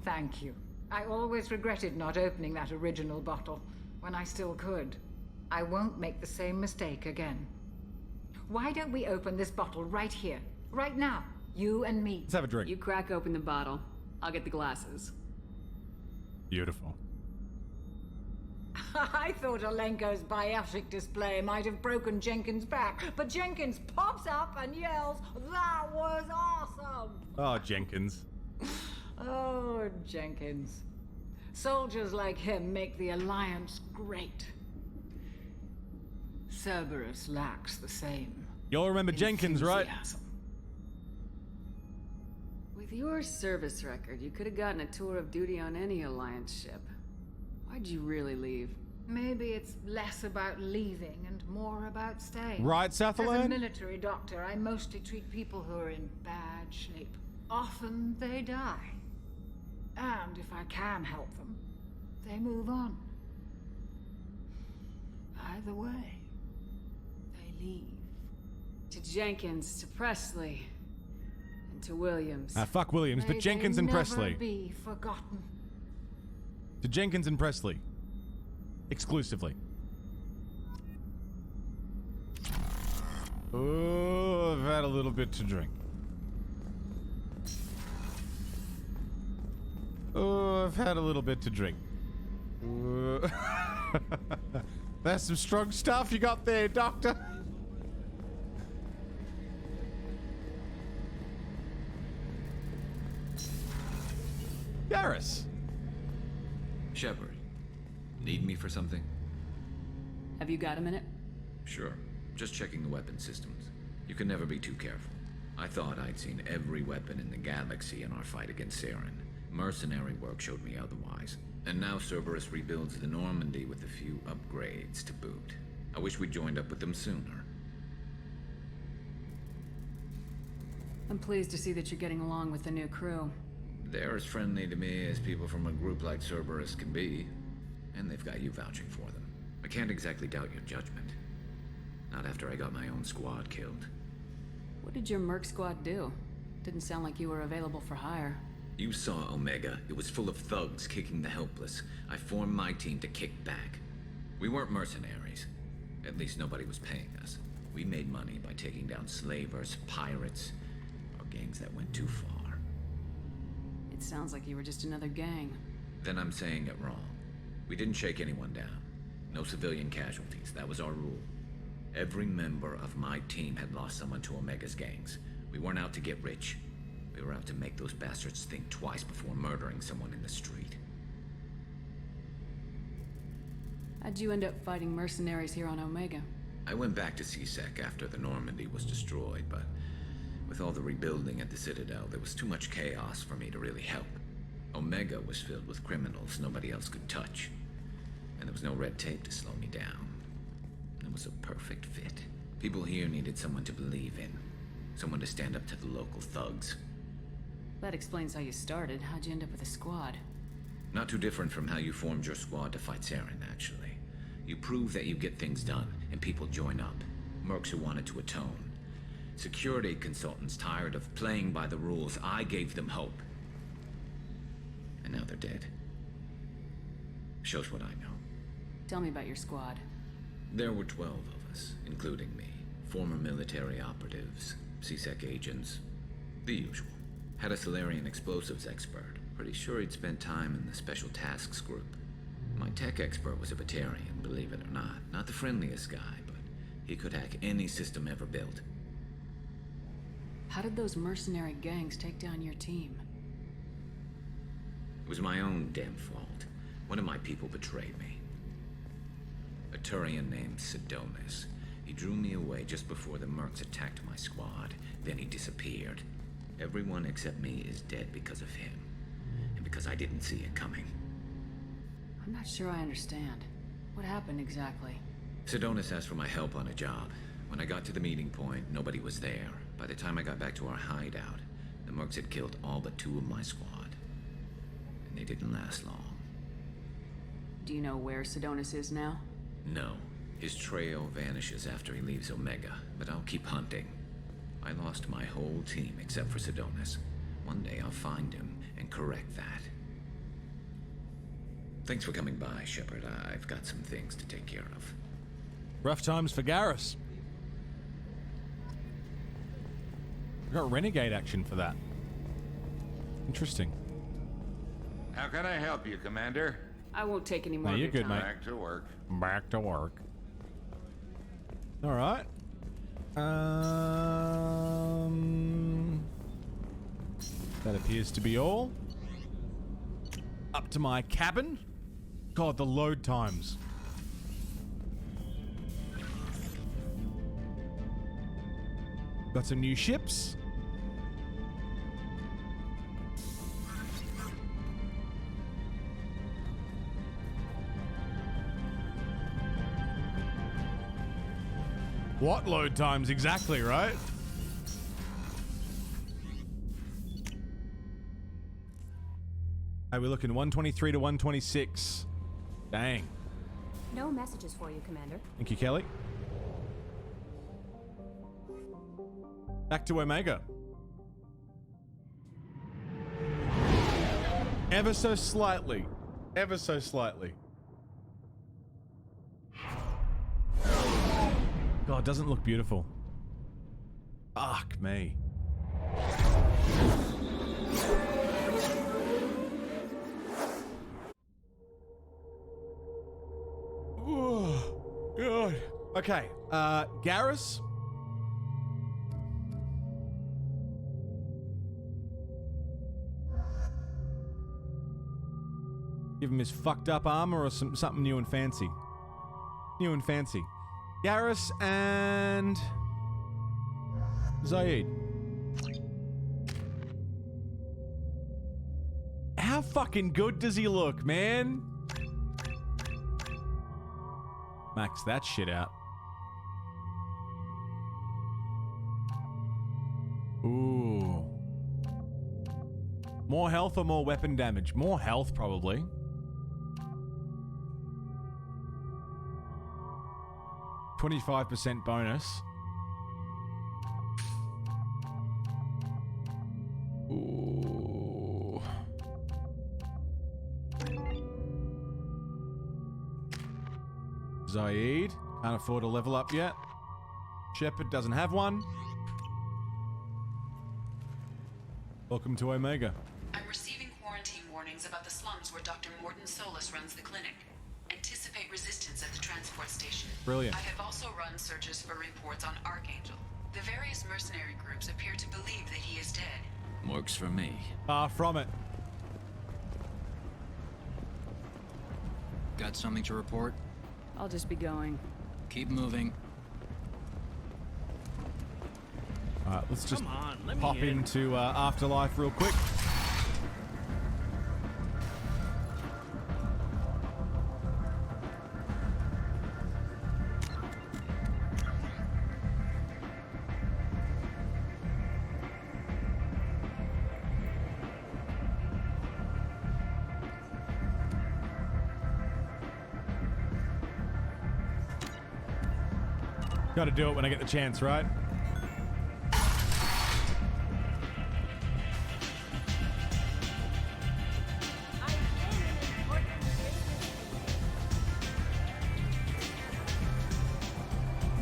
Thank you. I always regretted not opening that original bottle when I still could. I won't make the same mistake again. Why don't we open this bottle right here, right now? You and me. Let's have a drink. You crack open the bottle. I'll get the glasses. Beautiful. I thought Alenko's biotic display might have broken Jenkins' back, but Jenkins pops up and yells, "That was awesome!" Oh, Jenkins. Oh, Jenkins. Soldiers like him make the Alliance great. Cerberus lacks the same. Y'all remember Jenkins, right? enthusiasm. With your service record, you could have gotten a tour of duty on any Alliance ship. Why'd you really leave? Maybe it's less about leaving and more about staying. Right, As a Sutherland? military doctor, I mostly treat people who are in bad shape. Often they die. And if I can help them, they move on. Either way, they leave. To Jenkins, to Presley, and to Williams. Fuck Williams, but May Jenkins they and never Presley. be forgotten. To Jenkins and Presley. Exclusively. Oh, I've had a little bit to drink. Oh, I've had a little bit to drink. That's some strong stuff you got there, Doctor. Garrus. Shepard, need me for something? Have you got a minute? Sure. Just checking the weapon systems. You can never be too careful. I thought I'd seen every weapon in the galaxy in our fight against Saren. Mercenary work showed me otherwise. And now Cerberus rebuilds the Normandy with a few upgrades to boot. I wish we'd joined up with them sooner. I'm pleased to see that you're getting along with the new crew. They're as friendly to me as people from a group like Cerberus can be. And they've got you vouching for them. I can't exactly doubt your judgment. Not after I got my own squad killed. What did your merc squad do? Didn't sound like you were available for hire. You saw Omega. It was full of thugs kicking the helpless. I formed my team to kick back. We weren't mercenaries. At least nobody was paying us. We made money by taking down slavers, pirates, or gangs that went too far. It sounds like you were just another gang. Then I'm saying it wrong. We didn't shake anyone down. No civilian casualties. That was our rule. Every member of my team had lost someone to Omega's gangs. We weren't out to get rich. We were out to make those bastards think twice before murdering someone in the street. How'd you end up fighting mercenaries here on Omega? I went back to CSEC after the Normandy was destroyed, but with all the rebuilding at the Citadel, there was too much chaos for me to really help. Omega was filled with criminals nobody else could touch, and there was no red tape to slow me down. It was a perfect fit. People here needed someone to believe in. Someone to stand up to the local thugs. That explains how you started. How'd you end up with a squad? Not too different from how you formed your squad to fight Saren, actually. You prove that you get things done, and people join up. Mercs who wanted to atone. Security consultants tired of playing by the rules. I gave them hope. And now they're dead. Shows what I know. Tell me about your squad. There were 12 of us, including me. Former military operatives, CSEC agents, the usual. Had a Solarian explosives expert. Pretty sure he'd spent time in the Special Tasks Group. My tech expert was a Batarian, believe it or not. Not the friendliest guy, but he could hack any system ever built. How did those mercenary gangs take down your team? It was my own damn fault. One of my people betrayed me. A Turian named Sidonis. He drew me away just before the mercs attacked my squad. Then he disappeared. Everyone except me is dead because of him. And because I didn't see it coming. I'm not sure I understand. What happened exactly? Sidonis asked for my help on a job. When I got to the meeting point, nobody was there. By the time I got back to our hideout, the mercs had killed all but 2 of my squad. And they didn't last long. Do you know where Sidonis is now? No. His trail vanishes after he leaves Omega, but I'll keep hunting. I lost my whole team except for Sidonis. One day I'll find him and correct that. Thanks for coming by, Shepard. I've got some things to take care of. Rough times for Garrus. We got renegade action for that. Interesting. How can I help you, Commander? I won't take any more No, of you're your good, time. mate. Back to work. Back to work. All right. That appears to be all. Up to my cabin. God, the load times. Got some new ships. What load times exactly, right? Hey, we're looking 123 to 126. Dang. No messages for you, Commander. Thank you, Kelly. Back to Omega. Ever so slightly. Ever so slightly. God, it doesn't look beautiful. Fuck me. Oh, God. Okay, Garrus. Give him his fucked up armor or something new and fancy. New and fancy. Garrus and Zaid. How fucking good does he look, man? Max that shit out. Ooh. More health or more weapon damage? More health, probably. %25 bonus. Ooh. Zaid. Can't afford to level up yet. Shepard doesn't have one. Welcome to Omega. I'm receiving quarantine warnings about the slums where Dr. Morton Solus runs the clinic. Anticipate resistance at the transport station. Brilliant. I have also run searches for reports on Archangel. The various mercenary groups appear to believe that he is dead. Works for me. Far from it. Got something to report? I'll just be going. Keep moving. Alright, let's just Come on, let me pop in. into Afterlife real quick. Gotta do it when I get the chance, right?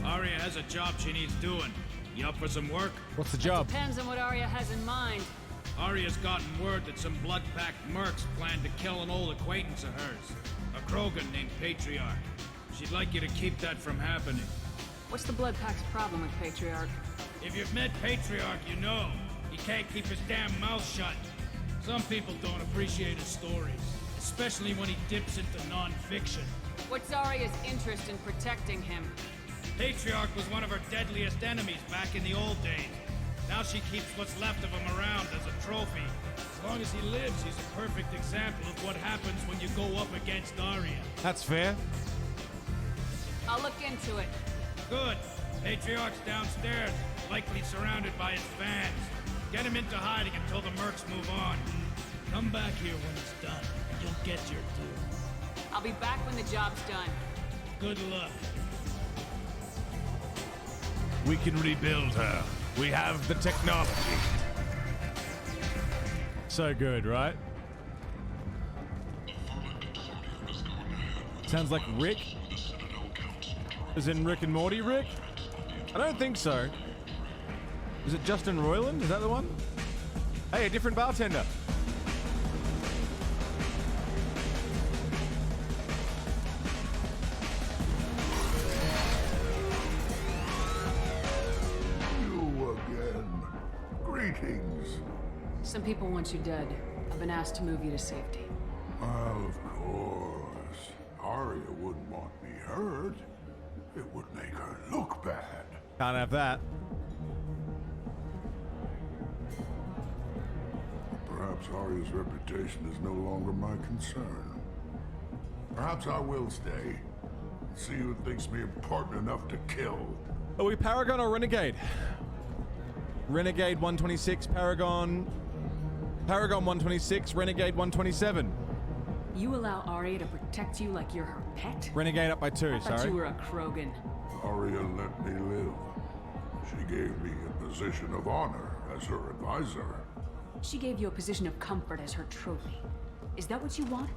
Arya has a job she needs doing. You up for some work? What's the job? Depends on what Arya has in mind. Arya's gotten word that some blood-packed mercs plan to kill an old acquaintance of hers. A Krogan named Patriarch. She'd like you to keep that from happening. What's the Blood Pack's problem with Patriarch? If you've met Patriarch, you know. He can't keep his damn mouth shut. Some people don't appreciate his stories, especially when he dips into non-fiction. What's Arya's interest in protecting him? Patriarch was one of her deadliest enemies back in the old days. Now she keeps what's left of him around as a trophy. As long as he lives, he's a perfect example of what happens when you go up against Arya. That's fair. I'll look into it. Good. Patriarch's downstairs, likely surrounded by his fans. Get him into hiding until the mercs move on. Come back here when it's done, and you'll get your due. I'll be back when the job's done. Good luck. We can rebuild her. We have the technology. So good, right? Sounds like Rick. Is in Rick and Morty Rick? I don't think so. Is it Justin Roiland? Is that the one? Hey, a different bartender. You again. Greetings. Some people want you dead. I've been asked to move you to safety. Well, of course. Arya wouldn't want me hurt. It would make her look bad. Can't have that. Perhaps Arya's reputation is no longer my concern. Perhaps I will stay. See who thinks me important enough to kill. Are we Paragon or Renegade? Renegade 126, Paragon 126, Renegade 127. You allow Arya to protect you like you're her pet? Renegade up by 2, I thought sorry. you were a Krogan. Arya let me live. She gave me a position of honor as her advisor. She gave you a position of comfort as her trophy. Is that what you want?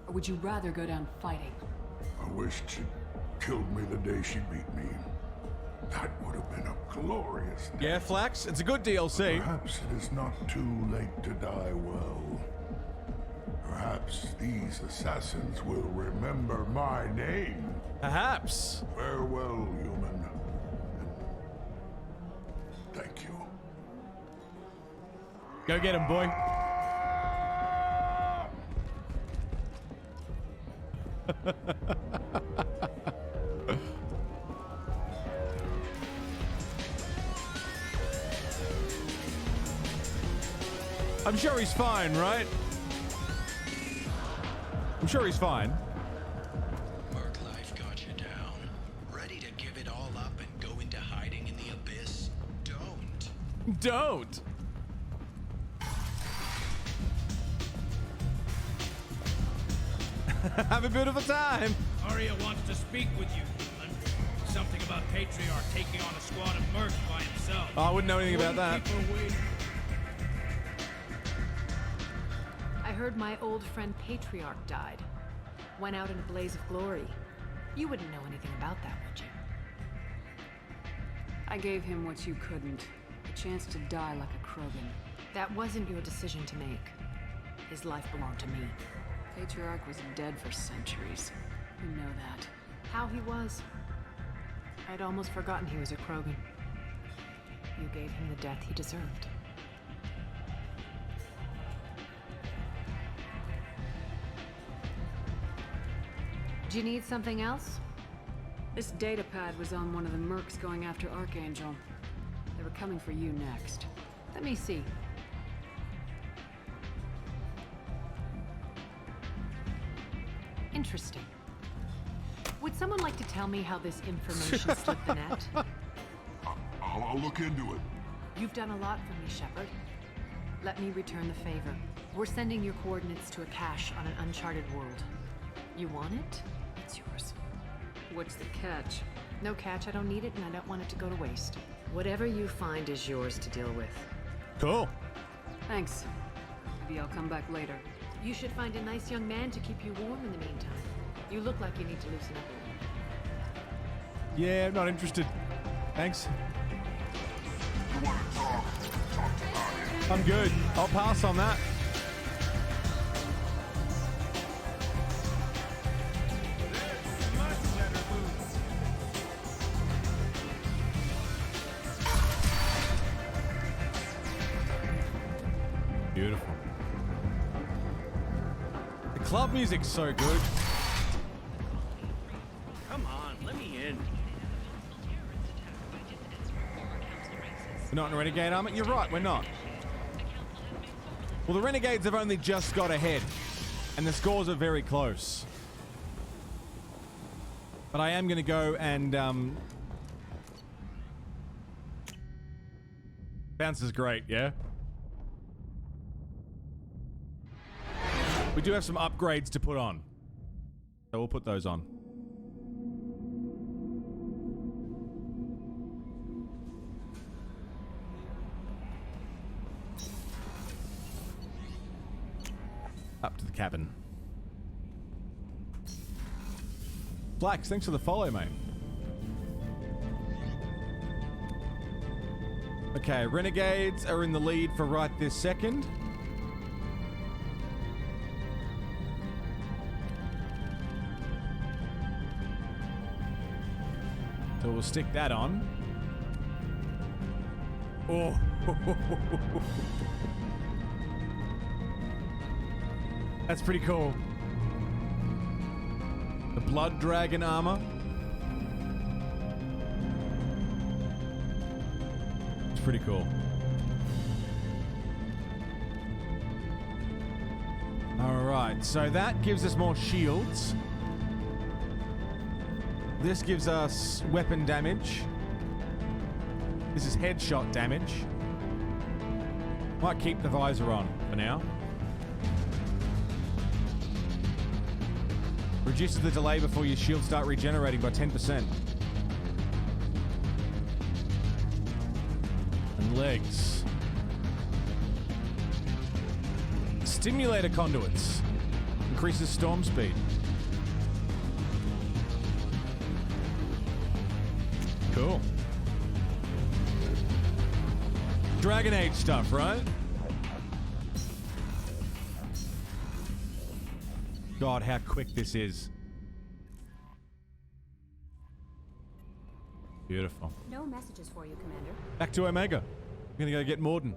Or would you rather go down fighting? I wished she'd killed me the day she beat me. That would have been a glorious day. Yeah, Flax, it's a good DLC. Perhaps it is not too late to die well. Perhaps these assassins will remember my name. Perhaps. Farewell, human. Thank you. Go get him, boy. I'm sure he's fine, right? I'm sure he's fine. Merc life got you down. Ready to give it all up and go into hiding in the abyss? Don't. Don't. Have a beautiful time. Arya wants to speak with you, human. Something about Patriarch taking on a squad of mercs by himself. Oh, I wouldn't know anything about that. Keep her waiting. I heard my old friend Patriarch died. Went out in a blaze of glory. You wouldn't know anything about that, would you? I gave him what you couldn't. A chance to die like a Krogan. That wasn't your decision to make. His life belonged to me. Patriarch was dead for centuries. You know that. How he was. I'd almost forgotten he was a Krogan. You gave him the death he deserved. Do you need something else? This datapad was on one of the mercs going after Archangel. They were coming for you next. Let me see. Interesting. Would someone like to tell me how this information slipped the net? I'll look into it. You've done a lot for me, Shepard. Let me return the favor. We're sending your coordinates to a cache on an uncharted world. You want it? It's yours. What's the catch? No catch, I don't need it, and I don't want it to go to waste. Whatever you find is yours to deal with. Cool. Thanks. Maybe I'll come back later. You should find a nice young man to keep you warm in the meantime. You look like you need to loosen up a little. Yeah, I'm not interested. Thanks. I'm good. I'll pass on that. Beautiful. The club music's so good. Come on, let me in. We're not in Renegade armor? You're right, we're not. Well, the Renegades have only just got ahead, and the scores are very close. But I am going to go and... Bounce is great, yeah? We do have some upgrades to put on. So we'll put those on. Up to the cabin. Flax, thanks for the follow, mate. Okay, Renegades are in the lead for right this second. So we'll stick that on. Oh. That's pretty cool. The Blood Dragon armor. It's pretty cool. Alright, so that gives us more shields. This gives us weapon damage. This is headshot damage. Might keep the visor on for now. Reduces the delay before your shields start regenerating by 10%. And legs. Stimulator conduits. Increases storm speed. Cool. Dragon Age stuff, right? God, how quick this is. Beautiful. No messages for you, Commander. Back to Omega. I'm gonna go get Morden.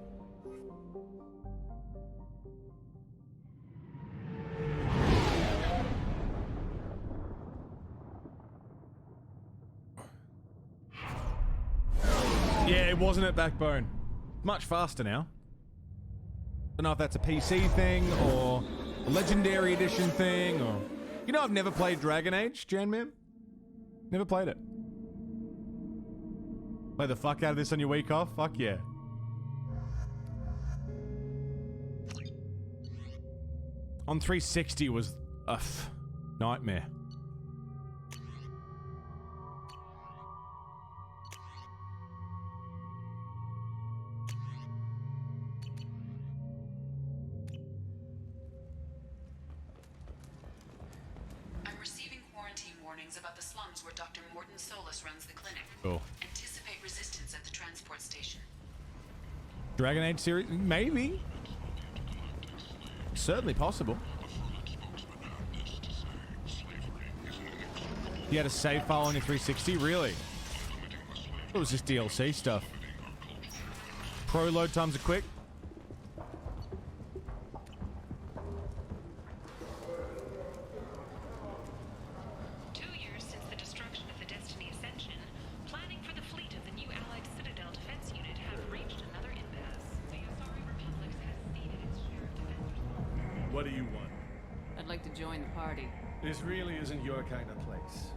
Yeah, it wasn't at Backbone. Much faster now. Don't know if that's a PC thing or a Legendary Edition thing or... You know, I've never played Dragon Age, Janman. Never played it. Play the fuck out of this on your week off? Fuck yeah. On 360 was a nightmare. about the slums where Dr. Morton Solus runs the clinic. Cool. Anticipate resistance at the transport station. Dragon Age series? Maybe. Certainly possible. You had a save file on your 360? Really? It was just DLC stuff. Pro load times are quick. What do you want? I'd like to join the party. This really isn't your kind of place.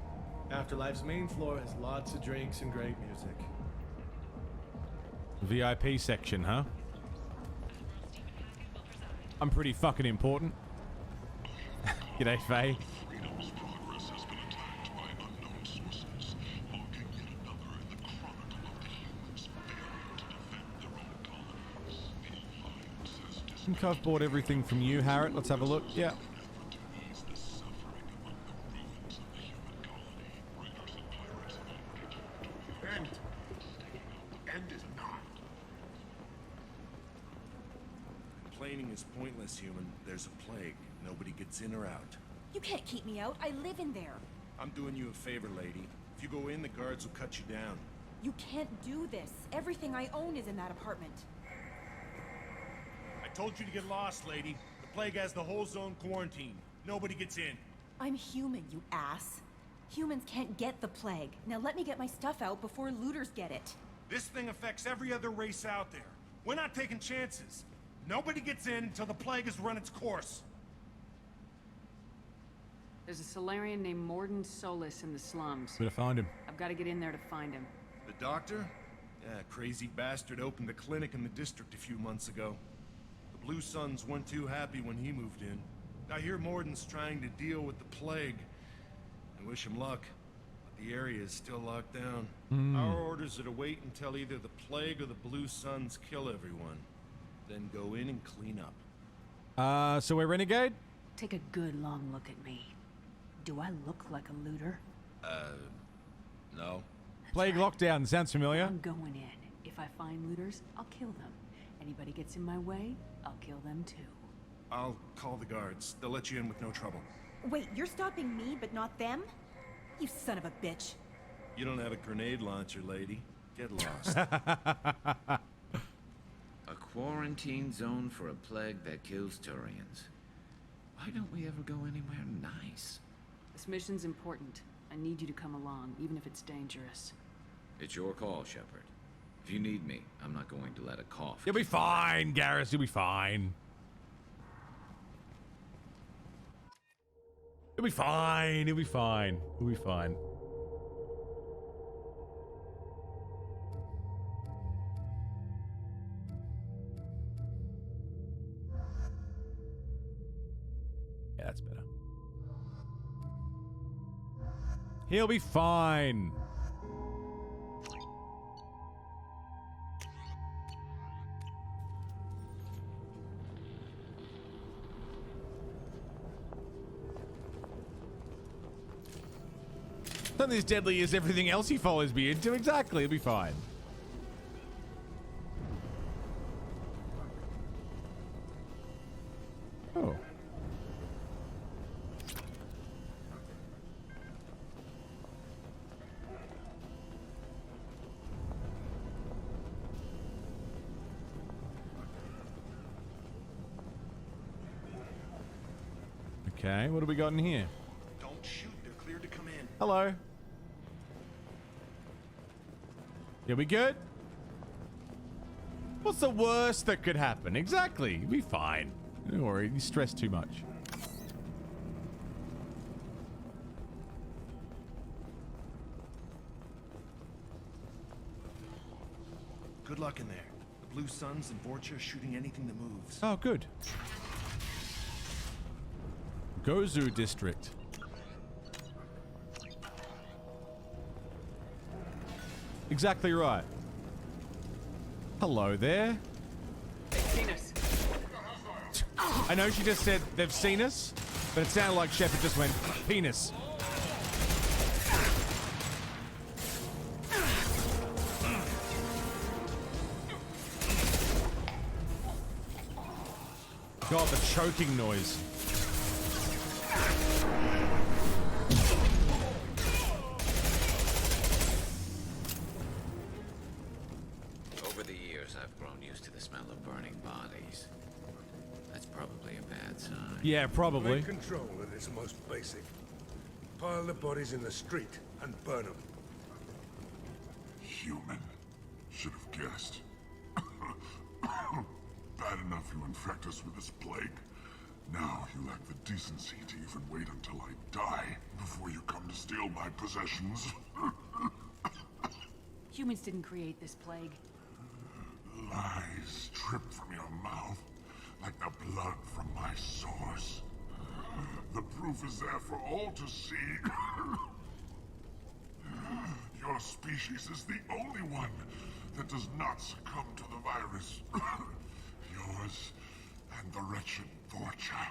Afterlife's main floor has lots of drinks and great music. VIP section, huh? I'm pretty fucking important. G'day, Faye. think I've bought everything from you, Harriet. Let's have a look. Yeah. End is not. Complaining is pointless, human. There's a plague. Nobody gets in or out. You can't keep me out. I live in there. I'm doing you a favor, lady. If you go in, the guards will cut you down. You can't do this. Everything I own is in that apartment. I told you to get lost, lady. The plague has the whole zone quarantined. Nobody gets in. I'm human, you ass. Humans can't get the plague. Now let me get my stuff out before looters get it. This thing affects every other race out there. We're not taking chances. Nobody gets in until the plague has run its course. There's a Solarian named Morden Solis in the slums. Gotta find him. I've got to get in there to find him. The doctor? Yeah, crazy bastard opened a clinic in the district a few months ago. The Blue Suns weren't too happy when he moved in. I hear Morden's trying to deal with the plague. I wish him luck, but the area is still locked down. Our orders are to wait until either the plague or the Blue Suns kill everyone. Then go in and clean up. So we're Renegade? Take a good long look at me. Do I look like a looter? No. Plague lockdown, sounds familiar. I'm going in. If I find looters, I'll kill them. Anybody gets in my way, I'll kill them too. I'll call the guards. They'll let you in with no trouble. Wait, you're stopping me, but not them? You son of a bitch. You don't have a grenade launcher, lady. Get lost. A quarantine zone for a plague that kills Turians. Why don't we ever go anywhere nice? This mission's important. I need you to come along, even if it's dangerous. It's your call, Shepard. If you need me, I'm not going to let a cough. You'll be fine, Garrus. You'll be fine. You'll be fine. You'll be fine. You'll be fine. Yeah, that's better. He'll be fine. Something as deadly as everything else he follows me into. Exactly, he'll be fine. Oh. Okay, what have we got in here? Don't shoot. They're cleared to come in. Hello. Yeah, we good? What's the worst that could happen? Exactly. You'll be fine. Don't worry, you stress too much. Good luck in there. The Blue Suns and Vorcha are shooting anything that moves. Oh, good. Gozu District. Exactly right. Hello there. They've seen us. I know she just said they've seen us, but it sounded like Shepard just went penis. God, the choking noise. Over the years, I've grown used to the smell of burning bodies. That's probably a bad sign. Yeah, probably. Take control at its most basic. Pile the bodies in the street and burn them. Human. Should have guessed. Bad enough you infect us with this plague. Now you lack the decency to even wait until I die before you come to steal my possessions. Humans didn't create this plague. Lies drip from your mouth like the blood from my source. The proof is there for all to see. Your species is the only one that does not succumb to the virus. Yours and and the wretched Vorcha.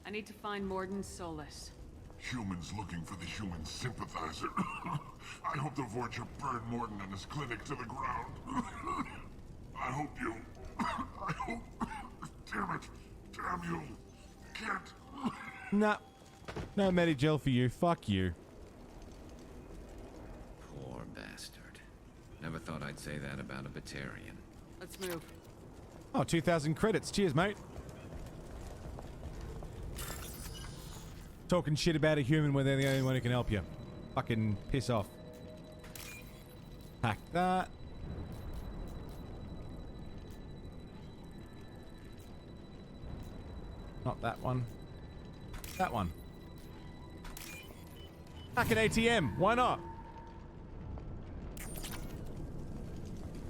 I need to find Morden's Solace. Humans looking for the human sympathizer. I hope the Vorcha burn Morden and his clinic to the ground. I hope you... I hope... Damn it. Damn you. Can't... Nah. No Medigel for you. Fuck you. Poor bastard. Never thought I'd say that about a Batarian. Let's move. Oh, 2,000 credits. Cheers, mate. Talking shit about a human when they're the only one who can help you. Fucking piss off. Hack that. Not that one. That one. Hack an ATM. Why not?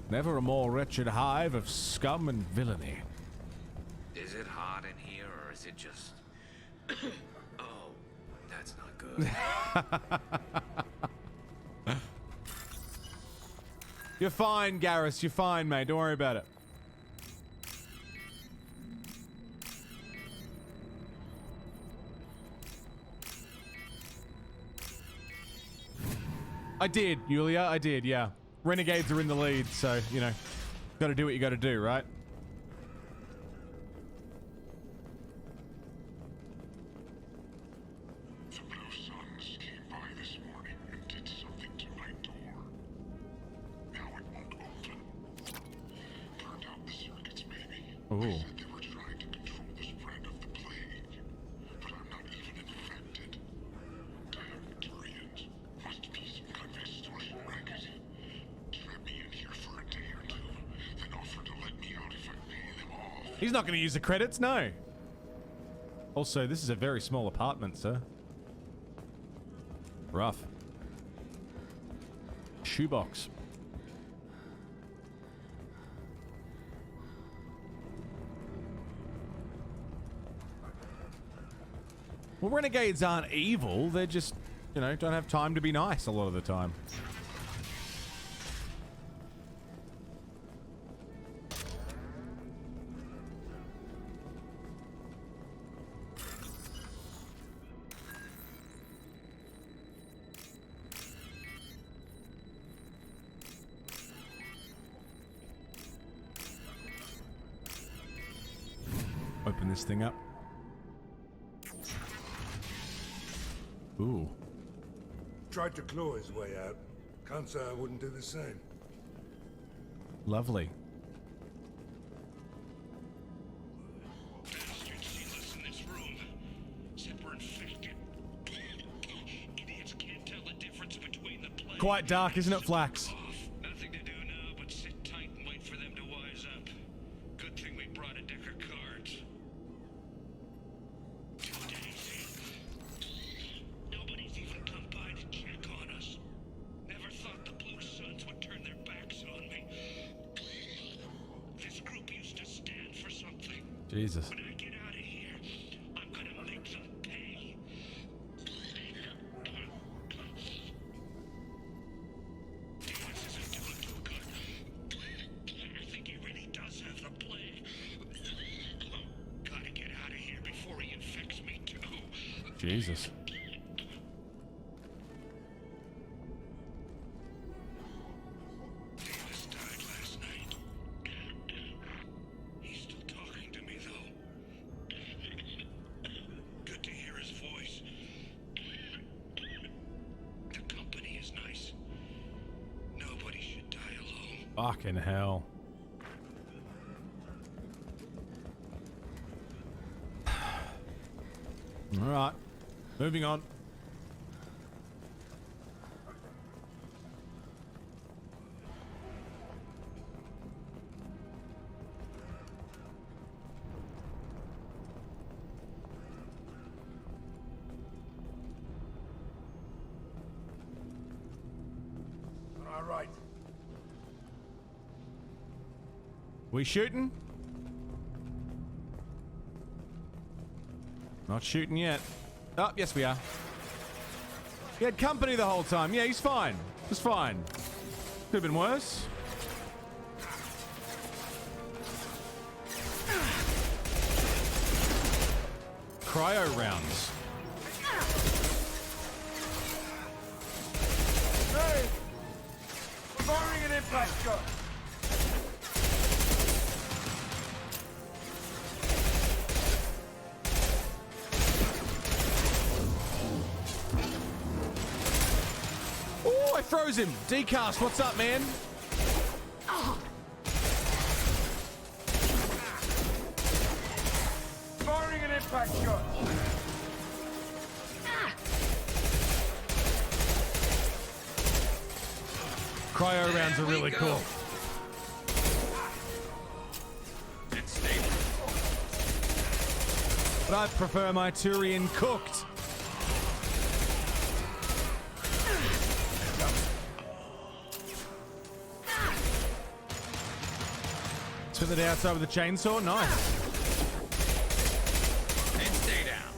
Never a more wretched hive of scum and villainy. Is it hot in here, or is it just... Oh, that's not good. You're fine, Garrus. You're fine, mate. Don't worry about it. I did, Yulia. I did, yeah. Renegades are in the lead, so, you know, gotta do what you gotta do, right? The Blue Suns came by this morning and did something to my door. Now it won't open. Turned out the circuits, maybe. Ooh. They said they were trying to control the spread of the plague. But I'm not even infected. Damn Turians. Must be some kind of extortion racket. Trap me in here for a day or two, then offer to let me out if I pay them off. He's not gonna use the credits, no. Also, this is a very small apartment, sir. Rough. Shoebox. Well, renegades aren't evil. They're just, you know, don't have time to be nice a lot of the time. Open this thing up. Ooh. Tried to claw his way out. Can't say I wouldn't do the same. Lovely. Bastards see us in this room. Said we're infected. Idiots can't tell the difference between the plague. Quite dark, isn't it, Flax? Nothing to do now but sit tight and wait for them to wise up. Good thing we brought a deck of cards. 2 days in. Nobody's even come by to check on us. Never thought the Blue Suns would turn their backs on me. This group used to stand for something. Jesus. When I get out of here, I'm gonna make them pay. This isn't doing too good. I think he really does have the plague. Gotta get out of here before he infects me too. Jesus. Davis died last night. He's still talking to me, though. Good to hear his voice. The company is nice. Nobody should die alone. Fucking hell. Alright. Moving on. All right. We shooting? Not shooting yet. Oh, yes we are. He had company the whole time. Yeah, he's fine. It's fine. Could have been worse. cryo rounds. Hey! Firing an impact shot! Oh, I froze him. Decast, what's up, man? Firing an impact shot! Cryo rounds are really cool. But I prefer my Turian cooked. Spin it outside with a chainsaw, nice. And stay down.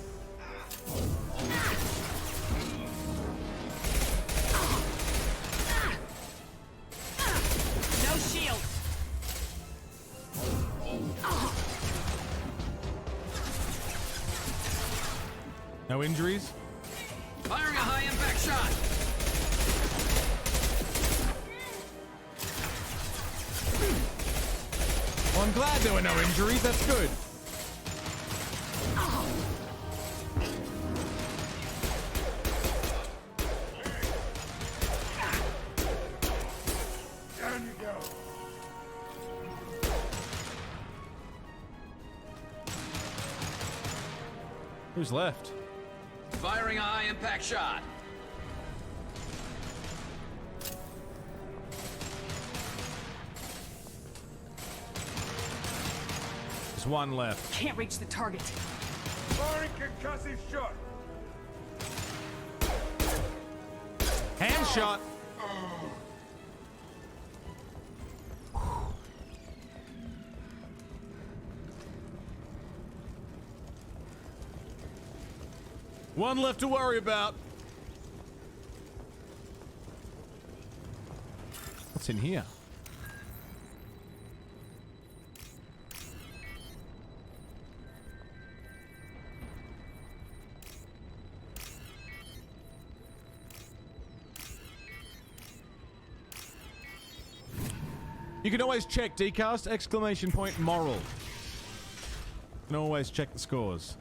No shield. No injuries? Firing a high impact shot. Well, I'm glad there were no injuries, that's good. Down you go. Who's left? Firing a high impact shot. There's one left. Can't reach the target. Firing concussive shot. Hand shot. One left to worry about. What's in here? You can always check decast, exclamation point, moral. You can always check the scores.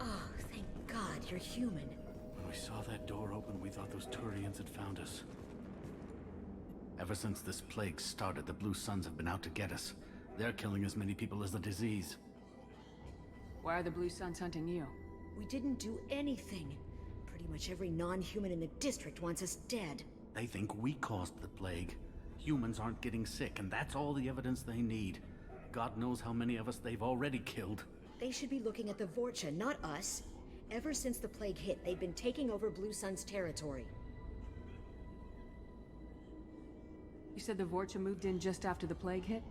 Oh, thank God you're human. When we saw that door open, we thought those Turians had found us. Ever since this plague started, the Blue Suns have been out to get us. They're killing as many people as the disease. Why are the Blue Suns hunting you? We didn't do anything. Pretty much every non-human in the district wants us dead. They think we caused the plague. Humans aren't getting sick, and that's all the evidence they need. God knows how many of us they've already killed. They should be looking at the Vorcha, not us. Ever since the plague hit, they've been taking over Blue Sun's territory. You said the Vorcha moved in just after the plague hit?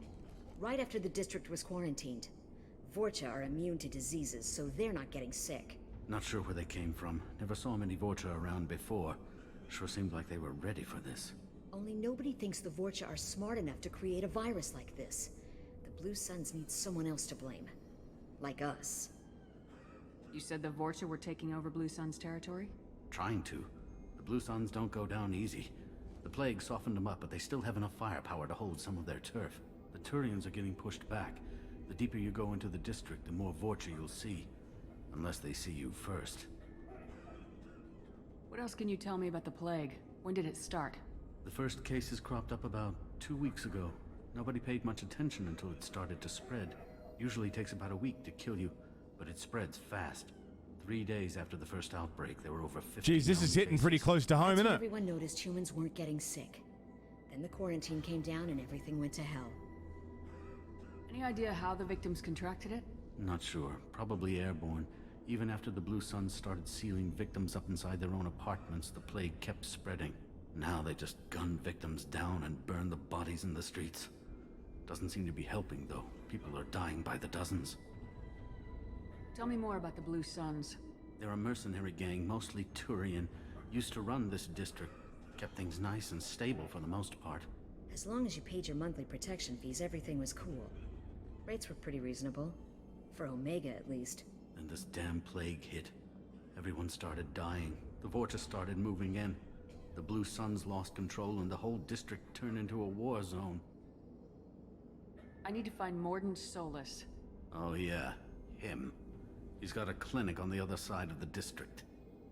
Right after the district was quarantined. Vorcha are immune to diseases, so they're not getting sick. Not sure where they came from. Never saw many Vorcha around before. Sure seemed like they were ready for this. Only nobody thinks the Vorcha are smart enough to create a virus like this. The Blue Suns need someone else to blame. Like us. You said the Vorcha were taking over Blue Sun's territory? Trying to. The Blue Suns don't go down easy. The plague softened them up, but they still have enough firepower to hold some of their turf. The Turians are getting pushed back. The deeper you go into the district, the more Vorcha you'll see. Unless they see you first. What else can you tell me about the plague? When did it start? The first cases cropped up about 2 weeks ago. Nobody paid much attention until it started to spread. Usually takes about a week to kill you, but it spreads fast. 3 days after the first outbreak, there were over 50. Jeez, this is hitting pretty close to home, That's isn't when it? everyone noticed humans weren't getting sick. Then the quarantine came down and everything went to hell. Any idea how the victims contracted it? Not sure. Probably airborne. Even after the Blue Suns started sealing victims up inside their own apartments, the plague kept spreading. Now they just gun victims down and burn the bodies in the streets. Doesn't seem to be helping, though. People are dying by the dozens. Tell me more about the Blue Suns. They're a mercenary gang, mostly Turian. Used to run this district. Kept things nice and stable for the most part. As As long as you paid your monthly protection fees, everything was cool. Rates were pretty reasonable. For Omega, at least. And this damn plague hit. Everyone started dying. The Vortex started moving in. The Blue Suns lost control and the whole district turned into a war zone. I need to find Morden Solus. Oh yeah, him. He's got a clinic on the other side of the district.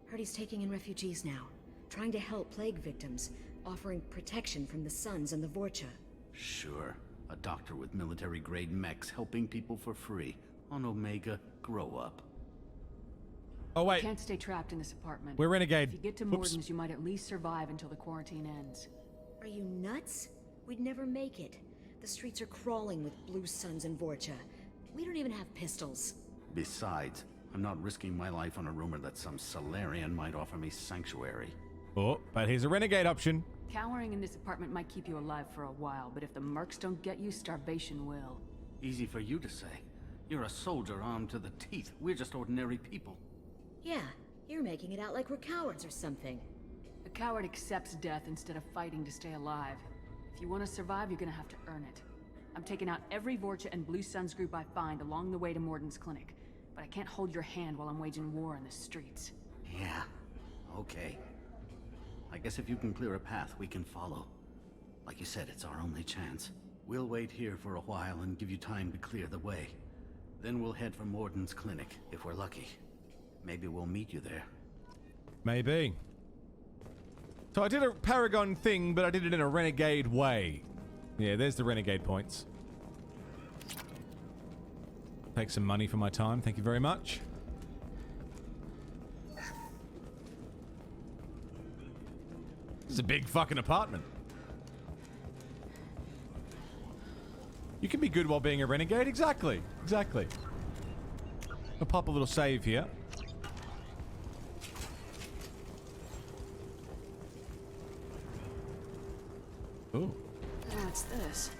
Heard he's taking in refugees now. Trying to help plague victims. Offering protection from the Suns and the Vorcha. Sure. A doctor with military-grade mechs helping people for free. On Omega, grow up. Oh, wait. You can't stay trapped in this apartment. We're Renegade. If you get to Morden's, you might at least survive until the quarantine ends. Are you nuts? We'd never make it. The streets are crawling with Blue Suns and Vorcha. We don't even have pistols. Besides, I'm not risking my life on a rumor that some Solarian might offer me sanctuary. Oh, but here's a Renegade option. Cowering in this apartment might keep you alive for a while, but if the mercs don't get you, starvation will. Easy for you to say. You're a soldier armed to the teeth. We're just ordinary people. Yeah, you're making it out like we're cowards or something. A coward accepts death instead of fighting to stay alive. If you want to survive, you're gonna have to earn it. I'm taking out every Vorcha and Blue Suns group I find along the way to Morden's clinic, but I can't hold your hand while I'm waging war in the streets. Yeah, okay. I guess if you can clear a path, we can follow. Like you said, it's our only chance. We'll wait here for a while and give you time to clear the way. Then we'll head for Morden's clinic, if we're lucky. Maybe we'll meet you there. Maybe. So I did a Paragon thing, but I did it in a Renegade way. Yeah, there's the Renegade points. Take some money for my time, thank you very much. This is a big fucking apartment. You can be good while being a renegade, exactly. Exactly. I'll pop a little save here. Ooh. What's this?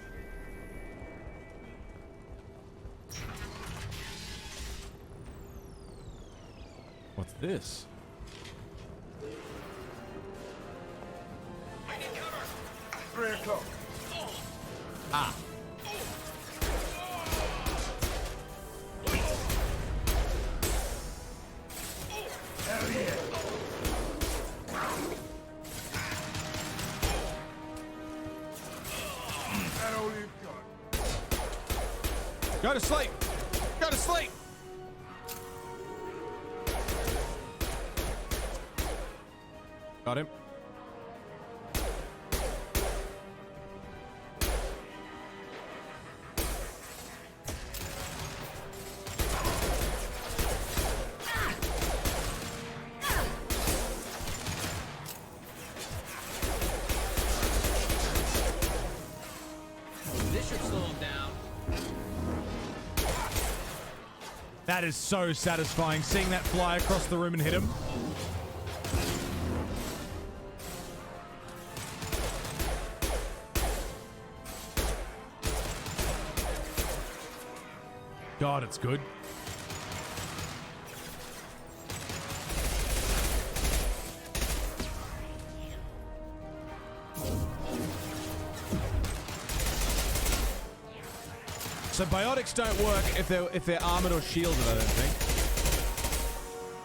What's this? I need cover. 3 o'clock. Ah. Hell yeah. That all you've got? Go to sleep. Go to sleep. Got him. This should slow him down. That is so satisfying, seeing that fly across the room and hit him. God, it's good. So biotics don't work if they're armored or shielded, I don't think.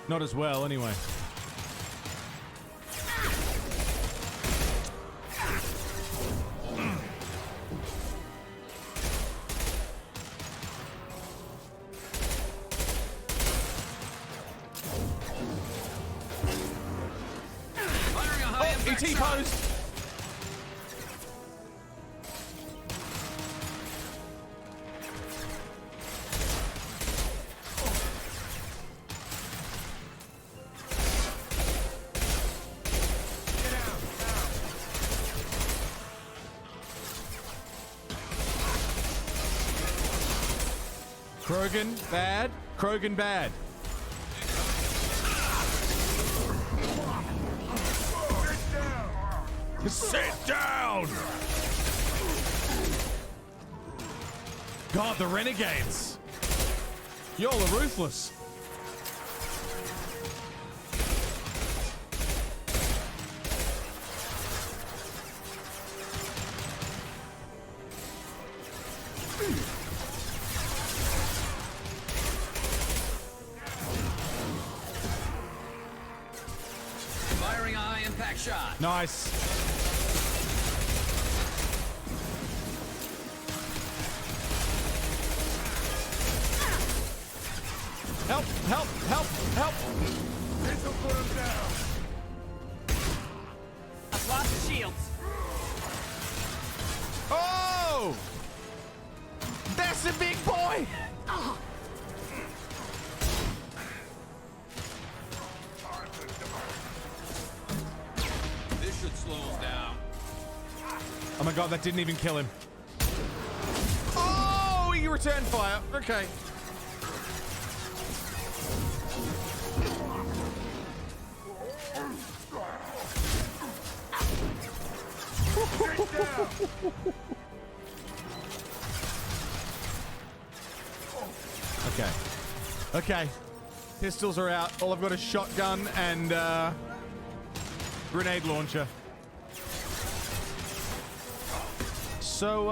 Not as well, anyway. Firing a high impact he shot. T-posed! Krogan, bad. Krogan, bad. Sit down! God, the renegades. Y'all are ruthless. Firing a high impact shot. Nice. Help! Help! Help! Help! This'll put him down. I've lost the shields. Oh! That's a big boy! Oh. This should slow us down. Oh my god, that didn't even kill him. Oh, he returned fire. Okay. Okay. Okay. Pistols are out. All I've got is shotgun and grenade launcher. So,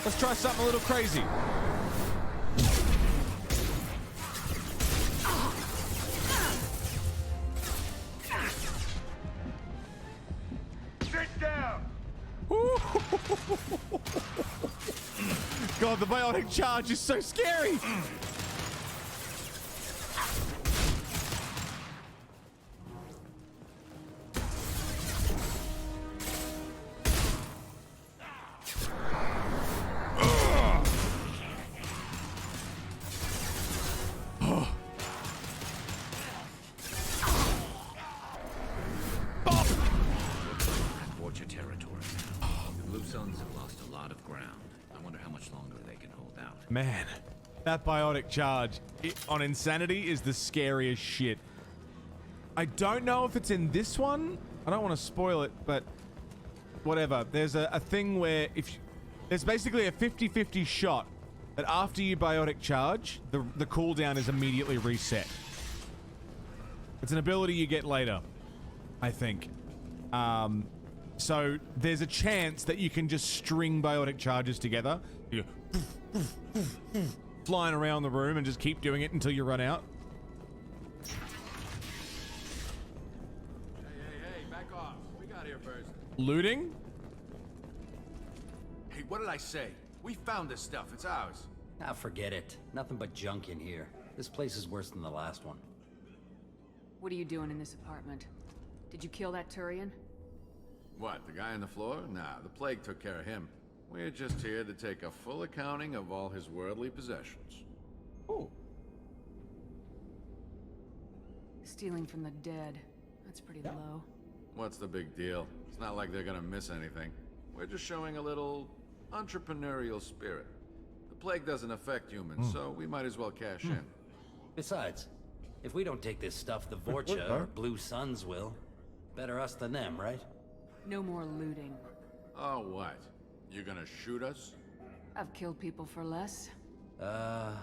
let's try something a little crazy. Sit down. God, the bionic charge is so scary. Watch your territory now. The Blue Suns have lost a lot of ground. I wonder how much longer they can hold out. Man, that biotic charge on Insanity is the scariest shit. I don't know if it's in this one. I don't want to spoil it, but whatever. There's a thing where there's basically a 50-50 shot that after you biotic charge, the cooldown is immediately reset. It's an ability you get later, I think. So there's a chance that you can just string biotic charges together. You go flying around the room and just keep doing it until you run out. Hey, back off. We got here first. Looting? Hey, what did I say? We found this stuff. It's ours. Ah, forget it. Nothing but junk in here. This place is worse than the last one. What are you doing in this apartment? Did you kill that Turian? What, the guy on the floor? Nah, the plague took care of him. We're just here to take a full accounting of all his worldly possessions. Ooh. Stealing from the dead. That's pretty low. What's the big deal? It's not like they're gonna miss anything. We're just showing a little entrepreneurial spirit. The plague doesn't affect humans, so we might as well cash in. Besides, if we don't take this stuff, the Vorcha or Blue Suns will. Better us than them, right? No more looting. Oh, what? You gonna shoot us? I've killed people for less. I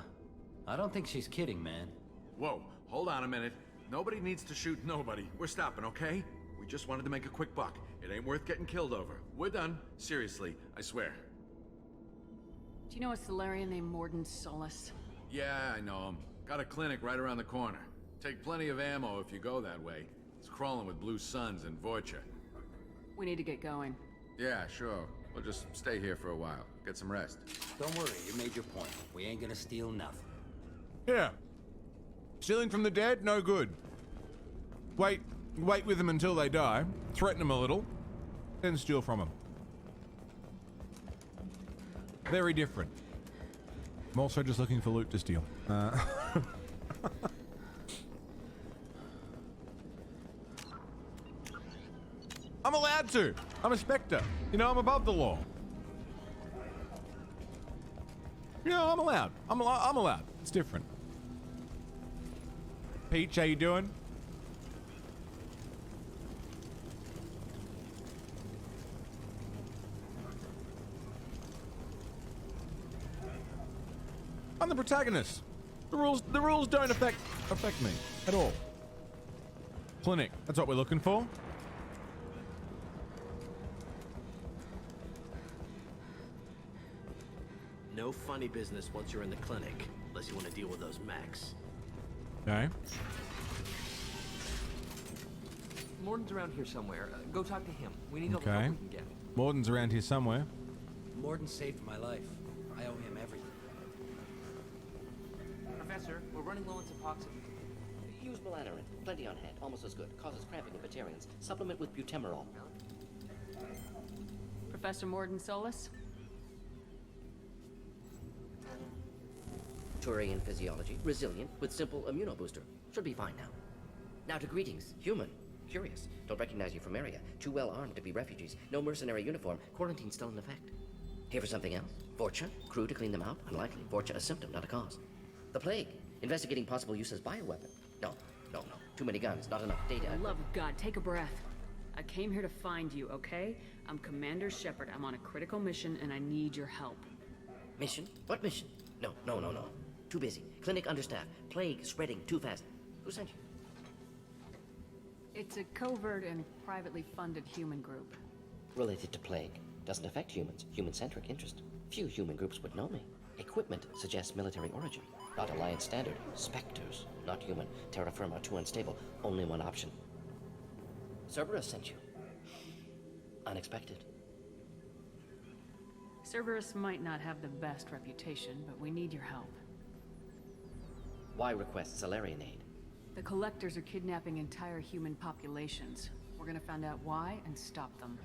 don't think she's kidding, man. Whoa, hold on a minute. Nobody needs to shoot nobody. We're stopping, okay? We just wanted to make a quick buck. It ain't worth getting killed over. We're done. Seriously, I swear. Do you know a Solarian named Morden Solis? Yeah, I know him. Got a clinic right around the corner. Take plenty of ammo if you go that way. It's crawling with Blue Suns and Vorcha. We need to get going. Yeah, sure. We'll just stay here for a while. Get some rest. Don't worry, you made your point. We ain't gonna steal nothing. Yeah. Stealing from the dead? No good. Wait with them until they die. Threaten them a little. Then steal from them. Very different. I'm also just looking for loot to steal. I'm allowed to. I'm a Spectre. You know, I'm above the law. You know, I'm allowed. I'm allowed. It's different. Peach, how you doing? I'm the protagonist. The rules don't affect me at all. Clinic. That's what we're looking for. No funny business once you're in the clinic, unless you want to deal with those mechs. Okay. Morden's around here somewhere. Go talk to him. We need all the Okay. help we can get. Morden's around here somewhere. Morden saved my life. I owe him everything. Professor, we're running low on Suboxone. Use melanorin. Plenty on hand. Almost as good. Causes cramping in vegetarians. Supplement with butemerol. Professor Morden Solis? Turian physiology. Resilient with simple immunobooster. Should be fine now. Now to greetings. Human. Curious. Don't recognize you from area. Too well armed to be refugees. No mercenary uniform. Quarantine still in effect. Here for something else? Vorcha? Crew to clean them out? Unlikely. Vorcha a symptom, not a cause. The plague. Investigating possible use as bioweapon. No. Too many guns, not enough data. For the love of God, take a breath. I came here to find you, okay? I'm Commander Shepard. I'm on a critical mission, and I need your help. Mission? What mission? No. Too busy. Clinic understaffed. Plague spreading too fast. Who sent you? It's a covert and privately funded human group. Related to plague. Doesn't affect humans. Human-centric interest. Few human groups would know me. Equipment suggests military origin. Not Alliance standard. Spectres. Not human. Terra firma, too unstable. Only one option. Cerberus sent you. Unexpected. Cerberus might not have the best reputation, but we need your help. Why request Salarian aid? The Collectors are kidnapping entire human populations. We're gonna find out why and stop them.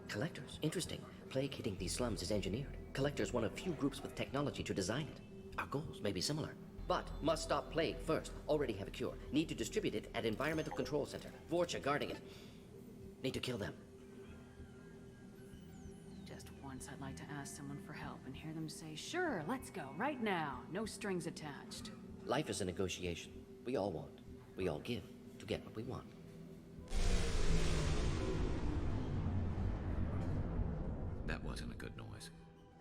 Collectors? Interesting. Plague hitting these slums is engineered. Collectors one of few groups with technology to design it. Our goals may be similar. But must stop plague first. Already have a cure. Need to distribute it at Environmental Control Center. Vorcha guarding it. Need to kill them. Just once I'd like to ask someone for help and hear them say, sure, let's go, right now. No strings attached. Life is a negotiation. We all want. We all give to get what we want. That wasn't a good noise.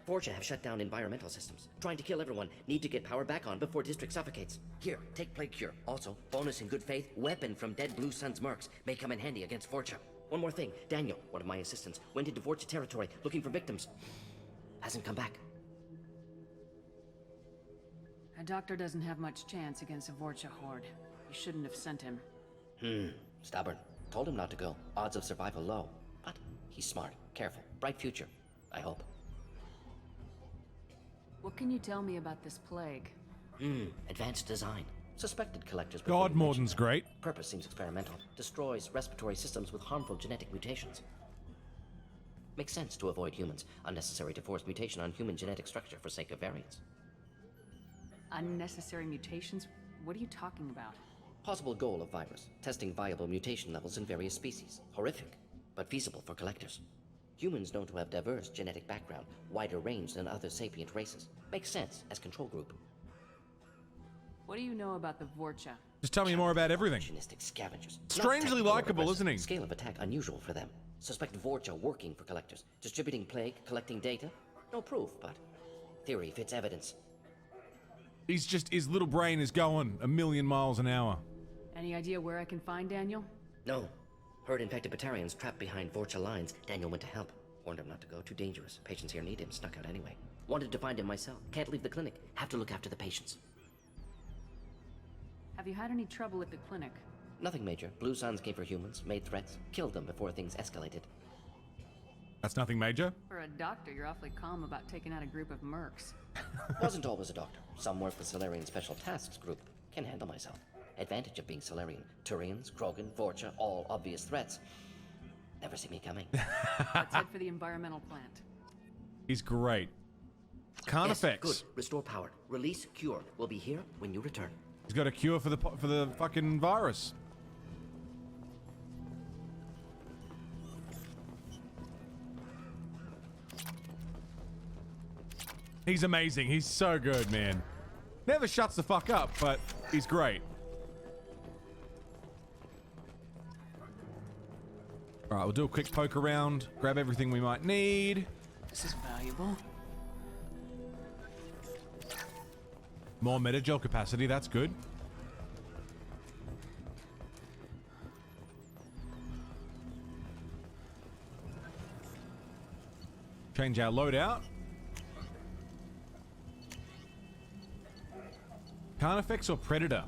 Vorcha have shut down environmental systems. Trying to kill everyone. Need to get power back on before district suffocates. Here, take plague cure. Also, bonus in good faith, weapon from dead Blue Sun's mercs. May come in handy against Vorcha. One more thing. Daniel, one of my assistants, went into Vorcha territory looking for victims. Hasn't come back. A doctor doesn't have much chance against a Vorcha horde. You shouldn't have sent him. Stubborn. Told him not to go. Odds of survival low. But he's smart, careful, bright future. I hope. What can you tell me about this plague? Advanced design. Suspected collectors. God, Morden's great. Purpose seems experimental. Destroys respiratory systems with harmful genetic mutations. Makes sense to avoid humans. Unnecessary to force mutation on human genetic structure for sake of variance. Unnecessary mutations? What are you talking about? Possible goal of virus. Testing viable mutation levels in various species. Horrific, but feasible for collectors. Humans known to have diverse genetic background, wider range than other sapient races. Makes sense as control group. What do you know about the Vorcha? Just tell me more about everything. Opportunistic scavengers. Strangely likable, isn't he? Scale of attack unusual for them. Suspect Vorcha working for collectors. Distributing plague, collecting data. No proof, but theory fits evidence. He's just, his little brain is going a million miles an hour. Any idea where I can find Daniel? No. Heard infected Batarians trapped behind Vorcha lines. Daniel went to help. Warned him not to go. Too dangerous. Patients here need him. Snuck out anyway. Wanted to find him myself. Can't leave the clinic. Have to look after the patients. Have you had any trouble at the clinic? Nothing major. Blue Suns came for humans, made threats, killed them before things escalated. That's nothing major? For a doctor, you're awfully calm about taking out a group of mercs. Wasn't always a doctor. Some work with Solarian Special Tasks Group. Can handle myself. Advantage of being Solarian. Turians, Krogan, Vorcha, all obvious threats. Never see me coming. Let's head for the environmental plant. He's great. Carnifex. Good. Restore power. Release cure. We'll be here when you return. He's got a cure for the fucking virus. He's amazing. He's so good, man. Never shuts the fuck up, but he's great. All right, we'll do a quick poke around, grab everything we might need. This is valuable. More metagel capacity, that's good. Change our loadout. Carnifex or Predator?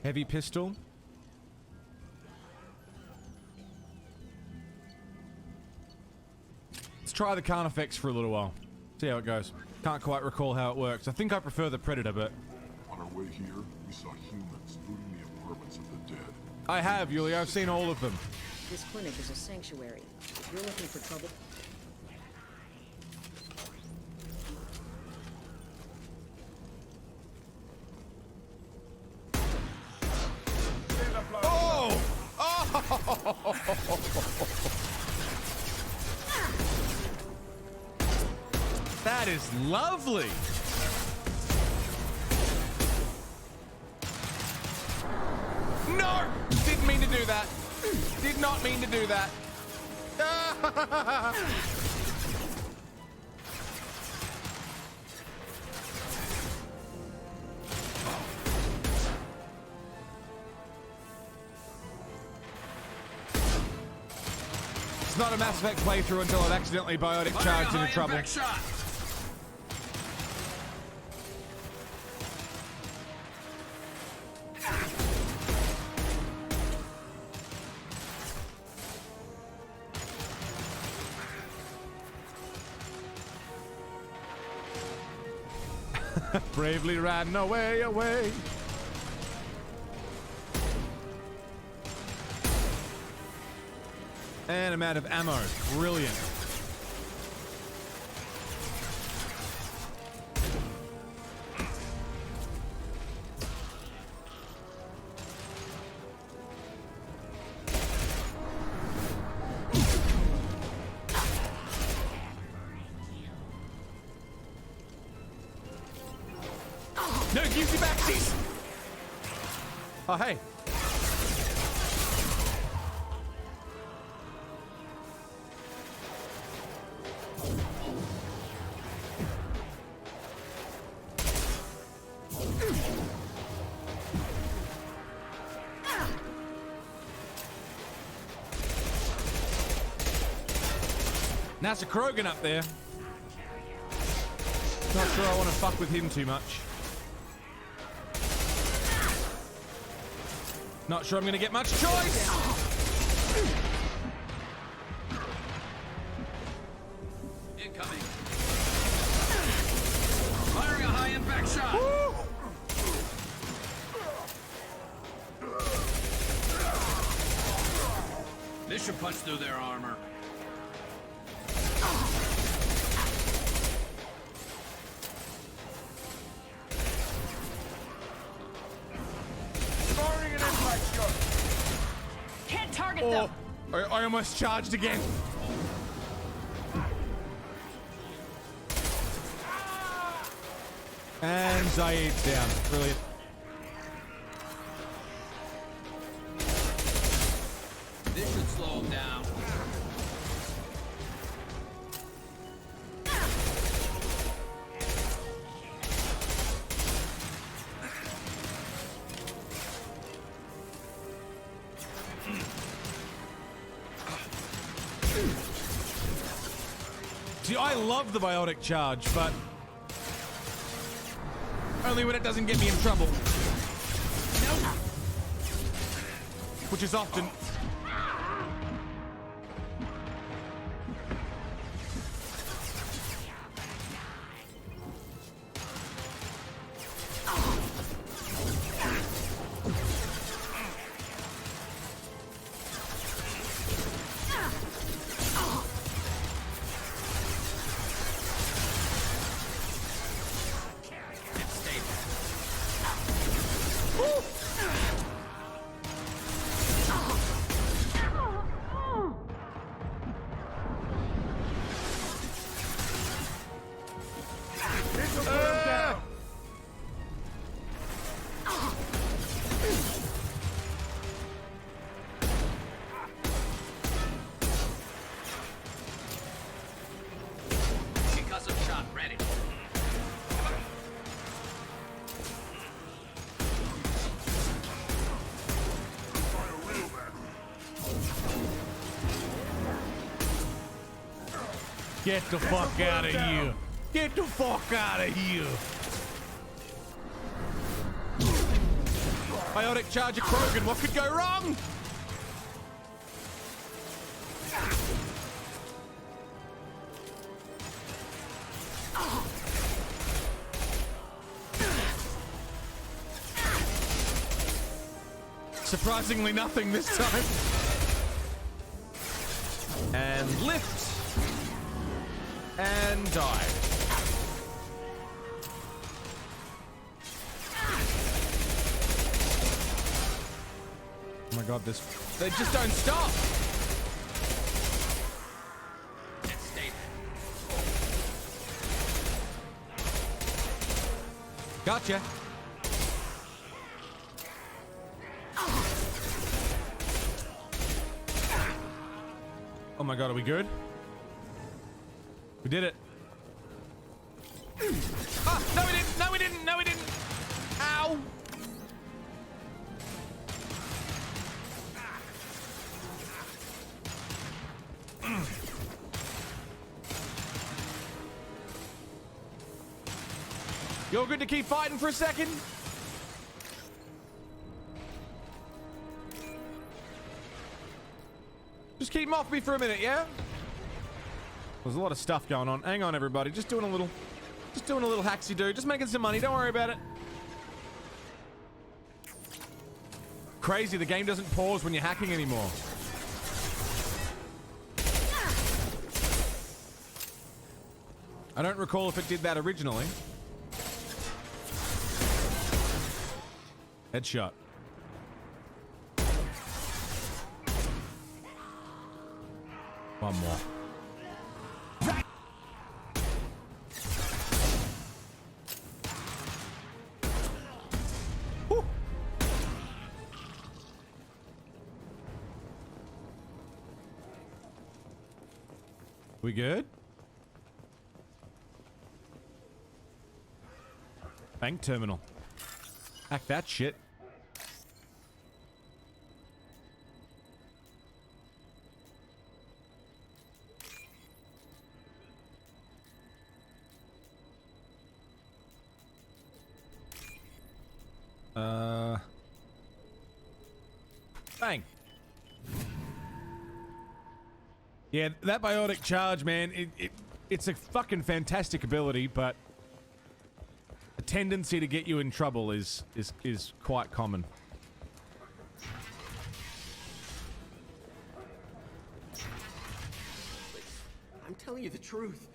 Heavy pistol. Let's try the Carnifex for a little while. See how it goes. Can't quite recall how it works. I think I prefer the Predator, but... On our way here, we saw humans looting the apartments of the dead. I have, Yulia. I've seen all of them. This clinic is a sanctuary. If you're looking for trouble... Oh! Oh! That is lovely. No! Didn't mean to do that. Did not mean to do that. It's not a Mass Effect playthrough until I've accidentally biotic charged into trouble. Bravely ran away, away. And I'm out of ammo. Brilliant. No, use your backsies! Oh, hey. NASA Krogan up there. Not sure I want to fuck with him too much. Not sure I'm going to get much choice. Incoming. Firing a high impact shot. Woo! This should punch through their armor. Can't target them. I almost charged again. And Zaid's down. Brilliant. This should slow him down. See, I love the biotic charge, but only when it doesn't get me in trouble. Nope. Which is often. Concussive shot ready. Get the fuck out of here. Get the fuck out of here. Biotic charge of Krogan. What could go wrong? Surprisingly nothing this time. And lift. And die. Oh my god, this... They just don't stop! Gotcha. Oh my god, are we good? We did it. Ah, no we didn't, no we didn't, no we didn't. Ow. You're good to keep fighting for a second? Just keep him off me for a minute, yeah? There's a lot of stuff going on. Hang on, everybody. Just doing a little hacksy do. Just making some money. Don't worry about it. Crazy, the game doesn't pause when you're hacking anymore. I don't recall if it did that originally. Headshot. One more. Woo. We good? Bank terminal. Hack that shit. Bang. Yeah, that biotic charge, man, it's a fucking fantastic ability, but the tendency to get you in trouble is quite common. I'm telling you the truth.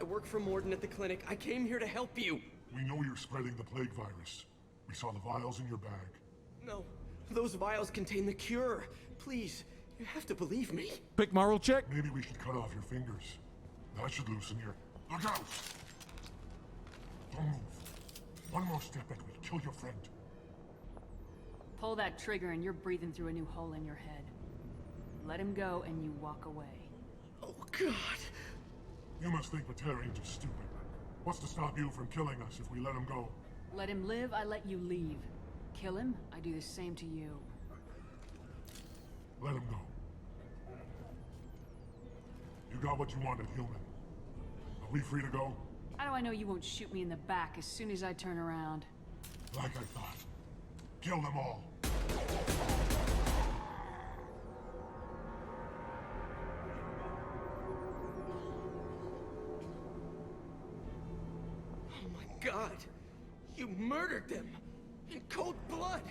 I work for Morden at the clinic. I came here to help you. We know you're spreading the plague virus. We saw the vials in your bag. No, those vials contain the cure. Please, you have to believe me. Quick moral check. Maybe we should cut off your fingers. That should loosen your... Look out! Don't move. One more step and we'll kill your friend. Pull that trigger and you're breathing through a new hole in your head. Let him go and you walk away. Oh, God. You must think Batarians are stupid. What's to stop you from killing us if we let him go? Let him live, I let you leave. Kill him, I do the same to you. Let him go. You got what you wanted, human. Are we free to go? How do I know you won't shoot me in the back as soon as I turn around? Like I thought. Kill them all. Oh my God! You murdered them! In cold blood!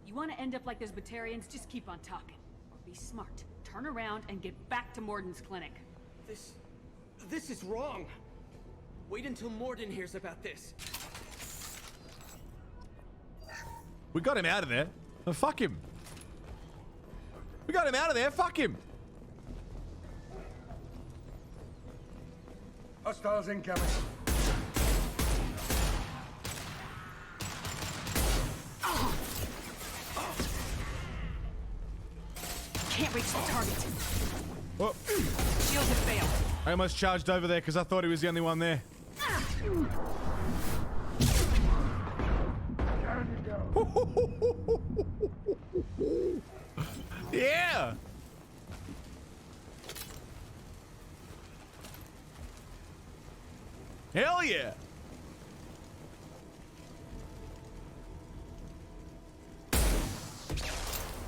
You want to end up like those Batarians? Just keep on talking. Or be smart. Turn around and get back to Morden's clinic. This is wrong. Wait until Morden hears about this. We got him out of there. Oh, fuck him. We got him out of there. Fuck him. Hostiles incoming. Can't reach the target. Oh. Shields have failed. I almost charged over there because I thought he was the only one there. Yeah. Hell yeah!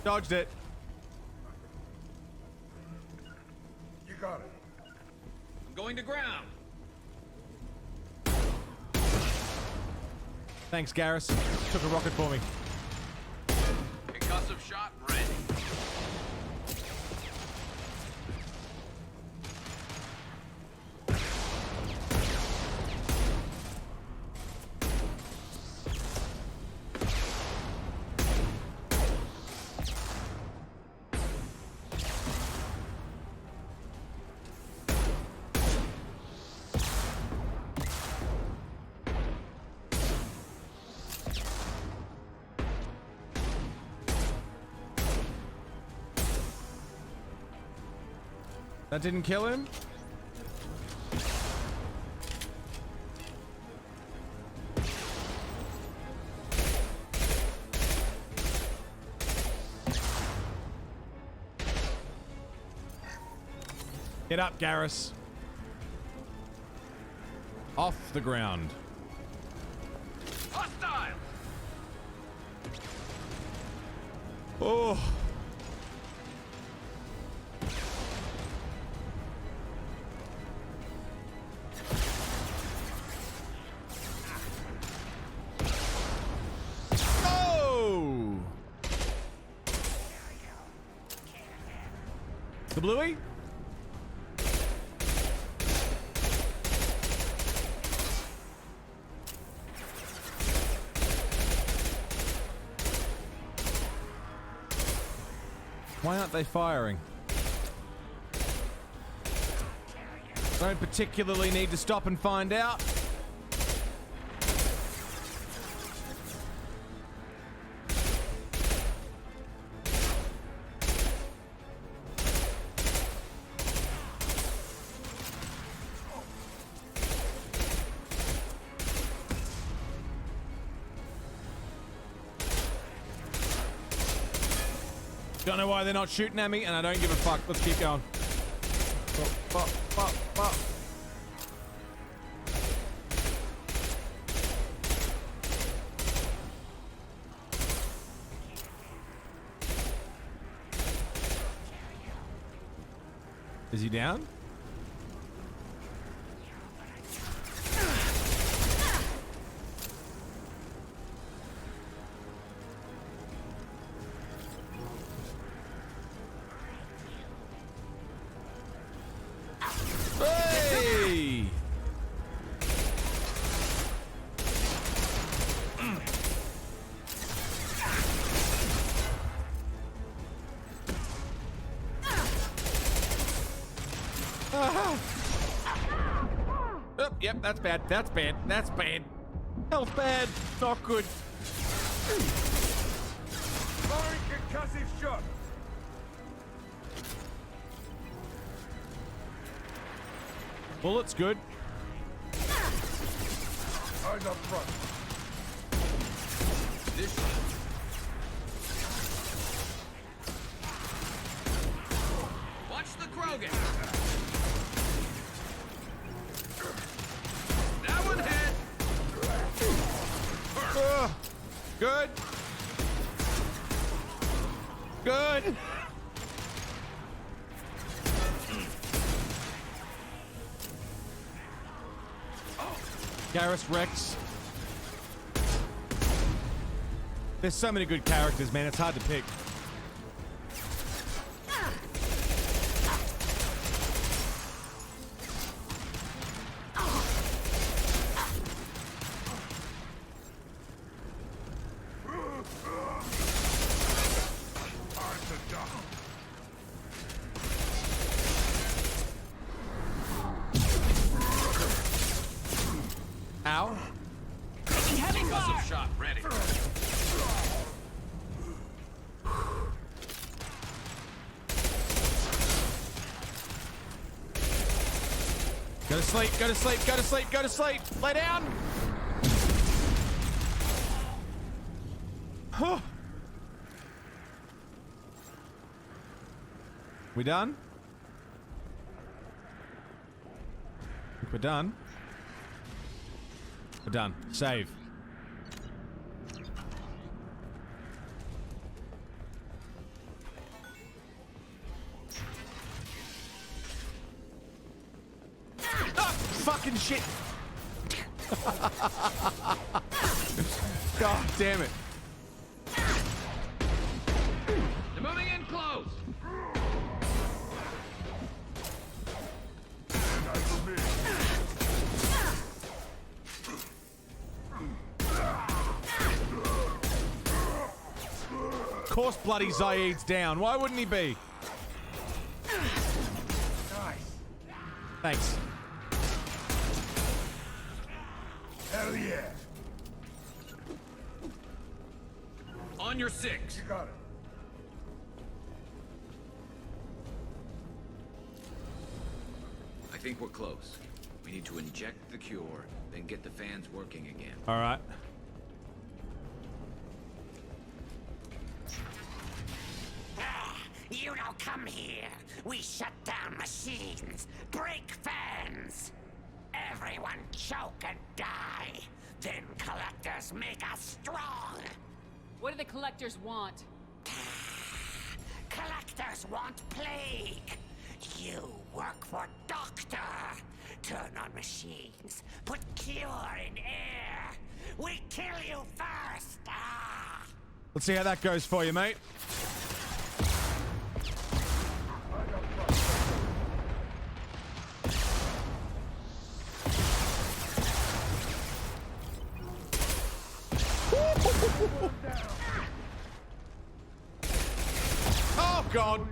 Dodged it. You got it. I'm going to ground. Thanks, Garrus. Took a rocket for me. Concussive shot ready. That didn't kill him? Get up, Garrus. Off the ground. Hostile! Oh. The bluey? Why aren't they firing? Don't particularly need to stop and find out. Don't know why they're not shooting at me, and I don't give a fuck. Let's keep going. Is he down? Hey! Oh, yep, that's bad. That's bad. That's bad. Health bad. Not good. Firing concussive shot. Bullet's good. Eyes up front. This Watch the Krogan. That one hit. Good. Good. Garrus Rex. There's so many good characters, man. It's hard to pick. Ow. Concussive shot ready. Go to sleep, go to sleep, go to sleep, go to sleep. Lay down. We done? I think we're done. We're done. Save. Ah, fucking shit. God damn it. They're moving in close. Of course bloody Zaid's down. Why wouldn't he be? Thanks. Hell yeah. On your six. You got it. I think we're close. We need to inject the cure, then get the fans working again. All right. You don't come here. We shut down machines, break fans. Everyone choke and die. Then collectors make us strong. What do the collectors want? Collectors want plague. You work for Doctor. Turn on machines. Put cure in air. We kill you first. Ah. Let's see how that goes for you, mate. Oh, God.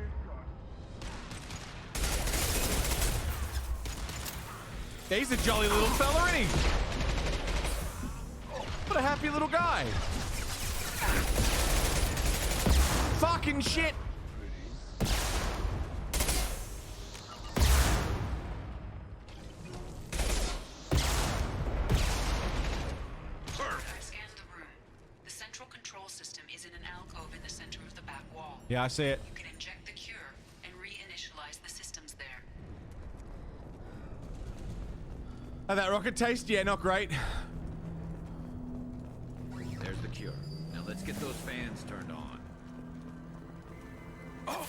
Yeah, he's a jolly little fella, isn't he? What a happy little guy. Fucking shit. Yeah, I see it. You can inject the cure and reinitialize the systems there. How'd that rocket taste? Yeah, not great. There's the cure. Now let's get those fans turned on. Oh.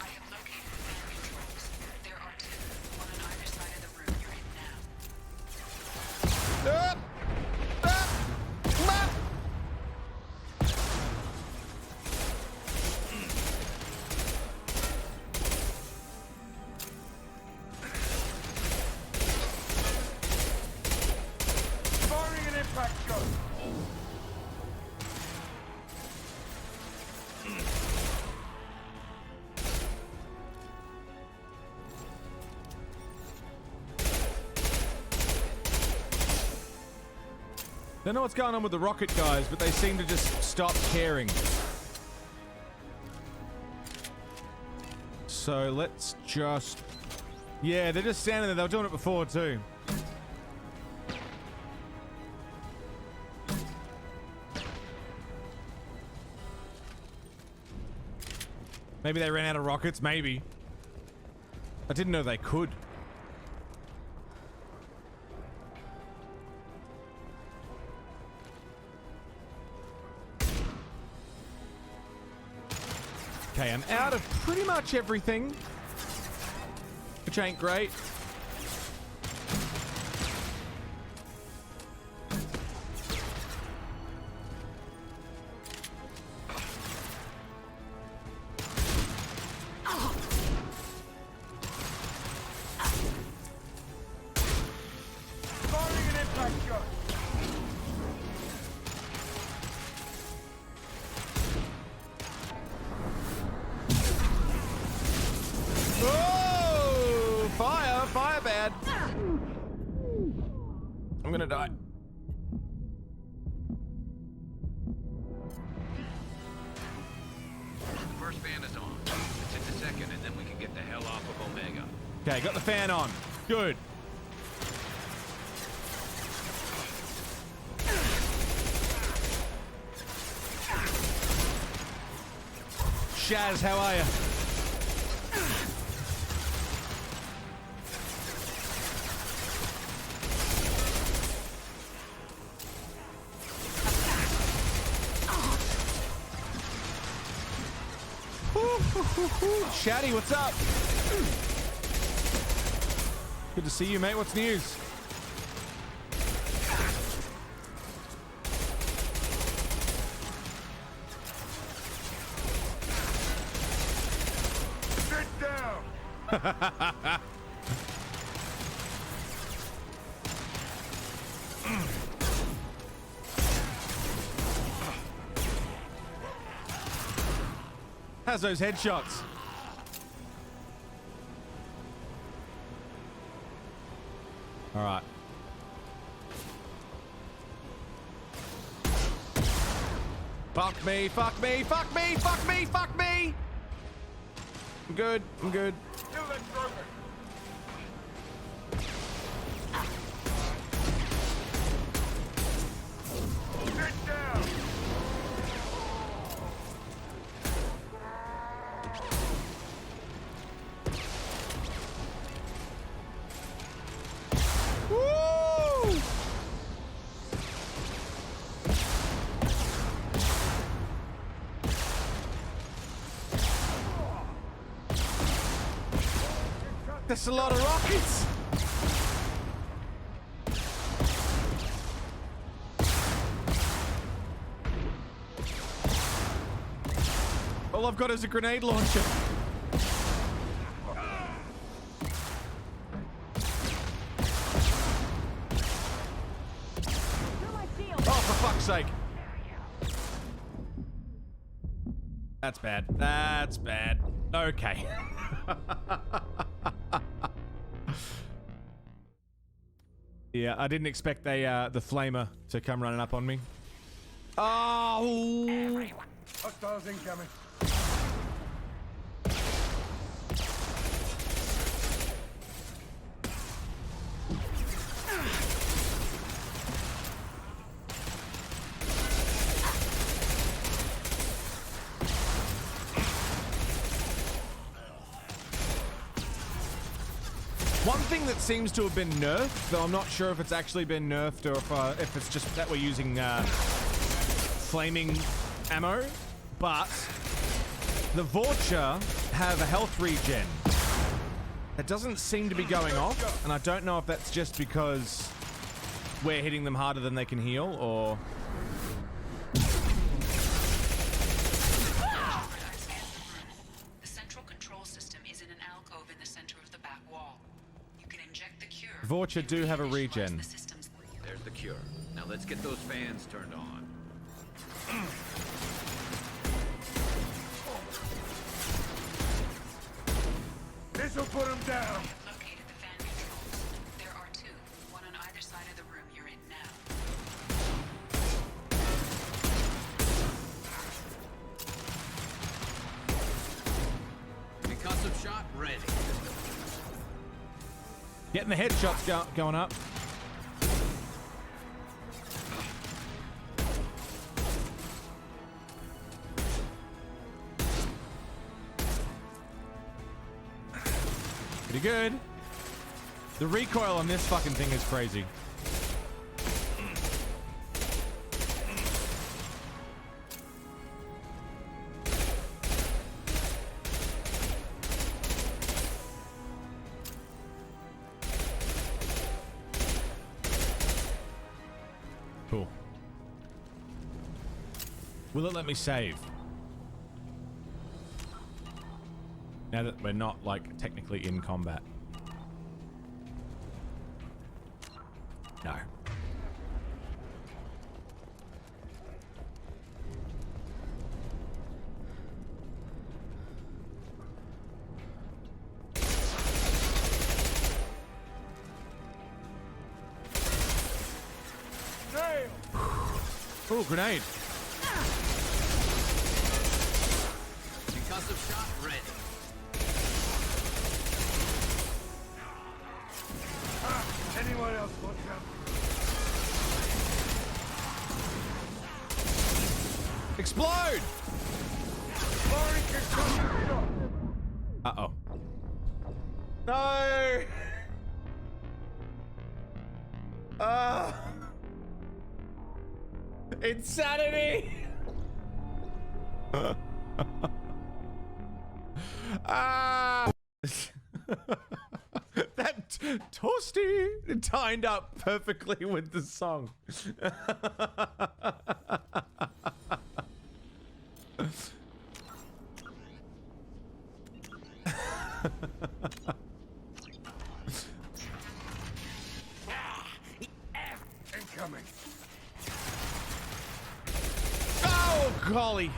I have located the fan controls. There are two, one on either side of the room you're in now. Don't know what's going on with the rocket guys, but they seem to just stop caring. So let's just... Yeah, they're just standing there. They were doing it before too. Maybe they ran out of rockets, maybe. I didn't know they could. Okay, I'm out of pretty much everything, which ain't great. I'm gonna die. The first fan is on. Let's hit the second, and then we can get the hell off of Omega. Okay, got the fan on. Good. Shaz, how are you? Shaddy, what's up? Good to see you, mate. What's news? Sit down! How's those headshots? All right. Fuck me, fuck me, fuck me, fuck me, fuck me! I'm good, I'm good. Sit down! Woo! That's a lot of rockets. All I've got is a grenade launcher. Oh, for fuck's sake. That's bad. That's bad. Okay. Yeah, I didn't expect the flamer to come running up on me. Oh! Hostiles incoming. One thing that seems to have been nerfed, though I'm not sure if it's actually been nerfed or if it's just that we're using flaming ammo, but the Vorcha have a health regen. It doesn't seem to be going off, and I don't know if that's just because we're hitting them harder than they can heal, or... The central control system is in an alcove in the center of the back wall. You can inject the cure. Vorcha do have a regen. There's the cure. Now let's get those fans turned on. This'll put him down! Located the fan controls. There are two, one on either side of the room you're in now. Concussive shot ready. Getting the headshots going up. Pretty good. The recoil on this fucking thing is crazy. Cool. Will it let me save? Now that we're not, like, technically in combat. No. Oh, grenade. Concussive shot ready. Anyone else want some? Explode! Uh-oh. No! Insanity! Ah! That toasty timed up perfectly with the song. Incoming. Oh, golly.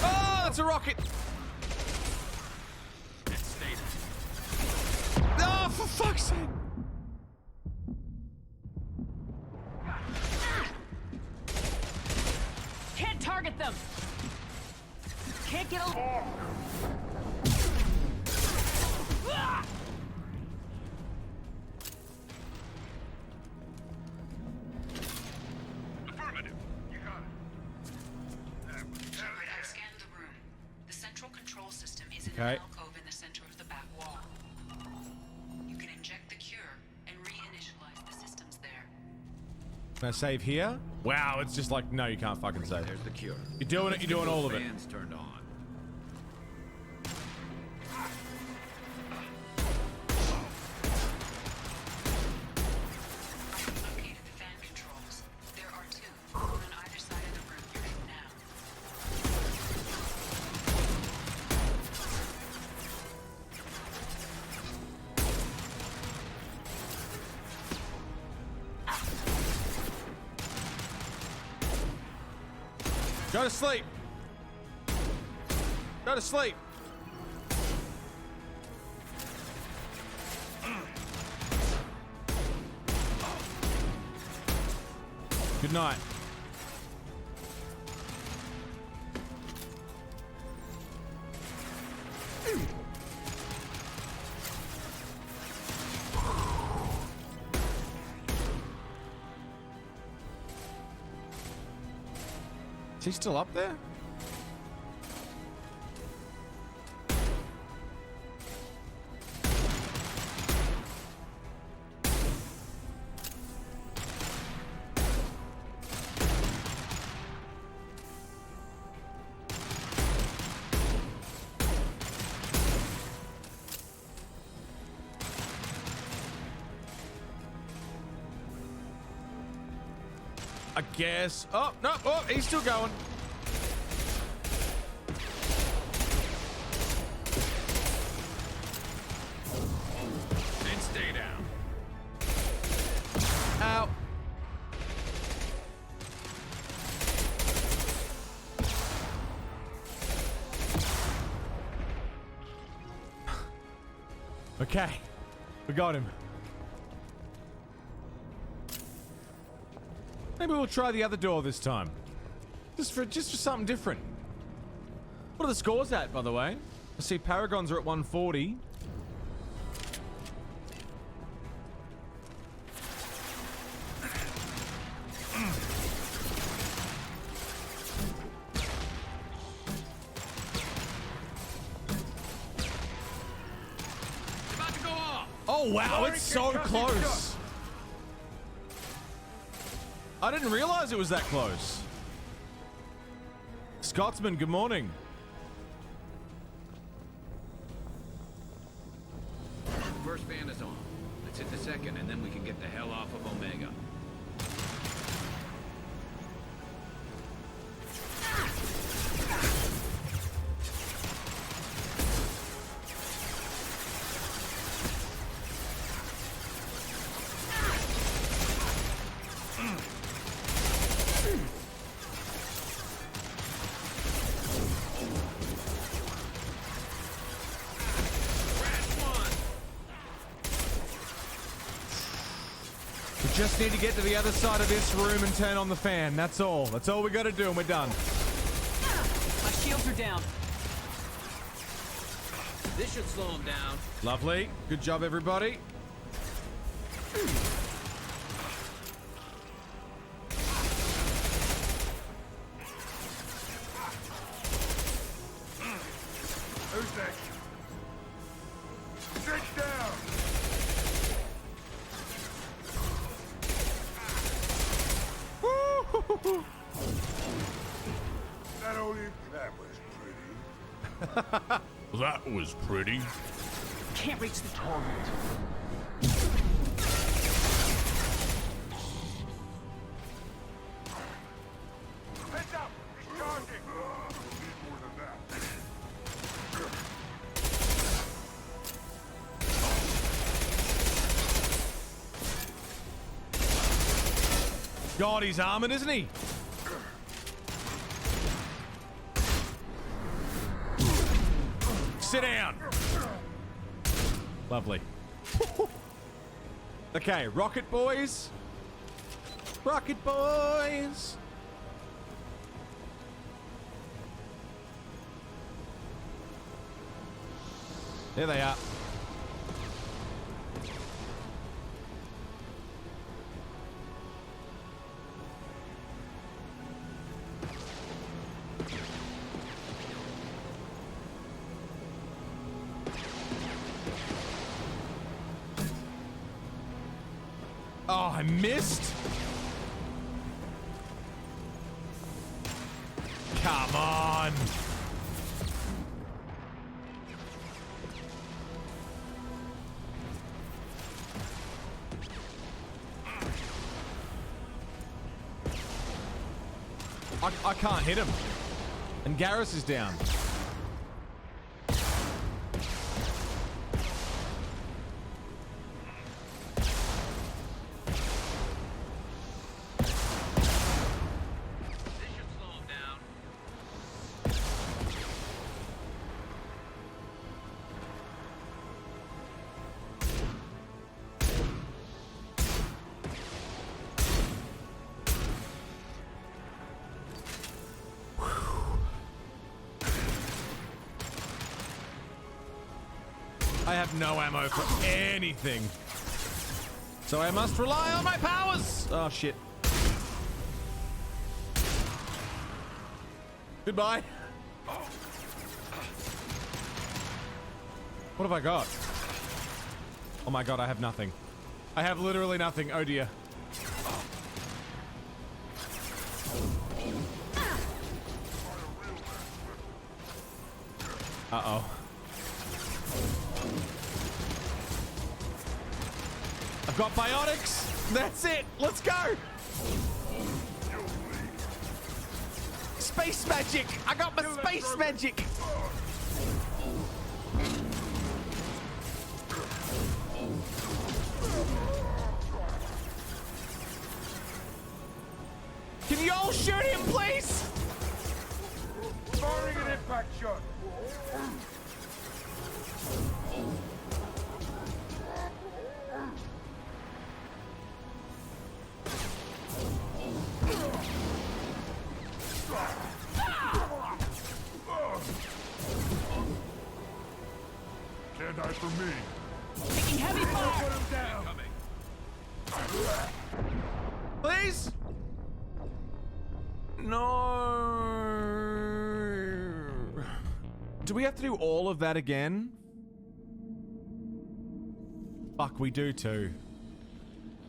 Oh, that's a rocket. Oh, for fuck's sake. Can't target them. Can't get a. Affirmative. You got it. Shepard, I've scanned the room. The central control system is in Okay. an alcove in the center of the back wall. You can inject the cure and reinitialize the systems there. Can I save here? Wow, it's just like, no, you can't fucking save. There's the cure. You're doing it, you're doing all of it. Fans turned on. Located the fan controls. There are two, one on either side of the room you're in now. Go to sleep. Go to sleep. Good night. Is he still up there? I guess. Oh, no. Oh, he's still going. And stay down. Ow. Okay. We got him. Maybe we'll try the other door this time. Just for something different. What are the scores at, by the way? I see Paragons are at 140. About to go off. Oh wow, it's so close. I didn't realize it was that close. Scotsman, good morning. First fan is on. Let's hit the second, and then we can get the hell off of Omega. We just need to get to the other side of this room and turn on the fan. That's all. That's all we got to do, and we're done. My shields are down. This should slow him down. Lovely. Good job, everybody. Who's next? Sit down! Woo! That was pretty. Can't reach the target. Heads up! He's charging! Need more than that. God, he's armored, isn't he? Sit down. Lovely. Okay, rocket boys. Rocket boys. There they are. Oh, I missed. Come on. I can't hit him. And Garrus is down. I have no ammo for anything. So I must rely on my powers. Oh, shit. Goodbye. What have I got? Oh my god, I have nothing. I have literally nothing. Oh dear. Uh-oh. I've got biotics. That's it. Let's go. Space magic. I got my space magic. Can you all shoot him, please? Firing an impact shot. Can't die for me. Taking heavy fire. Put him down. Please? No. Do we have to do all of that again? Fuck, we do too.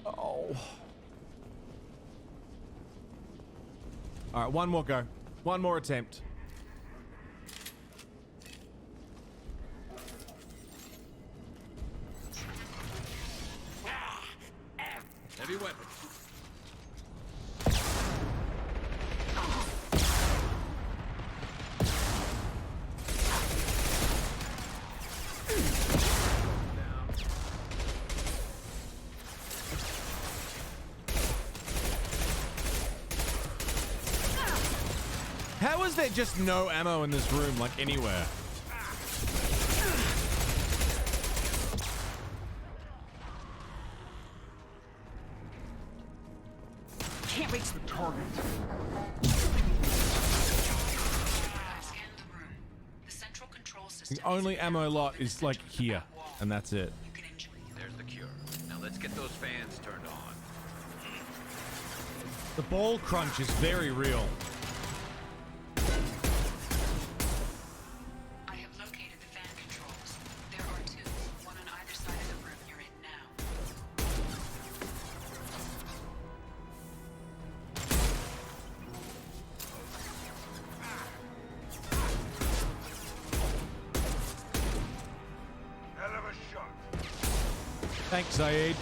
Oh. Alright, one more go. One more attempt. Heavy weapon. How is there just no ammo in this room, like anywhere? Can't reach the target. The only ammo lot is like here, and that's it. There's the cure. Now let's get those fans turned on. The ball crunch is very real. I have located the fan controls. There are two, one on either side of the room you're in now. Thanks, Saeed.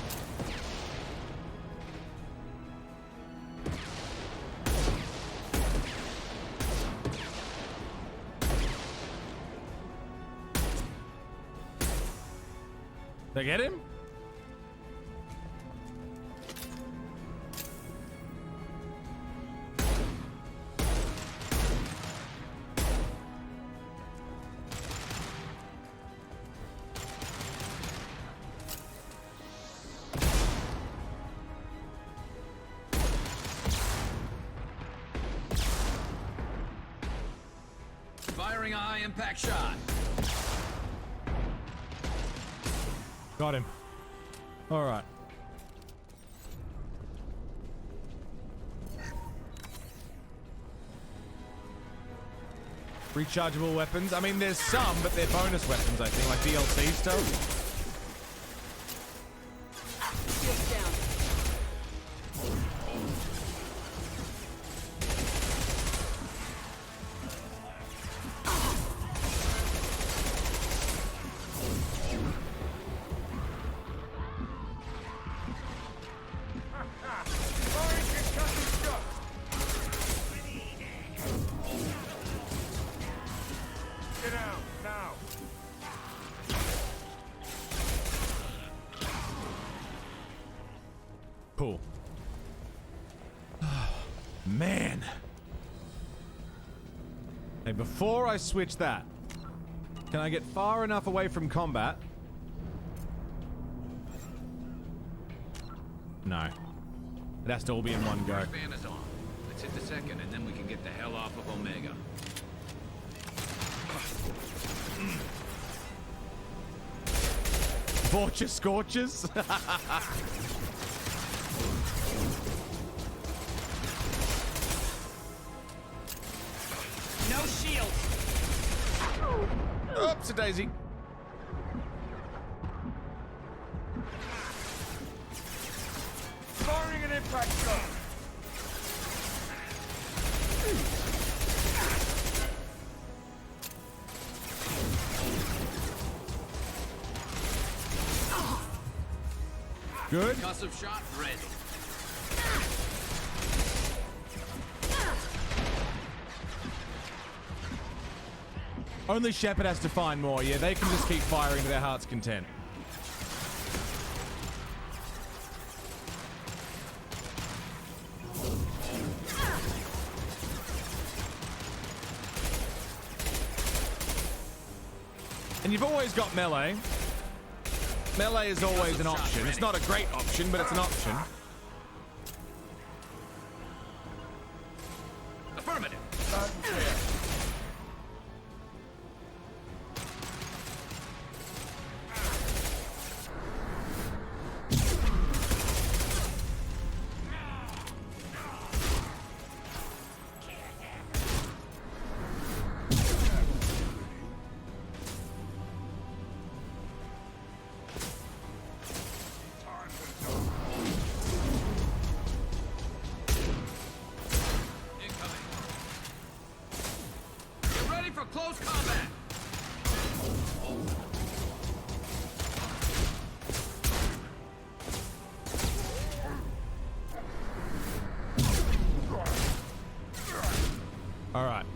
They get him? Firing a high impact shot. Got him. All right. Rechargeable weapons. I mean, there's some, but they're bonus weapons, I think, like DLC stuff. Cool. Man. Hey, before I switch that, can I get far enough away from combat? No. It has to all be in one go. Fan is on. Let's hit the second, and then we can get the hell off of Omega. Vorcha Scorches? No shield. Oops, a daisy. Firing an impact shot. Good. Concussive shot ready. Only Shepard has to find more. Yeah, they can just keep firing to their heart's content. And you've always got melee. Melee is always an option. It's not a great option, but it's an option. Affirmative. Close combat. All right.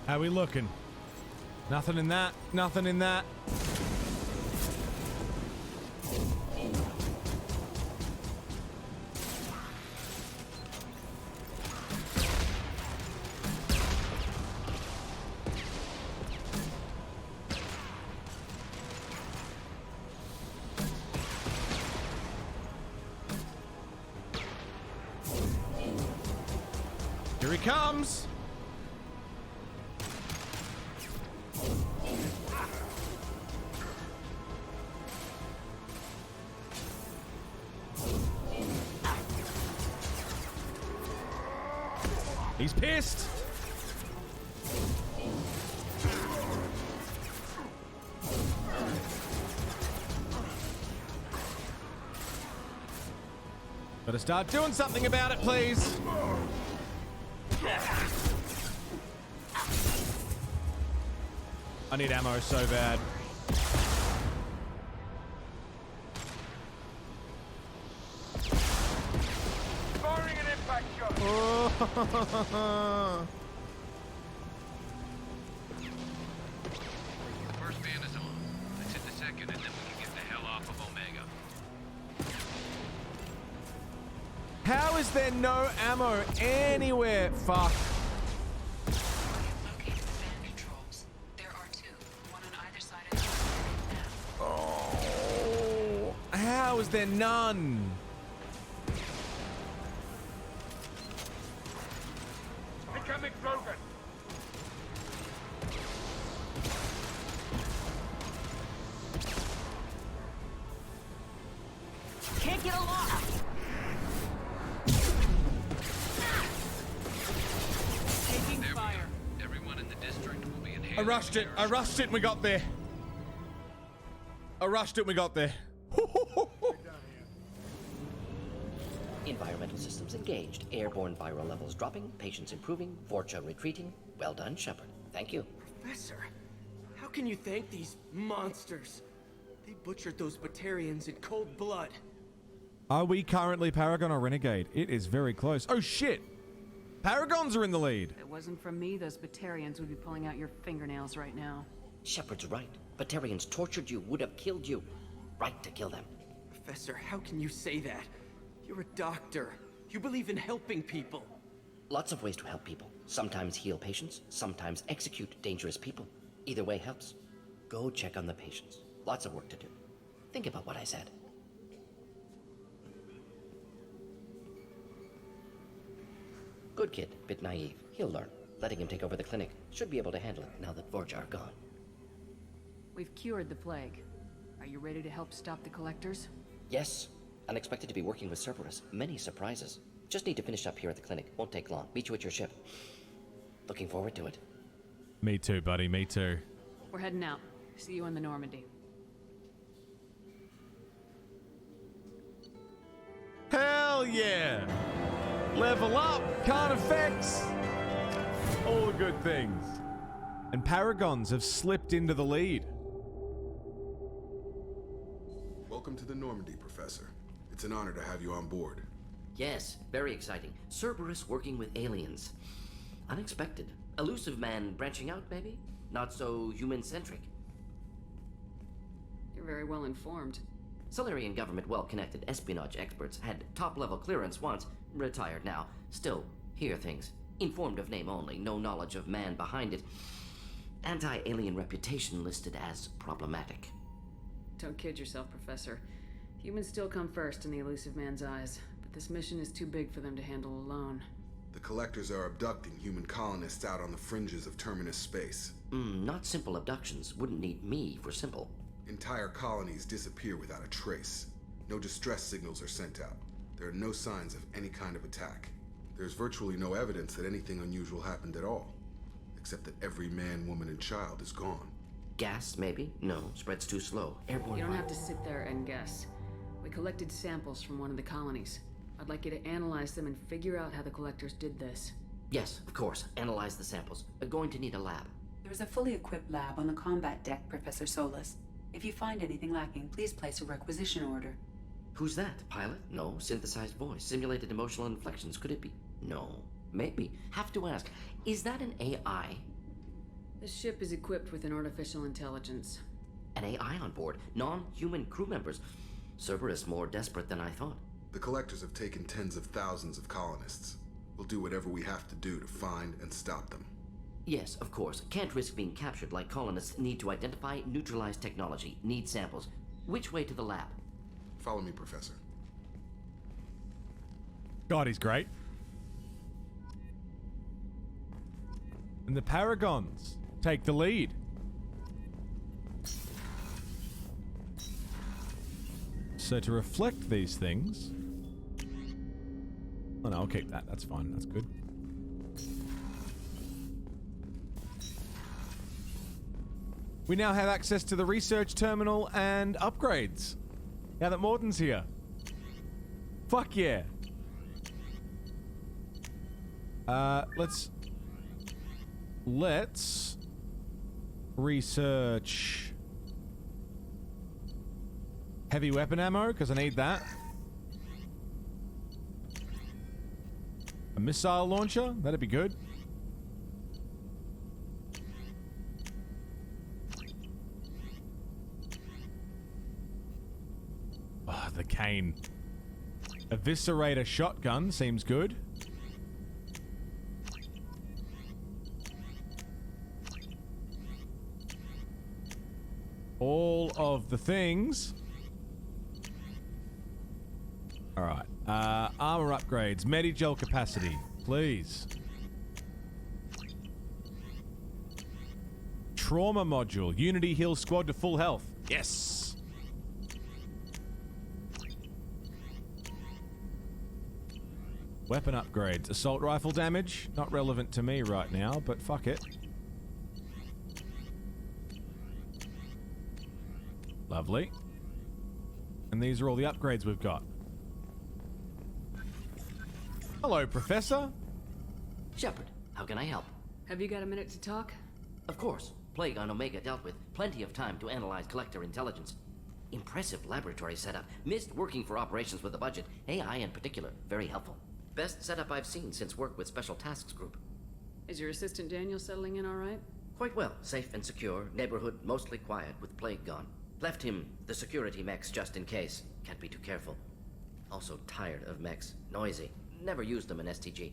How we looking? Nothing in that. Nothing in that. Here he comes. missed. Gotta start doing something about it, please. I need ammo so bad. Firing an impact shot. Oh. First ban is on. Let's hit the second, and then we can get the hell off of Omega. How is there no ammo anywhere? Fuck. Oh, how is there none? Becoming broken. Can't get a lock. Taking fire. Everyone in the district will be inhaling. I rushed it and we got there. I rushed it and we got there. Environmental systems engaged. Airborne viral levels dropping. Patients improving. Vorcha retreating. Well done, Shepard. Thank you. Professor, how can you thank these monsters? They butchered those Batarians in cold blood. Are we currently Paragon or Renegade? It is very close. Oh shit! Paragons are in the lead. If it wasn't for me, those Batarians would be pulling out your fingernails right now. Shepard's right. Batarians tortured you, would have killed you. Right to kill them. Professor, how can you say that? You're a doctor. You believe in helping people. Lots of ways to help people. Sometimes heal patients, sometimes execute dangerous people. Either way helps. Go check on the patients. Lots of work to do. Think about what I said. Good kid, bit naive. He'll learn. Letting him take over the clinic. Should be able to handle it now that Vorcha are gone. We've cured the plague. Are you ready to help stop the collectors? Yes. Unexpected to be working with Cerberus. Many surprises. Just need to finish up here at the clinic. Won't take long. Meet you at your ship. Looking forward to it. Me too, buddy. Me too. We're heading out. See you in the Normandy. Hell yeah! Level up, card effects, all the good things. And Paragons have slipped into the lead. Welcome to the Normandy, Professor. It's an honor to have you on board. Yes, very exciting. Cerberus working with aliens. Unexpected. Elusive man branching out, maybe? Not so human-centric. You're very well informed. Solarian government well-connected espionage experts had top-level clearance once, retired now. Still, hear things. Informed of name only, no knowledge of man behind it. Anti-alien reputation listed as problematic. Don't kid yourself, Professor. Humans still come first in the elusive man's eyes, but this mission is too big for them to handle alone. The Collectors are abducting human colonists out on the fringes of terminus space. Not simple abductions. Wouldn't need me for simple. Entire colonies disappear without a trace. No distress signals are sent out. There are no signs of any kind of attack. There's virtually no evidence that anything unusual happened at all. Except that every man, woman, and child is gone. Gas, maybe? No, spreads too slow. Airborne. You don't have to sit there and guess. We collected samples from one of the colonies. I'd like you to analyze them and figure out how the Collectors did this. Yes, of course. Analyze the samples. We're going to need a lab. There's a fully equipped lab on the combat deck, Professor Solis. If you find anything lacking, please place a requisition order. Who's that? Pilot? No. Synthesized voice. Simulated emotional inflections. Could it be? No. Maybe. Have to ask. Is that an AI? The ship is equipped with an artificial intelligence. An AI on board? Non-human crew members? Cerberus more desperate than I thought. The Collectors have taken tens of thousands of colonists. We'll do whatever we have to do to find and stop them. Yes, of course. Can't risk being captured like colonists need to identify, neutralize technology, need samples. Which way to the lab? Follow me, Professor. God, he's great. And the Paragons take the lead. So to reflect these things... Oh no, I'll keep that. That's fine. That's good. We now have access to the research terminal and upgrades. Now that Morden's here. Fuck yeah. Let's research heavy weapon ammo, because I need that. A missile launcher, that'd be good. Oh, the cane. Eviscerator shotgun seems good. All of the things. Alright. Armor upgrades. Medigel capacity. Please. Trauma module. Unity heals squad to full health. Yes! Weapon upgrades. Assault rifle damage. Not relevant to me right now, but fuck it. Lovely. And these are all the upgrades we've got. Hello, Professor. Shepard, how can I help? Have you got a minute to talk? Of course. Plague on Omega dealt with. Plenty of time to analyze collector intelligence. Impressive laboratory setup. Missed working for operations with a budget. AI in particular. Very helpful. Best setup I've seen since work with Special Tasks Group. Is your assistant Daniel settling in all right? Quite well. Safe and secure. Neighborhood mostly quiet with Plague gone. Left him the security mechs just in case. Can't be too careful. Also tired of mechs. Noisy. Never used them in STG.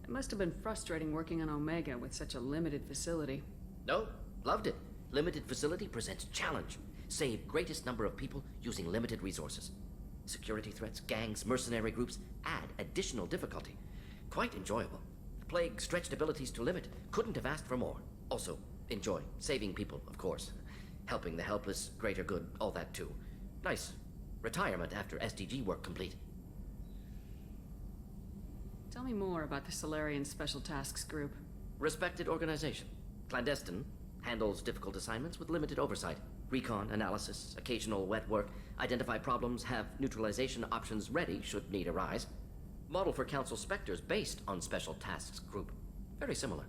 It must have been frustrating working on Omega with such a limited facility. No, loved it. Limited facility presents challenge. Save greatest number of people using limited resources. Security threats, gangs, mercenary groups add additional difficulty. Quite enjoyable. Plague stretched abilities to limit. Couldn't have asked for more. Also, enjoy. Saving people, of course. Helping the helpless, greater good, all that too. Nice. Retirement after STG work complete. Tell me more about the Solarian Special Tasks Group. Respected organization. Clandestine. Handles difficult assignments with limited oversight. Recon, analysis, occasional wet work. Identify problems, have neutralization options ready should need arise. Model for Council Spectres based on Special Tasks Group. Very similar.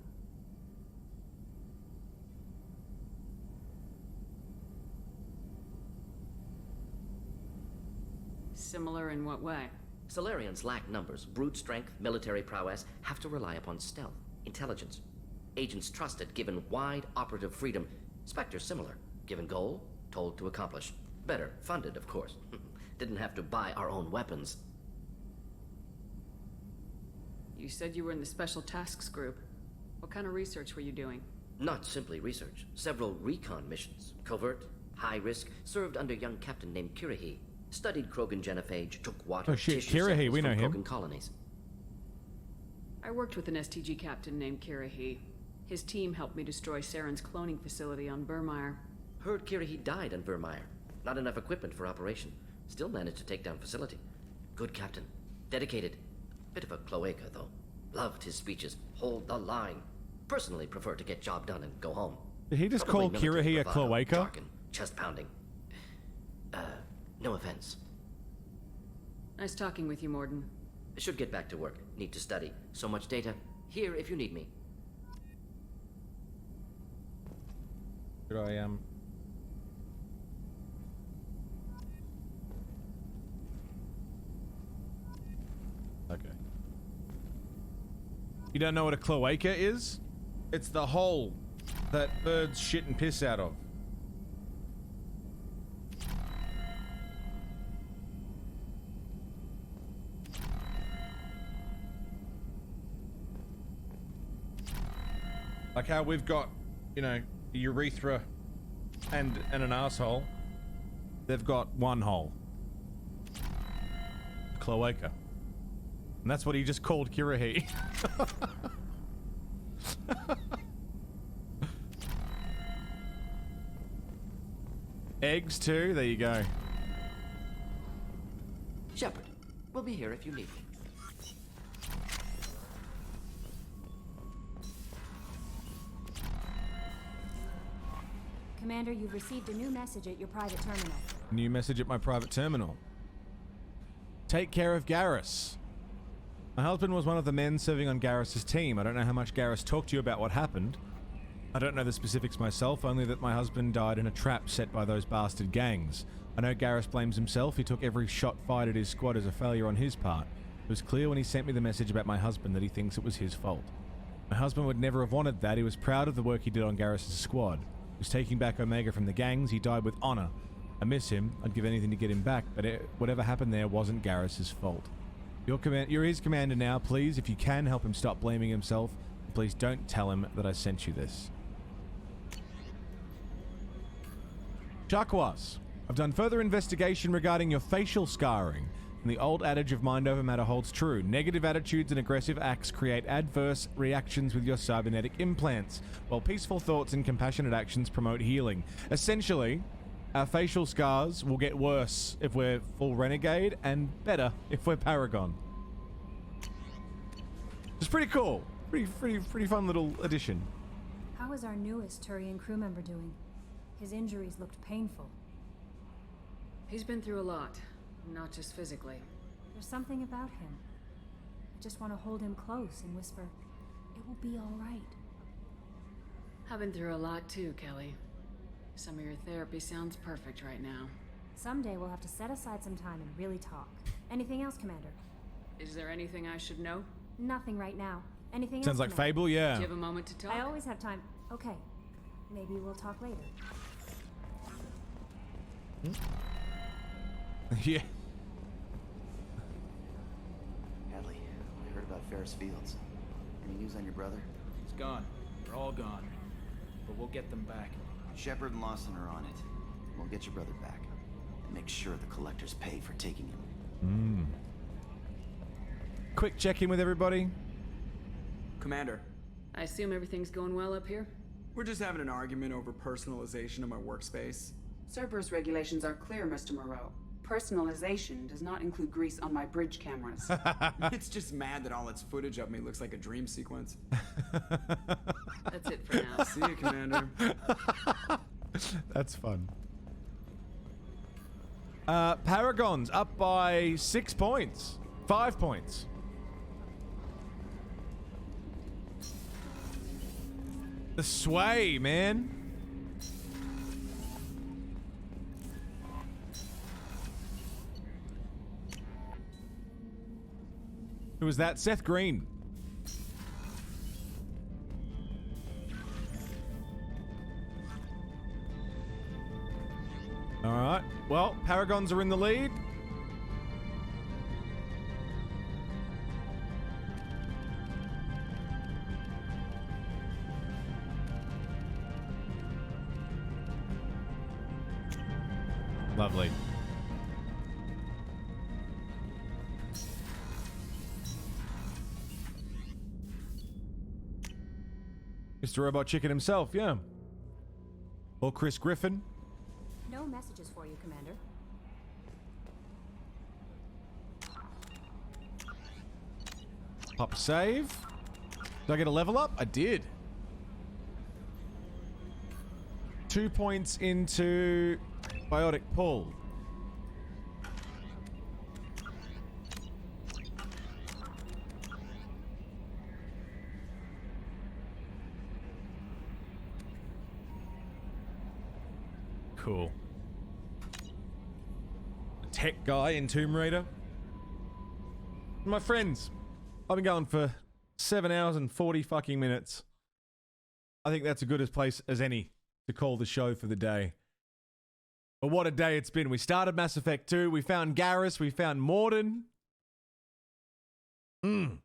Similar in what way? Solarians lack numbers, brute strength, military prowess, have to rely upon stealth, intelligence. Agents trusted, given wide operative freedom. Spectres similar, given goal, told to accomplish. Better, funded, of course. Didn't have to buy our own weapons. You said you were in the Special Tasks Group. What kind of research were you doing? Not simply research. Several recon missions. Covert, high risk, served under young captain named Kirahi. Studied Krogan genophage, took water, oh shit, tissue Kirahi, we know from him. Krogan colonies. I worked with an STG captain named Kirahi. His team helped me destroy Saren's cloning facility on Burmire. Heard Kirahi died on Burmire. Not enough equipment for operation. Still managed to take down facility. Good captain. Dedicated. Bit of a cloaca, though. Loved his speeches. Hold the line. Personally prefer to get job done and go home. Did he just Probably call Kirahi a bravado, cloaca? Jargon, chest pounding. No offense. Nice talking with you, Morden. Should get back to work. Need to study. So much data. Here if you need me. Should I, Okay. You don't know what a cloaca is? It's the hole that birds shit and piss out of. Like how we've got, you know, a urethra and an asshole. They've got one hole. Cloaca. And that's what he just called Kirahi. Eggs too, there you go. Shepard, we'll be here if you need me. Commander, you've received a new message at your private terminal. New message at my private terminal. Take care of Garrus. My husband was one of the men serving on Garrus's team. I don't know how much Garrus talked to you about what happened. I don't know the specifics myself, only that my husband died in a trap set by those bastard gangs. I know Garrus blames himself. He took every shot fired at his squad as a failure on his part. It was clear when he sent me the message about my husband that he thinks it was his fault. My husband would never have wanted that. He was proud of the work he did on Garrus's squad. He was taking back Omega from the gangs. He died with honor. I miss him. I'd give anything to get him back, but whatever happened there wasn't Garrus's fault. You're his commander now. Please, if you can, help him stop blaming himself. Please don't tell him that I sent you this. Chakwas, I've done further investigation regarding your facial scarring, and the old adage of mind over matter holds true. Negative attitudes and aggressive acts create adverse reactions with your cybernetic implants, while peaceful thoughts and compassionate actions promote healing. Essentially, our facial scars will get worse if we're full renegade, and better if we're paragon. It's pretty cool. Pretty fun little addition. How is our newest Turian crew member doing? His injuries looked painful. He's been through a lot, not just physically. There's something about him. I just want to hold him close and whisper, "It will be all right." I've been through a lot too, Kelly. Some of your therapy sounds perfect right now. Someday we'll have to set aside some time and really talk. Anything else, Commander? Is there anything I should know? Nothing right now. Anything else? Sounds like Commander? Fable, yeah. Do you have a moment to talk? I always have time. Okay. Maybe we'll talk later. Yeah. Hadley, I heard about Ferris Fields. Any news on your brother? He's gone. They're all gone. But we'll get them back. Shepard and Lawson are on it. We'll get your brother back. And make sure the collectors pay for taking him. Quick check-in with everybody. Commander. I assume everything's going well up here? We're just having an argument over personalization of my workspace. Cerberus regulations are clear, Mr. Moreau. Personalization does not include grease on my bridge cameras. It's just mad that all its footage of me looks like a dream sequence. That's it for now. See you, Commander. That's fun. Paragon's up by 6 points. 5 points. The sway, man. Who was that? Seth Green. All right. Well, Paragons are in the lead. Lovely. Mr. Robot Chicken himself, yeah. Or Chris Griffin. No messages for you, Commander. Pop a save. Did I get a level up? I did. 2 points into Biotic Pull. Cool. A tech guy in Tomb Raider. My friends, I've been going for 7 hours and 40 fucking minutes. I think that's as good a place as any to call the show for the day. But what a day it's been. We started Mass Effect 2. We found Garrus. We found Morden. The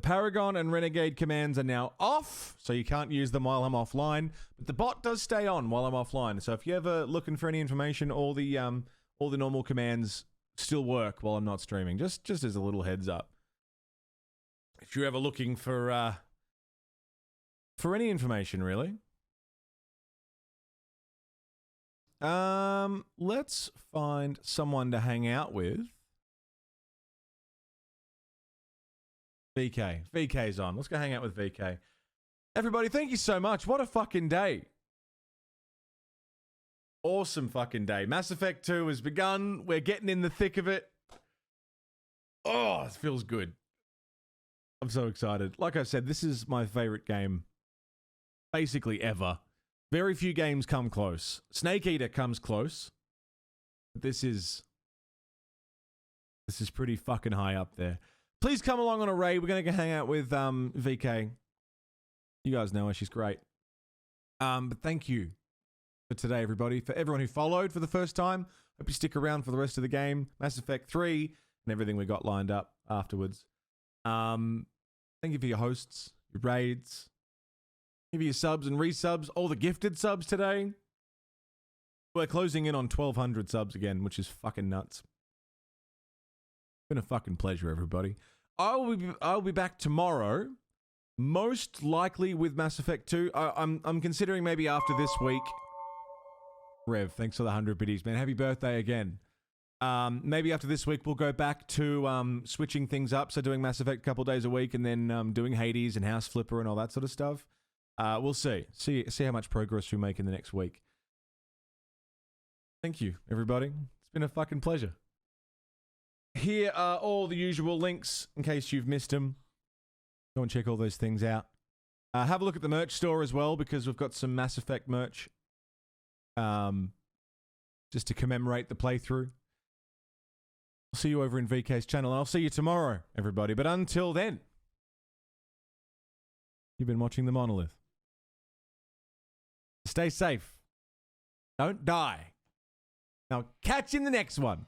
Paragon and Renegade commands are now off, so you can't use them while I'm offline. But the bot does stay on while I'm offline. So if you're ever looking for any information, all the normal commands still work while I'm not streaming. Just as a little heads up. If you're ever looking for any information, really. Let's find someone to hang out with. VK. VK's on. Let's go hang out with VK. Everybody, thank you so much. What a fucking day. awesome fucking day. Mass Effect 2 has begun. We're getting in the thick of it. Oh, it feels good. I'm so excited. Like I said, this is my favorite game basically ever. Very few games come close. Snake Eater comes close. This is pretty fucking high up there. Please come along on a raid. We're going to go hang out with VK. You guys know her. She's great. But thank you for today, everybody. For everyone who followed for the first time, hope you stick around for the rest of the game. Mass Effect 3 and everything we got lined up afterwards. Thank you for your hosts, your raids, give you your subs and resubs, all the gifted subs today. We're closing in on 1,200 subs again, which is fucking nuts. Been a fucking pleasure, everybody. I'll be back tomorrow, most likely with Mass Effect 2. I'm considering maybe after this week. Rev, thanks for the 100 biddies, man. Happy birthday again. Maybe after this week we'll go back to switching things up, so doing Mass Effect a couple days a week, and then doing Hades and House Flipper and all that sort of stuff. We'll see how much progress we make in the next week. Thank you, everybody. It's been a fucking pleasure. Here are all the usual links in case you've missed them. Go and check all those things out. Have a look at the merch store as well, because we've got some Mass Effect merch. Just to commemorate the playthrough. I'll see you over in VK's channel. I'll see you tomorrow, everybody. But until then, you've been watching The Monolith. Stay safe. Don't die. Now catch you in the next one.